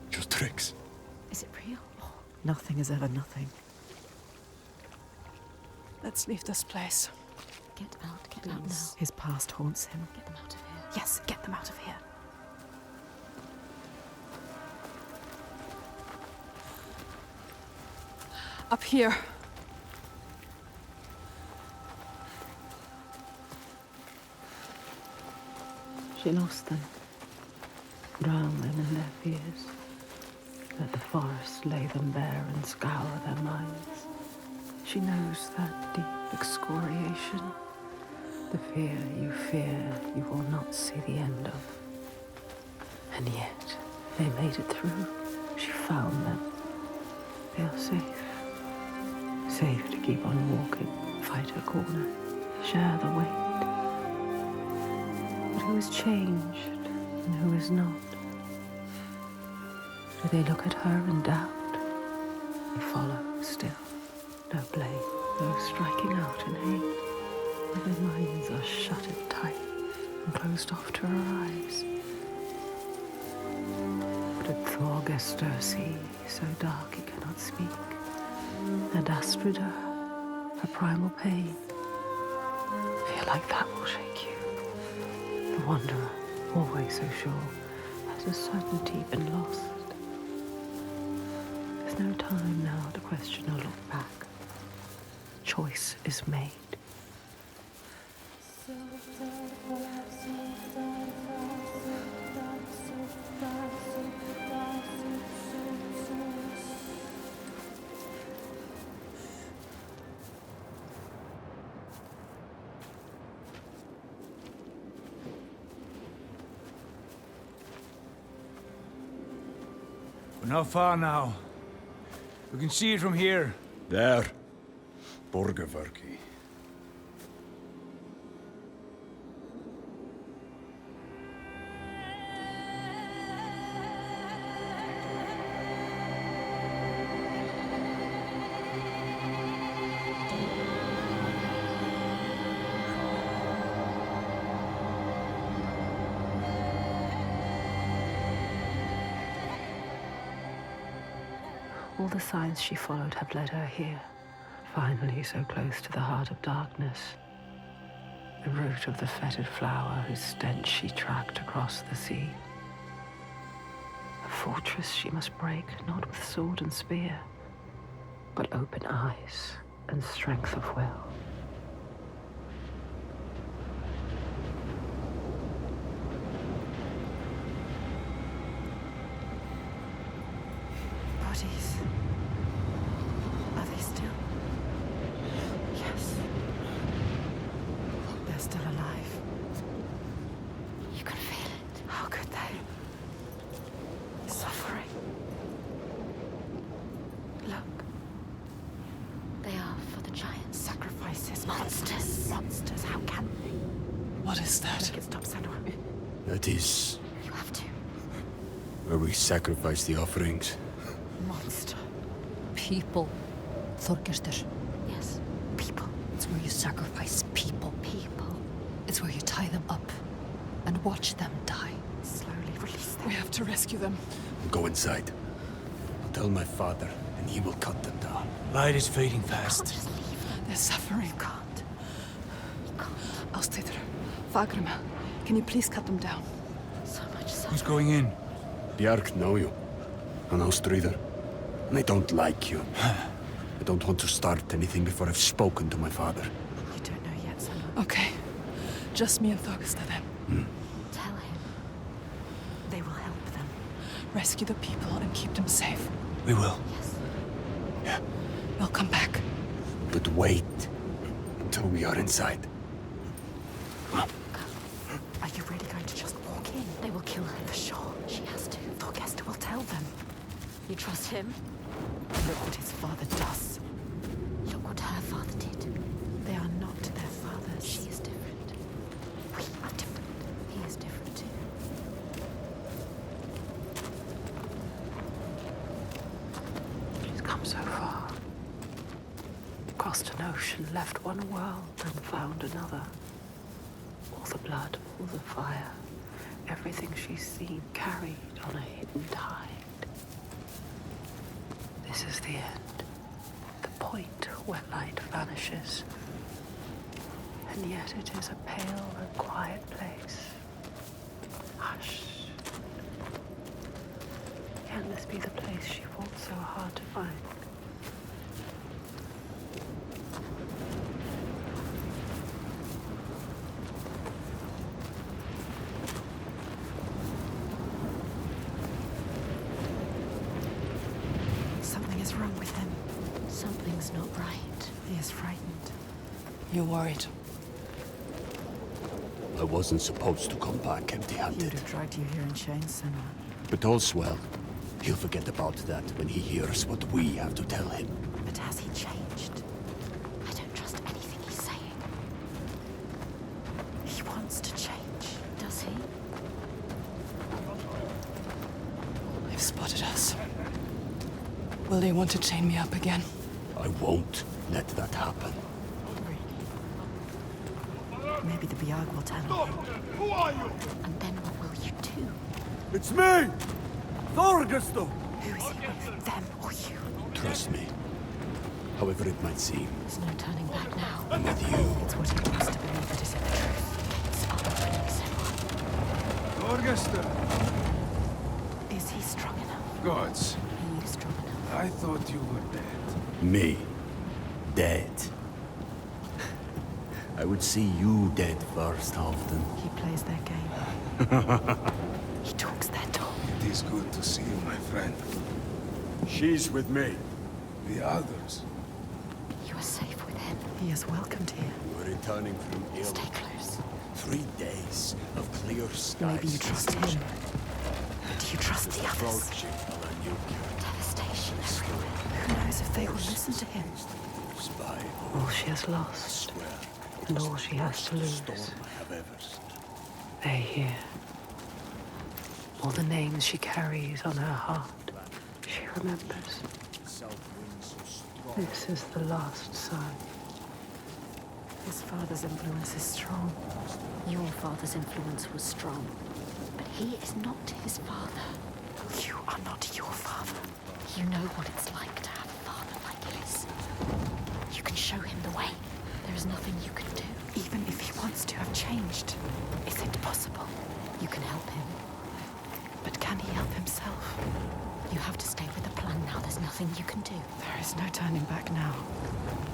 Just tricks. Is it real? Nothing is ever nothing. Let's leave this place. Get out now. His past haunts him. Get them out of here. Yes, get them out of here. Up here. She lost them, drowned them in their fears. Let the forest lay them bare and scour their minds. She knows that deep excoriation, the fear you will not see the end of. And yet, they made it through. She found them. They are safe. Safe to keep on walking, fight her corner, share the weight. But who is changed and who is not? Do they look at her in doubt? They follow still. No blame, no striking out in hate. But their minds are shuttered tight and closed off to her eyes. Did Thorgest see so dark he cannot speak? And Astrid, her primal pain? Fear like that will shake you. The wanderer, always so sure, has a certainty been lost. There's no time now to question or look back. Choice is made. We're not far now. We can see it from here. There. Borgarverki. All the signs she followed have led her here, finally so close to the heart of darkness. The root of the fetid flower whose stench she tracked across the sea. A fortress she must break, not with sword and spear, but open eyes and strength of will. Bodies. Are they still? Yes. They're still alive. You can feel it. How could they? Suffering. Look. They are for the giants. Sacrifices. Monsters. Monsters. How can they? What is that? Make it stop, Senua. That is You have to. where we sacrifice the offerings. Monster. People. Þorgestur. Yes. People. It's where you sacrifice people. People. It's where you tie them up and watch them die. Slowly release them. We have to rescue them. Go inside. I'll tell my father, and he will cut them down. Light is fading fast. Just leave them. They're suffering. You can't. You can't. I'll stay there. Fagrima, can you please cut them down? So much Who's suffering. going in? Bjark know you. And Ástríðar. And I don't like you. I don't want to start anything before I've spoken to my father. You don't know yet, Senua. Okay. Just me and Thorgesta then. Tell him. They will help them. Rescue the people and keep them safe. We will. Yes. Yeah. We'll come back. But wait until we are inside. Are you really going to just walk in? They will kill her. For sure. She has to. Thorgesta will tell them. You trust him? Look what his father does. Look what her father did. They are not their fathers. She is different. We are different. He is different too. She's come so far. Crossed an ocean, left one world and found another. All the blood, all the fire, everything she's seen carried on a hidden tide. This is the end, the point where light vanishes. And yet it is a pale and quiet place. Hush. Can this be the place she fought so hard to find? Something is wrong with him. Something's not right. He is frightened. You're worried. I wasn't supposed to come back He would empty-handed. have dragged you here in chains, Senua. But all's well. He'll forget about that when he hears what we have to tell him. But has he changed? I don't trust anything he's saying. He wants to change. Does he? They've spotted us. Will they want to chain me up again? I won't let that happen. Maybe the Biag will tell him. Who are you? And then what will you do? It's me! Thorgestur! Who is he with? Them or you? Trust me. However it might seem, There's no turning back now. I'm with you. It's what he wants to believe that is in the truth. It's opening, Senua. Thorgestur! Is he strong enough? Gods. He is strong enough. I I thought you were dead. Me? Dead? I would see you dead first, often. He plays their game. He talks their talk. It is good to see you, my friend. She's with me. The others. You are safe with him. He is welcomed here. We're returning from ill. Stay close. 3 days of clear skies. Maybe you trust him. But do you trust the others? Approaching a new Devastation everywhere. Who knows if they will listen to him? spy. All she has lost, and all she has to lose. They hear. All the names she carries on her heart, she remembers. This is the last sign. His father's influence is strong. Your father's influence was strong, but he is not his father. You are not your father. You know what it's like to have a father like his. You can show him the way. There is nothing you can do. Even if he wants to have changed, is it possible? You can help him. But can he help himself? You have to stay with the plan now. There's nothing you can do. There is no turning back now.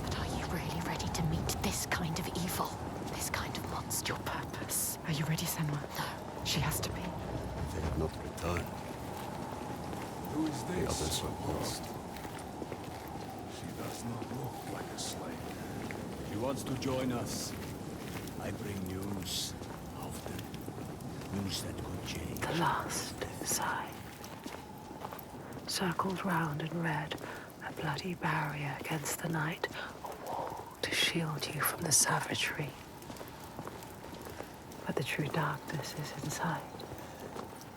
But are you really ready to meet this kind of evil? This kind of monster? Your purpose. Are you ready, Senua? No. She has to be. They have not returned. Who is The this? others are lost. She does not look like a slave. She wants to join us. I bring news. Often. News that could change. The last sign. Circled round in red, a bloody barrier against the night, a wall to shield you from the savagery. But the true darkness is inside,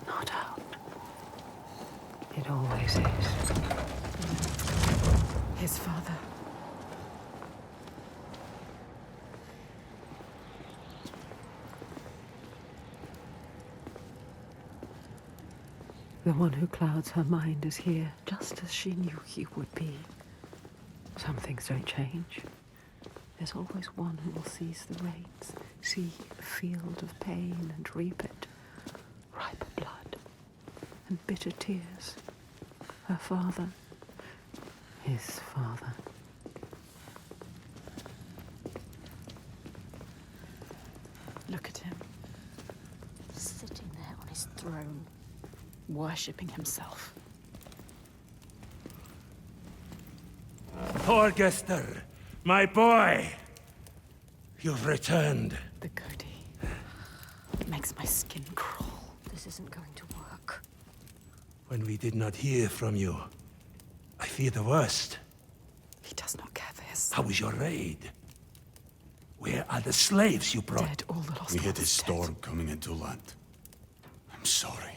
not out. It always is. His father. The one who clouds her mind is here, just as she knew he would be. Some things don't change. There's always one who will seize the reins, see the field of pain and reap it. Ripe blood and bitter tears. Her father, his father. Look at him, Sitting there on his throne. worshipping himself. Thorgester, my boy! You've returned. The goatee makes my skin crawl. This isn't going to work. When we did not hear from you, I fear the worst. He does not care for his How was your raid? Where are the slaves you brought? dead. All the lost We hit ones a dead. storm coming into land. I'm sorry.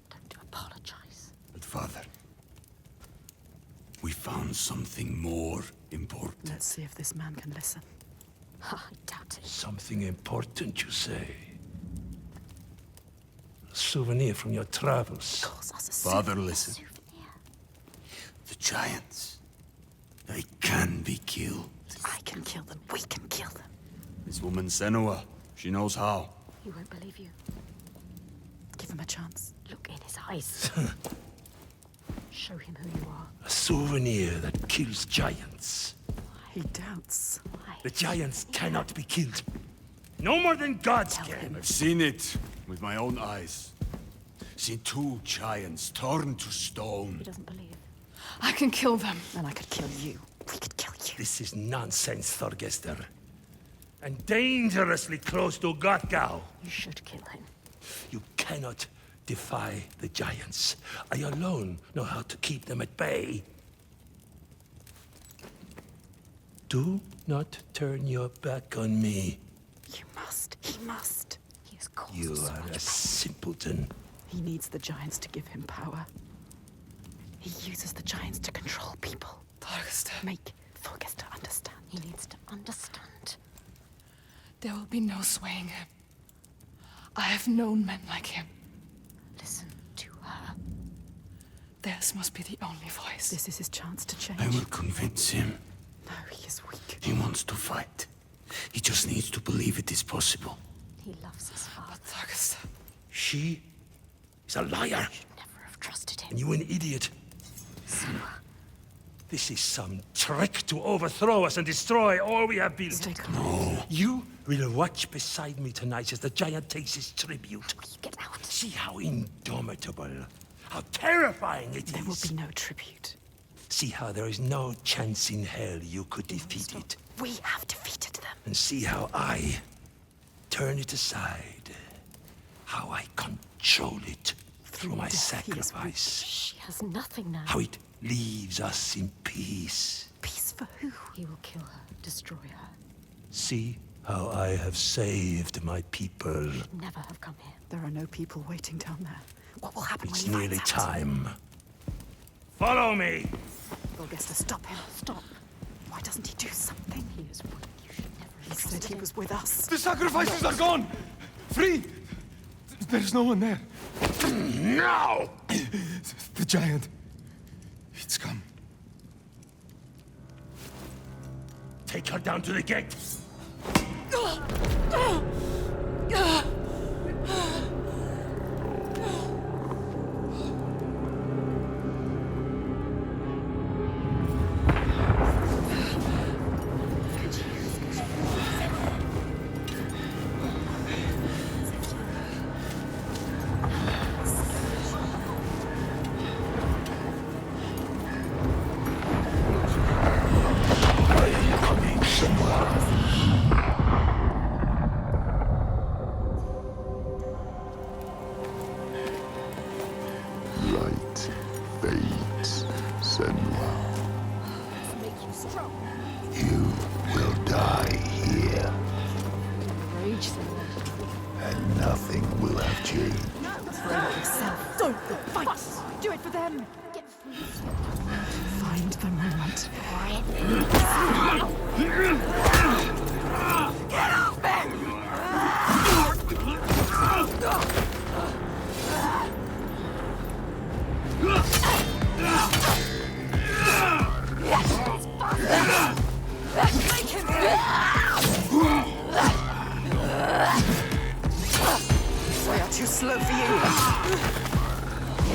Don't apologize. But father, we found something more important. Let's see if this man can listen. I doubt it. Something important, you say? A souvenir from your travels. Calls us a Father, souvenir. listen. Souvenir. The giants, they can be killed. I can kill them. We can kill them. This woman Senua, she knows how. He won't believe you. Give him a chance. Look in his eyes. Show him who you are. A souvenir that kills giants. He doubts. Why? The giants cannot be killed. No more than gods can. I've seen it with my own eyes. Seen 2 giants turned to stone. He doesn't believe. I can kill them. And I could kill you. We could kill you. This is nonsense, Thorgester. And dangerously close to Gothgau. You should kill him. You cannot defy the giants. I alone know how to keep them at bay. Do not turn your back on me. You must. He must. He has caused You so are much a pain. simpleton. He needs the giants to give him power. He uses the giants to control people. Thorgester, Make Thorgester understand. He needs to understand. there will be no swaying him. I have known men like him. Listen to her. Theirs must be the only voice. This is his chance to change. I will convince him. No, he is weak. He wants to fight. He just needs to believe it is possible. He loves his father. But Thorgester, She is a liar. Should never have trusted him. And you an idiot. Senua, This is some trick to overthrow us and destroy all we have built. Stay calm. No. You will watch beside me tonight as the giant takes his tribute. Get out. See how indomitable, how terrifying it is. There will be no tribute. See how there is no chance in hell you could defeat it. We have defeated them. And see how I turn it aside. How I control it through my sacrifice. She has nothing now. How it leaves us in peace. Peace for who? He will kill her, destroy her. See how I have saved my people. Never have come here. There are no people waiting down there. What will happen It's when he nearly finds out? time. Follow me! Thorgester, stop him. Stop. Why doesn't he do something? He is weak. You should never He said he was with us. The sacrifices are gone! Free! There's no one there. No! The giant. It's come. Take her down to the gate. Light fades, Senua. Make you strong. You will die here, Rage them. and nothing will have changed. Yourself. Don't fight. Do it for them. Get free. Find the moment. Get off me! Make him We are too slow for you.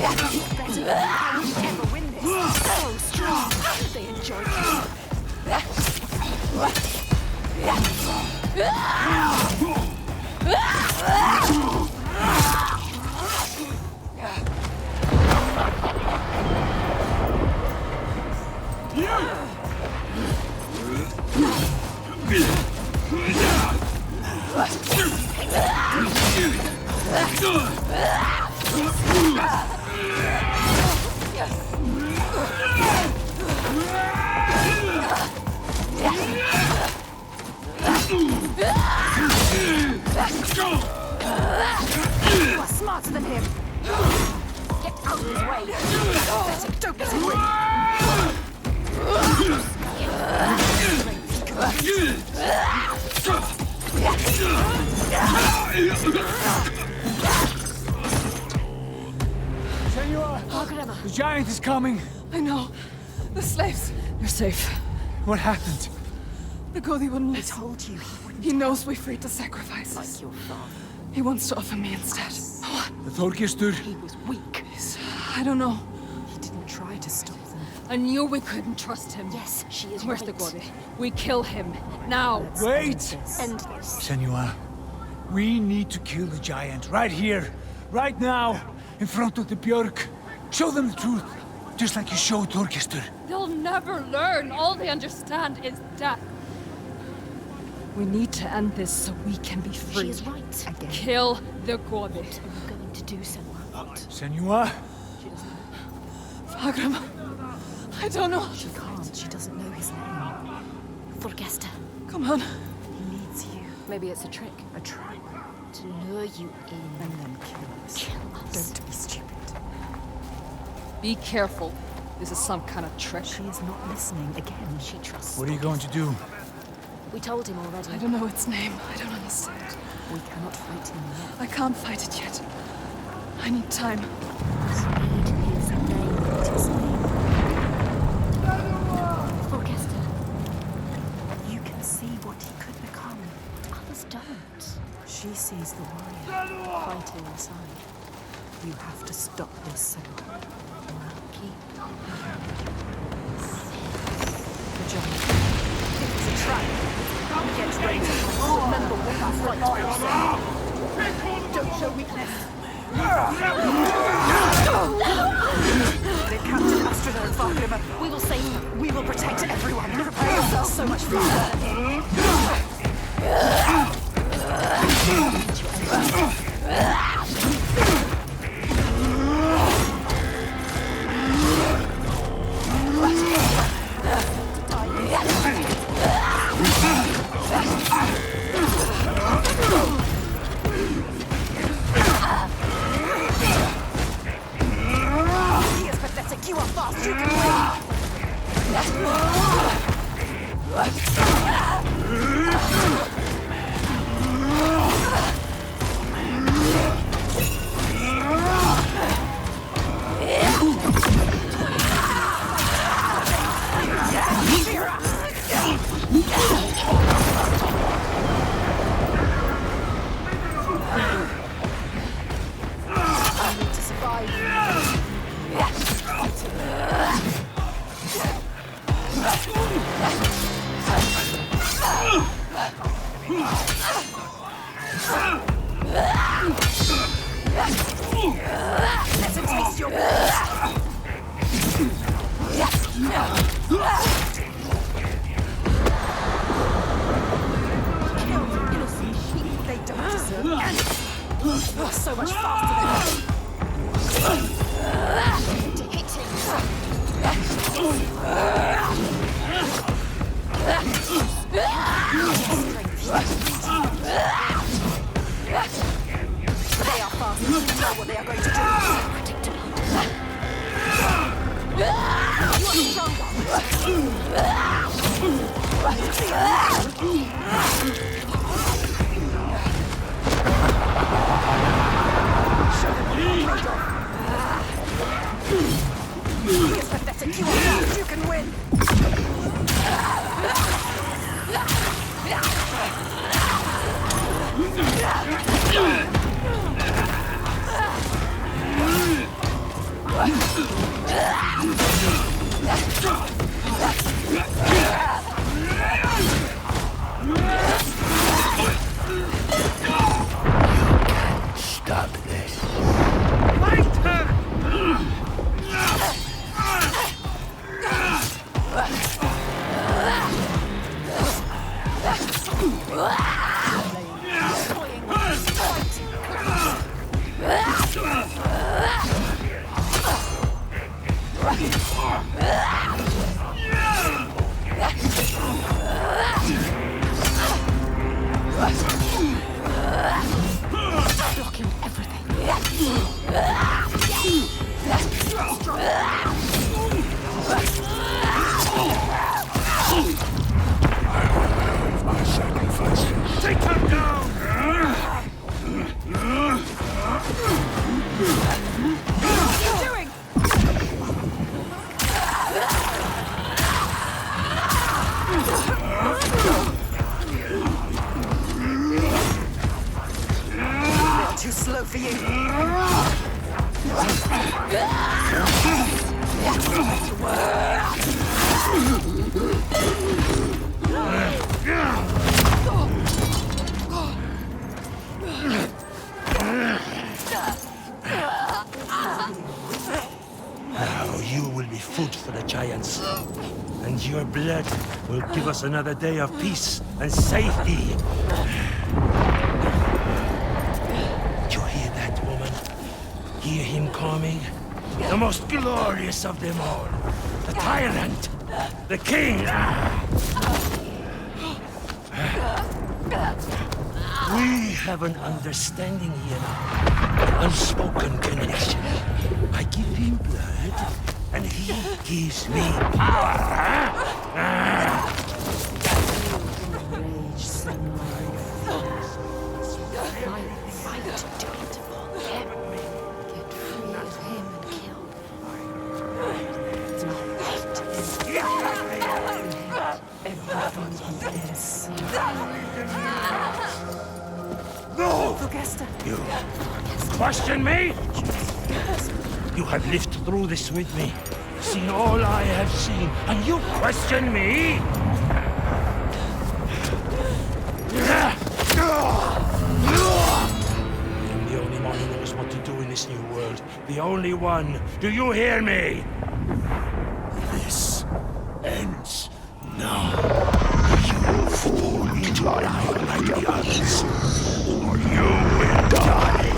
Better than how we ever win this. So strong. They enjoy killing. You are smarter than him. Get out of his way. Pathetic. Don't let him win. Senua! The giant is coming! I know. The slaves. You're safe. What happened? The Godi wouldn't I listen. told you. He knows we freed the sacrifices. Like your father. He wants to offer me instead. What? The Þorgestur? He was weak. I don't know. He didn't try to stop them. I knew we couldn't trust him. Yes, she is Where's right. the Godi? We kill him. Now. Wait! End this. Senua, we need to kill the giant right here, right now, in front of the Björk. Show them the truth, just like you showed Þorgestur. They'll never learn. All they understand is death. We need to end this so we can be free. She is right. Again. Kill the Godi. What are you going to do, Senua? What? Senua? She doesn't know. Fagram. I don't know. She can't. She doesn't know his name. Thorgester. Come on. He needs you. Maybe it's a trick. A trap. To lure you in. And then kill us. Kill us. Don't be stupid. Be careful. This is some kind of trick. She is not listening again. She trusts. What are you going to do? We told him already. I don't know its name. I don't understand. We cannot fight him yet. I can't fight it yet. I need time. We need his name. What's his name? Thorgester. You can see what he could become. Others don't. She sees the warrior fighting inside. You have to stop this, Senua. Keep. giant. It's a trap. Get ready to remember what that fight was. Don't show weakness. They've captured Astrida and Fargrimmer. We will save them. We will protect everyone. Prepare yourselves so much faster. He is pathetic. You are fast. You can Let him taste your kill innocent sheep. They don't deserve it. So much faster than us. To hit him. They are fast. You know what they are going to do. You are stronger. Show them what you're made of. He is pathetic. You are fast. You can win. Stop this. Blocking everything. My sacrifices. Take him down! What are you doing? They're too slow for you. Now you will be food for the giants, and your blood will give us another day of peace and safety. Did you hear that, woman? Hear him coming? The most glorious of them all. The tyrant. The king. We have an understanding here now. Unspoken connection. I give him blood, and he gives me power. No! You question me? You have lived through this with me, seen all I have seen, and you question me? I am the only one who knows what to do in this new world. The only one. Do you hear me? This ends now. You fall into life like the others, or you will die.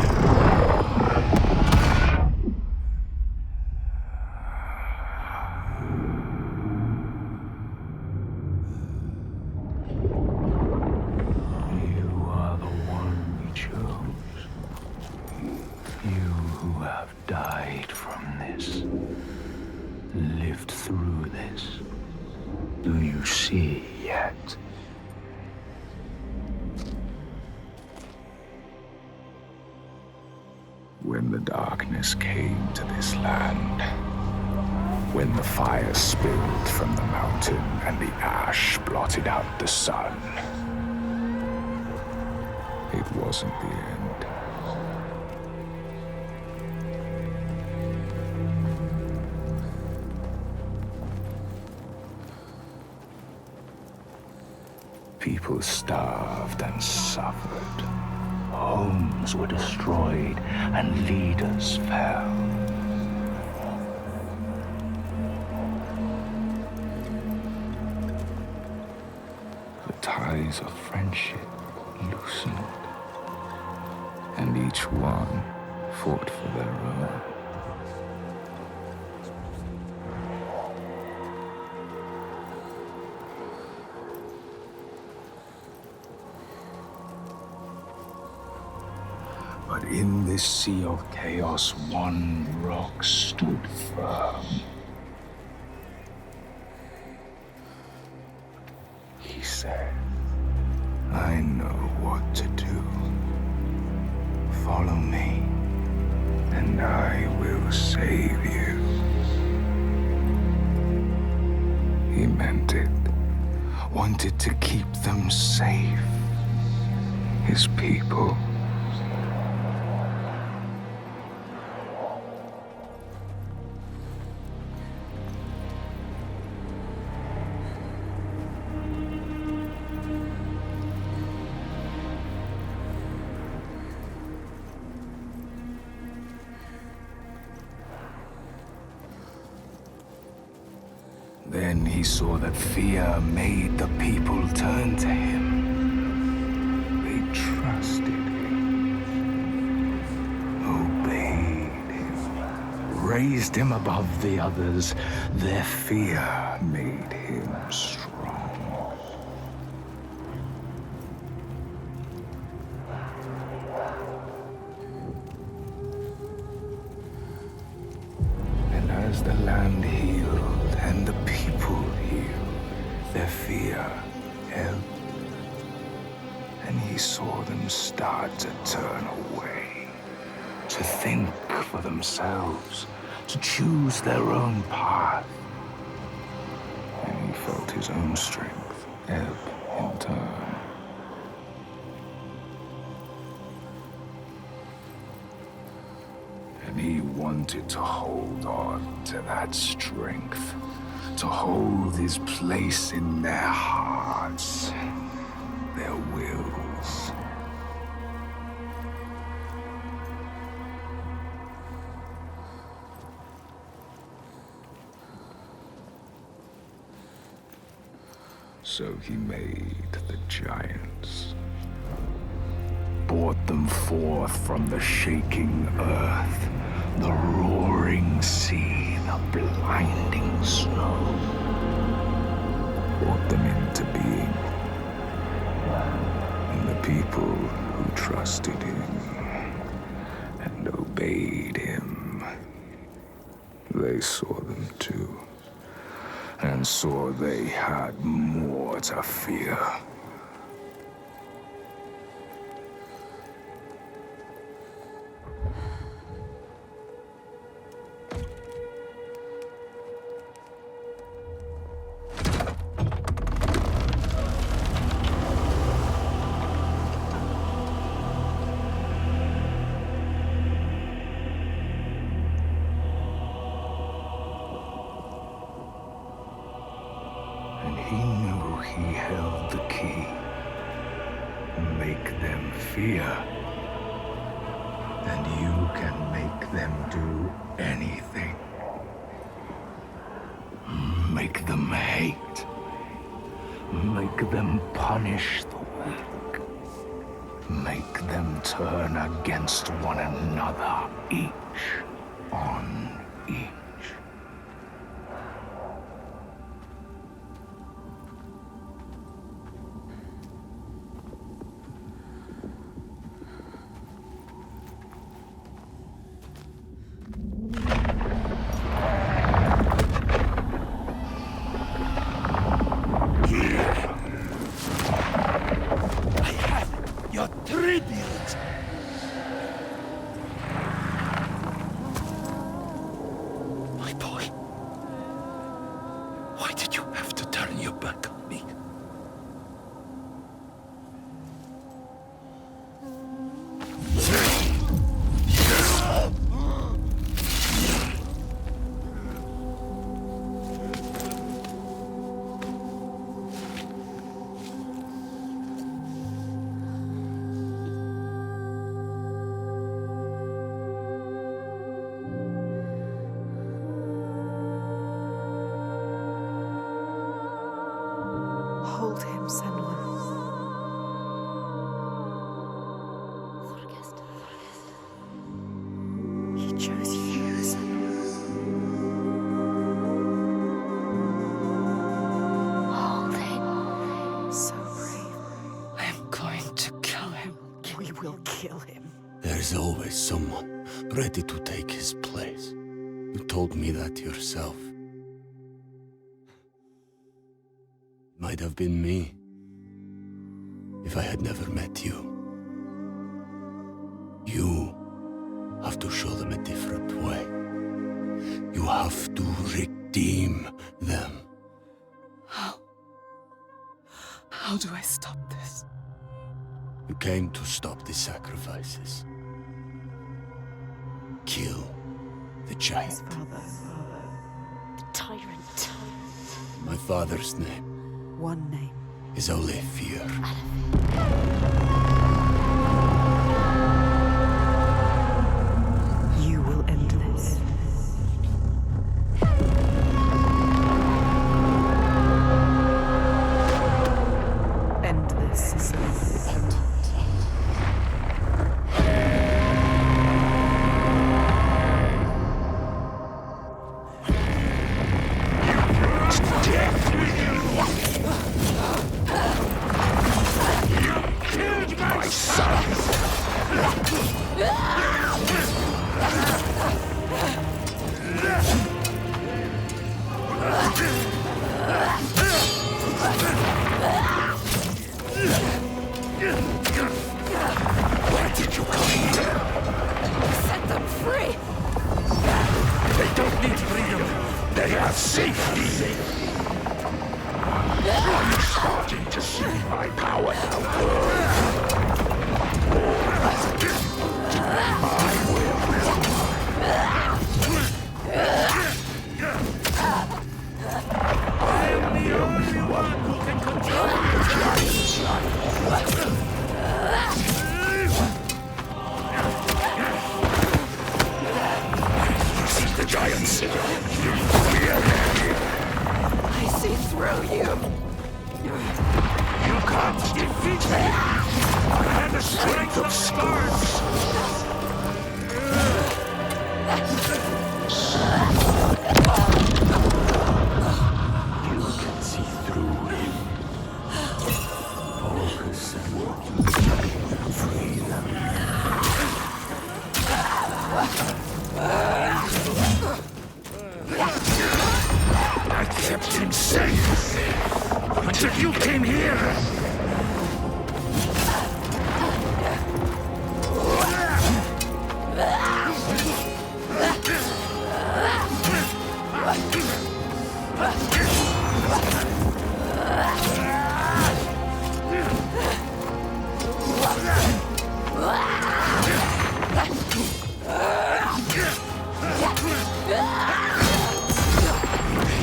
You are the one we chose. You who have died from this, lived through this. Do you see yet? When the darkness came to this land, when the fire spilled from the mountain and the ash blotted out the sun, it wasn't the end. People starved and suffered. Homes were destroyed and leaders fell. The ties of friendship loosened, and each one fought for their own. But in this sea of chaos, one rock stood firm. He said, I know what to do. Follow me, and I will save you. He meant it. Wanted to keep them safe. His people. Then he saw that fear made the people turn to him. They trusted him, obeyed him, raised him above the others. Their fear made him strong. And as the land healed, and the people healed, their fear helped. And he saw them start to turn away, to think for themselves, to choose their own path. And he felt his own strength ebb in turn. And he wanted to hold on to that strength, to hold his place in their hearts, their wills. So he made the giants, brought them forth from the shaking earth, the roaring sea, the blinding snow, brought them into being. And the people who trusted him and obeyed him, they saw them too, and saw they had more to fear. make them fear, and you can make them do anything. Make them hate. Make them punish the weak. Make them turn against one another, each on each. Hold him, Senua. He chose you, Senua. Hold him. So brave. I am going to kill him. We will kill him. There's always someone ready to take his place. You told me that yourself. Might have been me, if I had never met you. You have to show them a different way. You have to redeem them. How do I stop this? You came to stop the sacrifices. Kill the giant. His father. The tyrant. My father's name One name. is only fear. You will end this. End this, Senua. End it. Why did you come here? Set them free! They don't need freedom. They have safety. Are you starting to see my power now? Do my will. I am the only one who can control the giant's life. You see the giants? You fear them. I see through you! You can't defeat me! I have the strength of stars! You can see through him. Focus and walk. Free them. I kept him safe until you came here.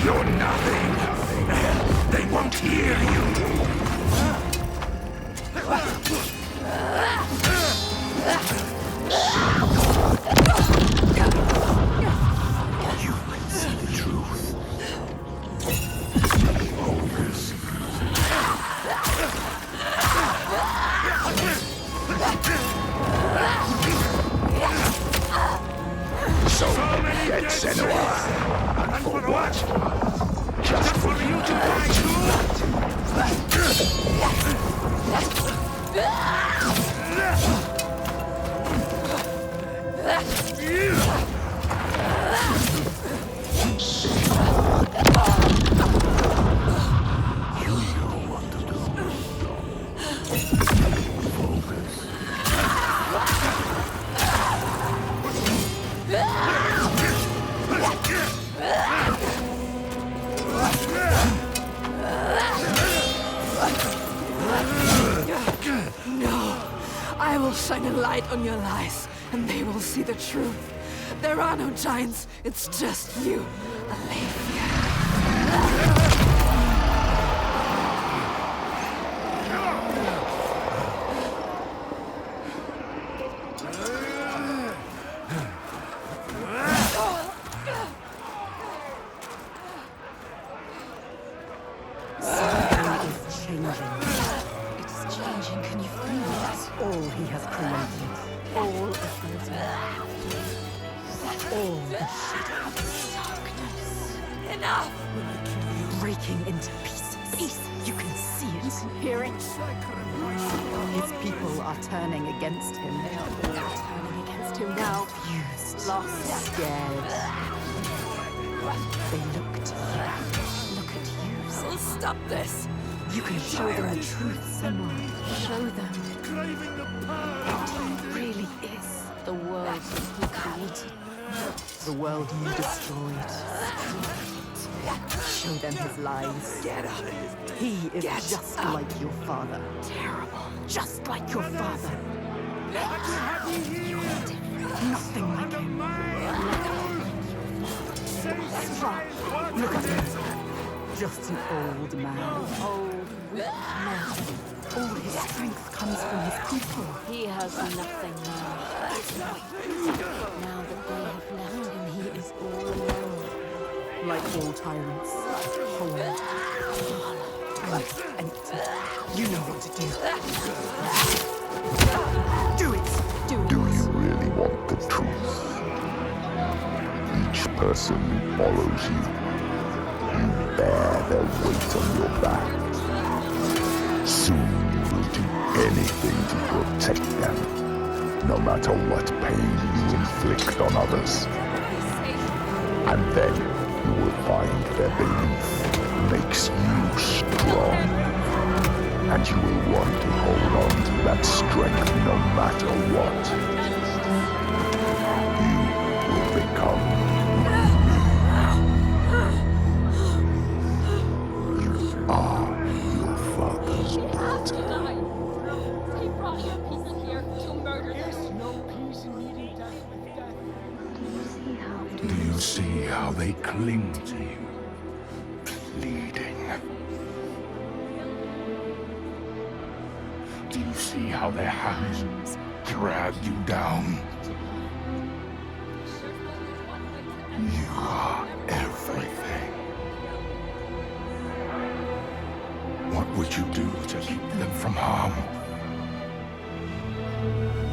You're nothing. They won't hear you. I will shine a light on your lies, and they will see the truth. There are no giants, it's just you, Alethea. Turning against him. They are all turning against him now. Confused, lost, scared. They look to you. Look at you. I'll stop this. You can show them the truth, Senua. Show them what he really is. The world he created. The world you destroyed. Show them his lies. Get out of here. He is just like your father. Terrible. Just like your father. You are different. Nothing like him. Strong. Look at him. Just an old man. Old, weak man. All his strength comes from his people. He has nothing now. Now that they have left him, he is all alone. Like all tyrants. Hollow. Empty. You know what to do. Do it! Do you really want the truth? Each person who follows you, you bear their weight on your back. Soon you will do anything to protect them, no matter what pain you inflict on others. And then you will find their belief makes you strong. And you will want to hold on to that strength no matter what. You will become you are your father's daughter. He brought your people here to murder. There's no peace in meeting death with death. Do you see how they cling to you? Pleading. Do you see how their hands drag you down? You are everything. What would you do to keep them from harm?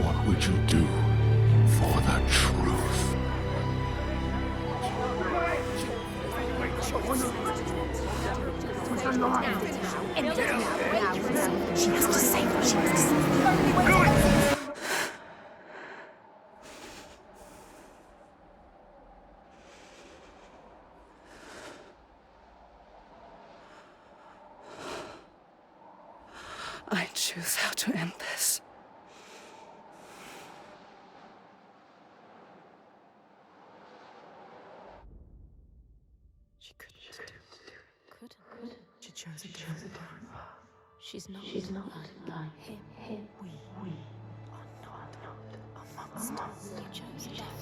What would you do for the truth? She has to save her. She has to save her. I choose how to end this. She couldn't do it. Couldn't. She chose it. She's not like him. We are not a monster. You chose death.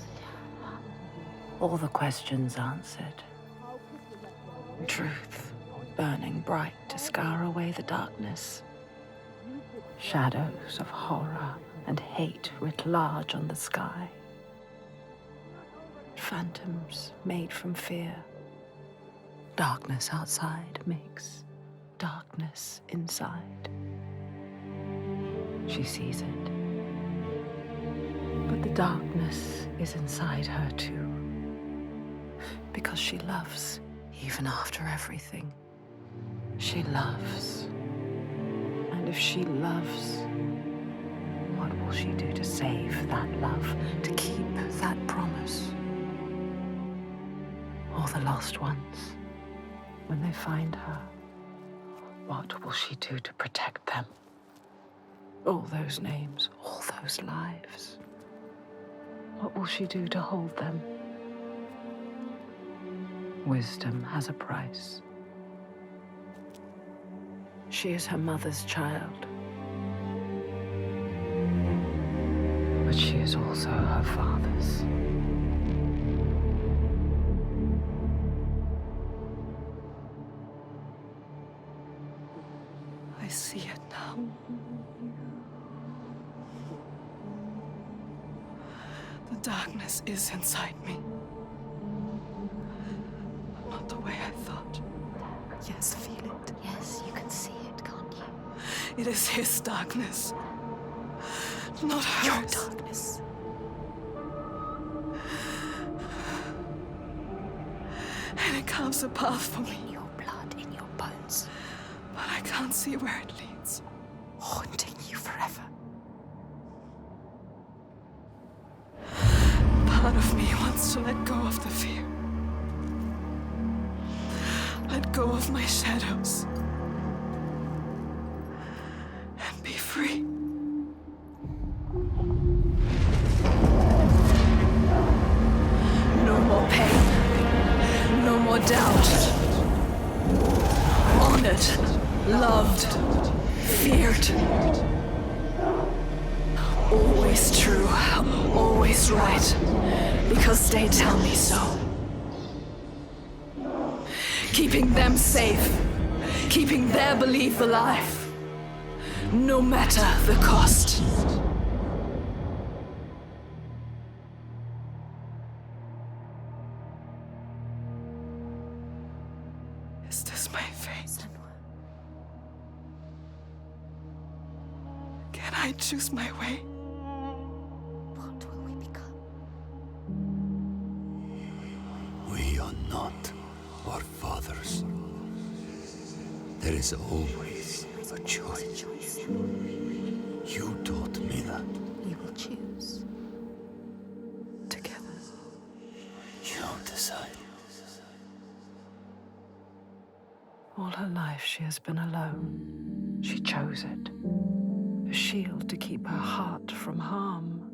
All the questions answered. Truth, burning bright to scour away the darkness. Shadows of horror and hate writ large on the sky. Phantoms made from fear. Darkness outside makes darkness inside. She sees it. But the darkness is inside her too. Because she loves, even after everything. She loves. And if she loves, what will save that love, to keep that promise? Or the lost ones, when they find her, what will she do to protect them? All those names, all those lives. What will she do to hold them? Wisdom has a price. She is her mother's child. But she is also her father's. I see it now. The darkness is inside me. Not the way I thought. Yes, feel it. Yes, you can see it, can't you? It is his darkness, not hers. Your darkness. And it carves a path for me. In your blood, in your bones. But I can't see where it leads. Haunting you forever. Part of me wants to let go of the fear. Let go of my shadows. And be free. No more pain. No more doubt. Honored. Loved. Feared. Always true. Always right. Because they tell me so. Keeping them safe. Keeping their belief alive. No matter the cost. Is this my fate? Senua. Can I choose my way? What will we become? We are not our fathers. There is always a choice. You taught me that. You will choose. Together. You decide. All her life she has been alone. She chose it. A shield to keep her heart from harm.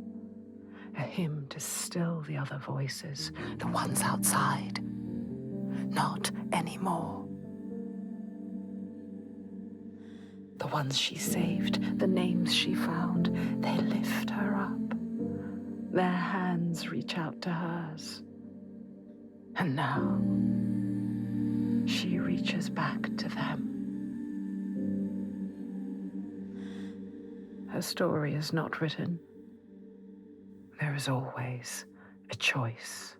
A hymn to still the other voices, the ones outside. Not anymore. The ones she saved, the names she found, they lift her up. Their hands reach out to hers. And now, she reaches back to them. Her story is not written. There is always a choice.